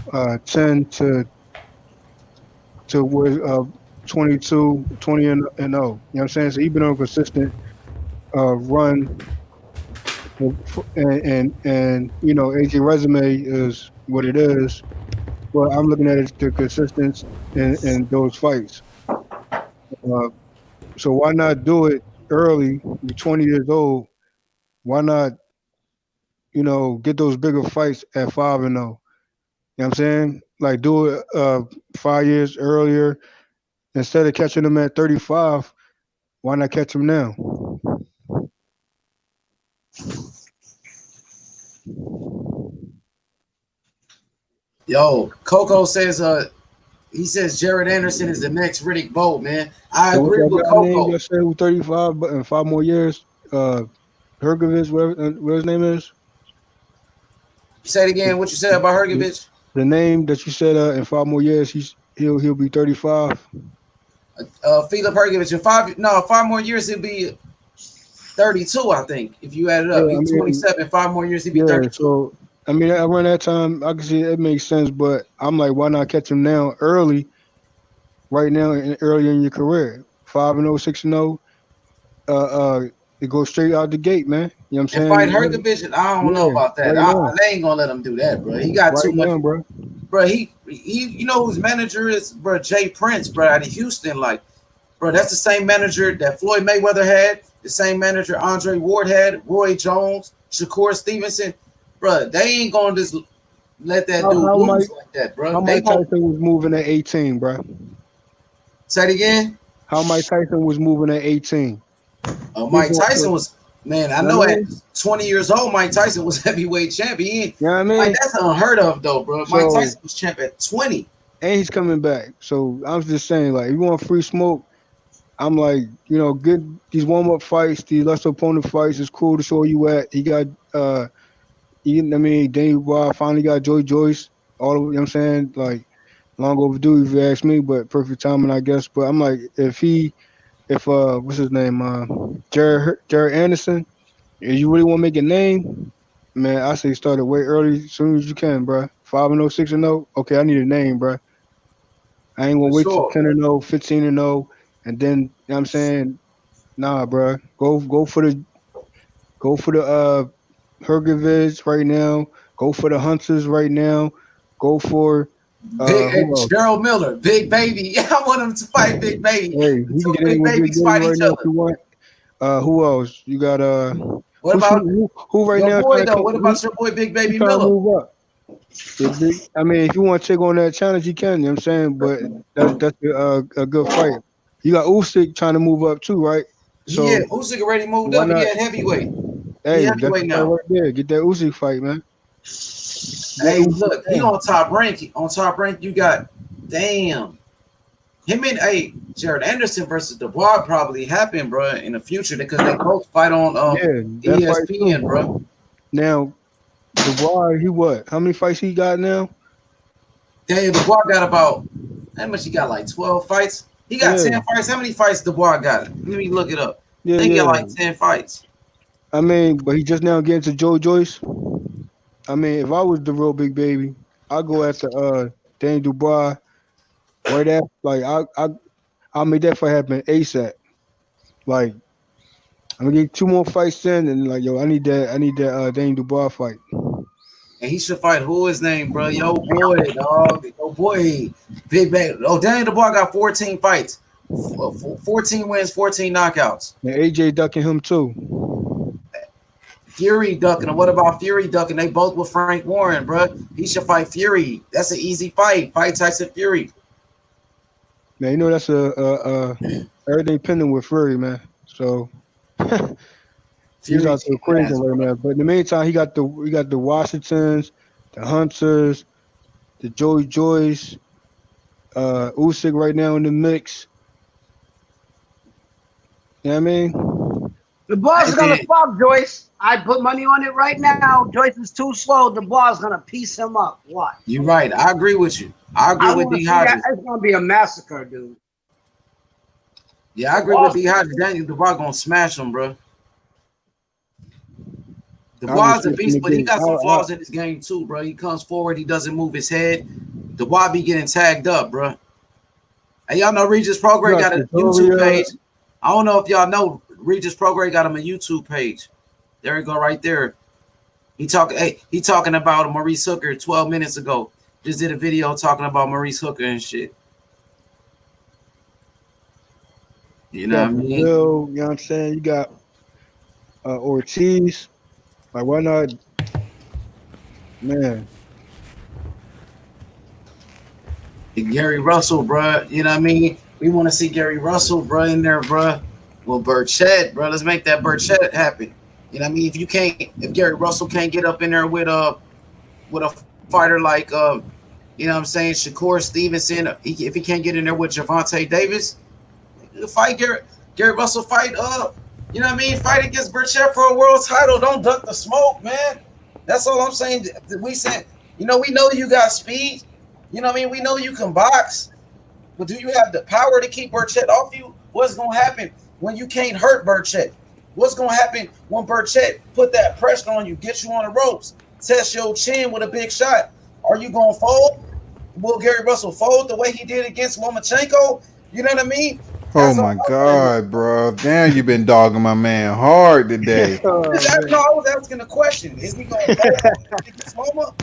10 to where 22, 20 and 0. You know what I'm saying? So he's been on a consistent run, and AJ resume is what it is. But I'm looking at it, the consistency in those fights. So why not do it early? You're 20 years old. Why not, get those bigger fights at 5-0? You know what I'm saying? Like do it 5 years earlier. Instead of catching them at 35, why not catch them now? Yo, Coco says he says Jared Anderson is the next Riddick Bowe, man. I agree with Coco. I said 35, but in 5 more years, Hergovich, whatever his name is. Say it again. What you said about Hergovich? The name that you said in 5 more years, he'll be 35. Philip Hergovich in 5 more years he'll be 32, I think. If you add it up, he's 27. 5 more years he'll be 32. So around that time, I can see it makes sense, but I'm like, why not catch him now, early, right now, early in your career, 5-0, 6-0. It goes straight out the gate, man. You know what I'm saying? And fight Hergovich, I don't know about that. They ain't gonna let him do that, bro. He got too much, bro. Bro, he you know whose manager is, bro? Jay Prince, bro, out of Houston. Like, bro, that's the same manager that Floyd Mayweather had, the same manager Andre Ward had, Roy Jones, Shakur Stevenson. Bro, they ain't gonna just let that dude lose like that, bro. How Mike Tyson was moving at 18, bro? Say it again. how Mike Tyson was moving at 18. Mike Tyson was, man, I know at 20 years old, Mike Tyson was heavyweight champion. You know what I mean? Like, that's unheard of, though, bro. So, Mike Tyson was champ at 20. And he's coming back. So I'm just saying, like, if you want free smoke, I'm like, you know, get these warm-up fights, these lesser opponent fights. It's cool to show where you at. He got, Danny Wild finally got Joy Joyce. All of, you know what I'm saying? Like, long overdue, if you ask me, but perfect timing, I guess. But I'm like, if what's his name, Jared Anderson, if you really want to make a name, man, I say start it way early, as soon as you can, bro. 5-0, 6-0. Okay, I need a name, bro. I ain't gonna wait till 10-0, 15-0, and then, you know what I'm saying, nah, bro. Go for the Hergovids right now. Go for the Hunters right now. Go for Gerald Miller, Big Baby. I want him to fight Big Baby. Hey, he can get in with Big Baby right now if you want. Who else? You got what about who right your now? Boy, though? What about your boy Big Baby Miller? Move up. I mean, if you want to take on that challenge, you can. You know what I'm saying? But that's a good fight. You got Usyk trying to move up too, right? So, yeah, Usyk already moved up. He had heavyweight. Hey, heavyweight now. Right there. Get that Usyk fight, man. Hey, look, he on top rank. On top rank, you got him and Jared Anderson versus Dubois probably happen, bro, in the future because they both fight on ESPN, bro. Now, Dubois, he what? How many fights he got now? Damn, Dubois got about how much? He got like 12 fights. He got 10 fights. How many fights Dubois got? Let me look it up. I think he got like 10 fights. I mean, but he just now getting to Joe Joyce. I mean, if I was the real Big Baby, I'd go after Danny Dubois right after. Like I'll make that fight happen ASAP. Like I'm gonna get 2 more fights in, and like I need that Danny Dubois fight. And he should fight who his name, bro? Yo boy, dog. Yo boy, Big Baby. Oh, Danny Dubois got 14 fights, 14 wins, 14 knockouts. And AJ ducking him too. Fury ducking him. What about Fury ducking? They both with Frank Warren, bro. He should fight Fury. That's an easy fight. Fight Tyson Fury. Man, you know that's everything pending with Fury, man. So he's out there crazy right now. But in the meantime, he got the Washingtons, the Hunters, the Joey Joyce, Usyk right now in the mix. You know what I mean? The boss gonna fuck Joyce. I put money on it right now. Joyce is too slow. The boss gonna piece him up. What? You're right. I agree with you. I agree with D. Hodges. It's gonna be a massacre, dude. Yeah, I agree with D. Hodges. Daniel Dubois gonna smash him, bro. Dubois is a beast, but he got some flaws in his game too, bro. He comes forward, he doesn't move his head. Dubois be getting tagged up, bro. Hey, y'all know Regis Prograde got a YouTube page. I don't know if y'all know Regis Prograde got him a YouTube page. There we go, right there. He talking about Maurice Hooker 12 minutes ago. Just did a video talking about Maurice Hooker and shit. You know what I mean? You know what I'm saying? You got Ortiz. Like, why not? Man. Gary Russell, bro. You know what I mean? We want to see Gary Russell, bro, in there, bro. Well, Burchett, bro. Let's make that Burchett happen. You know what I mean? If Gary Russell can't get up in there with a fighter like you know what I'm saying, Shakur Stevenson, if he can't get in there with Gervonta Davis, fight Gary Russell, fight you know what I mean, fight against Burchett for a world title. Don't duck the smoke, man. That's all I'm saying. We said, you know, we know you got speed. You know what I mean? We know you can box, but do you have the power to keep Burchett off you? What's gonna happen when you can't hurt Burchett? What's going to happen when Burchett put that pressure on you, get you on the ropes, test your chin with a big shot? Are you going to fold? Will Gary Russell fold the way he did against Lomachenko? You know what I mean? Oh, my God, bro. Damn, you been dogging my man hard today. I was asking a question. Is he going to fold against Loma?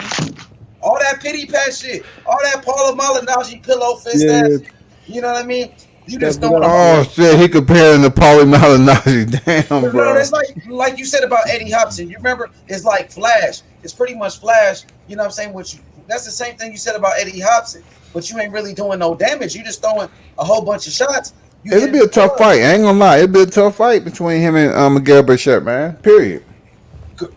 All that pity pat shit. All that Paula Malignaggi pillow fist ass. You know what I mean? You just don't. Oh shit! He comparing to Paulie Malignaggi. Damn, bro. It's like you said about Eddie Hopson. You remember? It's like Flash. It's pretty much Flash. You know what I'm saying? That's the same thing you said about Eddie Hopson. But you ain't really doing no damage. You just throwing a whole bunch of shots. You It'll getting be a tough fight. I ain't gonna lie. It'll be a tough fight between him and Miguel Burchett, man. Period.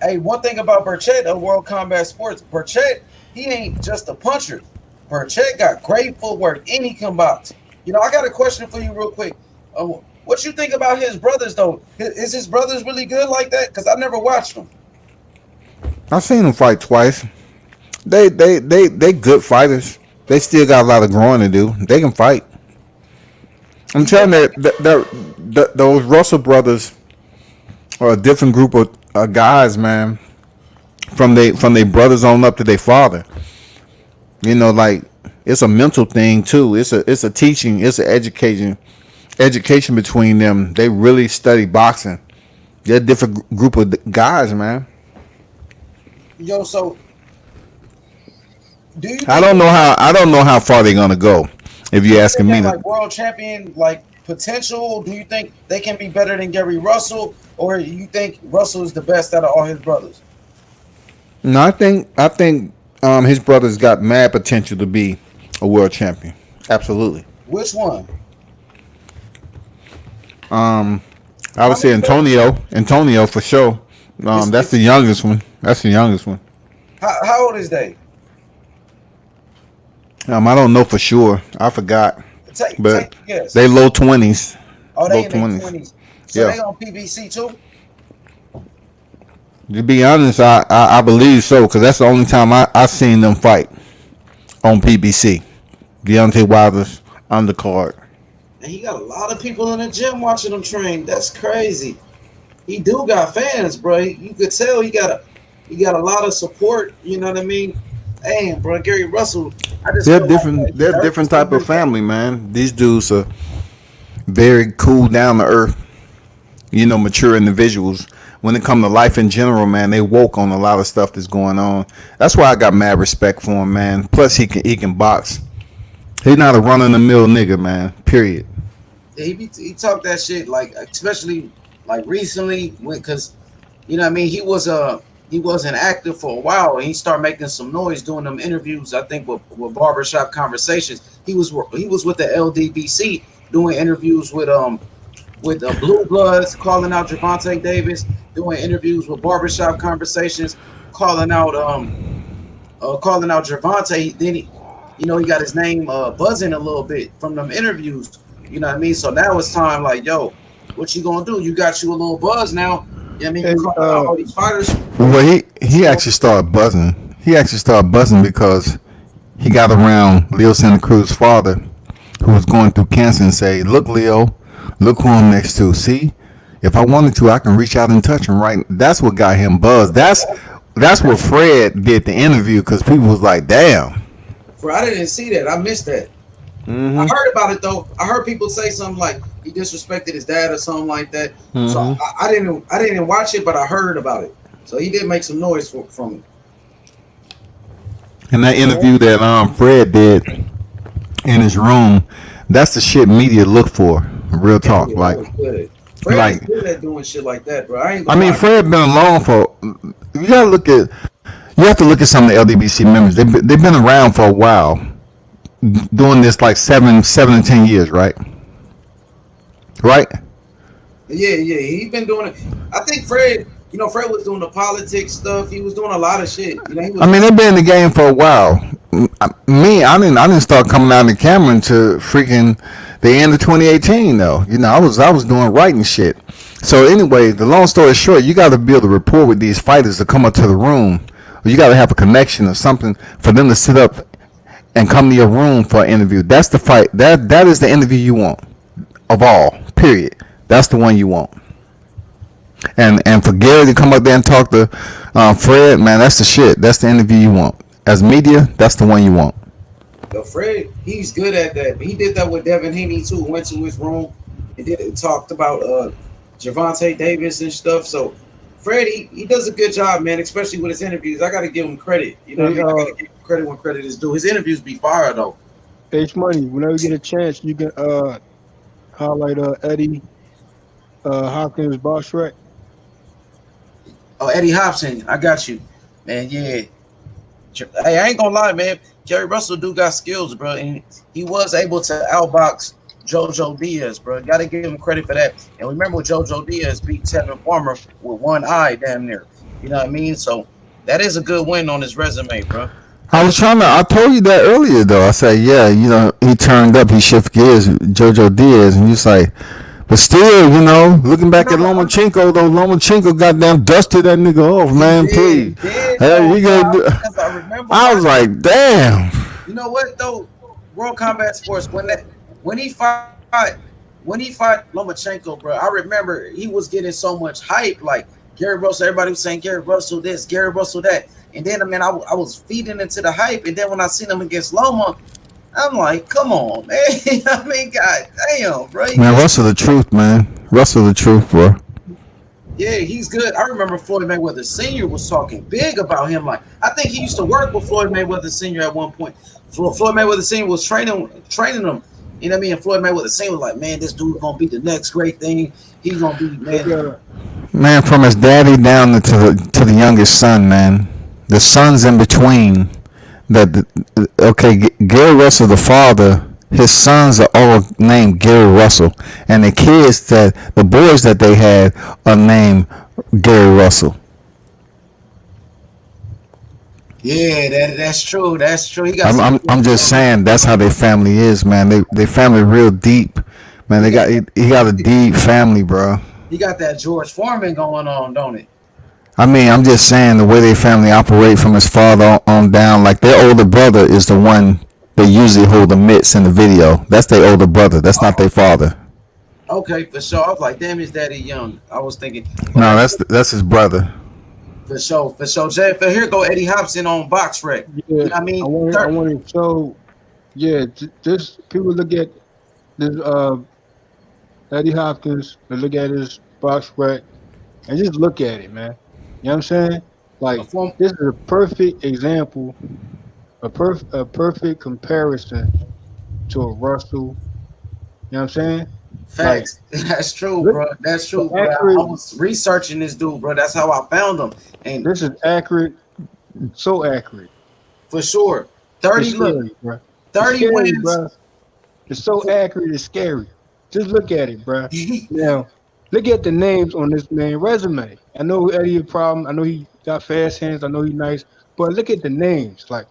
Hey, one thing about Burchett of World Combat Sports, Burchett, he ain't just a puncher. Burchett got great footwork and he can box. You know, I got a question for you real quick. What you think about his brothers though? Is his brothers really good like that? Because I never watched them. I've seen them fight twice. They good fighters. They still got a lot of growing to do. They can fight. I'm telling you that those Russell brothers are a different group of guys, man. From they brothers on up to their father. You know, like it's a mental thing too. It's a teaching. It's an education between them. They really study boxing. They're a different group of guys, man. Yo, so do you? I don't know how far they're gonna go. If you're asking me, like world champion, like potential. Do you think they can be better than Gary Russell, or you think Russell is the best out of all his brothers? No, I think his brothers got mad potential to be a world champion. Absolutely. Which one? I would say Antonio for sure. That's the youngest one. How old is they? I don't know for sure. I forgot. But they low 20s. Oh, they in their 20s. So they on PBC too? To be honest, I believe so, because that's the only time I seen them fight on PBC. Deontay Wilder's undercard. And he got a lot of people in the gym watching him train. That's crazy. He do got fans, bro. You could tell he got a lot of support. You know what I mean? Damn, bro, Gary Russell. They're different. They're a different type of family, man. These dudes are very cool, down to earth. You know, mature individuals. When it comes to life in general, man, they woke on a lot of stuff that's going on. That's why I got mad respect for him, man. Plus, he can box. He's not a run-of-the-mill nigga, man. Period. He talked that shit, like, especially like recently, because you know what I mean. He wasn't active for a while, and he started making some noise doing them interviews. I think with barbershop conversations. He was with the LDBC doing interviews with Blue Bloods, calling out Gervonta Davis, doing interviews with barbershop conversations, calling out Gervonta. Then he got his name buzzing a little bit from them interviews. You know what I mean? So now it's time, like, yo, what you gonna do? You got you a little buzz now. You know what I mean? You calling out all these fighters. Well, he actually started buzzing. He actually started buzzing because he got around Leo Santa Cruz's father, who was going through cancer, and say, "Look, Leo, look who I'm next to. See, if I wanted to, I can reach out and touch him." Right? That's what got him buzzed. That's what Fred did the interview, because people was like, "Damn." I didn't see that. I missed that. Mm-hmm. I heard about it though. I heard people say something like he disrespected his dad or something like that. Mm-hmm. So I didn't watch it, but I heard about it. So he did make some noise from it. And that interview that Fred did in his room, that's the shit media look for. Real talk, yeah, like. Good. Fred is good at doing shit like that, bro. I mean, Fred been along for. You have to look at some of the LDBC members. They've been around for a while, doing this like 7 to 10 years, right? Right? Yeah. He's been doing it. I think Fred was doing the politics stuff. He was doing a lot of shit. They've been in the game for a while. Me, I didn't start coming out on the camera until freaking the end of 2018, though. I was doing writing shit. So anyway, the long story short, you got to build a rapport with these fighters to come up to the room. You got to have a connection or something for them to sit up and come to your room for an interview. That's the fight. That is the interview you want of all. Period. That's the one you want. And for Gary to come up there and talk to Fred, man, that's the shit. That's the interview you want. As media, that's the one you want. Yo, Fred, he's good at that. He did that with Devin Haney too. Went to his room and talked about Gervonta Davis and stuff. So Fred, he does a good job, man, especially with his interviews. I got to give him credit. I got to give him credit when credit is due. His interviews be fire, though. H Money, whenever you get a chance, you can highlight Eddie Hopkins' box rec. Oh, Eddie Hopson, I got you, man. Yeah. Hey, I ain't gonna lie, man. Gary Russell do got skills, bro, and he was able to outbox JoJo Diaz, bro. Got to give him credit for that. And remember, JoJo Diaz beat Tevin Farmer with one eye, damn near. You know what I mean? So that is a good win on his resume, bro. I told you that earlier though. I said, yeah, he turned up, he shifted gears, JoJo Diaz, and you say, but still, looking back at Lomachenko though, Lomachenko goddamn dusted that nigga off, man. Please, I was like, damn. You know what though? World Combat Sports when he fought Lomachenko, bro. I remember he was getting so much hype, like Gary Russell. Everybody was saying Gary Russell this, Gary Russell that. And then, I was feeding into the hype. And then when I seen him against Loma, I'm like, come on, man. God damn, bro. Man, Russell the truth, man. Russell the truth, bro. Yeah, he's good. I remember Floyd Mayweather Sr. was talking big about him. Like, I think he used to work with Floyd Mayweather Sr. at one point. Floyd Mayweather Sr. was training him. You know what I mean? And Floyd Mayweather Sr. was like, man, this dude's going to be the next great thing. He's going to be, man. Man, from his daddy down to the youngest son, man. The sons in between, Gary Russell, the father, his sons are all named Gary Russell, and the boys that they had are named Gary Russell. Yeah, that's true. That's true. I'm just saying that's how their family is, man. They family real deep, man. He got a deep family, bro. He got that George Foreman going on, don't it? I'm just saying the way their family operate from his father on down. Like their older brother is the one they usually hold the mitts in the video. That's their older brother. That's not their father. Okay, for sure. I was like, damn, is Daddy young? I was thinking. No, that's his brother. For sure. Jay, here go Eddie Hopson on Box Rec. Yeah, you know what I mean? I want to show. Yeah, just people look at this Eddie Hopkins. They look at his Box Rec and just look at it, man. You know what I'm saying? Like, this is a perfect example, a perfect comparison to a Russell. You know what I'm saying? Facts. Like, that's true, bro. That's true, bro. I was researching this dude, bro. That's how I found him. And this is accurate, so accurate. For sure. 30 bro. 30 wins. Bro. It's so accurate, it's scary. Just look at it, bro. Now, look at the names on this man's resume. I know Eddie a problem. I know he got fast hands. I know he's nice. But look at the names. Like,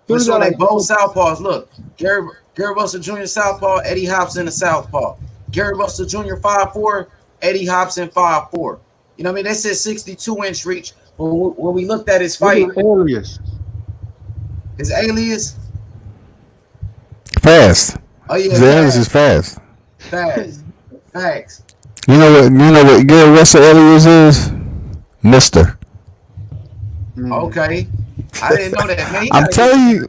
for sure, they both southpaws. Look, Gary Russell Jr. southpaw, Eddie Hopson a southpaw. Gary Russell Jr. 5'4", Eddie Hopson 5'4". You know what I mean? They said 62-inch reach. But when we looked at his fight, his alias, fast. Oh yeah, his alias is fast. Facts. You know what Gary Russell alias is? Mister. Okay. I didn't know that, man. I'm telling you.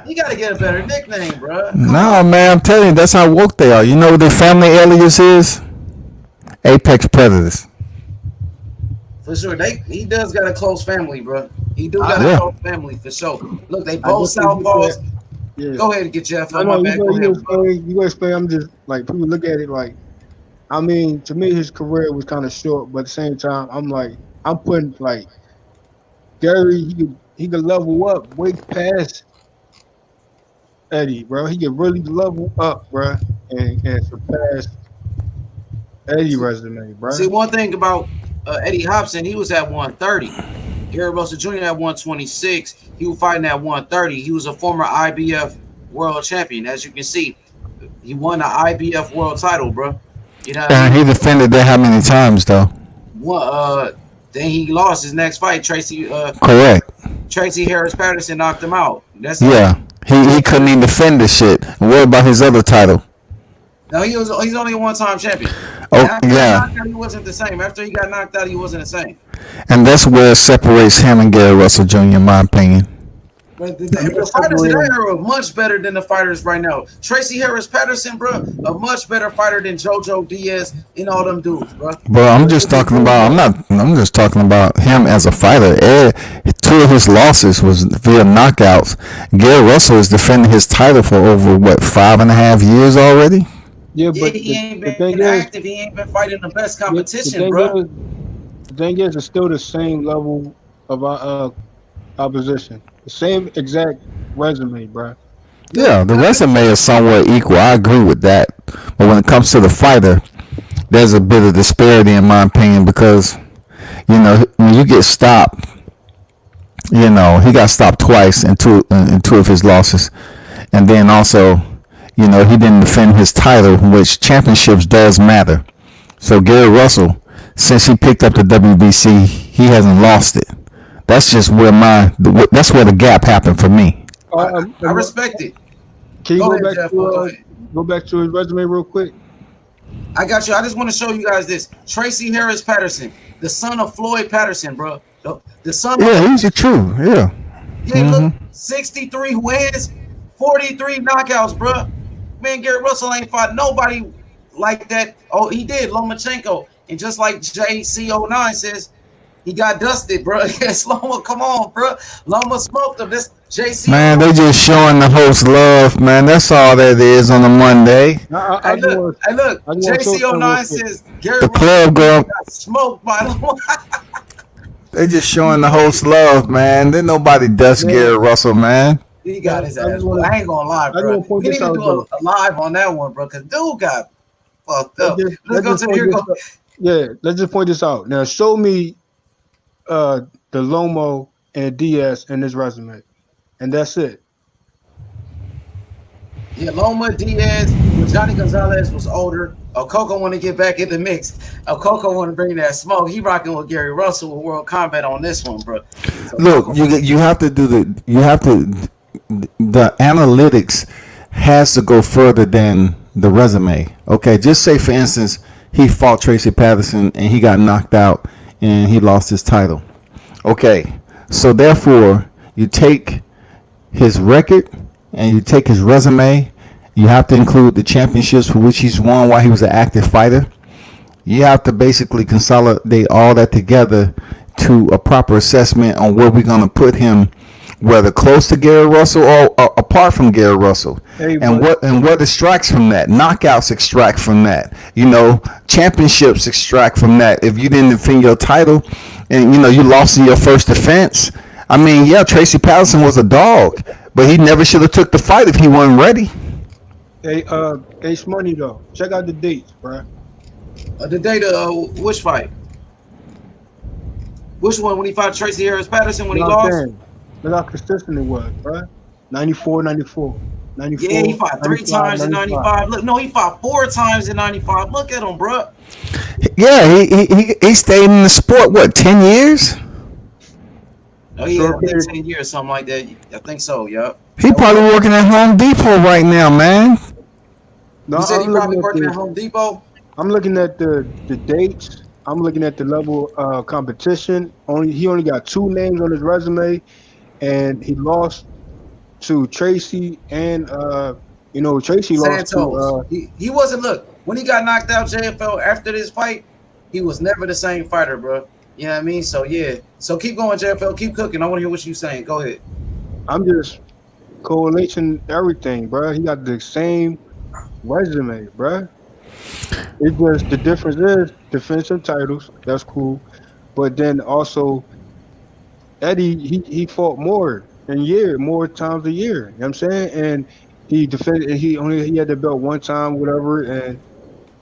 You got to get a better nickname, bro. No, man, I'm telling you, that's how woke they are. You know what their family alias is? Apex Predators. For sure. He does got a close family, bro. He do got a close family, for sure. Look, they both southpaws. Yeah. Go ahead and get Jeff on my back. You explain. I'm just, like, people look at it like, I mean, to me, his career was kind of short, but at the same time, I'm putting, like, Gary, he could level up way past Eddie, bro. He could really level up, bro, and surpass Eddie resume, bro. See, one thing about Eddie Hopson, he was at 130. Gary Russell Jr. at 126. He was fighting at 130. He was a former IBF world champion. As you can see, he won the IBF world title, bro. You know, and he defended that how many times though? Then he lost his next fight. Tracy. Correct. Tracy Harris Patterson knocked him out. That's he couldn't even defend this shit. What about his other title? No, he's only a one-time champion. After he got knocked out, he wasn't the same. After he got knocked out, he wasn't the same. And that's where it separates him and Gary Russell Jr. in my opinion. But the fighters in that era are much better than the fighters right now. Tracy Harris Patterson, bro, a much better fighter than JoJo Diaz and all them dudes, bro. Bro, I'm just talking about him as a fighter. Two of his losses was via knockouts. Gary Russell is defending his title for over 5.5 years already. Yeah, but he ain't been active. He ain't been fighting the best competition, bro. The thing is, it's still the same level of opposition. The same exact resume, bro. Yeah, the resume is somewhat equal. I agree with that. But when it comes to the fighter, there's a bit of disparity in my opinion because, when you get stopped, he got stopped twice in two of his losses. And then also, he didn't defend his title, which championships does matter. So Gary Russell, since he picked up the WBC, he hasn't lost it. That's just where that's where the gap happened for me. I respect it. Can you Go go ahead, back Jeff. to go back to his resume real quick? I got you. I just want to show you guys this. Tracy Harris Patterson, the son of Floyd Patterson, bro. The son of... Yeah, he's a true. Yeah. Yeah, look, 63 wins, 43 knockouts, bro. Man, Gary Russell ain't fought nobody like that. Oh, he did, Lomachenko. And just like JC09 says, he got dusted, bro. Yes, Loma, come on, bro. Loma smoked him. This JC. Man, they just showing the host love, man. That's all that is on a Monday. Hey, look, JC09 says Gary The club girl. got smoked by Loma. They just showing the host love, man. Then nobody dust Gary Russell, man. He got his ass. I ain't gonna lie, bro. We need to do a live on that one, bro, because dude got fucked up. Let's go to the here. Yeah, let's just point this out. Now, show me the Lomo and Diaz in his resume, and that's it. Yeah, Loma, Diaz, Johnny Gonzalez was older. Coco want to get back in the mix. Coco want to bring that smoke. He rocking with Gary Russell with World Combat on this one, bro. So Look, you have to do the analytics has to go further than the resume. Okay, just say for instance he fought Tracy Patterson and he got knocked out and he lost his title. Okay, so therefore you take his record and you take his resume. You have to include the championships for which he's won while he was an active fighter. You have to basically consolidate all that together to a proper assessment on where we're going to put him, whether close to Gary Russell or apart from Gary Russell. And what extracts from that? Knockouts extract from that. Championships extract from that. If you didn't defend your title and you lost in your first defense, I mean, yeah, Tracy Patterson was a dog, but he never should have took the fight if he wasn't ready. Hey, Ace Money though. Check out the dates, bro. The date of which fight? Which one? When he fought Tracy Harris Patterson when he lost? Look how consistent it was, bro. 94, 94. 94, yeah, he fought 3 times in 95. Look, no, he fought 4 times in 95. Look at him, bro. Yeah, he stayed in the sport, what, 10 years? Oh, yeah, I think 10 years, something like that. I think so, yup. He probably working at Home Depot right now, man. No, you said he probably working at Home Depot? I'm looking at the dates. I'm looking at the level of competition. He only got 2 names on his resume, and he lost to Tracy and Tracy Santos. lost to he wasn't. Look, when he got knocked out JFL after this fight, he was never the same fighter, bro. You know what I mean? So yeah. So keep going, JFL. Keep cooking. I want to hear what you're saying. Go ahead. I'm just correlating everything, bro. He got the same resume, bro. It just the difference is defensive titles. That's cool, but then also Eddie he fought more times a year. You know what I'm saying? And he defended. He had the belt 1 time, whatever, and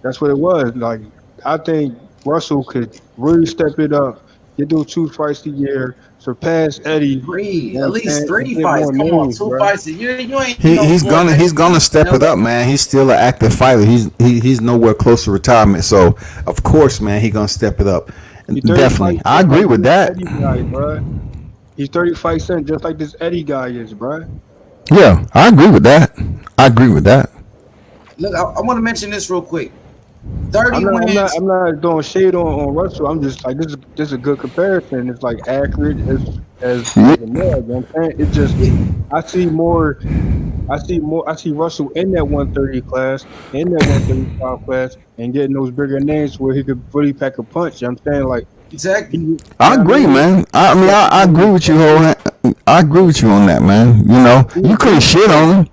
that's what it was. Like I think Russell could really step it up. Get those 2 fights a year, surpass Eddie. 3, at least 3 fights. Come on, 2 fights a year. You ain't. He's gonna step it up, man. He's still an active fighter. He's nowhere close to retirement. So of course, man, he's gonna step it up. Definitely, I agree with that. He's 30 fights in, just like this Eddie guy is, bro. Yeah, I agree with that. Look, I want to mention this real quick. 30 wins. I'm not throwing shade on Russell. I'm just like this is a good comparison. It's like accurate as the male. You know what I'm saying? It just I see Russell in that 130 class, in that 135 class, and getting those bigger names where he could really pack a punch. You know what I'm saying? Like exactly. I agree, man. I agree with you, I agree with you on that, man. You couldn't shit on him.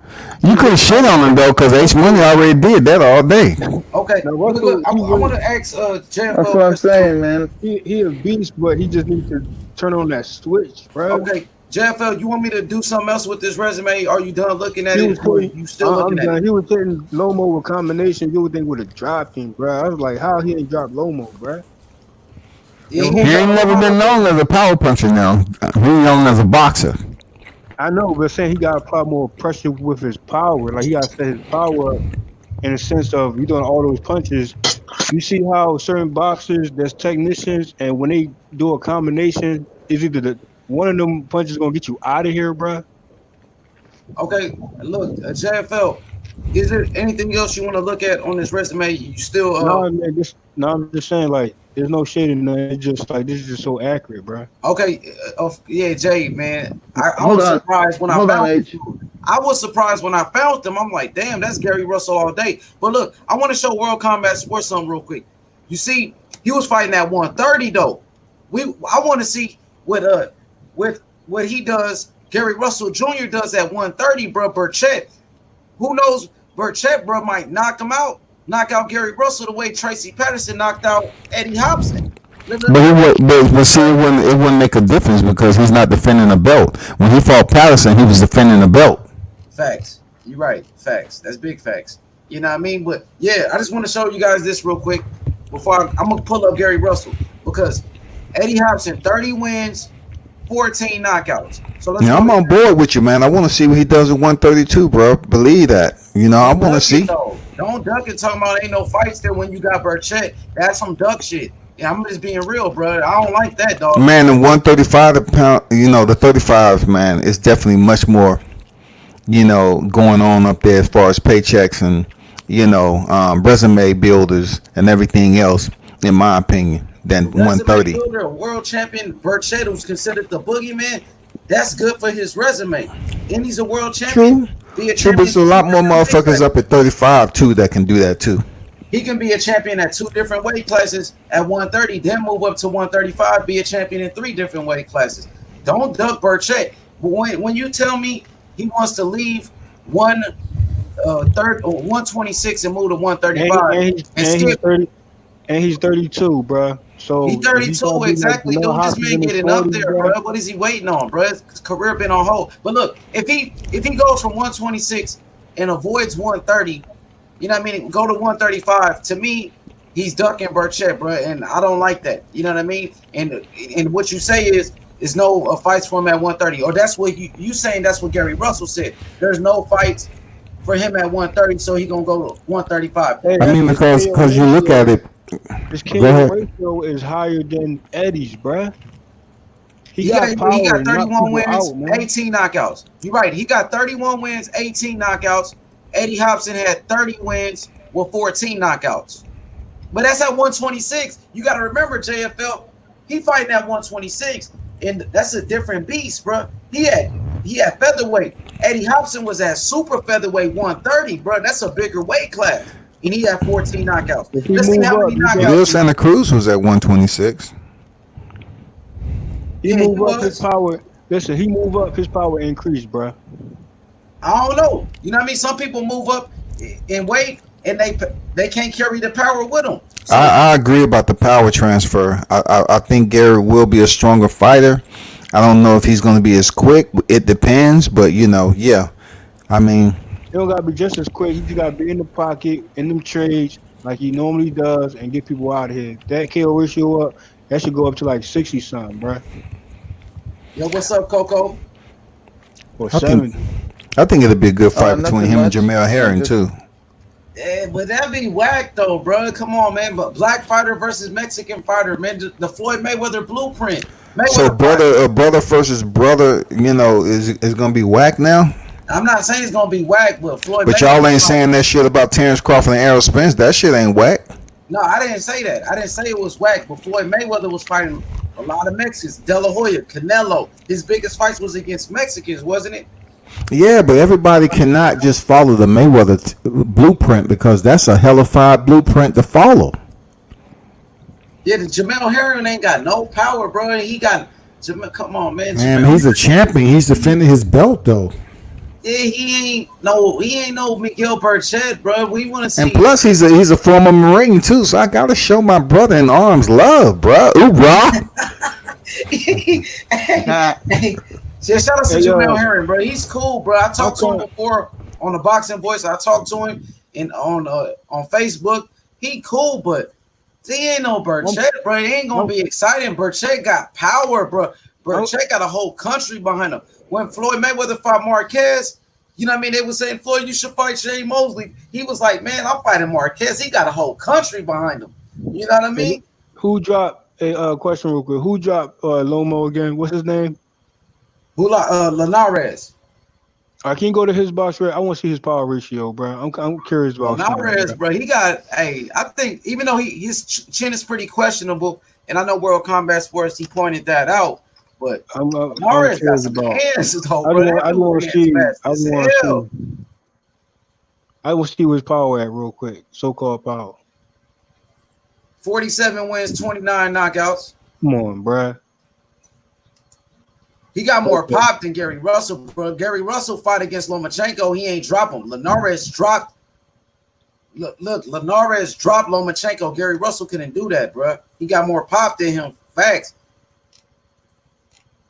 Though, because H Money already did that all day. Okay. Now, look, I want to ask JFL. That's what I'm saying, man. He a beast, but he just needs to turn on that switch, bro. Okay. JFL, you want me to do something else with this resume? Are you done looking at it? Or you still looking at it? He was hitting Lomo with combination. You would think with a drop him, bro. I was like, how he ain't drop Lomo, bro? He ain't never been known as a power puncher now. He known as a boxer. I know, but saying he got a lot more pressure with his power. Like, he got to set his power up in the sense of you doing all those punches. You see how certain boxers, there's technicians, and when they do a combination, is either one of them punches going to get you out of here, bro? Okay, look, JFL, is there anything else you want to look at on this resume? You still... No, man, I'm just saying, like, there's no shade in there. It's just like, this is just so accurate, bro. Okay, yeah, Jay, man. I was surprised when I found him. I was surprised when I found him. I'm like, damn, that's Gary Russell all day. But look, I want to show World Combat Sports something real quick. You see, he was fighting at 130 though. I want to see what he does. Gary Russell Jr. does at 130, bro. Burchett, who knows? Burchett, bro, might knock out Gary Russell the way Tracy Patterson knocked out Eddie Hopson. But see, it wouldn't make a difference because he's not defending a belt. When he fought Patterson, he was defending a belt. Facts. You're right. Facts. That's big facts. You know what I mean? But yeah, I just want to show you guys this real quick before I'm gonna pull up Gary Russell because Eddie Hopson 30 wins, 14 knockouts. So I'm on board with you, man. I want to see what he does at 132, bro. Believe that. You know, I want to see. Don't duck it talking about ain't no fights there when you got Burchett. That's some duck shit. Yeah, I'm just being real, bro. I don't like that, dog. Man, the 135 pound, the 35, man, is definitely much more, going on up there as far as paychecks and, resume builders and everything else, in my opinion, than 130. Builder, world champion Burchett, who's considered the boogeyman, that's good for his resume. And he's a world champion. True, but there's a lot more motherfuckers up at 35, too, that can do that, too. He can be a champion at 2 different weight classes at 130, then move up to 135, be a champion in 3 different weight classes. Don't duck Burchett. But when you tell me he wants to leave 126 and move to 135, and he's 32, bro. So he's 32 exactly. Dude, this man getting up there, bro. What is he waiting on, bro? His career been on hold. But look, if he goes from 126 and avoids 130. You know what I mean? Go to 135. To me, he's ducking Burchett, bro, and I don't like that. You know what I mean? And what you say is no fights for him at 130, or that's what you saying. That's what Gary Russell said. There's no fights for him at 130, so he gonna go to 135. I mean, because you look at it, his KO ratio is higher than Eddie's, bro. He got 31 wins, 18 knockouts. You're right. He got 31 wins, 18 knockouts. Eddie Hopson had 30 wins with 14 knockouts. But that's at 126. You got to remember, JFL, he fighting at 126, and that's a different beast, bro. He had featherweight. Eddie Hopson was at super featherweight 130, bro. That's a bigger weight class. And he had 14 knockouts. Let's see how many knockouts. Bill Santa Cruz was at 126. He moved up his power. Listen, he moved up, his power increased, bro. I don't know. You know what I mean? Some people move up in weight and they can't carry the power with them. So, I agree about the power transfer. I think Gary will be a stronger fighter. I don't know if he's going to be as quick. It depends, but yeah. I mean, he don't got to be just as quick. He just got to be in the pocket, in them trades like he normally does, and get people out of here. That KO ratio up, that should go up to like 60 something, bro. Yo, what's up, Coco? Or 70. I think it'll be a good fight between him and Jamel Herring too. Yeah, but that'd be whack though, bro. Come on, man. But black fighter versus Mexican fighter, man. The Floyd Mayweather blueprint. So brother versus brother, is gonna be whack now. I'm not saying it's gonna be whack, but Floyd. But y'all ain't saying that shit about Terrence Crawford and Errol Spence. That shit ain't whack. No, I didn't say that. I didn't say it was whack. But Floyd Mayweather was fighting a lot of Mexicans. De La Hoya, Canelo. His biggest fights was against Mexicans, wasn't it? Yeah, but everybody cannot just follow the Mayweather blueprint because that's a hellified blueprint to follow. Yeah, the Jamel Herring ain't got no power, bro. He got come on, man. Man, he's a champion. He's defending his belt though. Yeah, he ain't no Miguel Burchett, bro. We want to see. And plus, he's a former Marine too, so I gotta show my brother in arms love, bro. Ooh, bro. Hey, Yeah, shout out to Hey, Jamel Herring, bro. He's cool, bro. I talked to him Okay. before on the Boxing Voice. I talked to him on Facebook. He cool, but he ain't no Burchett, bro. He ain't gonna be exciting. Burchett got power, bro. Burchett got a whole country behind him. When Floyd Mayweather fought Marquez, you know what I mean? They were saying, Floyd, you should fight Shane Mosley. He was like, man, I'm fighting Marquez. He got a whole country behind him. You know what I mean? Who dropped a question real quick? Who dropped Lomo again? What's his name? Linares. I can't go to his box rate. I want to see his power ratio, bro. I'm curious about Linares, bro. He got I think even though his chin is pretty questionable, and I know World Combat Sports he pointed that out, but Linares got some hands though, bro. I want to see. I will see his power at real quick. So-called power. 47 wins, 29 knockouts. Come on, bro. He got more pop than Gary Russell, bro. Gary Russell fought against Lomachenko. He ain't drop him. Linares dropped. Look, Linares dropped Lomachenko. Gary Russell couldn't do that, bro. He got more pop than him. Facts.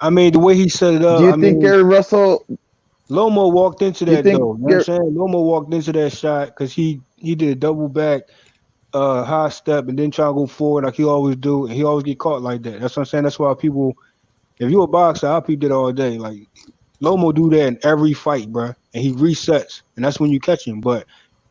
I mean, the way he set it up. Do you think Gary Russell? Lomo walked into that though. You know what I'm saying? Lomo walked into that shot because he did a double back, high step, and then try to go forward like he always do, and he always get caught like that. That's what I'm saying. That's why people. If you're a boxer, I peep it all day. Like Lomo do that in every fight, bro, and he resets, and that's when you catch him. But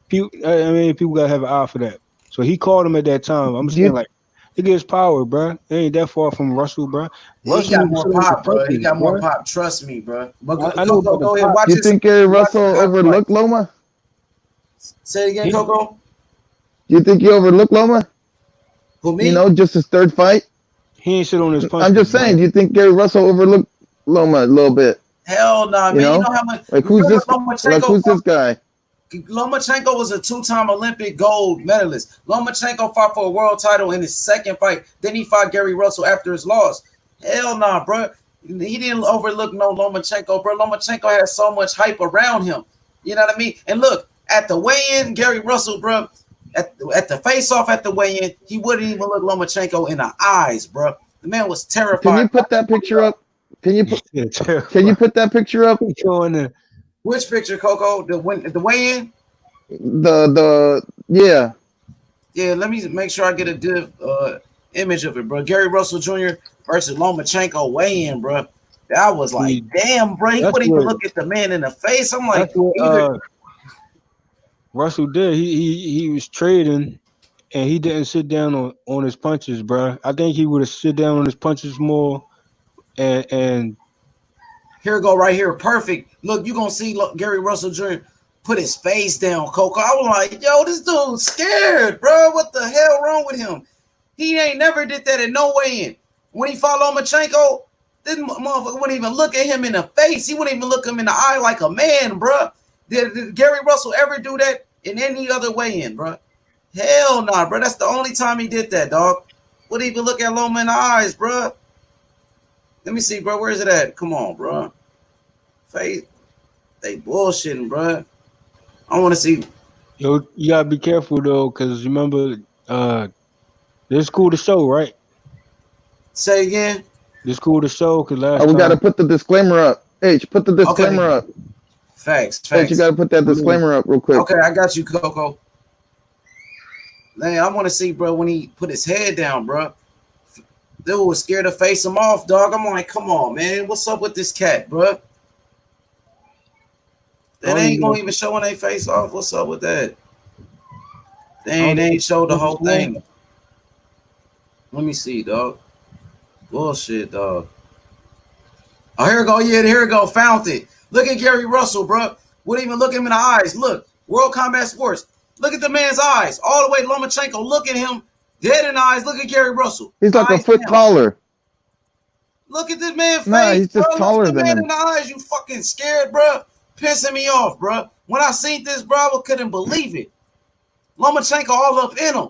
people gotta have an eye for that. So he called him at that time. I'm saying like, he gets power, bro. It ain't that far from Russell, bro. He got more pop, bro. He got more pop. Trust me, bro. But I know. Go ahead, watch you think Gary Russell overlooked Loma? Say it again, Coco. You think he overlooked Loma? Who, me? You know, just his third fight. He ain't sit on his punches. I'm just saying. Do you think Gary Russell overlooked Loma a little bit? Hell no, man. You know how much? Like who's this? Like who's this guy? Lomachenko was a two-time Olympic gold medalist. Lomachenko fought for a world title in his second fight. Then he fought Gary Russell after his loss. Hell nah, bro. He didn't overlook no Lomachenko, bro. Lomachenko had so much hype around him. You know what I mean? And look, at the weigh-in, Gary Russell, bro, at the face-off at the weigh-in, he wouldn't even look Lomachenko in the eyes, bro. The man was terrified. Can you put that picture up? Can you put that picture up? Which picture, Coco? The weigh-in? Yeah. Yeah, let me make sure I get a good image of it, bro. Gary Russell Jr. versus Lomachenko weigh-in, bro. That was like, damn, bro. He wouldn't even look at the man in the face. I'm like, Russell did. He was trading, and he didn't sit down on his punches, bro. I think he would have sit down on his punches more, and here we go right here, perfect. Look, you're gonna see Gary Russell Jr. put his face down, Coco. I was like, yo, this dude's scared, bro. What the hell wrong with him? He ain't never did that in no weigh-in. When he fought Lomachenko, this motherfucker wouldn't even look at him in the face. He wouldn't even look him in the eye like a man, bro. Did Gary Russell ever do that in any other weigh-in, bro? Hell nah, bro. That's the only time he did that, dog. Wouldn't even look at Loma in the eyes, bro. Let me see, bro. Where is it at? Come on, bro. Face. They bullshitting, bro. I want to see. Yo, you gotta be careful though, because remember, this cool to show, right? Say again. This cool to show, because last we time gotta put the disclaimer up. H, put the disclaimer up. Facts. H, you gotta put that disclaimer up real quick. Okay, I got you, Coco. Man, I want to see, bro, when he put his head down, bro. Dude was scared to face him off, dog. I'm like, come on, man. What's up with this cat, bro? That ain't gonna even show when they face off. What's up with that? They ain't showed the whole thing. Let me see, dog. Bullshit, dog. Oh, here we go. Yeah, here we go. Found it. Look at Gary Russell, bro. Wouldn't even look him in the eyes. Look, World Combat Sports. Look at the man's eyes. All the way Lomachenko. Look at him. Dead in the eyes. Look at Gary Russell. He's like eyes a foot taller. Look at this man's face. Nah, he's just bro. taller Look at the than man him. in the eyes. You fucking scared, bro. Pissing me off, bro. When I seen this, bro, I couldn't believe it. Lomachenko all up in him.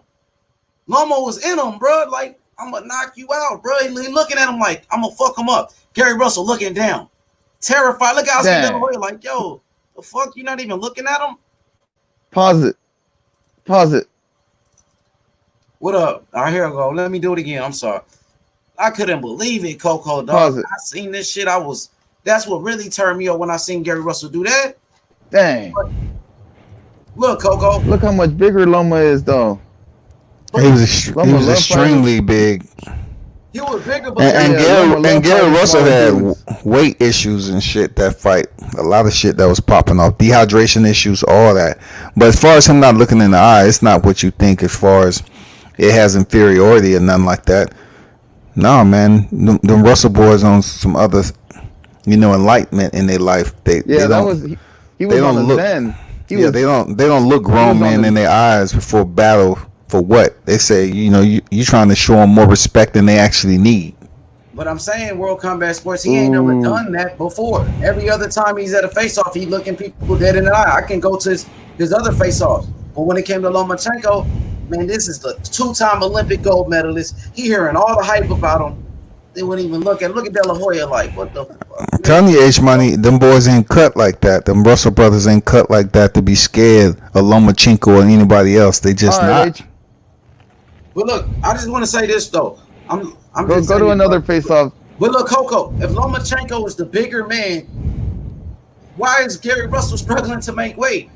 Loma was in him, bro. Like, I'm going to knock you out, bro. He looking at him like, I'm going to fuck him up. Gary Russell looking down. Terrified. Look how he's getting away. Like, yo, the fuck? You not even looking at him? Pause it. What up? All right, here I go. Let me do it again. I'm sorry. I couldn't believe it, Coco, dog. Pause it. I seen this shit. I was That's what really turned me up when I seen Gary Russell do that. Dang. Look, Coco. Look how much bigger Loma is, though. He was extremely big. He was bigger, but And Gary Russell had weight issues and shit that fight. A lot of shit that was popping off. Dehydration issues, all that. But as far as him not looking in the eye, it's not what you think as far as it has inferiority or nothing like that. No, man. The Russell boys on some other, enlightenment in their life. He was on the Zen. They don't look grown men in their eyes before battle. For what? They say, you trying to show them more respect than they actually need. But I'm saying World Combat Sports, he ain't never done that before. Every other time he's at a face-off, he looking people dead in the eye. I can go to his other face-offs. But when it came to Lomachenko, man, this is the 2-time Olympic gold medalist. He hearing all the hype about him. They wouldn't even look at De La Hoya like, what the fuck? I'm telling you, H Money, them boys ain't cut like that. Them Russell brothers ain't cut like that to be scared of Lomachenko or anybody else. They just not. But look, I just want to say this though. I'm go to another face-off. But look, Coco, if Lomachenko is the bigger man, why is Gary Russell struggling to make weight?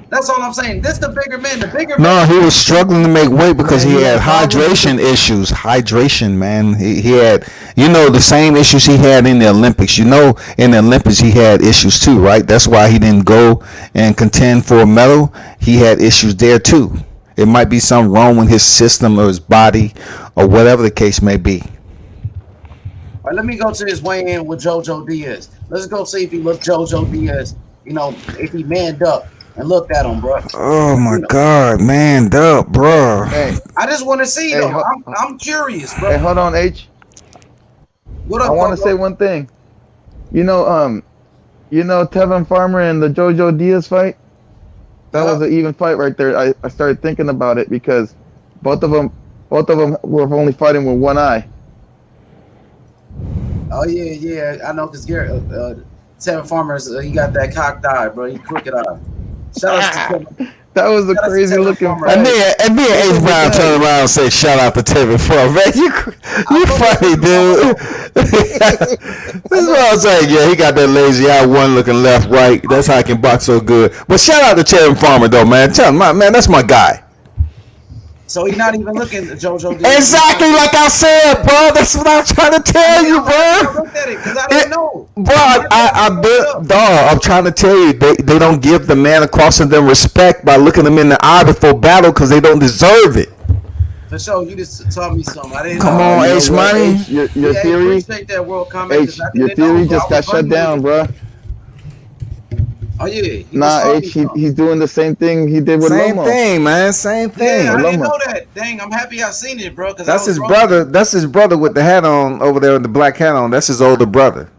That's all I'm saying. This the bigger man. No, he was struggling to make weight because he had hydration issues. Hydration, man. He had, the same issues he had in the Olympics. In the Olympics he had issues too, right? That's why he didn't go and contend for a medal. He had issues there too. It might be something wrong with his system or his body or whatever the case may be. All right, let me go to his weigh-in with Jojo Diaz. Let's go see if he looked Jojo Diaz, if he manned up and looked at him, bro. Oh, my God, manned up, bro. Hey, I just want to see, though. I'm curious, bro. Hey, hold on, H. What up, I want to say one thing. Tevin Farmer and the Jojo Diaz fight? That was an even fight right there. I started thinking about it because both of them were only fighting with one eye. Oh yeah, I know because Tevin Farmer's he got that cocked eye, bro. He crooked eye. Shout out to Tevin. That was a crazy looking fight. And then H Brown turned around and said, "Shout out to Tevin Farmer, man. You funny, dude." This is what I'm saying. Yeah, he got that lazy eye, one looking left, right. That's how he can box so good. But shout out to Tevin Farmer, though, man. Tell him, man, that's my guy. So he's not even looking at JoJo Diaz. Exactly like I said, bro. That's what I'm trying to tell you, bro. I looked at it because I didn't know. Bro, I'm trying to tell you, they don't give the man across from them respect by looking them in the eye before battle because they don't deserve it. For sure, you just taught me something. I didn't Come on, H Money. Your theory, appreciate that World Combat. H, your theory just got shut down, bro. Oh yeah. Nah, H, he's doing the same thing he did with Same Lomo. thing, man. Same thing. Yeah, I didn't know that. Dang, I'm happy I seen it, bro. That's his brother. That's his brother with the hat on over there with the black hat on. That's his older brother.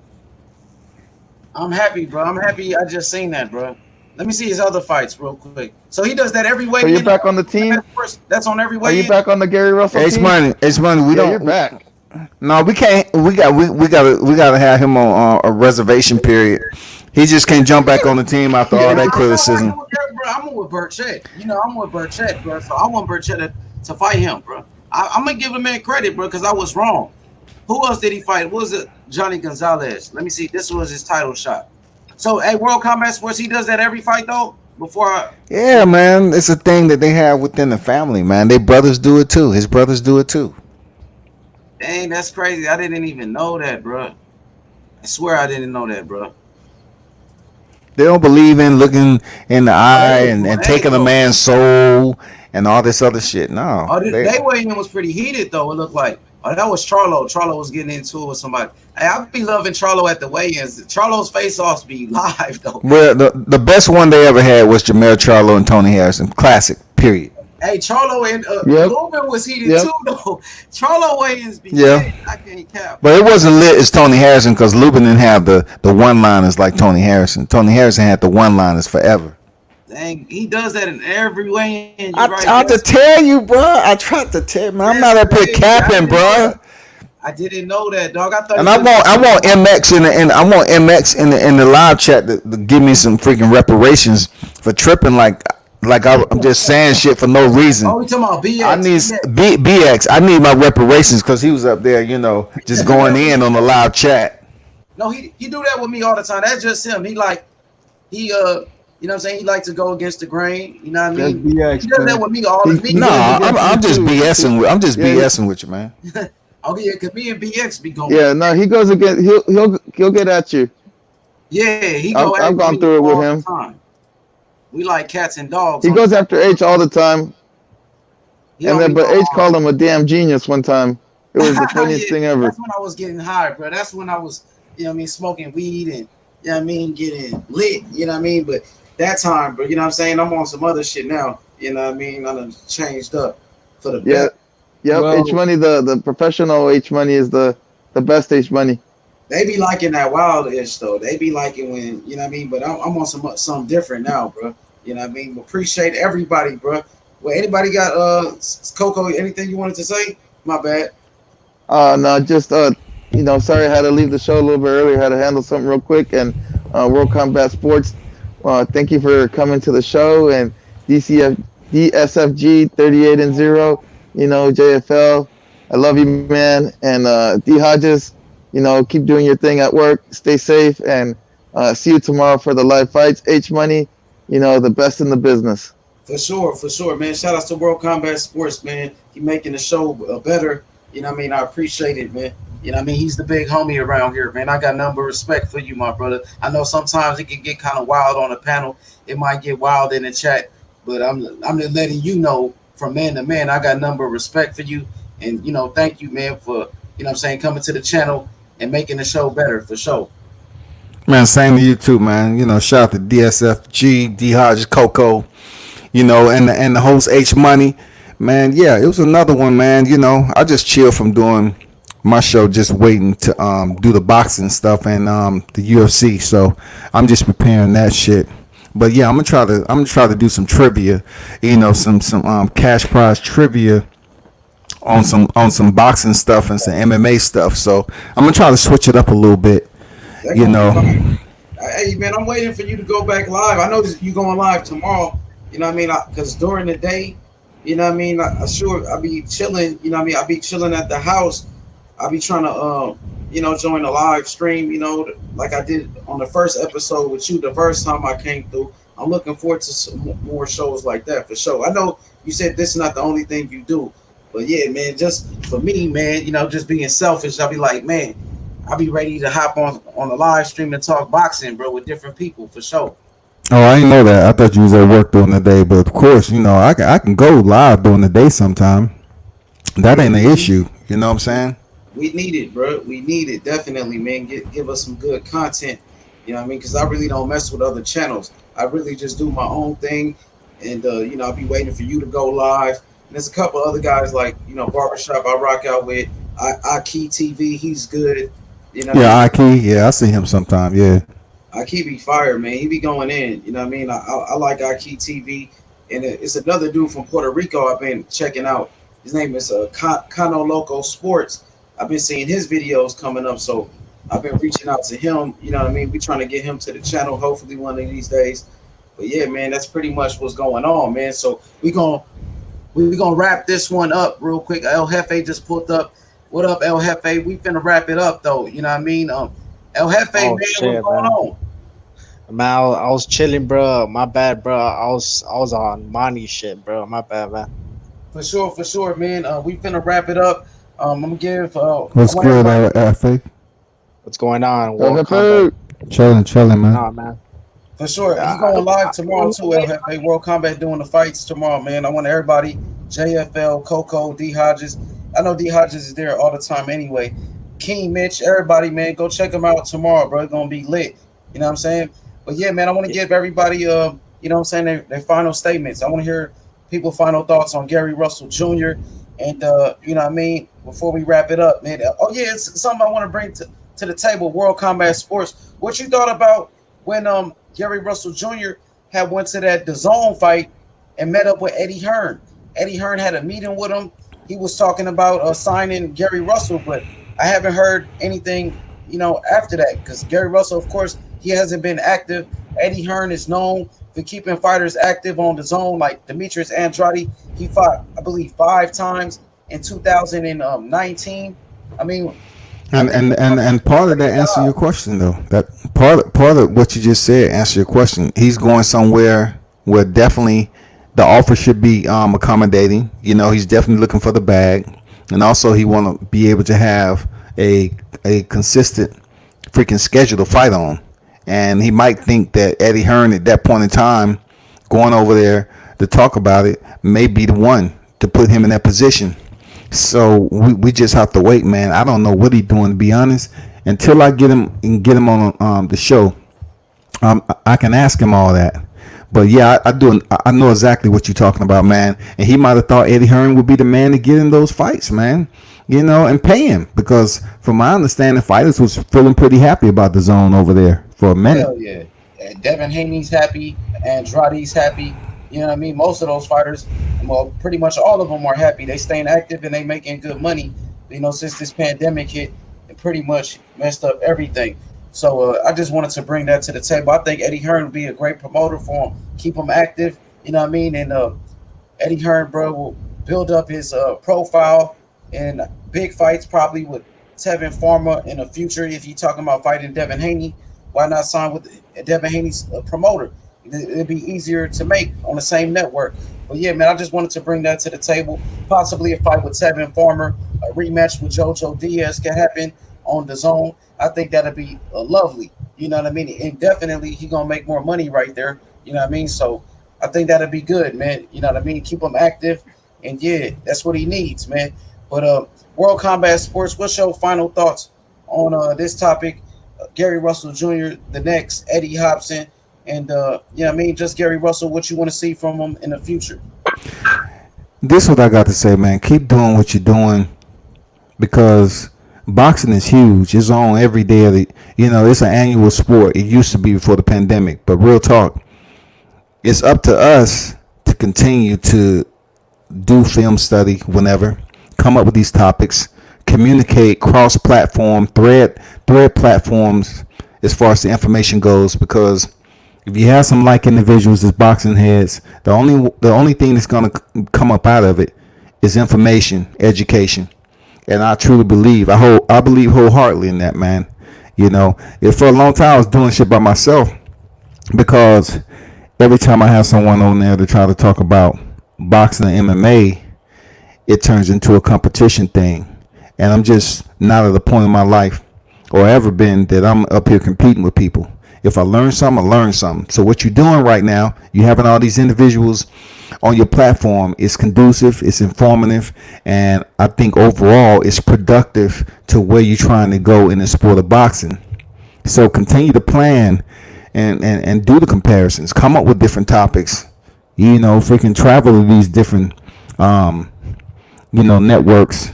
I'm happy, bro. I'm happy I just seen that, bro. Let me see his other fights real quick. So he does that every weigh-in. So you're back on the team? That's on every Are weigh-in. you back on the Gary Russell team? H Money, we don't. You're back. No, we can't. We gotta have him on a reservation period. He just can't jump back on the team after all that criticism. I'm with Burchett. I'm with Burchett, bro. So I want Burchett to fight him, bro. I'm gonna give the man credit, bro, because I was wrong. Who else did he fight? What was it? Johnny Gonzalez. Let me see. This was his title shot. So at World Combat Sports, he does that every fight though. Yeah, man, it's a thing that they have within the family, man. Their brothers do it too. His brothers do it too. Dang, that's crazy. I didn't even know that, bro. I swear I didn't know that, bro. They don't believe in looking in the eye and taking a man's soul and all this other shit. No. Oh, they weigh-in was pretty heated though. It looked like. Oh, that was Charlo. Charlo was getting into it with somebody. Hey, I be loving Charlo at the weigh-ins. Charlo's face-offs be live though. Well, the best one they ever had was Jamel Charlo and Tony Harrison. Classic. Period. Hey, Charlo and Lubin was heated too though. Charlo weigh-ins be lit. I can't cap. But it wasn't lit as Tony Harrison because Lubin didn't have the one-liners like Tony Harrison. Tony Harrison had the one-liners forever. Dang, he does that in every weigh-in. I tried to tell you, bro. I tried to tell you, man. I'm not up here capping, bro. I didn't know that, dog. I thought. And I want MX in the live chat to give me some freaking reparations for tripping like Like I'm just saying shit for no reason. Oh, we talking about I need BX. BX. I need my reparations because he was up there, just going in on the live chat. No, he do that with me all the time. That's just him. He you know what I'm saying? He like to go against the grain. You know what I mean? BX, He does that with me all the time. No, I'm just BSing with. I'm just BSing with you, man. Oh yeah, cause me and BX be going. Yeah, no, he goes against. He'll get at you. Yeah, he go. I've gone through it with him. Time. We like cats and dogs. He goes after H all the time. But H called him a damn genius one time. It was the funniest thing ever. That's when I was getting high, bro. That's when I was, smoking weed and, getting lit, you know what I mean? But that time, bro, you know what I'm saying? I'm on some other shit now, you know what I mean? I done changed up for the best. Yep, well, H Money, the professional H Money is the best H Money. They be liking that wild-ish, though. They be liking when, you know what I mean? But I'm on something different now, bro. You know what I mean? Appreciate everybody, bro. Well, anybody got Coco? Anything you wanted to say? My bad. No, just sorry I had to leave the show a little bit earlier. Had to handle something real quick. And World Combat Sports, thank you for coming to the show. And DSFG 38-0. JFL, I love you, man. And D Hodges, keep doing your thing at work. Stay safe, and see you tomorrow for the live fights. H Money, the best in the business. For sure, man. Shout out to World Combat Sports, man. He making the show better. You know what I mean? I appreciate it, man. You know what I mean? He's the big homie around here, man. I got nothing but respect for you, my brother. I know sometimes it can get kind of wild on the panel. It might get wild in the chat, but I'm just letting you know from man to man, I got nothing but respect for you. And, thank you, man, for, coming to the channel and making the show better, for sure. Man, same to you too, man. Shout out to DSFG, D Hodges, Coco, and the host H Money. Man, yeah, it was another one, man. I just chilled from doing my show, just waiting to do the boxing stuff and the UFC. So I'm just preparing that shit. But yeah, I'm gonna try to do some trivia, some cash prize trivia on some boxing stuff and some MMA stuff. So I'm gonna try to switch it up a little bit. Hey man, I'm waiting for you to go back live. I know you going live tomorrow. You know what I mean? Because during the day, you know what I mean? I'll be chilling. You know what I mean? I'll be chilling at the house. I'll be trying to join the live stream, like I did on the first episode with you the first time I came through. I'm looking forward to some more shows like that, for sure. I know you said this is not the only thing you do, but yeah, man, just for me, man, just being selfish, I'll be like, man, I'll be ready to hop on the live stream and talk boxing, bro, with different people, for sure. Oh, I didn't know that. I thought you was at work during the day, but of course, I can go live during the day sometime. That ain't an issue. You know what I'm saying? We need it, bro. We need it, definitely, man. Give us some good content. You know what I mean? Because I really don't mess with other channels. I really just do my own thing, and I'll be waiting for you to go live. And there's a couple other guys like Barbershop I rock out with. Aki TV, he's good. Yeah, Aki. Yeah, I see him sometime. Yeah. Aki be fire, man. He be going in. You know what I mean? I like Aki TV, and it's another dude from Puerto Rico I've been checking out. His name is Cano Loco Sports. I've been seeing his videos coming up, so I've been reaching out to him. You know what I mean? We're trying to get him to the channel, hopefully one of these days. But yeah, man, that's pretty much what's going on, man. So we're gonna wrap this one up real quick. El Jefe just pulled up. What up, El Jefe? We finna wrap it up though. You know what I mean? El Jefe, man, what's going on? Man, I was chilling, bro. My bad, bro. I was on money shit, bro. My bad, man. For sure, man. We finna wrap it up. I'm gonna give. What's good, FA? What's going on? Chilling, man. Nah, man. For sure. He's going live tomorrow too. El World Combat doing the fights tomorrow, man. I want everybody. JFL, Coco, D Hodges. I know D Hodges is there all the time anyway. King, Mitch, everybody, man, go check them out tomorrow, bro. It's gonna be lit. You know what I'm saying? But yeah, man, I want to give everybody, you know what I'm saying, their final statements. I want to hear people's final thoughts on Gary Russell Jr. And you know what I mean, before we wrap it up, man. Oh yeah, it's something I want to bring to the table. World Combat Sports. What you thought about when Gary Russell Jr. had went to that DAZN fight and met up with Eddie Hearn? Eddie Hearn had a meeting with him. He was talking about signing Gary Russell, but I haven't heard anything, after that, because Gary Russell, of course, he hasn't been active. Eddie Hearn is known for keeping fighters active on the zone. Like Demetrius Andrade, he fought, I believe, 5 times in 2019. I mean, And part of that answer your question though. That part of what you just said answer your question. He's going somewhere where definitely the offer should be accommodating. You know, he's definitely looking for the bag, and also he want to be able to have a consistent freaking schedule to fight on. And he might think that Eddie Hearn at that point in time, going over there to talk about it, may be the one to put him in that position. So we just have to wait, man. I don't know what he's doing, to be honest. Until I get him on the show, I can ask him all that. But yeah, I do. I know exactly what you're talking about, man. And he might have thought Eddie Hearn would be the man to get in those fights, man. You know, and pay him, because from my understanding, fighters was feeling pretty happy about the zone over there for a minute. hell yeah. Devin Haney's happy, Andrade's happy. You know what I mean? Most of those fighters, well, pretty much all of them are happy. They staying active and they making good money. You know, since this pandemic hit, it pretty much messed up everything. So I just wanted to bring that to the table. I think Eddie Hearn would be a great promoter for him, keep him active. You know what I mean? And Eddie Hearn, bro, will build up his profile in big fights, probably with Tevin Farmer in the future. If you're talking about fighting Devin Haney, why not sign with Devin Haney's promoter? It'd be easier to make on the same network. But yeah, man, I just wanted to bring that to the table. Possibly a fight with Tevin Farmer, a rematch with Jojo Diaz can happen on the zone. I think that'd be lovely. You know what I mean? And definitely he gonna make more money right there. You know what I mean? So I think that'd be good, man. You know what I mean? Keep him active. And yeah, that's what he needs, man. But World Combat Sports, what's your final thoughts on this topic? Gary Russell Jr., the next Eddie Hopson, and you know what I mean, just Gary Russell, what you want to see from him in the future. This is what I got to say, man. Keep doing what you're doing, because boxing is huge. It's on every day of the, you know, it's an annual sport. It used to be before the pandemic, but real talk, it's up to us to continue to do film study whenever, come up with these topics, communicate cross-platform, thread platforms as far as the information goes, because if you have some like individuals as boxing heads, the only thing that's going to come up out of it is information, education. And I truly believe, I believe wholeheartedly in that, man. You know, if for a long time I was doing shit by myself, because every time I have someone on there to try to talk about boxing and MMA, it turns into a competition thing. And I'm just not at the point in my life, or ever been, that I'm up here competing with people. If I learn something, I learn something. So what you're doing right now, you having all these individuals on your platform, is conducive, it's informative, and I think overall it's productive to where you're trying to go in the sport of boxing. So continue to plan and do the comparisons, come up with different topics, you know, freaking travel to these different networks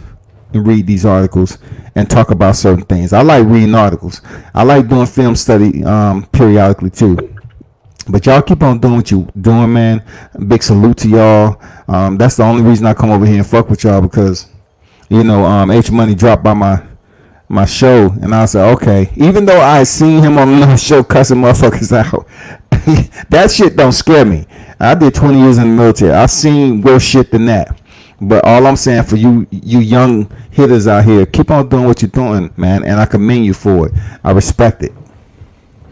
and read these articles and talk about certain things. I like reading articles. I like doing film study periodically too. But y'all keep on doing what you doing, man. Big salute to y'all. That's the only reason I come over here and fuck with y'all, because you know, H Money dropped by my show, and I said, okay. Even though I seen him on another show cussing motherfuckers out, that shit don't scare me. I did 20 years in the military. I've seen worse shit than that. But all I'm saying for you young hitters out here, keep on doing what you're doing, man, and I commend you for it. I respect it.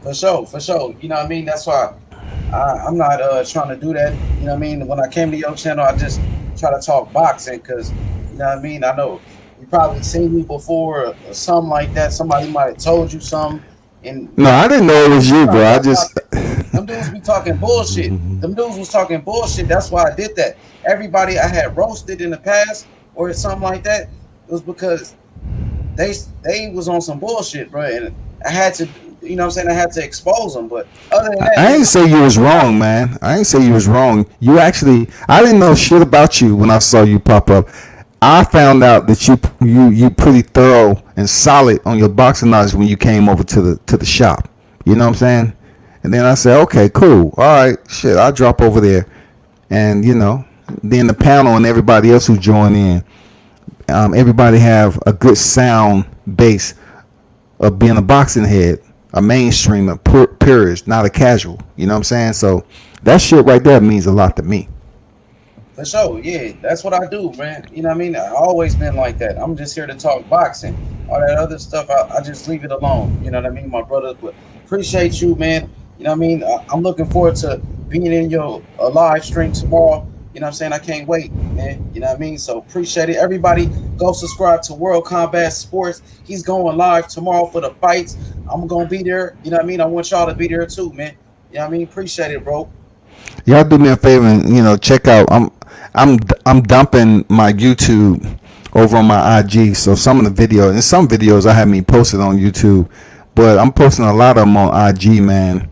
For sure. You know what I mean? That's why I'm not trying to do that. You know what I mean? When I came to your channel, I just try to talk boxing, because, you know what I mean? I know you probably seen me before or something like that. Somebody might have told you something. And no, I didn't know it was you, bro. I just them dudes be talking bullshit. Them dudes was talking bullshit. That's why I did that. Everybody I had roasted in the past or something like that, it was because they was on some bullshit, bro. And I had to, you know what I'm saying, I had to expose them. But other than that, I didn't say you was wrong, man. I didn't say you was wrong. You actually, I didn't know shit about you when I saw you pop up. I found out that you pretty thorough and solid on your boxing knowledge when you came over to the shop. You know what I'm saying? And then I said, okay, cool. All right, shit, I'll drop over there. And, you know, then the panel and everybody else who joined in, everybody have a good sound base of being a boxing head, a mainstreamer, purist, not a casual. You know what I'm saying? So that shit right there means a lot to me. For sure, yeah, that's what I do, man. You know what I mean? I always been like that. I'm just here to talk boxing. All that other stuff, I just leave it alone. You know what I mean, my brother? But appreciate you, man. You know what I mean? I'm looking forward to being in your live stream tomorrow. You know what I'm saying? I can't wait, man. You know what I mean? So appreciate it. Everybody go subscribe to World Combat Sports. He's going live tomorrow for the fights. I'm going to be there. You know what I mean? I want y'all to be there too, man. You know what I mean? Appreciate it, bro. Y'all do me a favor and check out. I'm dumping my YouTube over on my IG. So some of the videos and some videos I have me posted on YouTube, but I'm posting a lot of them on IG, man.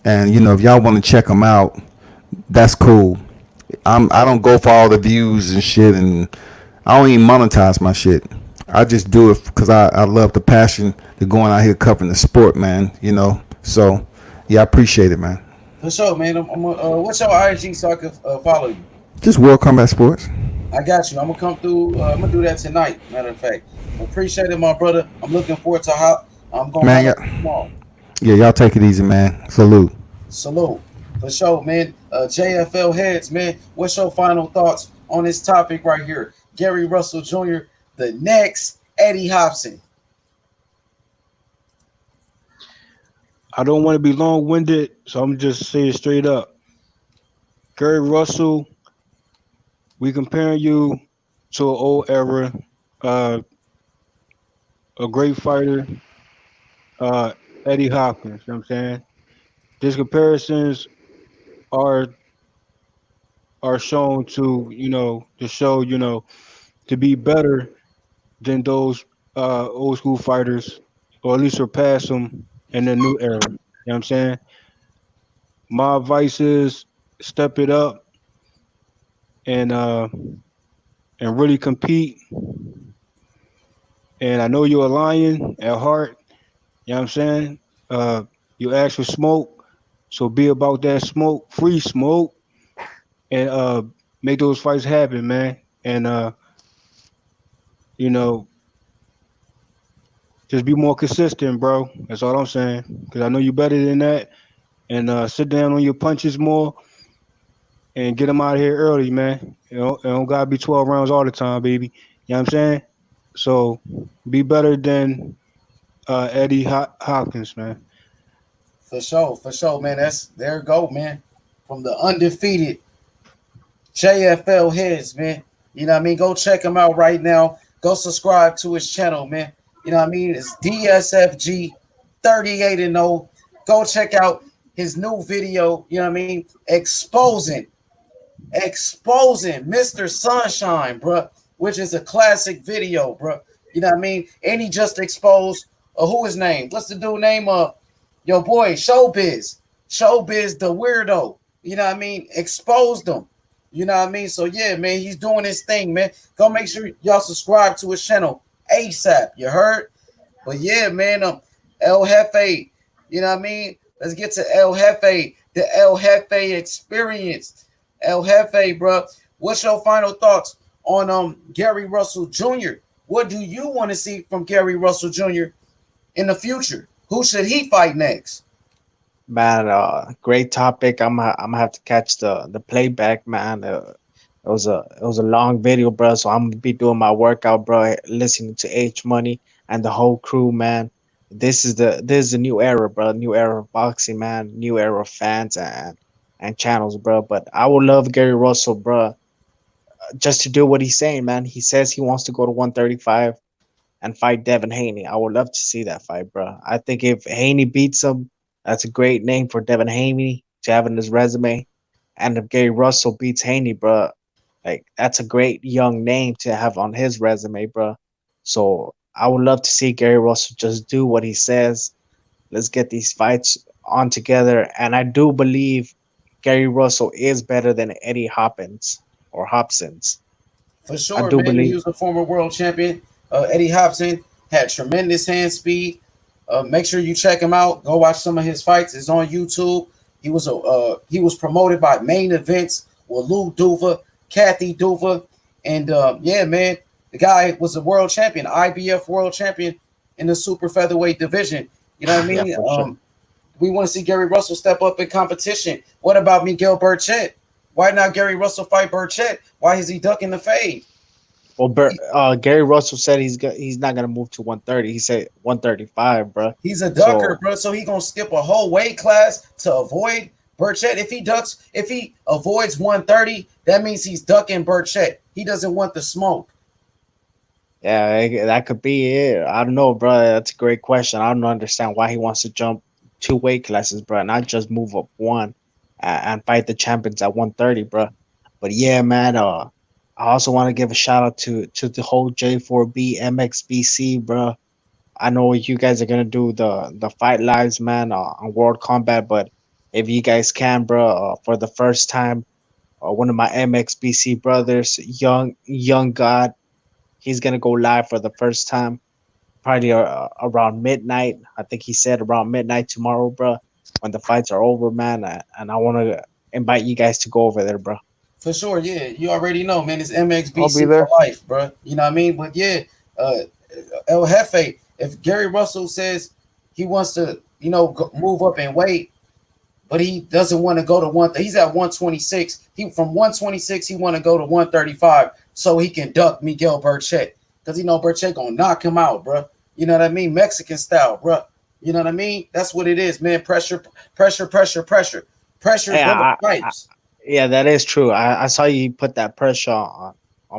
And if y'all want to check them out, that's cool. I don't go for all the views and shit, and I don't even monetize my shit. I just do it because I love the passion to going out here covering the sport, man. So yeah, I appreciate it, man. For sure, man. What's your IG so I can follow you? Just World Combat Sports. I got you. I'm gonna come through. I'm gonna do that tonight. Matter of fact, appreciate it, my brother. I'm looking forward to how I'm going. Man, tomorrow. Yeah, y'all take it easy, man. Salute. For sure, man. JFL heads, man. What's your final thoughts on this topic right here? Gary Russell Jr., the next Eddie Hopson. I don't want to be long-winded, so I'm just saying straight up. Gary Russell, we comparing you to an old era, a great fighter, Eddie Hopkins. You know what I'm saying? These comparisons are shown to show to be better than those old school fighters, or at least surpass them in the new era. You know what I'm saying? My advice is step it up and really compete. And I know you're a lion at heart. You know what I'm saying? You ask for smoke, so be about that smoke, free smoke, and make those fights happen, man. And just be more consistent, bro. That's all I'm saying. Because I know you're better than that. And sit down on your punches more and get them out of here early, man. It don't got to be 12 rounds all the time, baby. You know what I'm saying? So be better than Eddie Hopkins, man. For sure, man. There you go, man. From the undefeated JFL heads, man. You know what I mean? Go check him out right now. Go subscribe to his channel, man. You know what I mean? It's DSFG 38-0. Go check out his new video, you know what I mean? Exposing Mr. Sunshine, bro, which is a classic video, bro. You know what I mean? And he just exposed who his name? What's the dude name? Your boy, Showbiz the weirdo. You know what I mean? Exposed him. You know what I mean? So yeah, man, he's doing his thing, man. Go make sure y'all subscribe to his channel ASAP. You heard? But yeah, man, El Jefe, you know what I mean? Let's get to El Jefe, the El Jefe experience. El Jefe, bro, what's your final thoughts on Gary Russell Jr.? What do you want to see from Gary Russell Jr. in the future? Who should he fight next? Man, great topic. I'm gonna have to catch the playback, man. It was a long video, bro. So I'm gonna be doing my workout, bro. Listening to H Money and the whole crew, man. This is the new era, bro. New era of boxing, man. New era of fans and channels, bro. But I would love Gary Russell, bro, just to do what he's saying, man. He says he wants to go to 135 and fight Devin Haney. I would love to see that fight, bro. I think if Haney beats him, that's a great name for Devin Haney to have in his resume. And if Gary Russell beats Haney, bro, like that's a great young name to have on his resume, bro. So I would love to see Gary Russell just do what he says. Let's get these fights on together. And I do believe Gary Russell is better than Eddie Hopkins or Hopsons. For sure, man. Believe he was a former world champion. Eddie Hopson had tremendous hand speed. Make sure you check him out. Go watch some of his fights. It's on YouTube. He was promoted by Main Events with Lou Duva, Kathy Duva, and yeah, man, the guy was a world champion, IBF world champion in the super featherweight division. You know what I mean? Yeah, sure. we want to see Gary Russell step up in competition. What about Miguel Burchett? Why not Gary Russell fight Burchett? Why is he ducking the fade? Well, Gary Russell said he's not gonna move to 130. He said 135, bro. He's a ducker, So bro. So he gonna skip a whole weight class to avoid Burchett. If he avoids 130, that means he's ducking Burchett. He doesn't want the smoke. yeah, that could be it. I don't know, bro. That's a great question. I don't understand why he wants to jump 2 weight classes, bro, not just move up one and fight the champions at 130, bro. But yeah, man. I also want to give a shout out to the whole J4B MXBC, bro. I know you guys are gonna do the fight lives, man, on World Combat, but if you guys can, bro, for the first time, one of my MXBC brothers, young God, he's gonna go live for the first time, probably around midnight. I think he said around midnight tomorrow, bro, when the fights are over, man. And I want to invite you guys to go over there, bro. For sure, yeah. You already know, man. It's I'll MXBC be there. for life, bro. You know what I mean? But yeah, El Jefe, if Gary Russell says he wants to, move up in weight, but he doesn't want to go to he's at 126. From 126, he want to go to 135 so he can duck Miguel Burchett. Because Burchett gonna knock him out, bro. You know what I mean? Mexican style, bro. You know what I mean? That's what it is, man. Pressure. Hey, Pipes. yeah, that is true. I saw you put that pressure on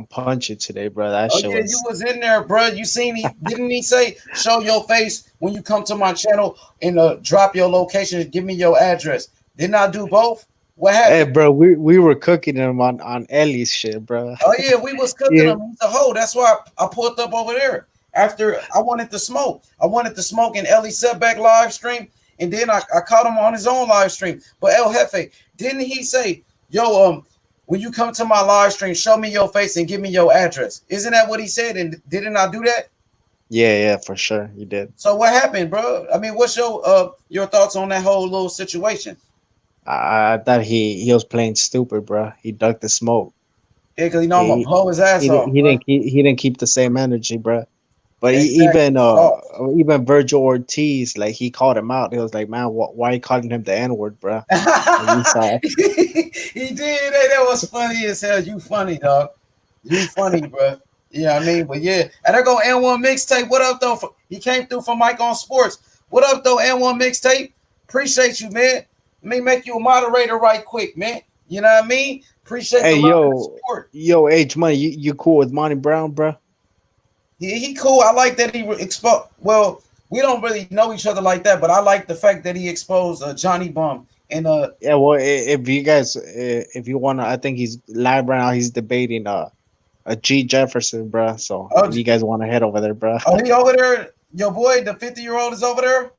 Punch It today, bro. That Oh shit yeah, was. you was in there, bro. You seen didn't he say show your face when you come to my channel and drop your location and give me your address? Didn't I do both? What Hey, happened? bro, we were cooking him on Ellie's shit, bro. Oh yeah, we was cooking Yeah. him. He's a hoe. That's why I pulled up over there after I wanted to smoke. I wanted to smoke in Ellie Setback live stream, and then I caught him on his own live stream. But El Jefe, didn't he say, yo, when you come to my live stream, show me your face and give me your address? Isn't that what he said? And didn't I do that? Yeah, for sure, you did. So what happened, bro? I mean, what's your thoughts on that whole little situation? I thought he was playing stupid, bro. He ducked the smoke. Yeah, because I'm gonna He blow his ass he, off, he bro. didn't keep the same energy, bro. But Exactly. even Virgil Ortiz, like he called him out. He was like, "Man, why are you calling him the N word, bro?" He did. Hey, that was funny as hell. You funny, dog. You funny, bro. You know what I mean? But yeah, and I go N1 mixtape. What up, though? He came through for Mike on Sports. What up, though, N1 mixtape? Appreciate you, man. Let me make you a moderator right quick, man. You know what I mean? Appreciate Hey, the love and support. yo, H Money, you cool with Monty Brown, bro? Yeah, he cool. I like that he exposed. Well, we don't really know each other like that, but I like the fact that he exposed Johnny Bum and Yeah, well, if you guys, if you wanna, I think he's live right now. He's debating a G Jefferson, bro. So if you guys want to head over there, bro. Oh, he over there. Your boy, the 50-year-old, is over there.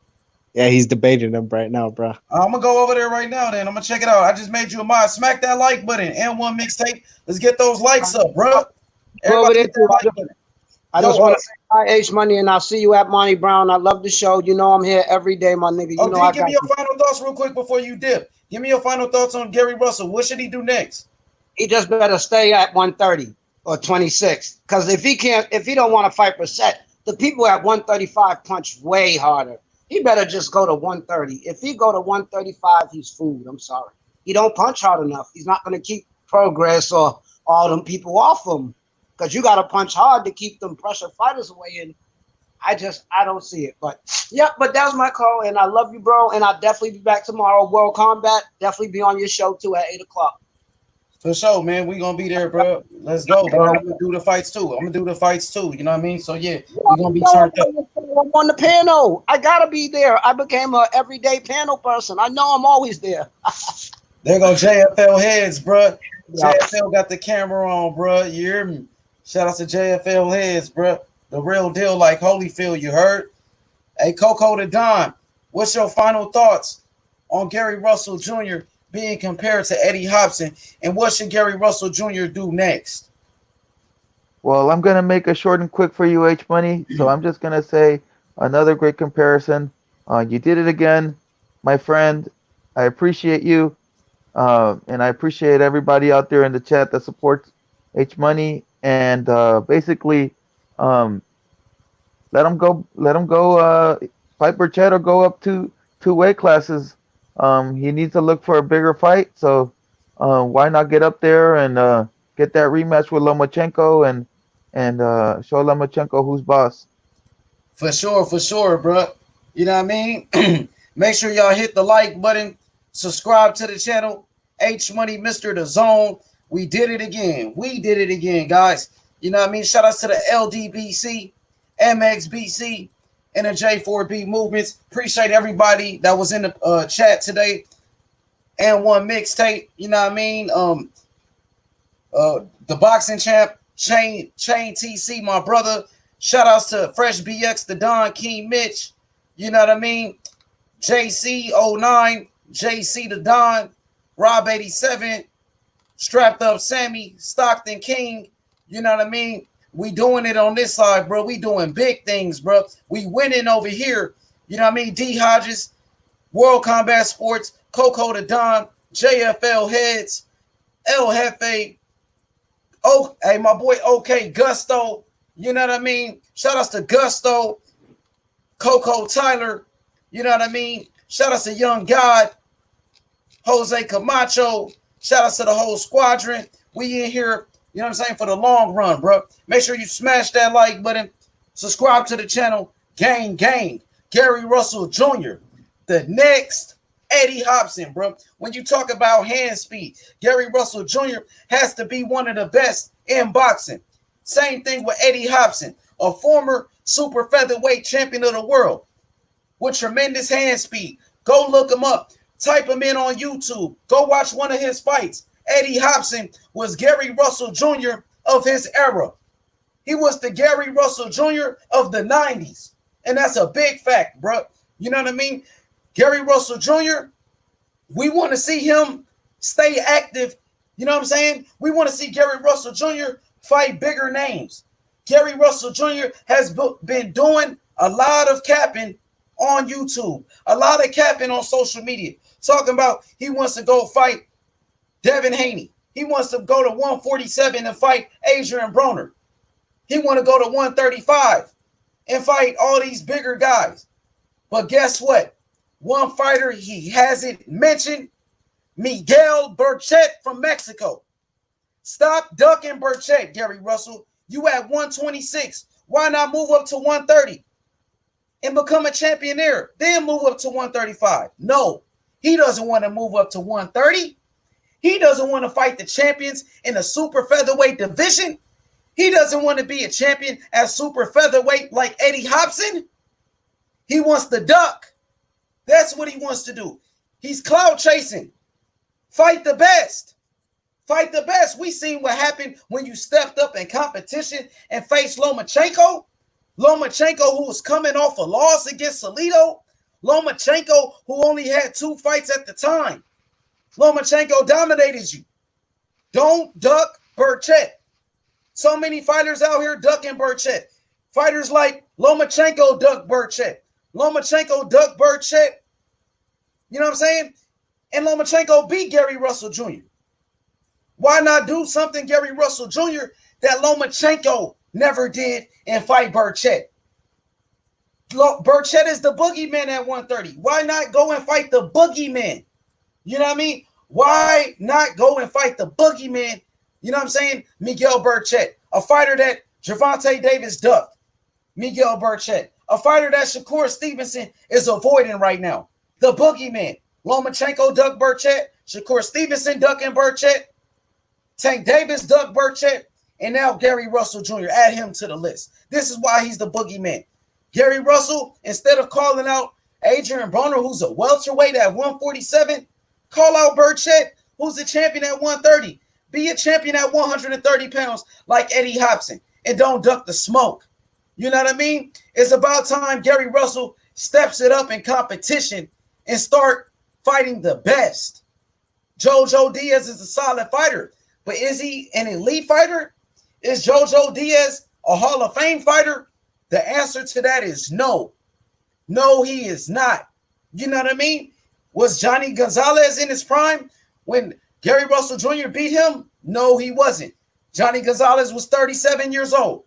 Yeah, he's debating him right now, bro. I'm gonna go over there right now. Then I'm gonna check it out. I just made you a mod. Smack that like button. N1 mixtape. Let's get those likes up, bro. Everybody hit that like button. I just want to say hi, H Money, and I'll see you at Monty Brown. I love the show. You know I'm here every day, my nigga. You know I Give got me your final thoughts real quick before you dip. Give me your final thoughts on Gary Russell. What should he do next? He just better stay at 130 or 26. Because if he don't want to fight per set, the people at 135 punch way harder. He better just go to 130. If he go to 135, he's food. I'm sorry. He don't punch hard enough. He's not going to keep progress or all them people off him. Because you got to punch hard to keep them pressure fighters away. And I don't see it. But yeah, but that was my call. And I love you, bro. And I'll definitely be back tomorrow. World Combat. Definitely be on your show too at 8 o'clock. For sure, man. We gonna be there, bro. Let's go, bro. I'm gonna do the fights too. You know what I mean? So yeah, we're gonna be turned up. I'm on the panel. I gotta be there. I became a everyday panel person. I know I'm always there. There go JFL heads, bro. JFL got the camera on, bro. You hear me? Shout out to JFL heads, bro. The real deal, like Holyfield. You heard? Hey, Coco the Don. What's your final thoughts on Gary Russell Jr. being compared to Eddie Hopson, and what should Gary Russell Jr. do next? Well, I'm going to make it short and quick for you, H Money. So I'm just going to say another great comparison. You did it again, my friend. I appreciate you. And I appreciate everybody out there in the chat that supports H Money. And basically, let him go. Fight Burchett or go up to two weight classes. He needs to look for a bigger fight. So why not get up there and get that rematch with Lomachenko and show Lomachenko who's boss. For sure, bro. You know what I mean? Make sure y'all hit the like button, subscribe to the channel. H Money, Mr. The Zone. We did it again. Guys. You know what I mean? Shout outs to the LDBC, MXBC, and the J4B movements. Appreciate everybody that was in the chat today. And one mixtape. You know what I mean? The boxing champ, Chain TC, my brother. Shout outs to Fresh BX, the Don King Mitch. You know what I mean? JC09, JC the Don, Rob 87, Strapped Up Sammy, Stockton King. You know what I mean? We doing it on this side, bro. We doing big things, bro. We winning over here. You know what I mean? D Hodges, World Combat Sports, Coco the Don, JFL Heads, El Jefe. Oh, hey, my boy OK Gusto. You know what I mean? Shout outs to Gusto, Coco Tyler. You know what I mean? Shout outs to Young God, Jose Camacho. Shout outs to the whole squadron. We in here, you know what I'm saying, for the long run, bro. Make sure you smash that like button. Subscribe to the channel. Gang. Gary Russell Jr., the next Eddie Hopson, bro. When you talk about hand speed, Gary Russell Jr. has to be one of the best in boxing. Same thing with Eddie Hopson, a former super featherweight champion of the world with tremendous hand speed. Go look him up. Type him in on YouTube. Go watch one of his fights. Eddie Hopson was Gary Russell Jr. of his era. He was the Gary Russell Jr. of the 90s. And that's a big fact, bro. You know what I mean? Gary Russell Jr., we want to see him stay active. You know what I'm saying? We want to see Gary Russell Jr. fight bigger names. Gary Russell Jr. has been doing a lot of capping on YouTube, a lot of capping on social media, talking about he wants to go fight Devin Haney. He wants to go to 147 and fight Adrian Broner. He want to go to 135 and fight all these bigger guys. But guess what? One fighter he hasn't mentioned, Miguel Burchett from Mexico. Stop ducking Burchett, Gary Russell. You at 126. Why not move up to 130 and become a champion there? Then move up to 135. No, he doesn't want to move up to 130. He doesn't want to fight the champions in the super featherweight division. He doesn't want to be a champion at super featherweight like Eddie Hopson. He wants to duck. That's what he wants to do. He's clout chasing. Fight the best. Fight the best. We seen what happened when you stepped up in competition and faced Lomachenko. Lomachenko, who was coming off a loss against Salido. Lomachenko, who only had 2 fights at the time. Lomachenko dominated you. Don't duck Burchett. So many fighters out here ducking Burchett. Fighters like Lomachenko duck Burchett. Lomachenko duck Burchett. You know what I'm saying? And Lomachenko beat Gary Russell Jr. Why not do something Gary Russell Jr. that Lomachenko never did and fight Burchett? Burchett is the boogeyman at 130. Why not go and fight the boogeyman? You know what I mean? Why not go and fight the boogeyman? You know what I'm saying? Miguel Burchett, a fighter that Gervonta Davis ducked. Miguel Burchett, a fighter that Shakur Stevenson is avoiding right now. The boogeyman. Lomachenko ducked Burchett. Shakur Stevenson ducking Burchett. Tank Davis ducked Burchett. And now Gary Russell Jr. Add him to the list. This is why he's the boogeyman. Gary Russell, instead of calling out Adrian Broner, who's a welterweight at 147, call out Burchett, who's a champion at 130. Be a champion at 130 pounds like Eddie Hopson. And don't duck the smoke. You know what I mean? It's about time Gary Russell steps it up in competition and start fighting the best. Jojo Diaz is a solid fighter, but is he an elite fighter? Is Jojo Diaz a Hall of Fame fighter? The answer to that is no. No, he is not. You know what I mean? Was Johnny Gonzalez in his prime when Gary Russell Jr. beat him? No, he wasn't. Johnny Gonzalez was 37 years old.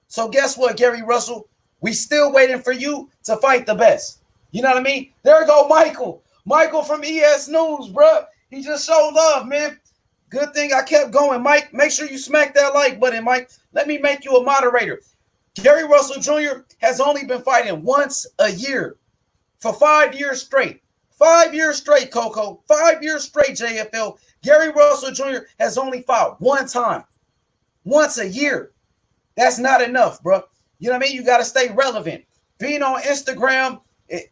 So guess what, Gary Russell? We still waiting for you to fight the best. You know what I mean? There go Michael. Michael from ES News, bro. He just showed love, man. Good thing I kept going, Mike. Make sure you smack that like button, Mike. Let me make you a moderator. Gary Russell Jr. has only been fighting once a year for 5 years straight. 5 years straight, Coco. 5 years straight, JFL. Gary Russell Jr. has only fought one time. Once a year. That's not enough, bro. You know what I mean? You got to stay relevant. Being on Instagram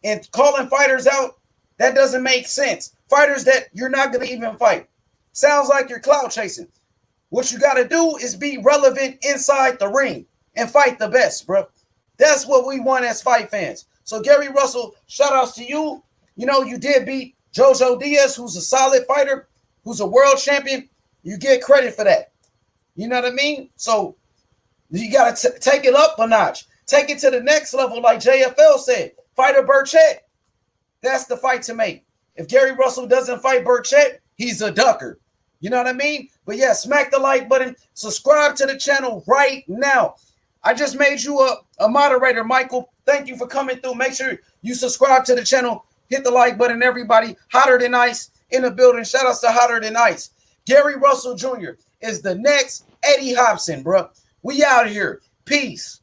and calling fighters out, that doesn't make sense. Fighters that you're not going to even fight. Sounds like you're clout chasing. What you got to do is be relevant inside the ring and fight the best, bro. That's what we want as fight fans. So, Gary Russell, shout outs to you. You know, you did beat Jojo Diaz, who's a solid fighter, who's a world champion. You get credit for that. You know what I mean? So, you got to take it up a notch. Take it to the next level, like JFL said. Fighter Burchett, that's the fight to make. If Gary Russell doesn't fight Burchett, he's a ducker. You know what I mean? But yeah, smack the like button. Subscribe to the channel right now. I just made you a moderator, Michael. Thank you for coming through. Make sure you subscribe to the channel. Hit the like button, everybody. Hotter Than Ice in the building. Shout outs to Hotter Than Ice. Gary Russell Jr. is the next Eddie Hopson, bro. We out here. Peace.